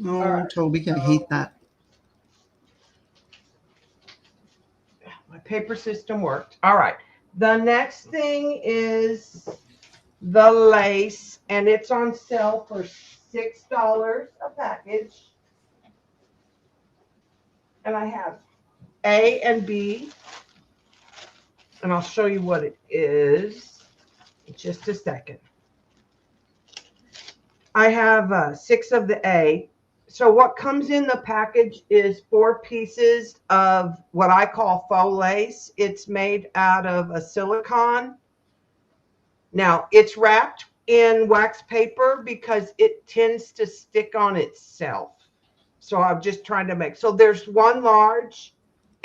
Oh, right. Toby, I hate that. My paper system worked. All right. The next thing is the lace, and it's on sale for $6 a package. And I have A and B, and I'll show you what it is in just a second. I have 6 of the A. So what comes in the package is 4 pieces of what I call faux lace. It's made out of a silicone. Now, it's wrapped in wax paper because it tends to stick on itself. So I'm just trying to make, so there's 1 large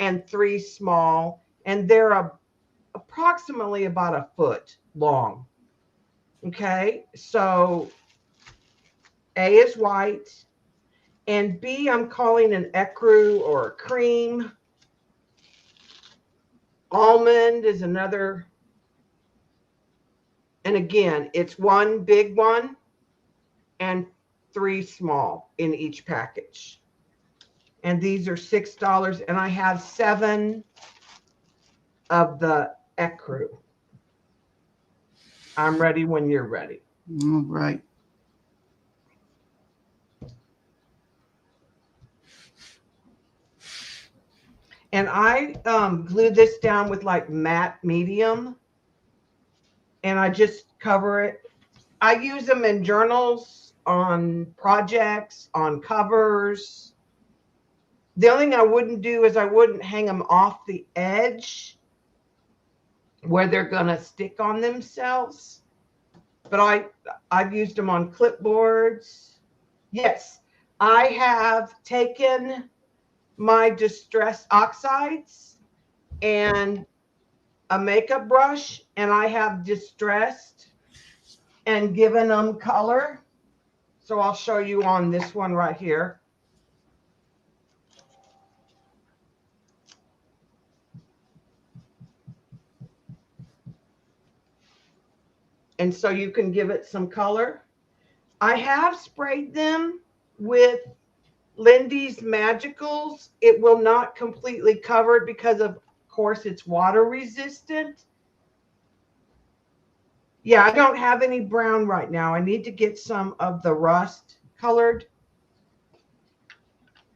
and 3 small, and they're approximately about a foot long. Okay, so A is white, and B I'm calling an ecru or a cream. Almond is another. And again, it's 1 big one and 3 small in each package. And these are $6, and I have 7 of the ecru. I'm ready when you're ready. All right. And I glued this down with like matte medium, and I just cover it. I use them in journals, on projects, on covers. The only thing I wouldn't do is I wouldn't hang them off the edge where they're going to stick on themselves. But I've used them on clipboards. Yes, I have taken my distress oxides and a makeup brush, and I have distressed and given them color. So I'll show you on this one right here. And so you can give it some color. I have sprayed them with LYNDE's Magicals. It will not completely cover it because of course it's water resistant. Yeah, I don't have any brown right now. I need to get some of the rust colored.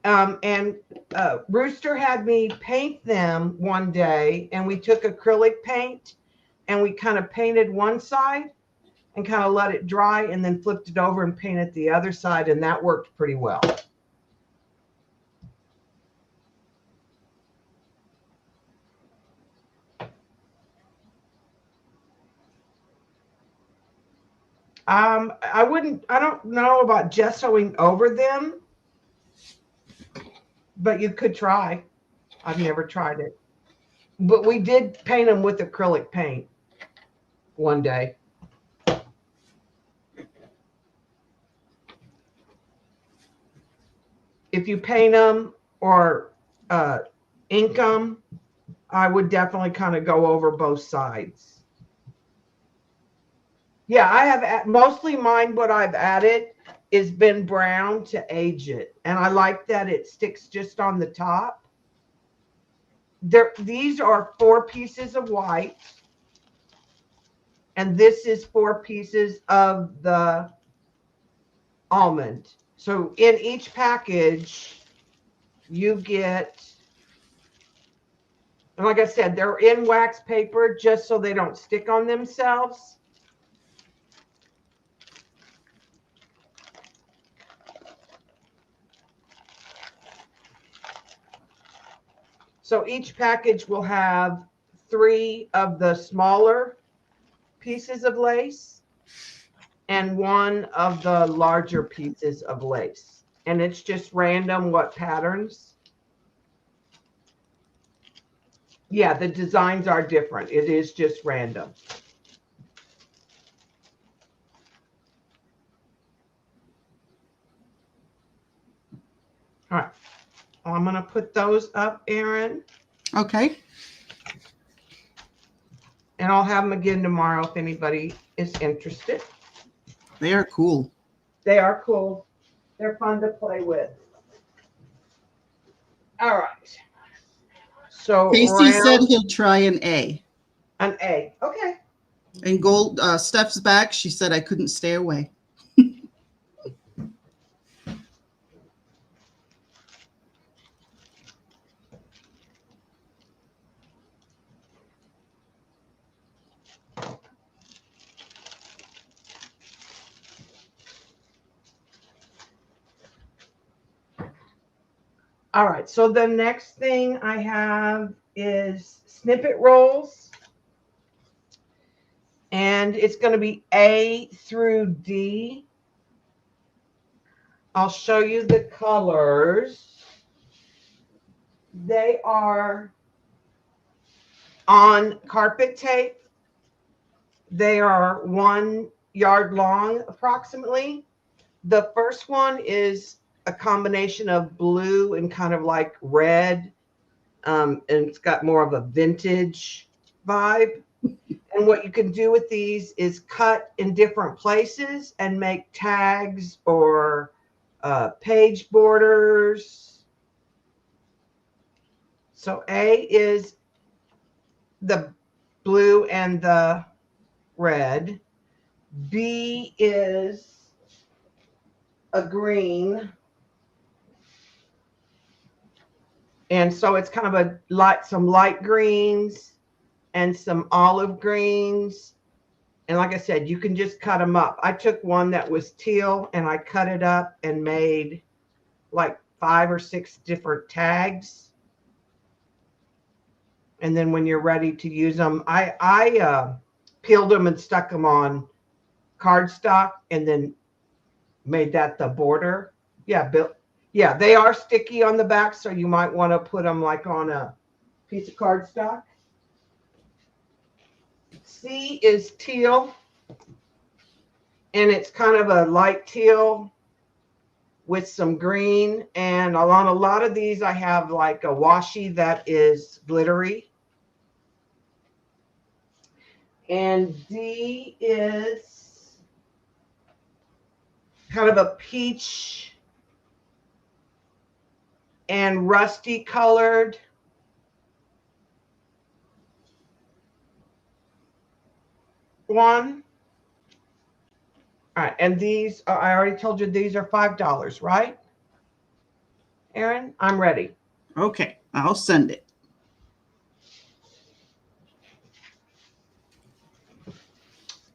Rooster had me paint them one day, and we took acrylic paint and we kind of painted one side and kind of let it dry and then flipped it over and painted the other side, and that worked pretty well. I don't know about gessoing over them, but you could try. I've never tried it. But we did paint them with acrylic paint one day. If you paint them or ink them, I would definitely kind of go over both sides. Yeah, I have mostly mine. What I've added is been brown to age it. And I like that it sticks just on the top. These are 4 pieces of white. And this is 4 pieces of the almond. So in each package, you get, and like I said, they're in wax paper just so they don't stick on themselves. So each package will have 3 of the smaller pieces of lace and 1 of the larger pieces of lace. And it's just random what patterns. Yeah, the designs are different. It is just random. All right. I'm going to put those up, Erin. Okay. And I'll have them again tomorrow if anybody is interested. They are cool. They are cool. They're fun to play with. All right. So Casey said he'll try an A. An A. Okay. And Gold, Steph's back. She said I couldn't stay away. All right, so the next thing I have is snippet rolls. And it's going to be A through D. I'll show you the colors. They are on carpet tape. They are 1 yard long approximately. The first one is a combination of blue and kind of like red. And it's got more of a vintage vibe. And what you can do with these is cut in different places and make tags or page borders. So A is the blue and the red. B is a green. And so it's kind of a some light greens and some olive greens. And like I said, you can just cut them up. I took one that was teal and I cut it up and made like 5 or 6 different tags. And then when you're ready to use them, I peeled them and stuck them on cardstock and then made that the border. Yeah, yeah, they are sticky on the back, so you might want to put them like on a piece of cardstock. C is teal. And it's kind of a light teal with some green. And on a lot of these, I have like a washi that is glittery. And D is kind of a peach and rusty colored. One. All right, and these, I already told you these are $5, right? Erin, I'm ready. Okay, I'll send it.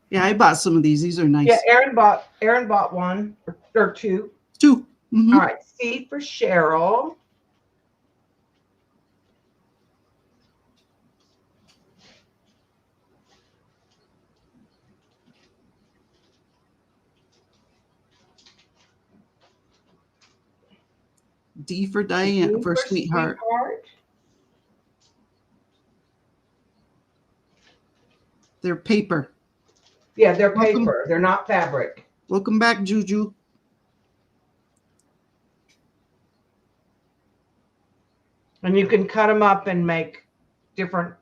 Yeah, I bought some of these. These are nice. Yeah, Erin bought one or two. Two. Mhm. All right, C for Cheryl. D for Diane, D for Sweetheart. They're paper. Yeah, they're Welcome. paper. They're not fabric. Welcome back, Juju. And you can cut them up and make different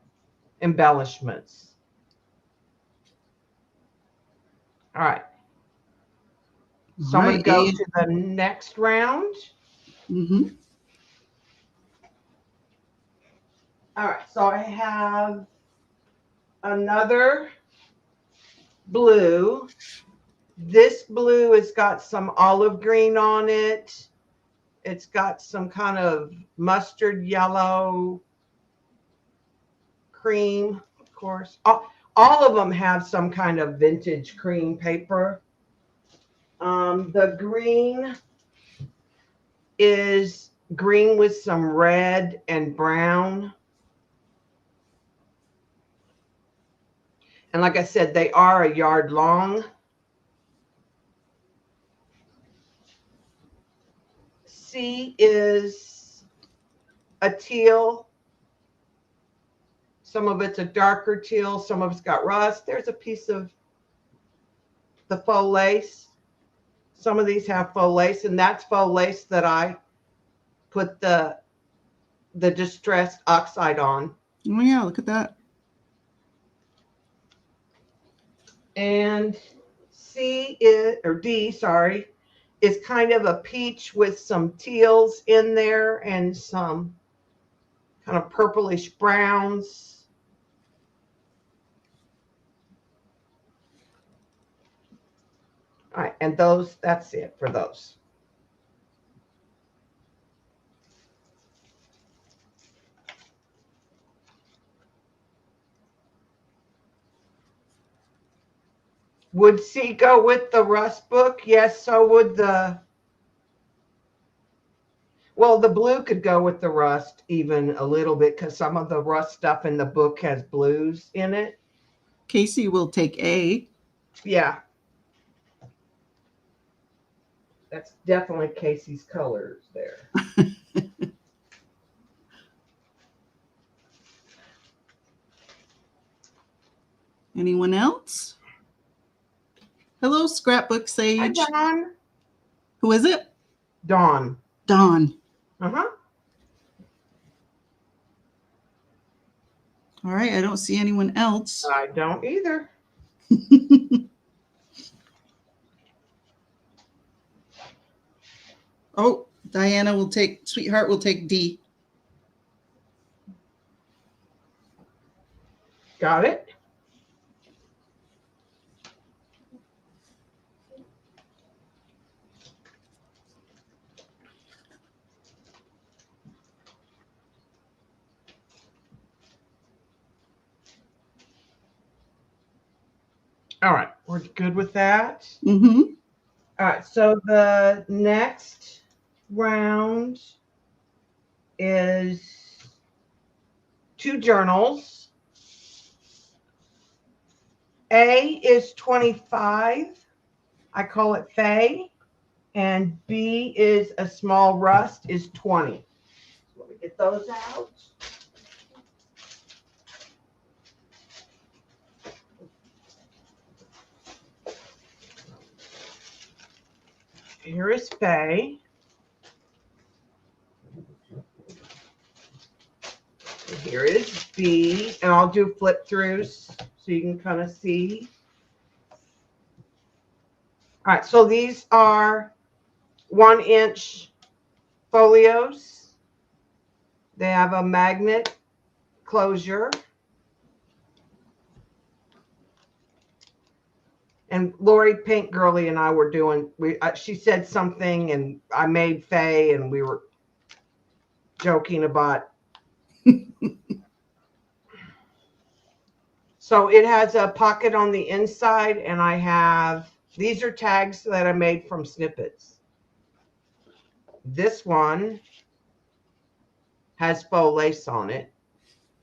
embellishments. All right. So I'm going to go to the next round. Mm-hmm. All right. So I have another blue. This blue has got some olive green on it. It's got some kind of mustard yellow, cream, of course. All of them have some kind of vintage cream paper. The green is green with some red and brown. And like I said, they are a yard long. C is a teal. Some of it's a darker teal. Some of it's got rust. There's a piece of the faux lace. Some of these have faux lace, and that's faux lace that I put the distressed oxide on. Oh yeah, look at that. And C is, or D, sorry, is kind of a peach with some teals in there and some kind of purplish browns. All right, and those, that's it for those. Would C go with the rust book? Yes, so would the, well, the blue could go with the rust even a little bit because some of the rust stuff in the book has blues in it. Casey will take A. Yeah. That's definitely Casey's colors there. Anyone else? Hello, Scrapbook Sage. Hi, Dawn. Who is it? Dawn. Dawn. Uh-huh. All right, I don't see anyone else. I don't either. Oh, Diana will take, Sweetheart will take D. Got it. All right, we're good with that. Mm-hmm. All right, so the next round is 2 journals. A is 25. I call it Faye. And B is a small rust is 20. So let me get those out. Here is Faye. And here is B, and I'll do flip throughs so you can kind of see. All right, so these are 1-inch folios. They have a magnet closure. And Lori Pink Girly and I were doing, she said something and I made Faye and we were joking about. So it has a pocket on the inside and I have, these are tags that I made from snippets. This one has faux lace on it.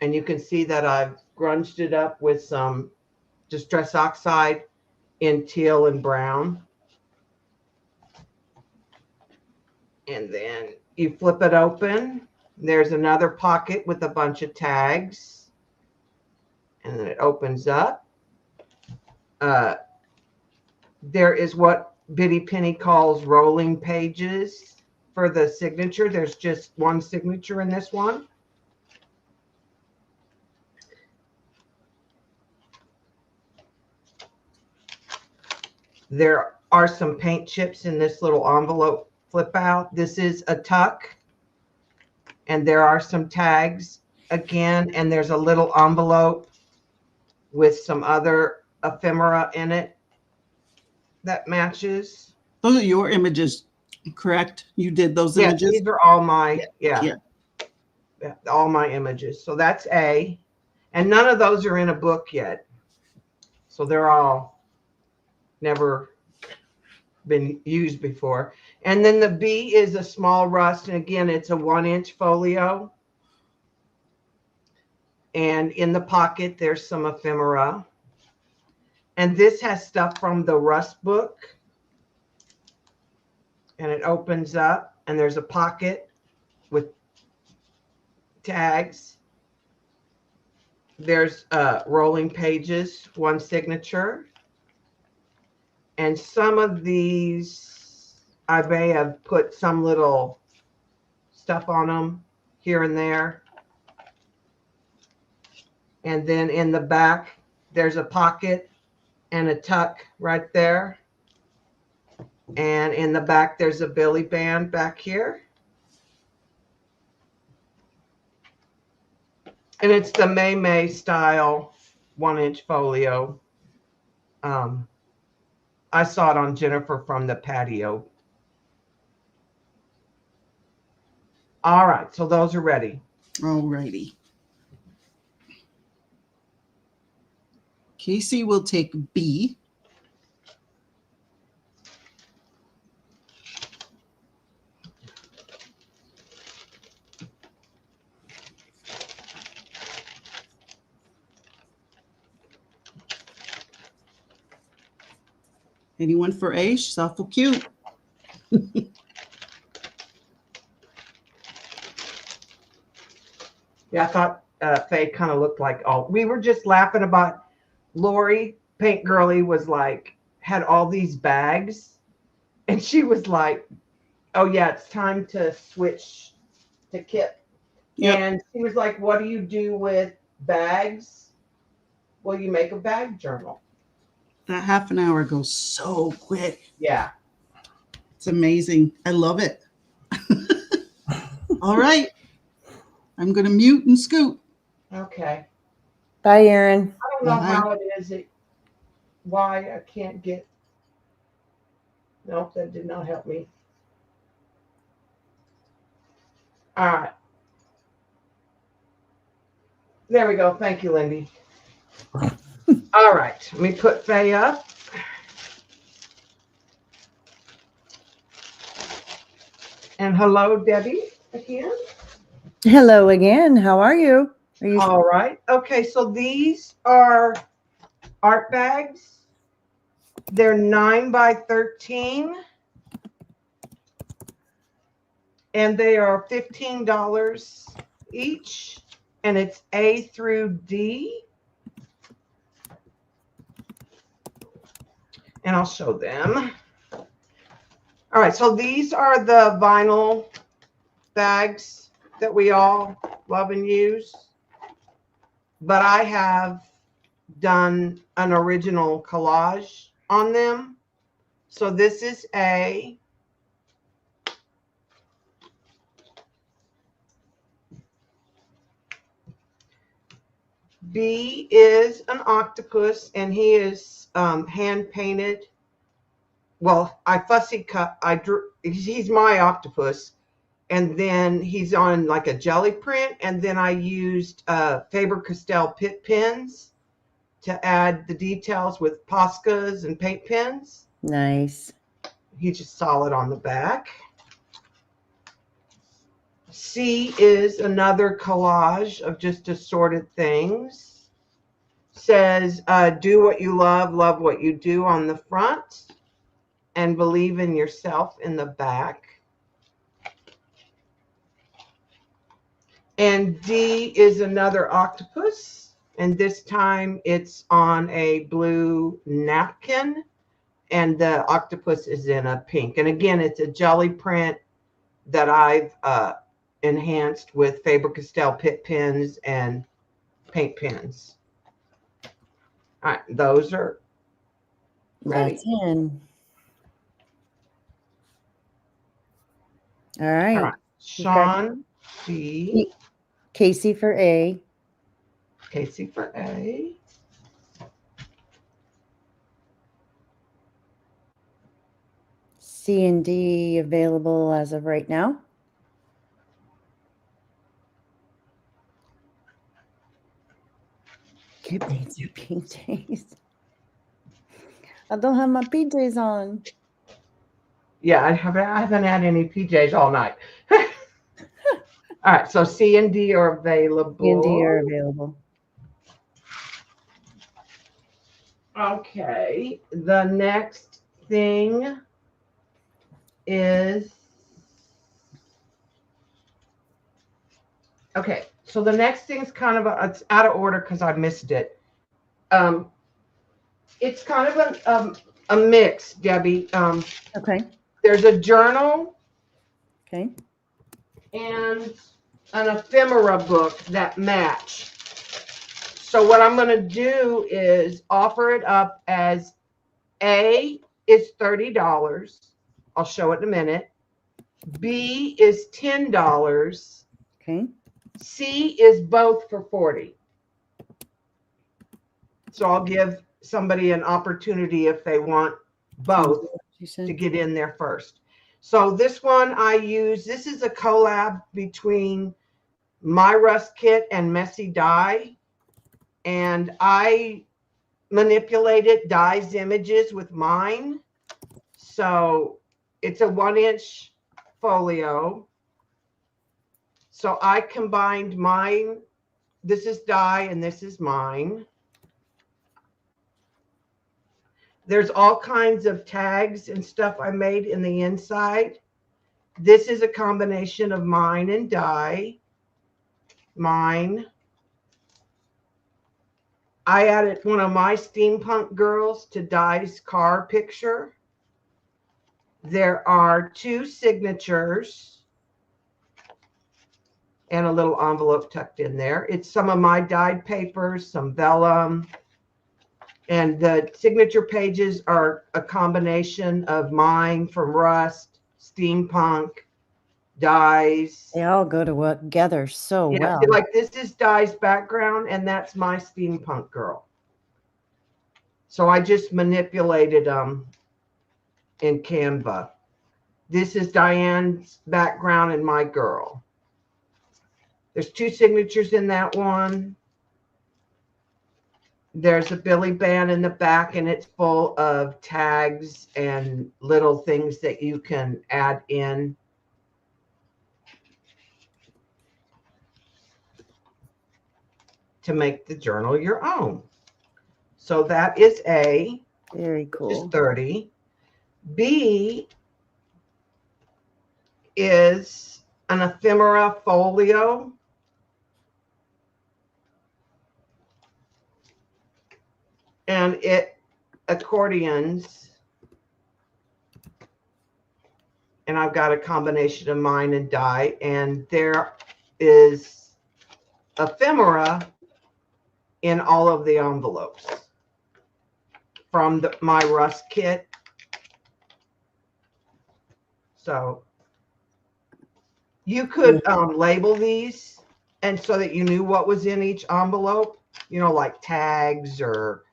And you can see that I've grunged it up with some Distress Oxide in teal and brown. And then you flip it open. There's another pocket with a bunch of tags. And then it opens up. There is what Biddy Penny calls rolling pages for the signature. There's just one signature in this one. There are some paint chips in this little envelope flip out. This is a tuck. And there are some tags again. And there's a little envelope with some other ephemera in it that matches. Those are your images, correct? You did those images? These are all my, yeah, all my images. So that's A. And none of those are in a book yet. So they're all never been used before. And then the B is a small rust. And again, it's a 1-inch folio. And in the pocket, there's some ephemera. And this has stuff from the rust book. And it opens up and there's a pocket with tags. There's rolling pages, one signature. And some of these, I may have put some little stuff on them here and there. And then in the back, there's a pocket and a tuck right there. And in the back, there's a billy band back here. And it's the May style 1-inch folio. I saw it on Jennifer from the patio. All right, so those are ready. All righty. Casey will take B. Anyone for A? She's awful cute. Yeah, I thought Faye kind of looked like all. We were just laughing about Lori Paint Girly was like, had all these bags. And she was like, oh, yeah, it's time to switch to Kipp. Yep. And she was like, what do you do with bags? Well, you make a bag journal. That half an hour goes so quick. Yeah. It's amazing. I love it. All right. I'm going to mute and scoot. Okay. Bye, Erin. I don't know how it is. Why I can't get. Nope, that did not help me. All right. There we go. Thank you, Lindy. All right. Let me put Faye up. And hello, Debbie, again. Hello again. How are you? All right. Okay, so these are art bags. They're 9 by 13. And they are $15 each. And it's A through D. And I'll show them. All right, so these are the vinyl bags that we all love and use. But I have done an original collage on them. So this is A. B is an octopus, and he is hand painted. Well, I fussy cut. I drew. He's my octopus, and then he's on like a jelly print, and then I used Faber-Castell Pitt pens to add the details with Poscas and paint pens. Nice. He's just solid on the back. C is another collage of just assorted things. Says, do what you love what you do on the front, and believe in yourself in the back. And D is another octopus, and this time it's on a blue napkin, and the octopus is in a pink. And again, it's a jelly print that I've enhanced with Faber-Castell Pitt pens and paint pens. All right, those are ready. That's in. All right. All right. Shaun B. Casey for A. Casey for A. C and D available as of right now. Kipp needs your PJs. I don't have my PJs on. Yeah, I haven't had any PJs all night. All right, so C and D are available. C and D are available. Okay, the next thing is, okay, so the next thing is kind of it's out of order because I missed it. It's kind of a mix, Debbie. Okay. There's a journal. Okay. And an ephemera book that match. So what I'm going to do is offer it up as A is $30. I'll show it in a minute. B is $10. Okay. C is both for $40. So I'll give somebody an opportunity if they want both to get in there first. So this one I use, this is a collab between My Rust Kit and Messy Dye. And I manipulated Dye's images with mine. So it's a 1-inch folio. So I combined mine. This is Dye and this is mine. There's all kinds of tags and stuff I made in the inside. This is a combination of mine and Dye. Mine. I added one of my steampunk girls to Dye's car picture. There are 2 signatures and a little envelope tucked in there. It's some of my dyed papers, some vellum. And the signature pages are a combination of mine from Rust, steampunk, Dye's. They all go together so well. Like this is Dye's background, and that's my steampunk girl. So I just manipulated them in Canva. This is Diane's background and my girl. There's 2 signatures in that one. There's a Billy band in the back, and it's full of tags and little things that you can add in. To make the journal your own. So that is A. Very cool. Which is 30. B is an ephemera folio. And it accordions and I've got a combination of mine and dye, and there is ephemera in all of the envelopes from my Rust kit. So you could label these, and so that you knew what was in each envelope, you know, like tags or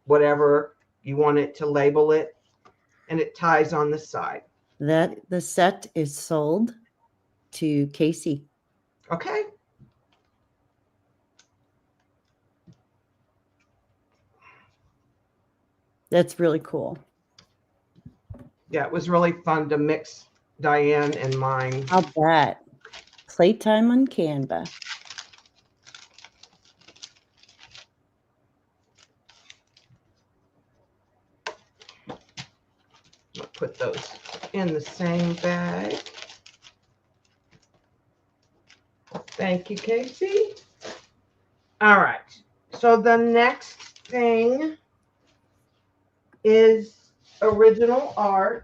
whatever you want it to label it, and it ties on the side. That the set is sold to Casey. Okay. That's really cool. Yeah, it was really fun to mix Diane and mine. I'll bet. Playtime on Canva. I'll put those in the same bag. Thank you, Casey. All right. So the next thing is original art.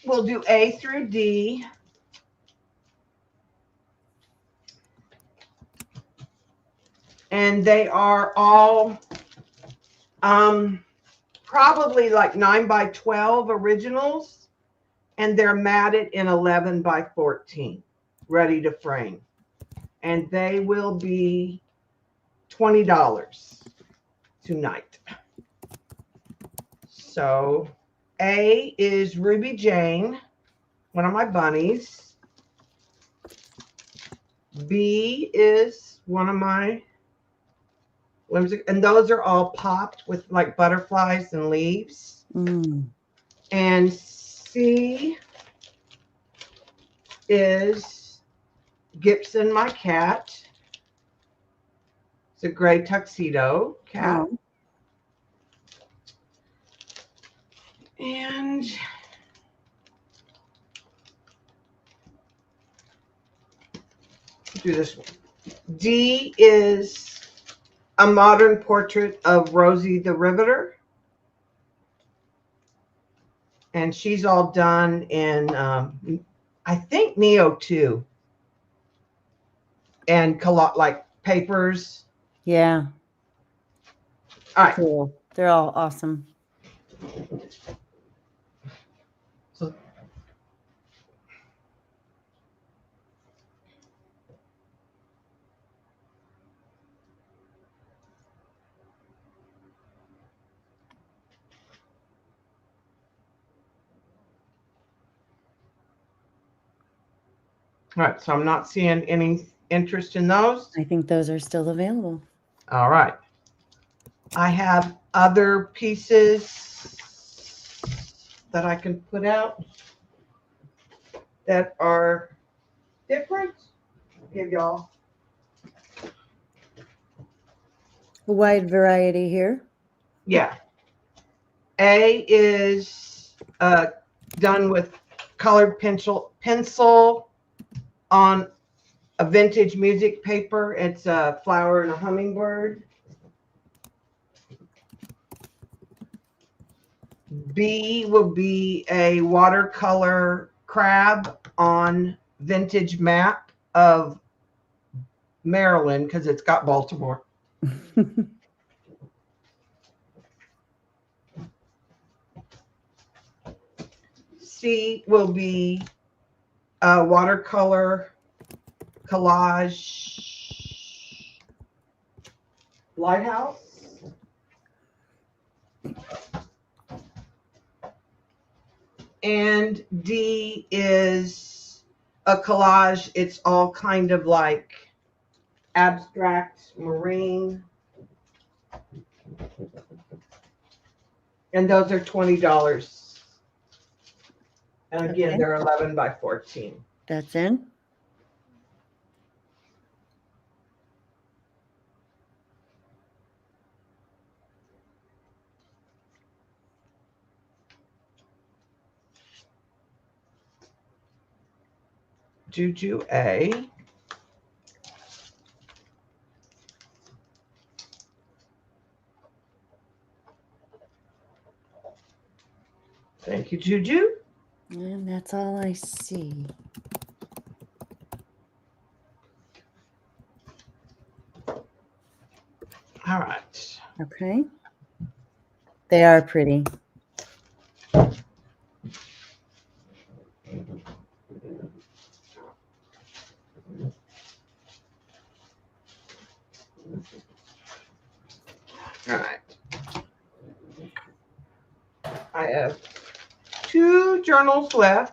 We'll do A through D. And they are all probably like 9x12 originals, and they're matted in 11x14, ready to frame. And they will be $20 tonight. So A is Ruby Jane, one of my bunnies. B is one of my whimsical, and those are all popped with like butterflies and leaves. And C is Gibson, my cat. It's a gray tuxedo cat. Oh. And do this one. D is a modern portrait of Rosie the Riveter. And she's all done in, I think, Neo 2. And like papers. Yeah. All right. Cool. They're all awesome. So all right, so I'm not seeing any interest in those. I think those are still available. All right. I have other pieces that I can put out that are different. I'll give y'all A wide variety here. Yeah. A is done with colored pencil on a vintage music paper. It's a flower and a hummingbird. B will be a watercolor crab on vintage map of Maryland because it's got Baltimore. C will be a watercolor collage lighthouse. And D is a collage. It's all kind of like abstract marine. And those are $20. And again, Okay. they're 11 by 14. That's in. Juju A. Thank you, Juju. And that's all I see. All right. Okay. They are pretty. All right. I have 2 journals left.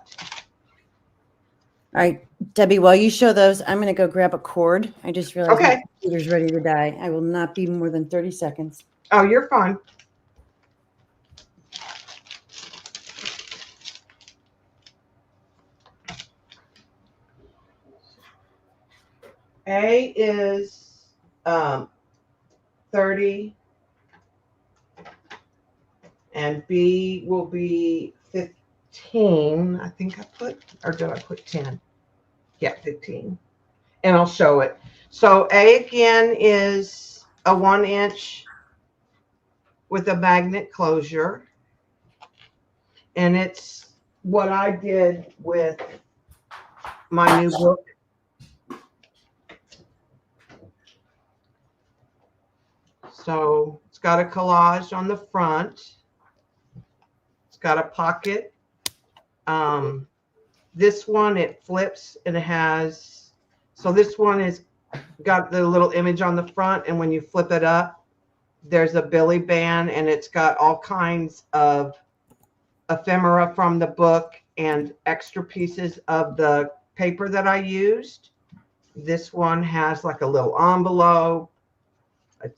All right, Debbie, while you show those, I'm going to go grab a cord. I just realized my Okay. computer's ready to die. I will not be more than 30 seconds. Oh, you're fine. A is 30 and B will be 15. I think I put, or did I put 10? Yeah, 15. And I'll show it. So A again is a 1-inch with a magnet closure. And it's what I did with my new book. So it's got a collage on the front. It's got a pocket. This one, it flips and it has, so this one is got the little image on the front, and when you flip it up, there's a billy band, and it's got all kinds of ephemera from the book and extra pieces of the paper that I used. This one has like a little envelope, a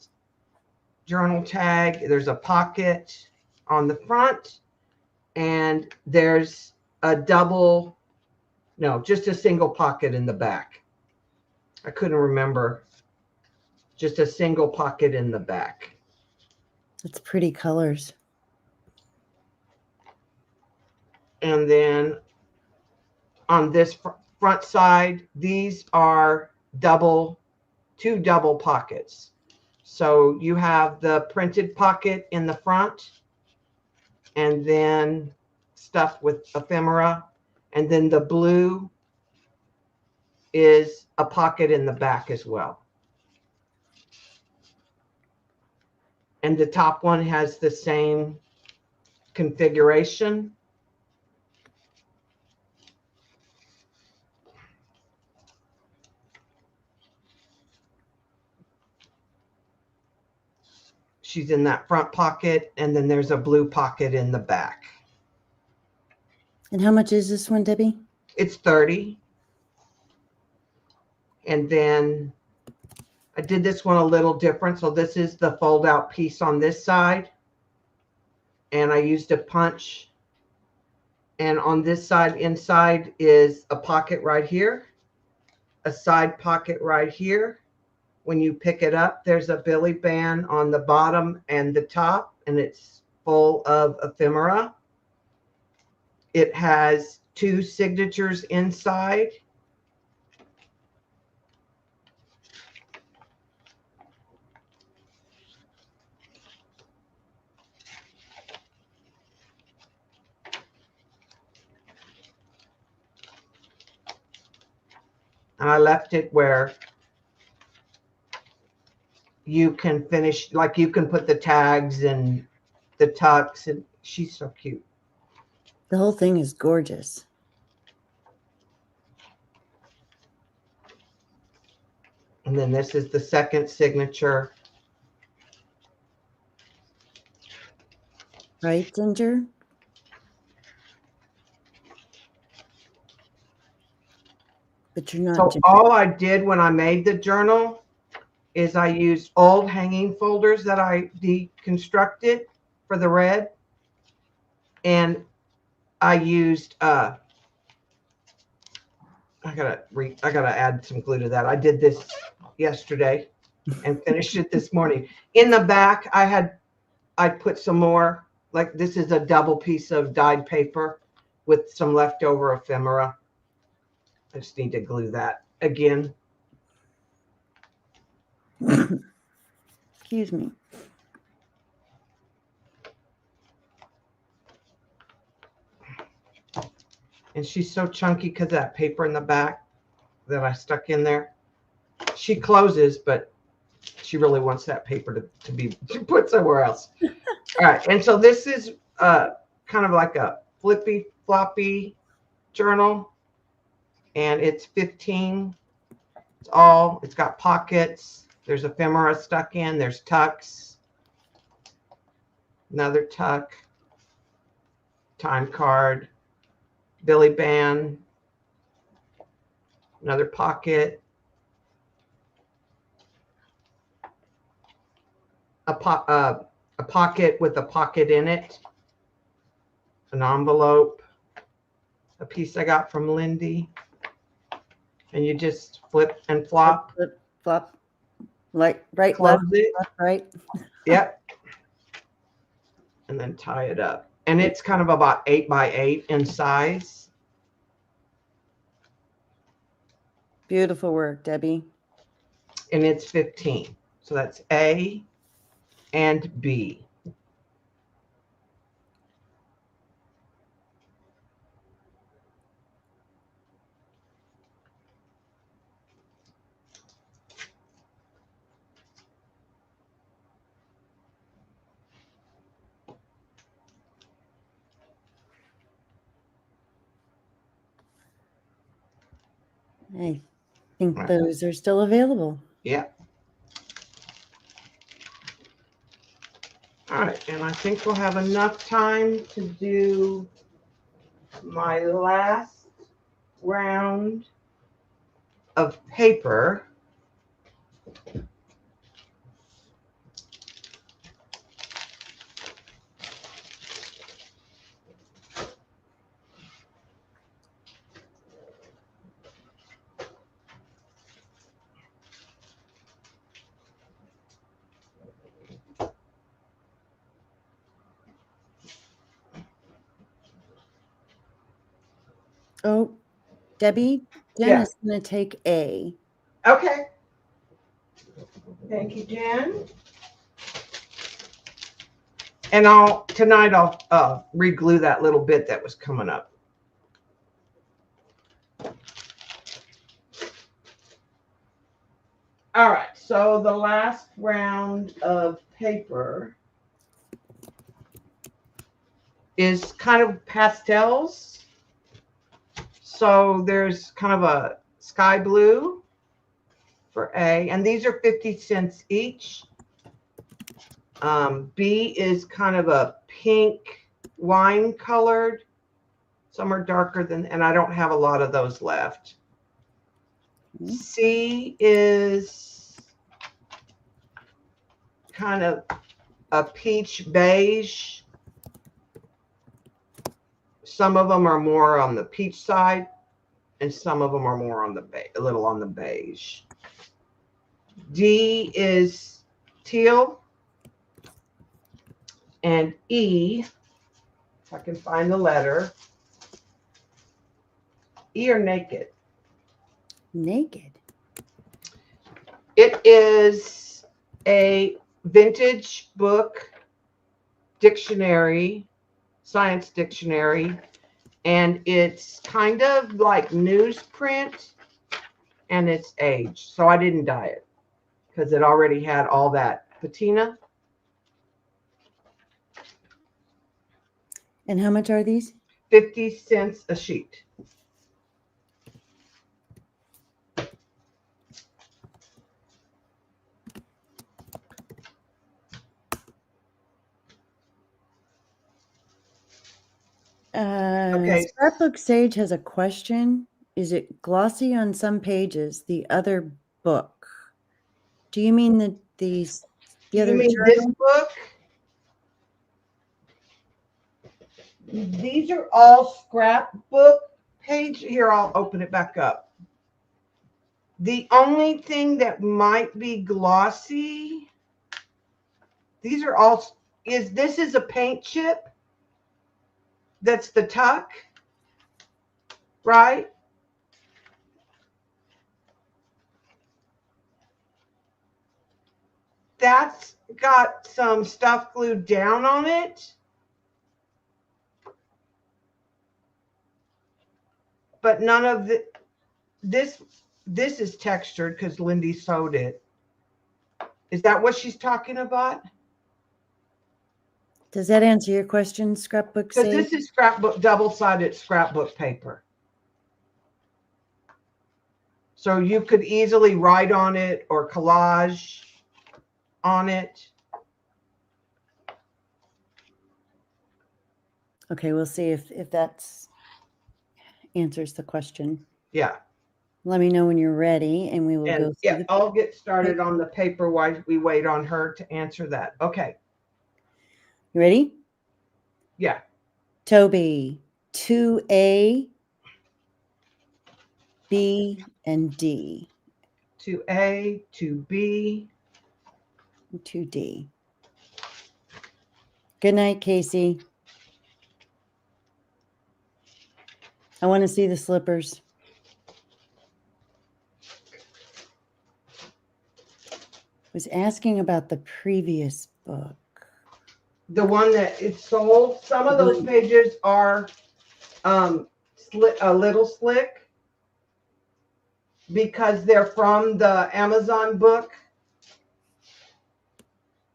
journal tag. There's a pocket on the front, and there's a double, no, just a single pocket in the back. I couldn't remember. Just a single pocket in the back. It's pretty colors. And then on this front side, these are two double pockets. So you have the printed pocket in the front, and then stuff with ephemera, and then the blue is a pocket in the back as well. And the top one has the same configuration. She's in that front pocket, and then there's a blue pocket in the back. And how much is this one, Debbie? It's 30. And then I did this one a little different. So this is the fold out piece on this side. And I used a punch. And on this side, inside is a pocket right here, a side pocket right here. When you pick it up, there's a billy band on the bottom and the top, and it's full of ephemera. It has 2 signatures inside. And I left it where you can finish, like you can put the tags and the tucks, and she's so cute. The whole thing is gorgeous. And then this is the second signature. Right, Ginger? But you're not. So Ginger. all I did when I made the journal is I used old hanging folders that I deconstructed for the red. And I used, I gotta add some glue to that. I did this yesterday and finished it this morning. In the back, I put some more, like this is a double piece of dyed paper with some leftover ephemera. I just need to glue that again. Excuse me. And she's so chunky because of that paper in the back that I stuck in there. She closes, but she really wants that paper to be put somewhere else. All right, and so this is kind of like a flippy floppy journal, and it's 15. It's got pockets. There's ephemera stuck in. There's tucks. Another tuck. Time card. Billy band. Another pocket. A pocket with a pocket in it. An envelope. A piece I got from LYNDE. And you just flip and flop. Flip, flop. Like right, Close left, it. left, right. Yep. And then tie it up. And it's kind of about 8 by 8 in size. Beautiful work, Debbie. And it's 15. So that's A and B. I think Right. those are still available. Yeah. All right, and I think we'll have enough time to do my last round of paper. Oh, Debbie, Jenn Yeah. is going to take A. Okay. Thank you, Jen. And tonight I'll re-glue that little bit that was coming up. All right, so the last round of paper is kind of pastels. So there's kind of a sky blue for A, and these are 50 cents each. B is kind of a pink wine colored. Some are darker than, and I don't have a lot of those left. C is kind of a peach beige. Some of them are more on the peach side, and some of them are more on the a little on the beige. D is teal, and E, if I can find the letter, E are naked. Naked. It is a vintage book, dictionary, science dictionary, and it's kind of like newsprint, and it's aged. So I didn't dye it because it already had all that patina. And how much are these? 50 cents a sheet. Okay. Scrapbook Sage has a question. Is it glossy on some pages? The other book. Do you mean the other You mean journal? this book? These are all scrapbook page. Here, I'll open it back up. The only thing that might be glossy, these are all, this is a paint chip. That's the tuck, right? that's got some stuff glued down on it. But none of this is textured because Lindy sewed it. Is that what she's talking about? Does that answer your question, Scrapbook Because Sage? this is scrapbook, double-sided scrapbook paper. So you could easily write on it or collage on it. Okay, we'll see if that's answers the question. Yeah. Let me know when you're ready, and we will go And through yeah, the I'll get started on the paper while we wait on her to answer that. Okay. You ready? Yeah. Toby, 2A, B, and D. 2A, 2B. 2D. Good night, Casey. I want to see the slippers. Was asking about the previous book. The one that it's sold. Some of those pages are a little slick because they're from the Amazon book.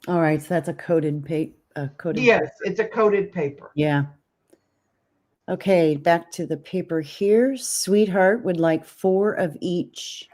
All right, so that's a coated paper. Yes, it's a coated paper. Yeah. Okay, back to the paper here. Sweetheart would like 4 of each.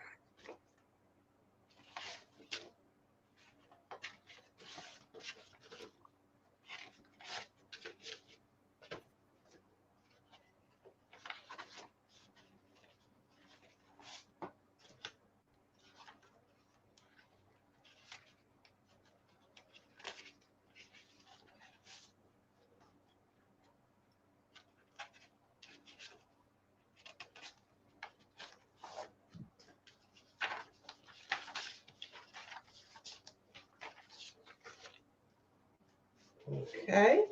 Okay.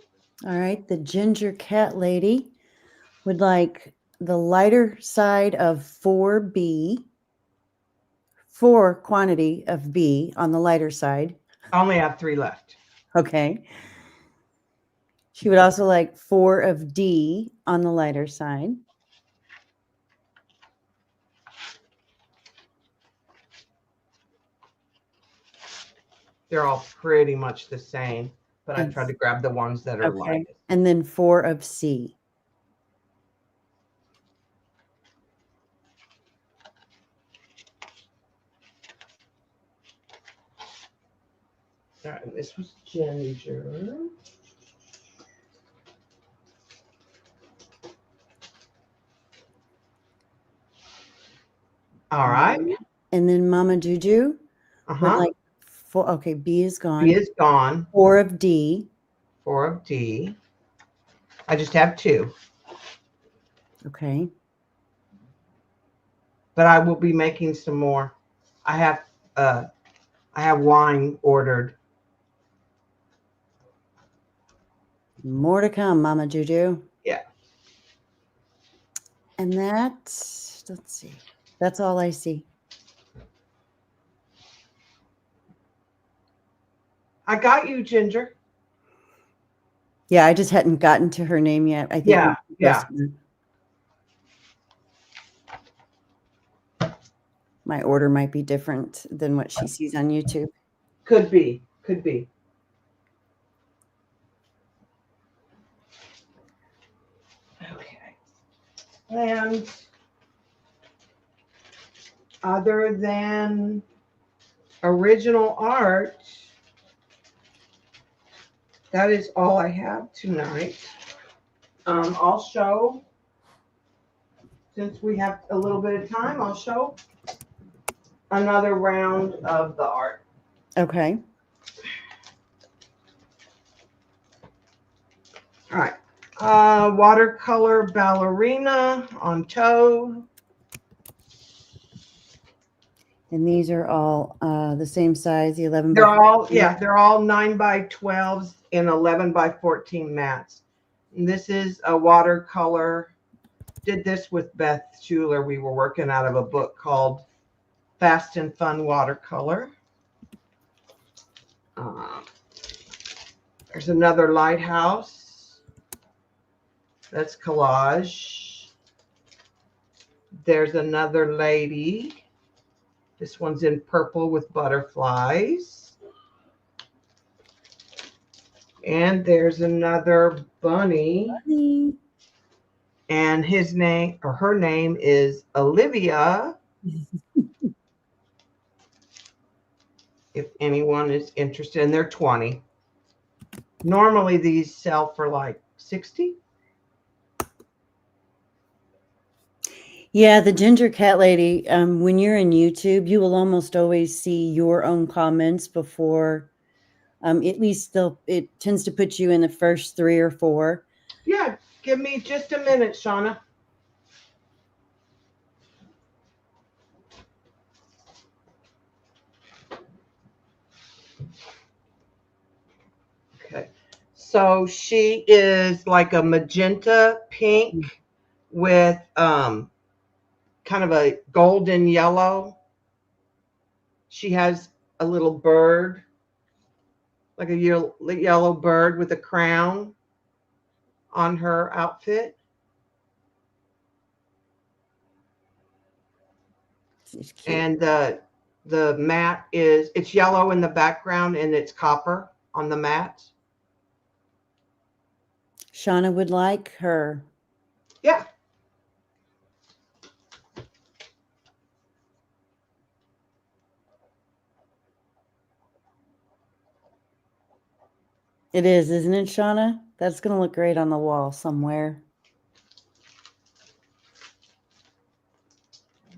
All right, the ginger cat lady would like the lighter side of 4B, 4 quantity of B on the lighter side. I only have 3 left. Okay. She would also like 4 of D on the lighter side. They're all pretty much the same, but I Yes. tried to grab the ones that are light. And then 4 of C. All right, this was ginger. All right. And then Mama Juju would Uh-huh. like 4. Okay, B is gone. B is gone. 4 of D. 4 of D. I just have 2. Okay. But I will be making some more. I have wine ordered. More to come, Mama Juju. Yeah. And that, let's see. That's all I see. I got you, Ginger. Yeah, I just hadn't gotten to her name yet. I think. Yeah, yeah. My order might be different than what she sees on YouTube. Could be. Could be. Okay. And other than original art, that is all I have tonight. I'll show, since we have a little bit of time, I'll show another round of the art. Okay. All right. Watercolor ballerina on toe. And these are all the same size, the 11 They're by all, 14. yeah, they're all 9x12s and 11x14 mats. And this is a watercolor. Did this with Beth Schuler. We were working out of a book called Fast and Fun Watercolor. There's another lighthouse. That's Collage. There's another lady. This one's in purple with butterflies. And there's another bunny. And his name or her name is Olivia. If anyone is interested, and they're 20. Normally these sell for like 60. Yeah, the ginger cat lady, when you're in YouTube, you will almost always see your own comments before, at least it tends to put you in the first 3 or 4. Yeah, give me just a minute, Shauna. Okay, so she is like a magenta pink with kind of a golden yellow. She has a little bird, like a yellow bird with a crown on her outfit. And the mat it's yellow in the background and it's copper on the mat. Shauna would like her. Yeah. It is, isn't it, Shauna? That's going to look great on the wall somewhere.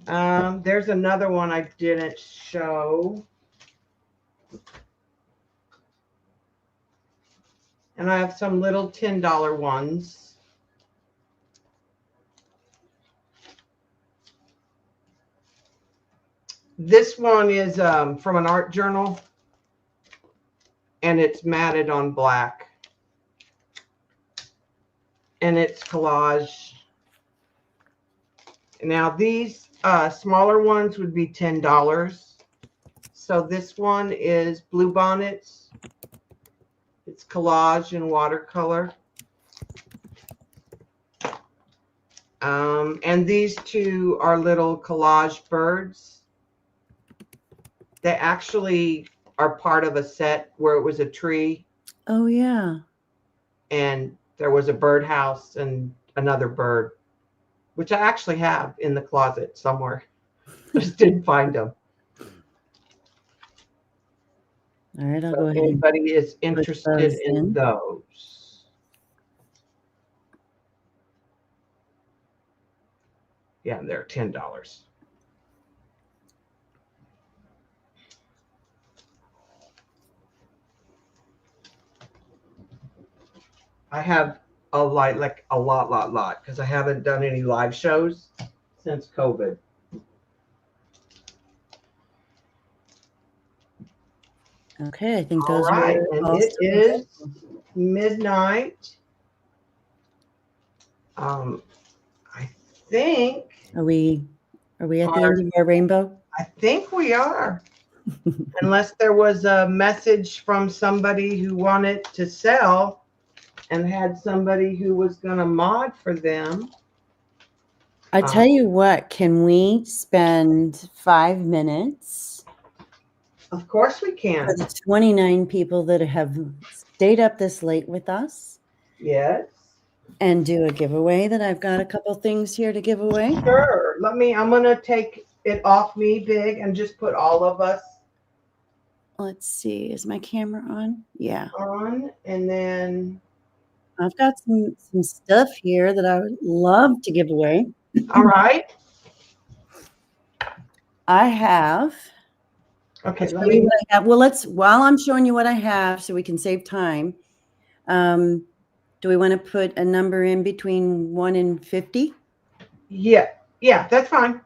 There's another one I didn't show. And I have some little $10 ones. This one is from an art journal. And it's matted on black. And it's collage. Now these smaller ones would be $10. So this one is Blue Bonnets. It's collage and watercolor. And these two are little collage birds. They actually are part of a set where it was a tree. Oh, yeah. And there was a birdhouse and another bird, which I actually have in the closet somewhere. I just didn't find them. All right, I'll So go ahead. anybody is interested in those. Yeah, they're $10. I have a lot, because I haven't done any live shows since COVID. Okay, I think All those right, are and all it still is midnight. I think. Are we at the end of our rainbow? I think we are. Unless there was a message from somebody who wanted to sell and had somebody who was going to mod for them. I tell you what, can we spend 5 minutes? Of course we can. For the 29 people that have stayed up this late with us. Yes. And do a giveaway that I've got a couple things here to give away. Sure. I'm going to take it off me big and just put all of us. Let's see. Is my camera on? Yeah. On. And then. I've got some stuff here that I would love to give away. All right. I have. Okay. While I'm showing you what I have so we can save time. Do we want to put a number in between 1 and 50? Yeah, that's fine.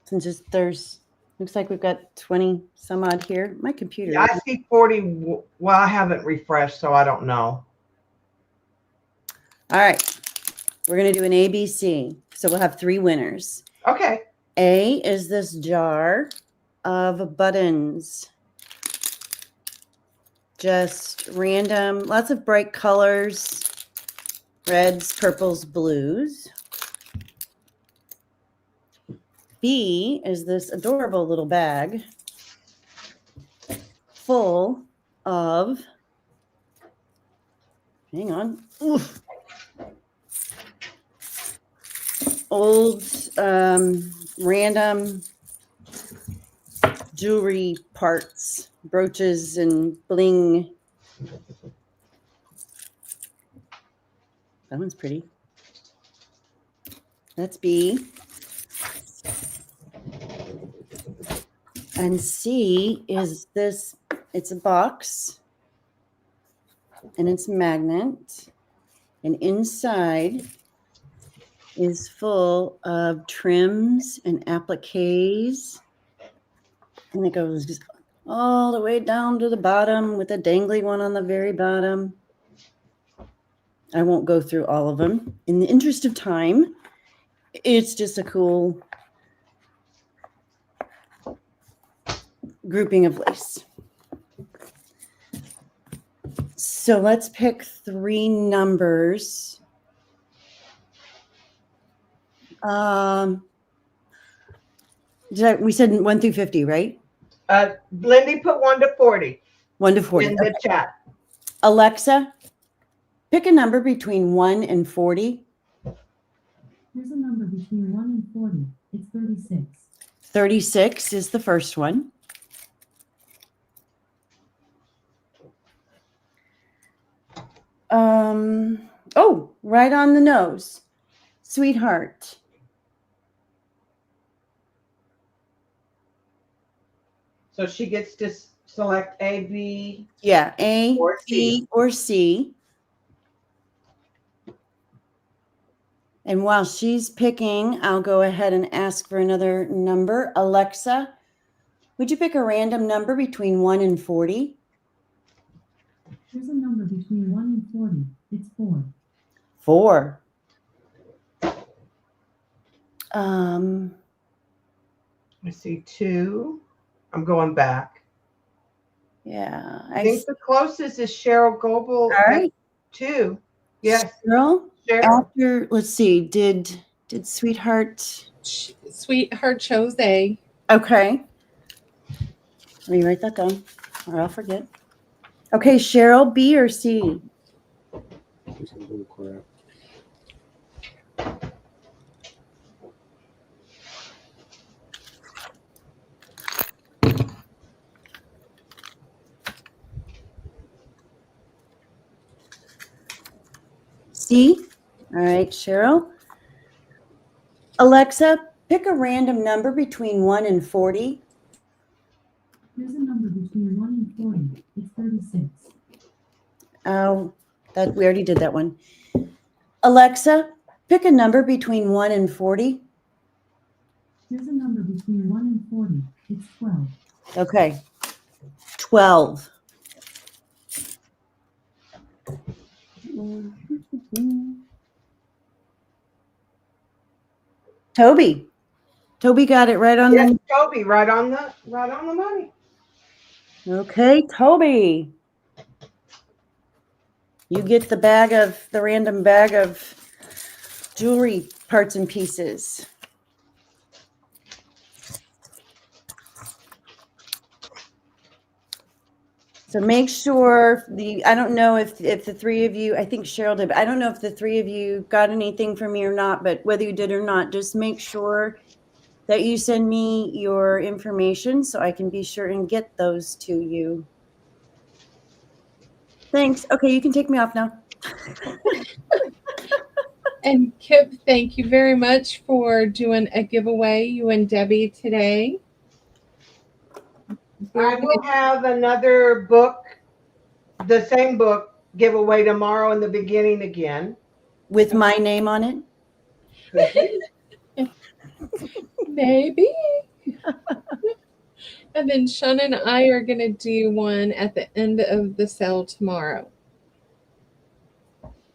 Since there's looks like we've got 20 some odd here. My computer. Yeah, I see 40. Well, I haven't refreshed, so I don't know. All right. We're going to do an ABC. So we'll have 3 winners. Okay. A is this jar of buttons. just random, lots of bright colors, reds, purples, blues. B is this adorable little bag full of, hang on, oof, old random jewelry parts, brooches and bling. That one's pretty. That's B. And C is this, it's a box and it's a magnet, and inside is full of trims and appliques, and it goes just all the way down to the bottom with a dangly one on the very bottom. I won't go through all of them in the interest of time. It's just a cool grouping of lace. So let's pick 3 numbers. We said 1 through 50, right? Lindy put 1 to 40 1 to 40. in the Okay. chat. Alexa, pick a number between 1 and 40. Here's a number between 1 and 40. It's 36. 36 is the first one. Oh, right on the nose. Sweetheart. So she gets to select A, B. Yeah, A, Or C. B, or C. And while she's picking, I'll go ahead and ask for another number. Alexa, would you pick a random number between 1 and 40? Here's a number between 1 and 40. It's 4. 4. I see 2. I'm going back. Yeah. I think the closest is Cheryl Goebel. All right. 2. Yes. Cheryl, Cheryl. after, let's see, did Sweetheart? Sweetheart chose A. Okay. Let me write that down or I'll forget. Okay, Cheryl, B or C? C. All right, Cheryl. Alexa, pick a random number between 1 and 40. Here's a number between 1 and 40. It's 36. Oh, that we already did that one. Alexa, pick a number between 1 and 40. Here's a number between 1 and 40. It's 12. Okay. 12. Toby. Toby got it right on Yes, the. Toby, right on the money. Okay, Toby. You get the random bag of jewelry parts and pieces. So make sure I don't know if the 3 of you, I think Cheryl did, but I don't know if the 3 of you got anything from me or not, but whether you did or not, just make sure that you send me your information so I can be sure and get those to you. Thanks. Okay, you can take me off now. And Kipp, thank you very much for doing a giveaway, you and Debbie, today. I will have another book, the same book, giveaway tomorrow in the beginning again. With my name on it? Maybe. And then Shaun and I are going to do one at the end of the sale tomorrow.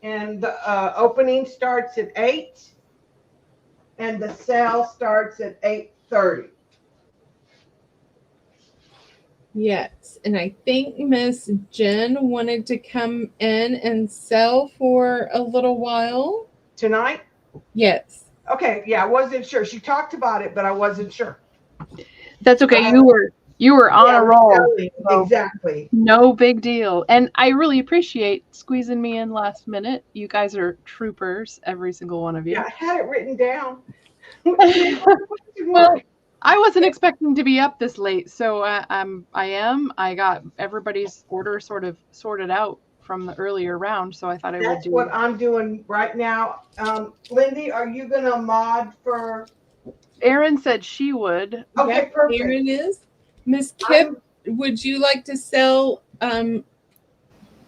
And the opening starts at 8, and the sale starts at 8:30. Yes, and I think Miss Jenn wanted to come in and sell for a little while. Tonight? Yes. Okay, yeah, I wasn't sure. She talked about it, but I wasn't sure. That's okay. You were on Yeah, a roll. selling, So exactly. no big deal. And I really appreciate squeezing me in last minute. You guys are troopers, every single one of you. Yeah, I had it written down. Well, I wasn't expecting to be up this late, so I am. I got everybody's order sort of sorted out from the earlier round, so I thought I would That's do. what I'm doing right now. Lindy, are you gonna mod for? Erin said she would. Okay, Yep, perfect. Erin is. Miss Kipp, would you like to sell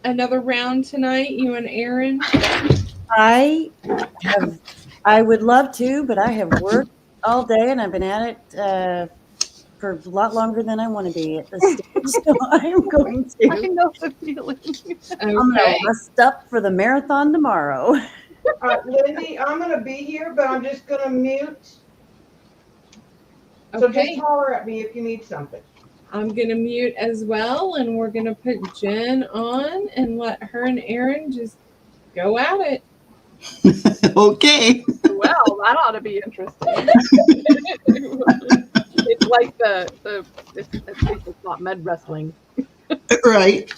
another round tonight, you and Erin? I would love to, but I have worked all day and I've been at it for a lot longer than I want to be at this stage. So I'm going to. I know the feeling. I'm going to rest up for the marathon tomorrow. Lindy, I'm gonna be here, but I'm just gonna mute. So Okay. just holler at me if you need something. I'm going to mute as well, and we're going to put Jenn on and let her and Erin just go at it. Okay. Well, that ought to be interesting. It's like at least it's not med wrestling. Right.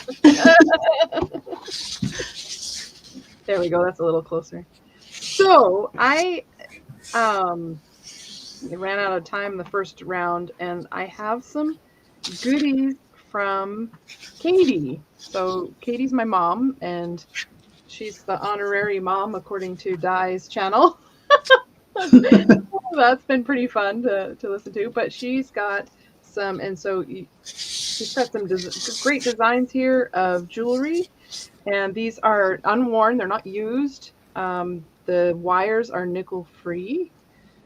There we go. That's a little closer. So I ran out of time the first round, and I have some goodies from Katie. So Katie's my mom, and she's the honorary mom according to Di's channel. That's been pretty fun to listen to. But she's got some, and so she's got some great designs here of jewelry. And these are unworn, they're not used. The wires are nickel free.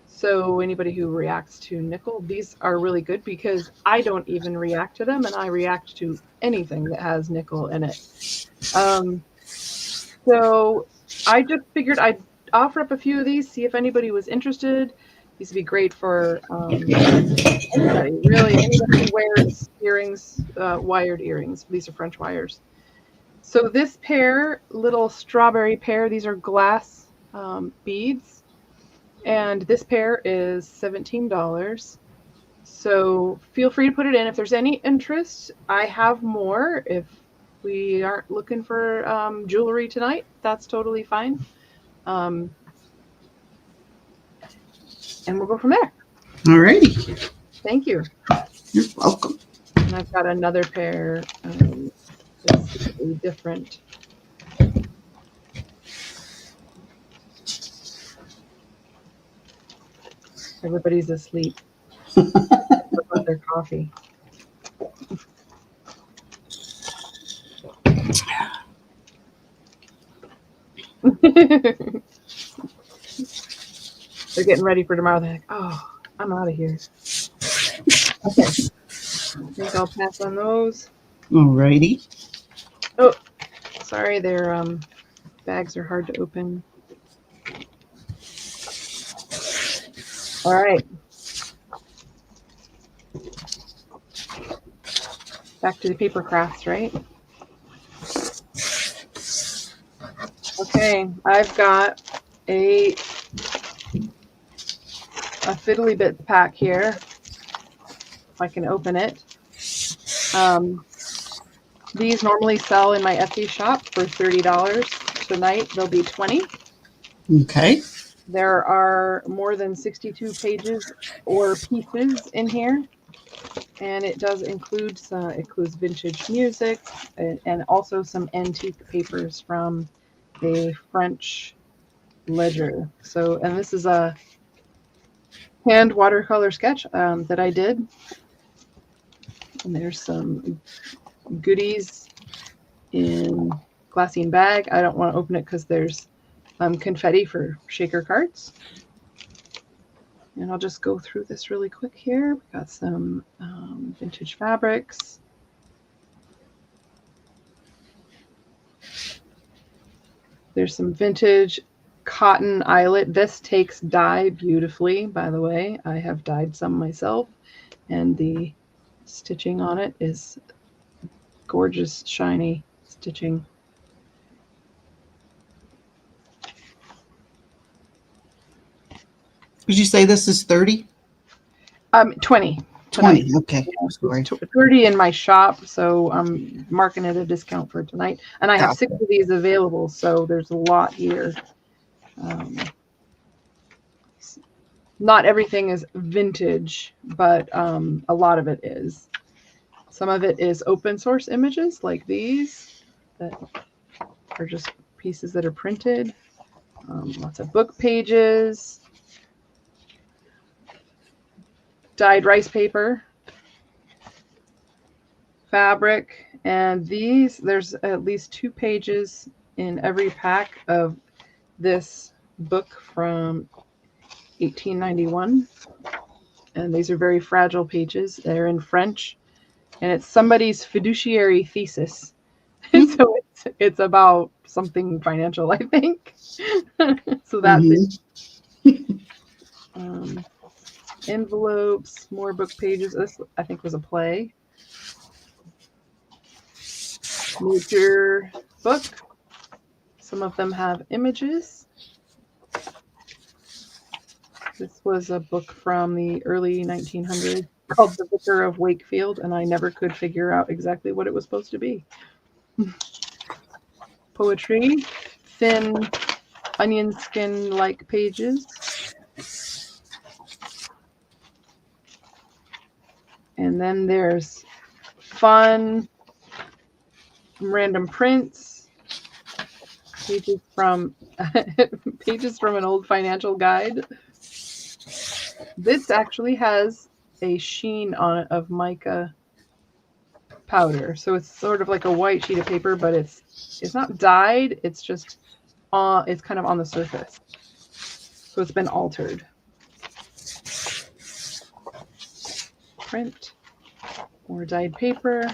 So anybody who reacts to nickel, these are really good because I don't even react to them, and I react to anything that has nickel in it. So I just figured I'd offer up a few of these, see if anybody was interested. These would be great for anybody, really. Anybody who wears earrings, wired earrings. These are French wires. So this pair, little strawberry pair, these are glass beads. And this pair is $17. So feel free to put it in. If there's any interest, I have more. If we aren't looking for jewelry tonight, that's totally fine. And we'll go from there. All righty. Thank you. You're welcome. And I've got another pair. That's a different. Everybody's asleep. About their coffee. They're getting ready for tomorrow. They're like, oh, I'm out of here. Okay. I think I'll pass on those. Alrighty. Oh, sorry, their bags are hard to open. All right. Back to the paper crafts, right? Okay, I've got a Fiddly Bits pack here. If I can open it. These normally sell in my Etsy shop for $30. Tonight they'll be $20. Okay. There are more than 62 pages or pieces in here, and it does include includes vintage music and also some antique papers from a French ledger. So, and this is a hand watercolor sketch that I did. And there's some goodies in glassine bag. I don't want to open it because there's confetti for shaker cards. And I'll just go through this really quick here. We got some vintage fabrics. There's some vintage cotton eyelet. This takes dye beautifully, by the way. I have dyed some myself. And the stitching on it is gorgeous, shiny stitching. Did you say this is 30? 20. 20, okay. Yeah, Sorry. 30 in my shop, so I'm marking it a discount for tonight. And I have 6 of these available, so there's a lot here. Not everything is vintage, but a lot of it is. Some of it is open source images like these that are just pieces that are printed. Lots of book pages. Dyed rice paper. Fabric. And these, there's at least 2 pages in every pack of this book from 1891. And these are very fragile pages. They're in French. And it's somebody's fiduciary thesis. So it's about something financial, I think. So that's it. Envelopes, more book pages. This, I think, was a play. Nature book. Some of them have images. This was a book from the early 1900s called The Vicar of Wakefield, and I never could figure out exactly what it was supposed to be. Poetry, thin onion skin-like pages. And then there's fun, random prints, pages from an old financial guide. This actually has a sheen on it of mica powder, so it's sort of like a white sheet of paper, but it's not dyed. It's just it's kind of on the surface, so it's been altered. Print, more dyed paper,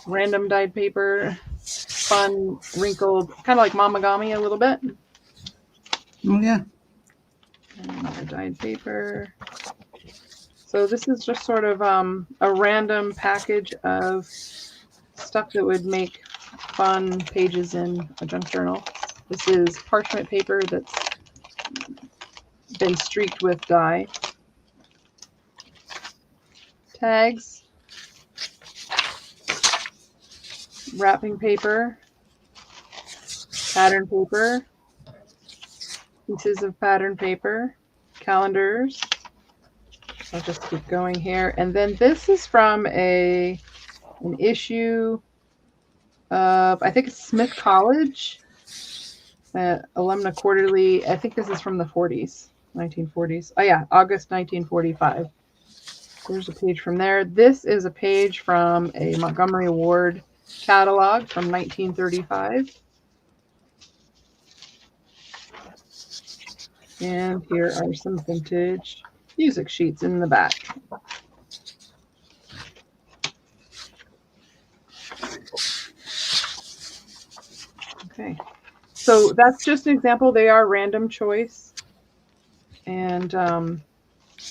random dyed paper, fun wrinkled, kind of like mamagami a little bit. Oh yeah. And more dyed paper. So this is just sort of a random package of stuff that would make fun pages in a junk journal. This is parchment paper that's been streaked with dye. Tags, wrapping paper, pattern paper, pieces of pattern paper, calendars. I'll just keep going here. And then this is from an issue of, I think it's Smith College, Alumna Quarterly. I think this is from the 40s, 1940s. Oh yeah, August 1945. There's a page from there. This is a page from a Montgomery Ward catalog from 1935. And here are some vintage music sheets in the back. Okay, so that's just an example. They are random choice. And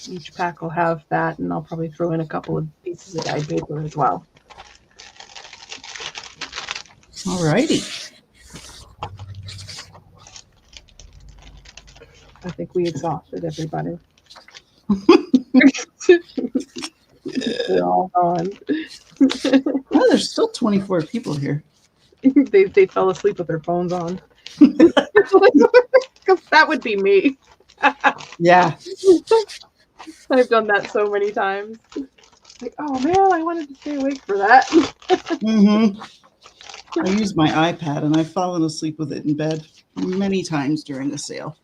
each pack will have that, and I'll probably throw in a couple of pieces of dyed paper as well. All righty. I think we exhausted everybody. They're all gone. Oh, there's still 24 people here. They fell asleep with their phones on. Because that would be me. Yeah. I've done that so many times. Like, oh man, I wanted to stay awake for that. Mm-hmm. I use my iPad and I've fallen asleep with it in bed many times during the sale.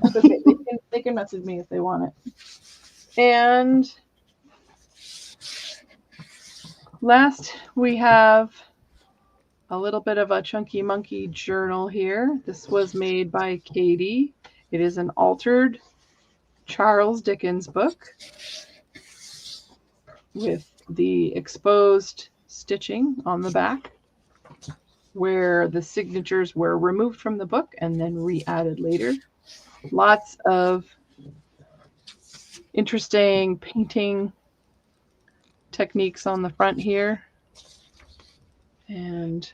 That's okay. They can message me if they want it. And last, we have a little bit of a Chunky Monkey journal here. This was made by Katie. It is an altered Charles Dickens book with the exposed stitching on the back, where the signatures were removed from the book and then re-added later. Lots of interesting painting techniques on the front here and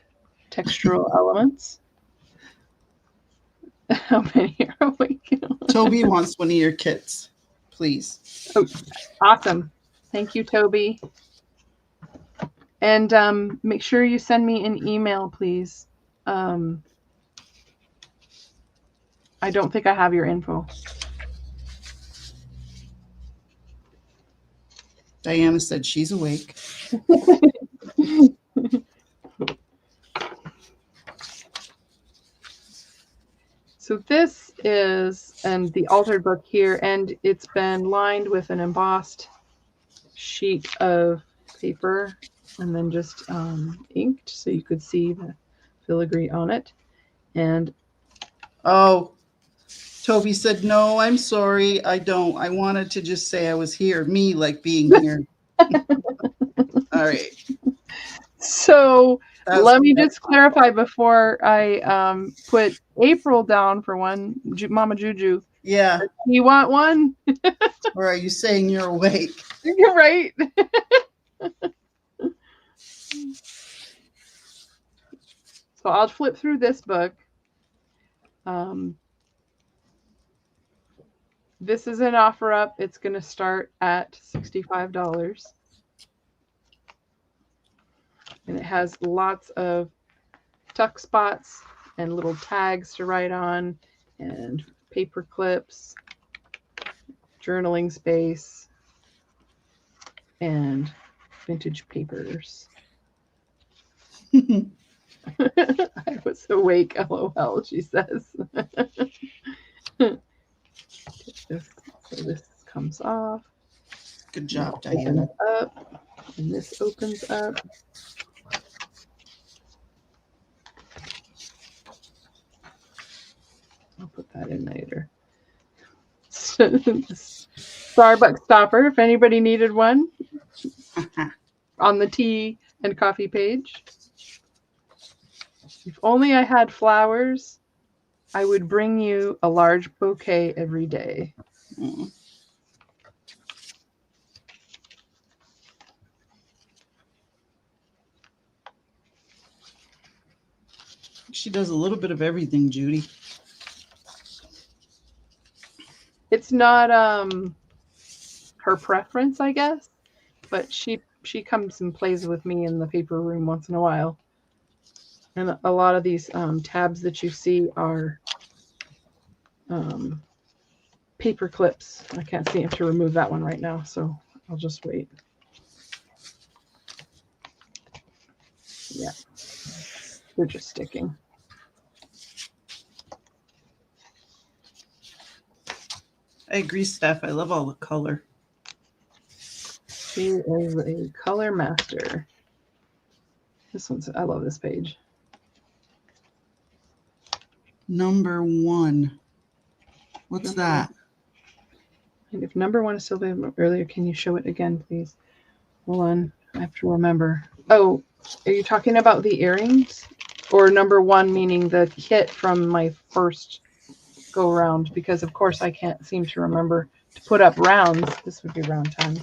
textural elements. How many are we? Toby wants one of your kits, please. Oh, awesome. Thank you, Toby. And make sure you send me an email, please. I don't think I have your info. Diana said she's awake. So this is the altered book here, and it's been lined with an embossed sheet of paper and then just inked so you could see the filigree on it. And oh, Toby said, no, I'm sorry. I don't. I wanted to just say I was here. Me like being here. All right. So let me just clarify before I put April down for one, Mama Juju. Yeah. You want one? Or are you saying you're awake? You're right. So I'll flip through this book. This is an offer up. It's going to start at $65. And it has lots of tuck spots and little tags to write on and paper clips, journaling space, and vintage papers. I was awake, LOL, she says. So this comes off. Good job, Diana. Up, and this opens up. I'll put that in later. Starbucks stopper, if anybody needed one, on the tea and coffee page. If only I had flowers, I would bring you a large bouquet every day. Mm. She does a little bit of everything, Judy. It's not her preference, I guess, but she comes and plays with me in the paper room once in a while. And a lot of these tabs that you see are paper clips. I can't seem to remove that one right now, so I'll just wait. Yeah, they're just sticking. I agree, Steph. I love all the color. She is a color master. This one's, I love this page. Number 1. What's that? And if number 1 is still there earlier, can you show it again, please? Hold on. I have to remember. Oh, are you talking about the earrings? Or number 1 meaning the kit from my first go around? Because, of course, I can't seem to remember to put up rounds. This would be round 10.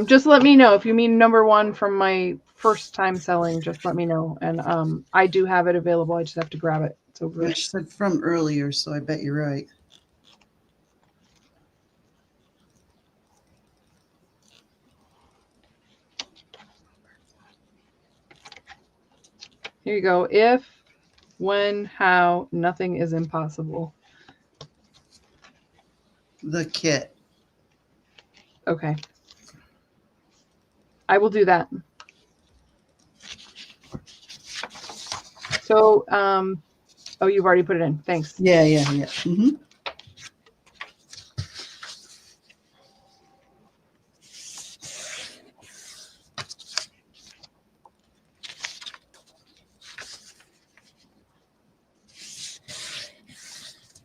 Just let me know if you mean number 1 from my first time selling. Just let me know, and I do have it available. I just have to grab it. It's over. Yeah, she said from earlier, so I bet you're right. Here you go. If, when, how, nothing is impossible. The kit. Okay. I will do that. So, oh, you've already put it in. Thanks. Yeah. Mm-hmm.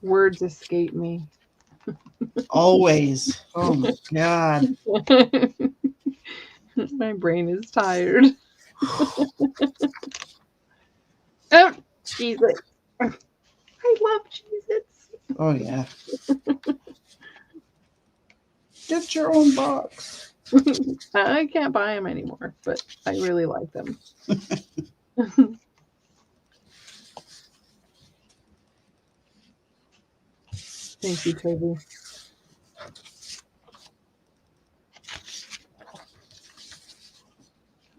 Words escape me. Always. Oh my God. My brain is tired. Oh, Cheez-It. I love Cheez-Its. Oh yeah. Get your own box. I can't buy them anymore, but I really like them. Thank you, Toby.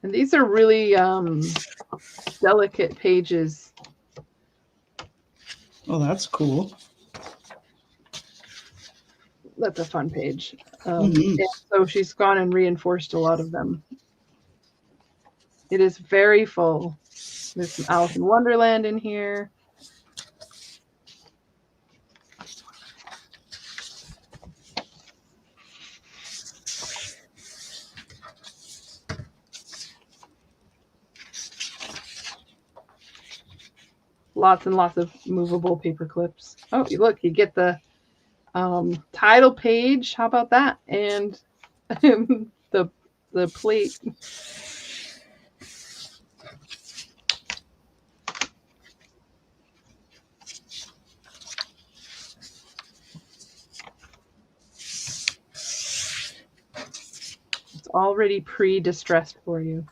And these are really delicate pages. Oh, that's cool. That's a fun page. Mhm. And so she's gone and reinforced a lot of them. It is very full. There's some Alice in Wonderland in here. Lots and lots of movable paper clips. Oh, look, you get the title page. How about that? And the plate. It's already pre-distressed for you.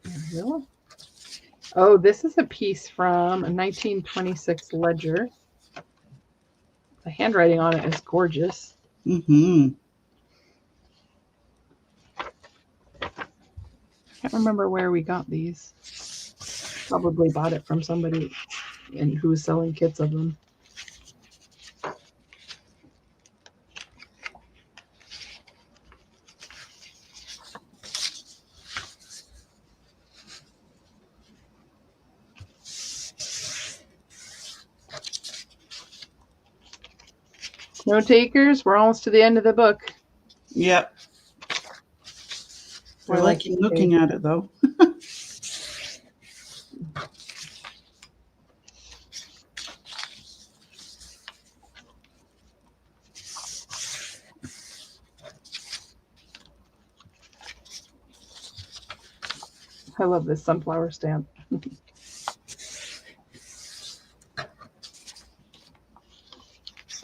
There we go. Oh, this is a piece from a 1926 ledger. The handwriting on it is gorgeous. Mm-hmm. Can't remember where we got these. Probably bought it from somebody who was selling kits of them. Note takers, we're almost to the end of the book. Yep. I like looking at it though. I love this sunflower stamp.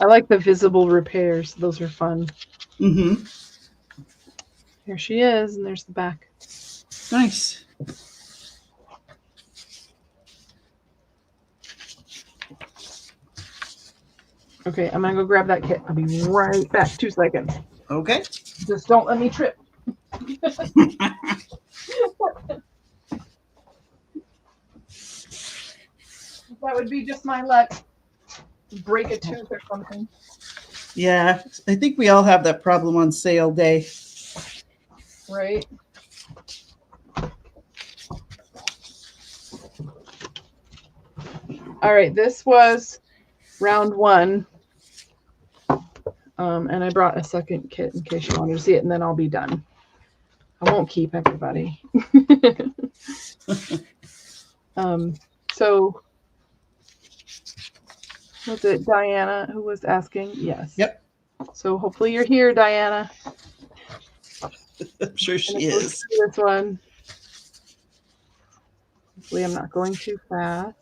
I like the visible repairs. Those are fun. Mm-hmm. Here she is, and there's the back. Nice. Okay, I'm gonna go grab that kit. I'll be right back. 2 seconds. Okay. Just don't let me trip. That would be just my luck. Break a tooth or something. Yeah, I think we all have that problem on sale day. Right. All right, this was round 1. And I brought a second kit in case you wanted to see it, and then I'll be done. I won't keep everybody. So was it Diana who was asking? Yes. Yep. So hopefully you're here, Diana. I'm sure she And is. this one. Hopefully I'm not going too fast.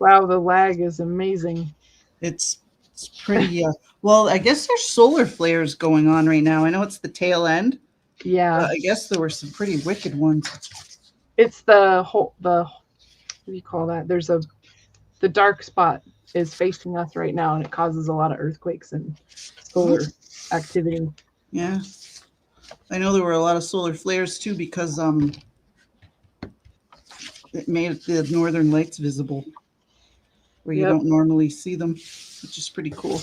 Wow, the lag is amazing. It's pretty, well, I guess there's solar flares going on right now. I know it's the tail end. Yeah. I guess there were some pretty wicked ones. It's the whole, what do you call that? There's the dark spot is facing us right now, and it causes a lot of earthquakes and solar activity. Yeah. I know there were a lot of solar flares too because it made the northern lights visible where you don't normally see them, which is pretty cool.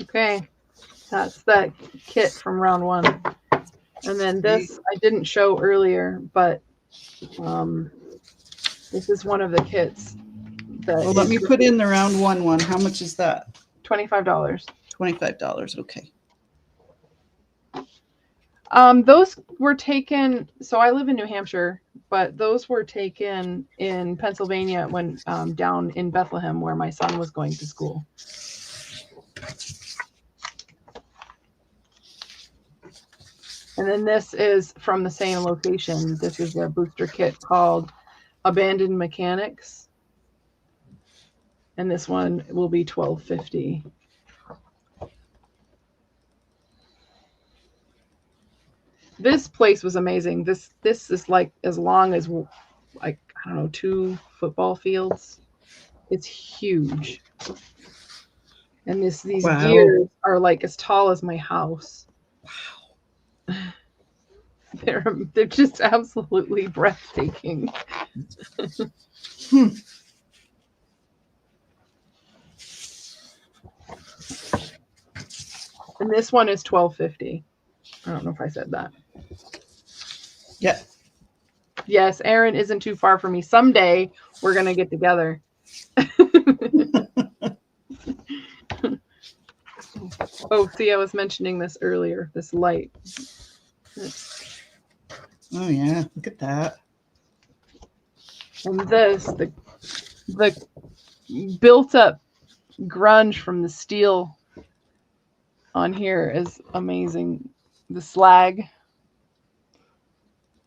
Okay, that's that kit from round 1. And then this I didn't show earlier, but this is one of the kits. Well, let me put in the round 1 one. How much is that? $25. $25. Okay. Those were taken. So I live in New Hampshire, but those were taken in Pennsylvania when down in Bethlehem, where my son was going to school. And then this is from the same location. This is a booster kit called Abandoned Mechanics. And this one will be $12.50. This place was amazing. This is like as long as, like, I don't know, 2 football fields. It's huge. And these gears are like as tall as my house. Wow. They're just absolutely breathtaking. And this one is $12.50. I don't know if I said that. Yeah. Yes, Erin isn't too far from me. Someday we're gonna get together. Oh, see, I was mentioning this earlier. This light. Oh yeah, look at that. And this, the built up grunge from the steel on here is amazing. The slag.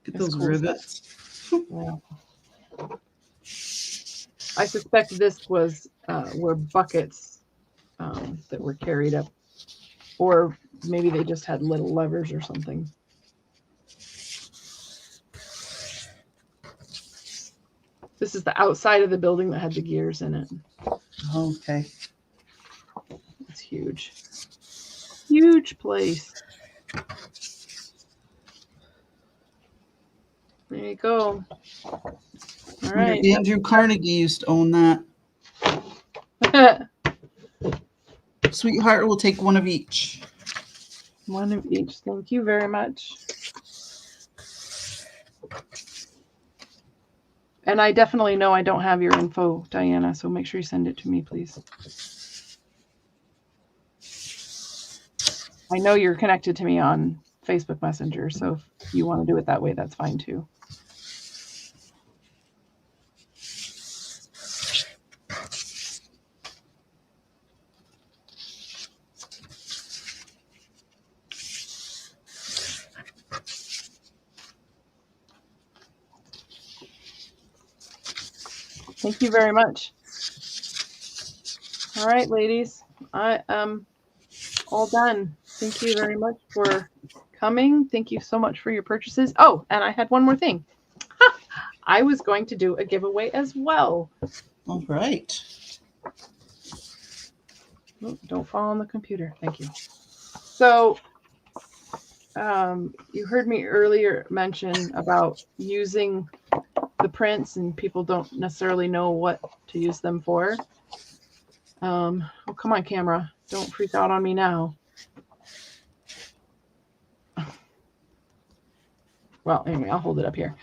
Get those cool rivets. Yeah. I suspect this was were buckets that were carried up, or maybe they just had little levers or something. This is the outside of the building that had the gears in it. Oh, okay. It's huge. Huge place. There you go. All right. Andrew Carnegie used to own that. Sweetheart will take one of each. One of each. Thank you very much. And I definitely know I don't have your info, Diana, so make sure you send it to me, please. I know you're connected to me on Facebook Messenger, so if you want to do it that way, that's fine too. Thank you very much. All right, ladies, I am all done. Thank you very much for coming. Thank you so much for your purchases. Oh, and I had one more thing. I was going to do a giveaway as well. All right. Oh, don't fall on the computer. Thank you. So you heard me earlier mention about using the prints, and people don't necessarily know what to use them for. Oh, come on, camera. Don't freak out on me now. Well, anyway, I'll hold it up here.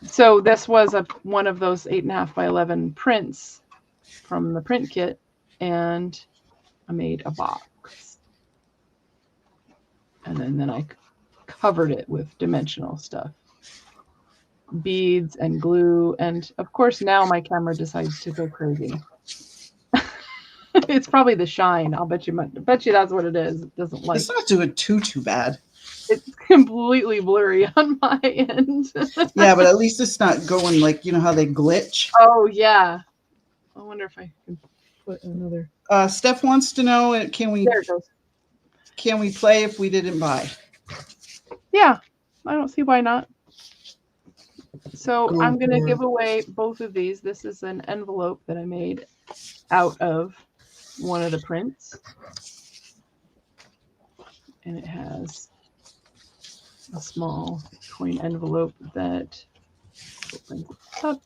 So this was one of those 8.5 by 11 prints from the print kit, and I made a box. And then I covered it with dimensional stuff. Beads and glue, and of course now my camera decides to go crazy. It's probably the shine. I'll bet you that's what it is. It doesn't like. It's not doing too bad. It's completely blurry on my end. Yeah, but at least it's not going like, you know how they glitch. Oh yeah. I wonder if I can put another. Steph wants to know, can we play if we didn't buy? Yeah, I don't see why not. So I'm going to give away both of these. This is an envelope that I made out of one of the prints. And it has a small coin envelope that opens up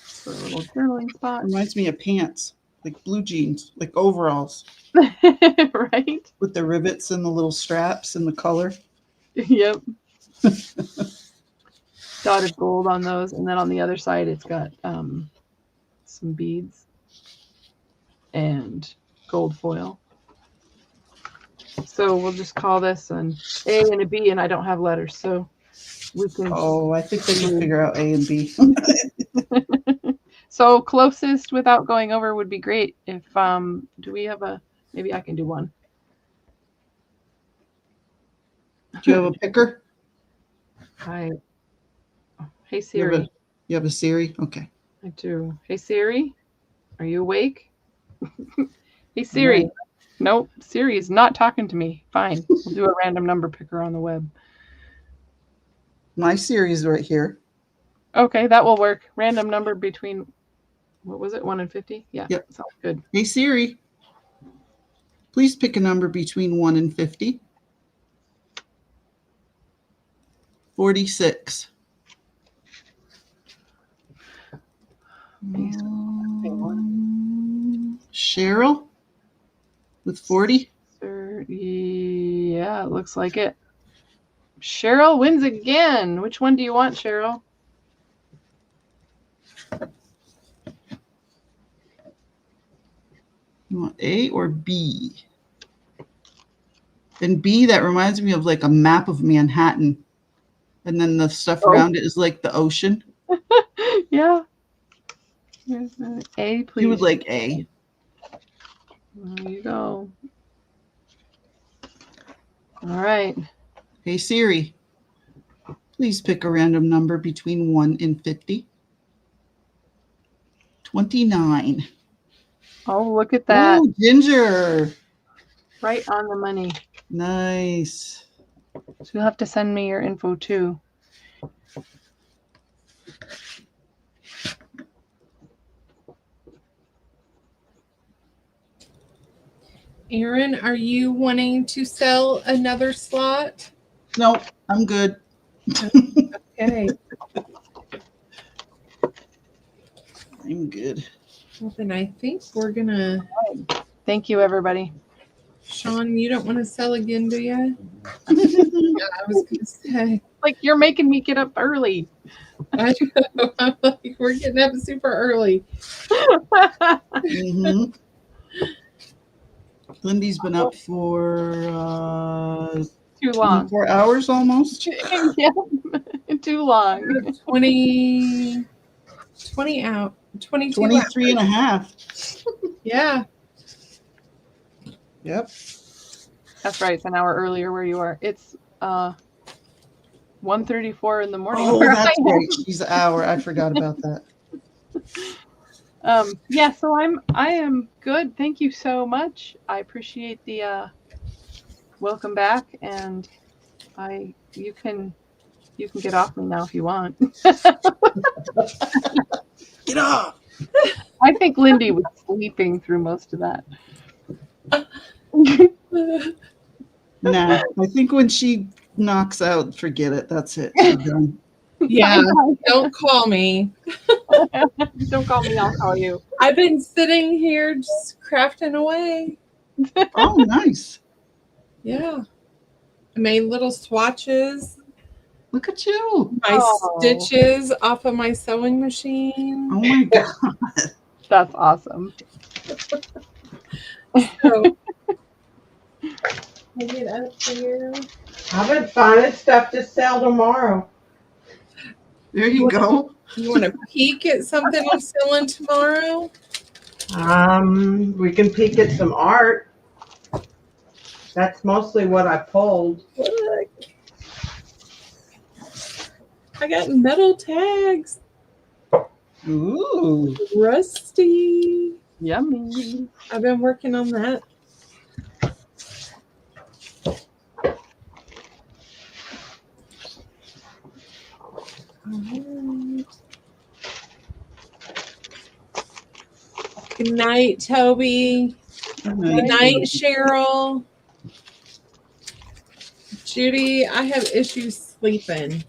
for a little journaling spot. Reminds me of pants. like blue jeans, like overalls Right? with the rivets and the little straps and the color. Yep. Dotted gold on those, and then on the other side it's got some beads and gold foil. So we'll just call this an A and a B, and I don't have letters, so we can. Oh, I think they can figure out A and B. So closest without going over would be great. If do we have a? Maybe I can do one. Do you have a picker? Hi. Hey Siri. You have a Siri? Okay. I do. Hey Siri, are you awake? Hey Siri. No. Nope, Siri is not talking to me. Fine, we'll do a random number picker on the web. My Siri is right here. Okay, that will work. Random number between, what was it, 1 and 50? Yeah, Yep. Sounds good. Hey Siri, please pick a number between 1 and 50. 46. Cheryl with 40. Yeah, it looks like it. Cheryl wins again. Which one do you want, Cheryl? You want A or B? And B, that reminds me of like a map of Manhattan. And then the stuff around it is like the ocean. Yeah. A, please. You would like A. There you go. All right. Hey Siri, please pick a random number between 1 and 50. 29. Oh, look at that. Oh, Ginger. Right on the money. Nice. So you'll have to send me your info too. Erin, are you wanting to sell another slot? No, I'm good. Okay. I'm good. Well, then I think we're gonna. Thank you, everybody. Shaun, you don't want to sell again, do you? Yeah, I was gonna say. Like, you're making me get up early. I know. I'm like, we're getting up super early. Mm-hmm. Lindy's been up for too long. 4 hours almost. Yeah, too long. 20 out. 22 23 and a half. Yeah. Yep. That's right. It's an hour earlier where you are. It's 1:34 in the morning. Oh, where that's I am. right. She's an hour. I forgot about that. Yeah, so I am good. Thank you so much. I appreciate the welcome back, and you can get off me now if you want. Get off. I think Lindy was sleeping through most of that. Nah, I think when she knocks out, forget it. That's it. She's done. Yeah. Don't call me. Don't call me, I'll call you. I've been sitting here just crafting away. Oh, nice. Yeah. I made little swatches. Look at you. My stitches off of my sewing machine. Oh my God. That's awesome. So, I get up here. I've been finding stuff to sell tomorrow. There you go. You want to peek at something I'm selling tomorrow? We can peek at some art. That's mostly what I pulled. Look. I got metal tags. Ooh. Rusty. Yummy. I've been working on that. Alright. Good night, Toby. Good night, Cheryl. Judy, I have issues sleeping.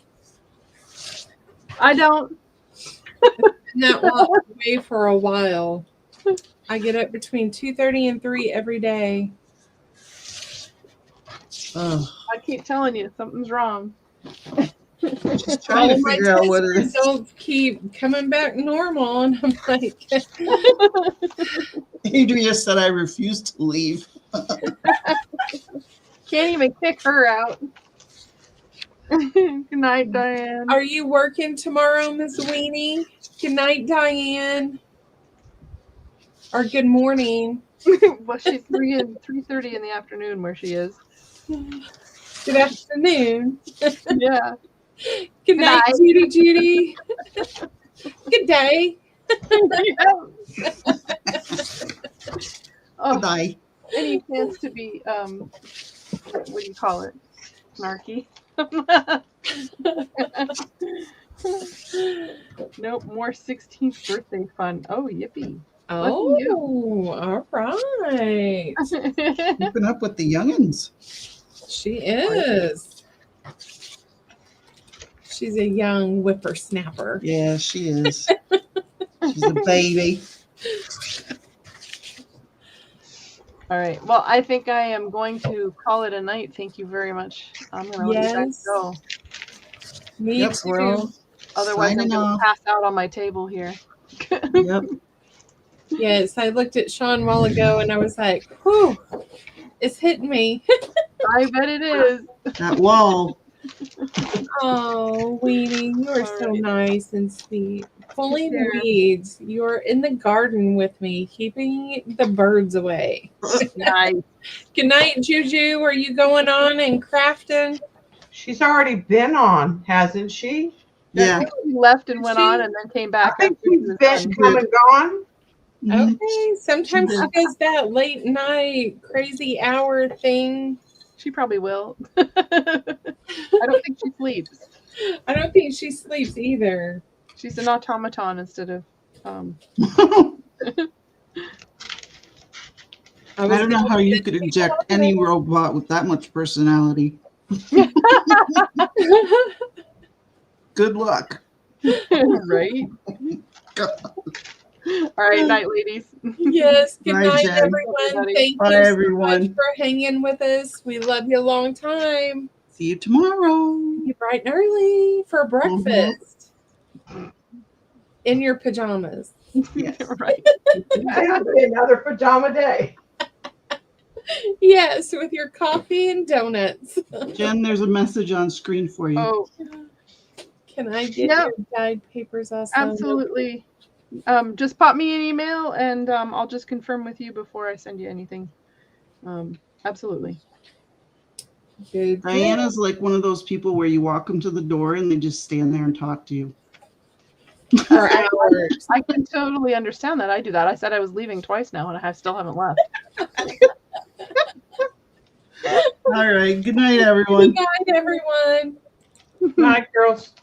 I don't. Not walk away for a while. I get up between 2:30 and 3 every day. Oh, I keep telling you, something's wrong. she's trying to My figure out test what it is. results keep coming back normal, and I'm like, Adria said I refuse to leave. Can't even kick her out. Good night, Diane. "Are you working tomorrow, Miss Weenie?" Good night, Diane. Or good morning. Well, she's 3:30 in the afternoon where she is. Good afternoon. Yeah. Good night, night. Judy. Good day. Oh, Bye. any chance to be what do you call it? Snarky. Nope, more 16th birthday fun. Oh, yippee. Oh, all right. Keeping up with the youngins. She is. She's a young whippersnapper. Yeah, she is. She's a baby. All right. Well, I think I am going to call it a night. Thank you very much. I'm going to let you guys go. Me Yep, too. we're all Otherwise, I'm signing going to off. pass out on my table here. Yep. Yes, I looked at Shaun a while ago and I was like, whew, it's hitting me. I bet it is. That wall. Oh, Weenie, you are so nice and sweet. Pulling weeds. You're in the garden with me, keeping the birds away. Nice. Good night, Juju. Are you going on and crafting? She's already been on, hasn't she? Yeah. She left and went on and then came back. I think after she she's was been done. come and gone. Okay. Sometimes She she does that late night, crazy hour thing. She probably will. I don't think she sleeps. I don't think she sleeps either. She's an automaton instead of. I don't know how you could inject any robot with that much personality. Good luck. Right? All right, night, ladies. Yes. Good Bye, night, Jen. everyone. Everybody. Thank Bye, you so everyone. much for hanging with us. We love you a long time. See you tomorrow. Be bright and early for breakfast in your pajamas. Yes. Right. That'll be another pajama day. Yes, with your coffee and donuts. Jen, there's a message on screen for you. Oh, Can I get Yep. your dyed papers also? absolutely. Just pop me an email and I'll just confirm with you before I send you anything. Absolutely. Good. Diana's like one of those people where you walk them to the door and they just stand there and talk to you. For hours. I can totally understand that. I do that. I said I was leaving twice now and I still haven't left. All right. Good night, everyone. Good night, everyone. Night, girls.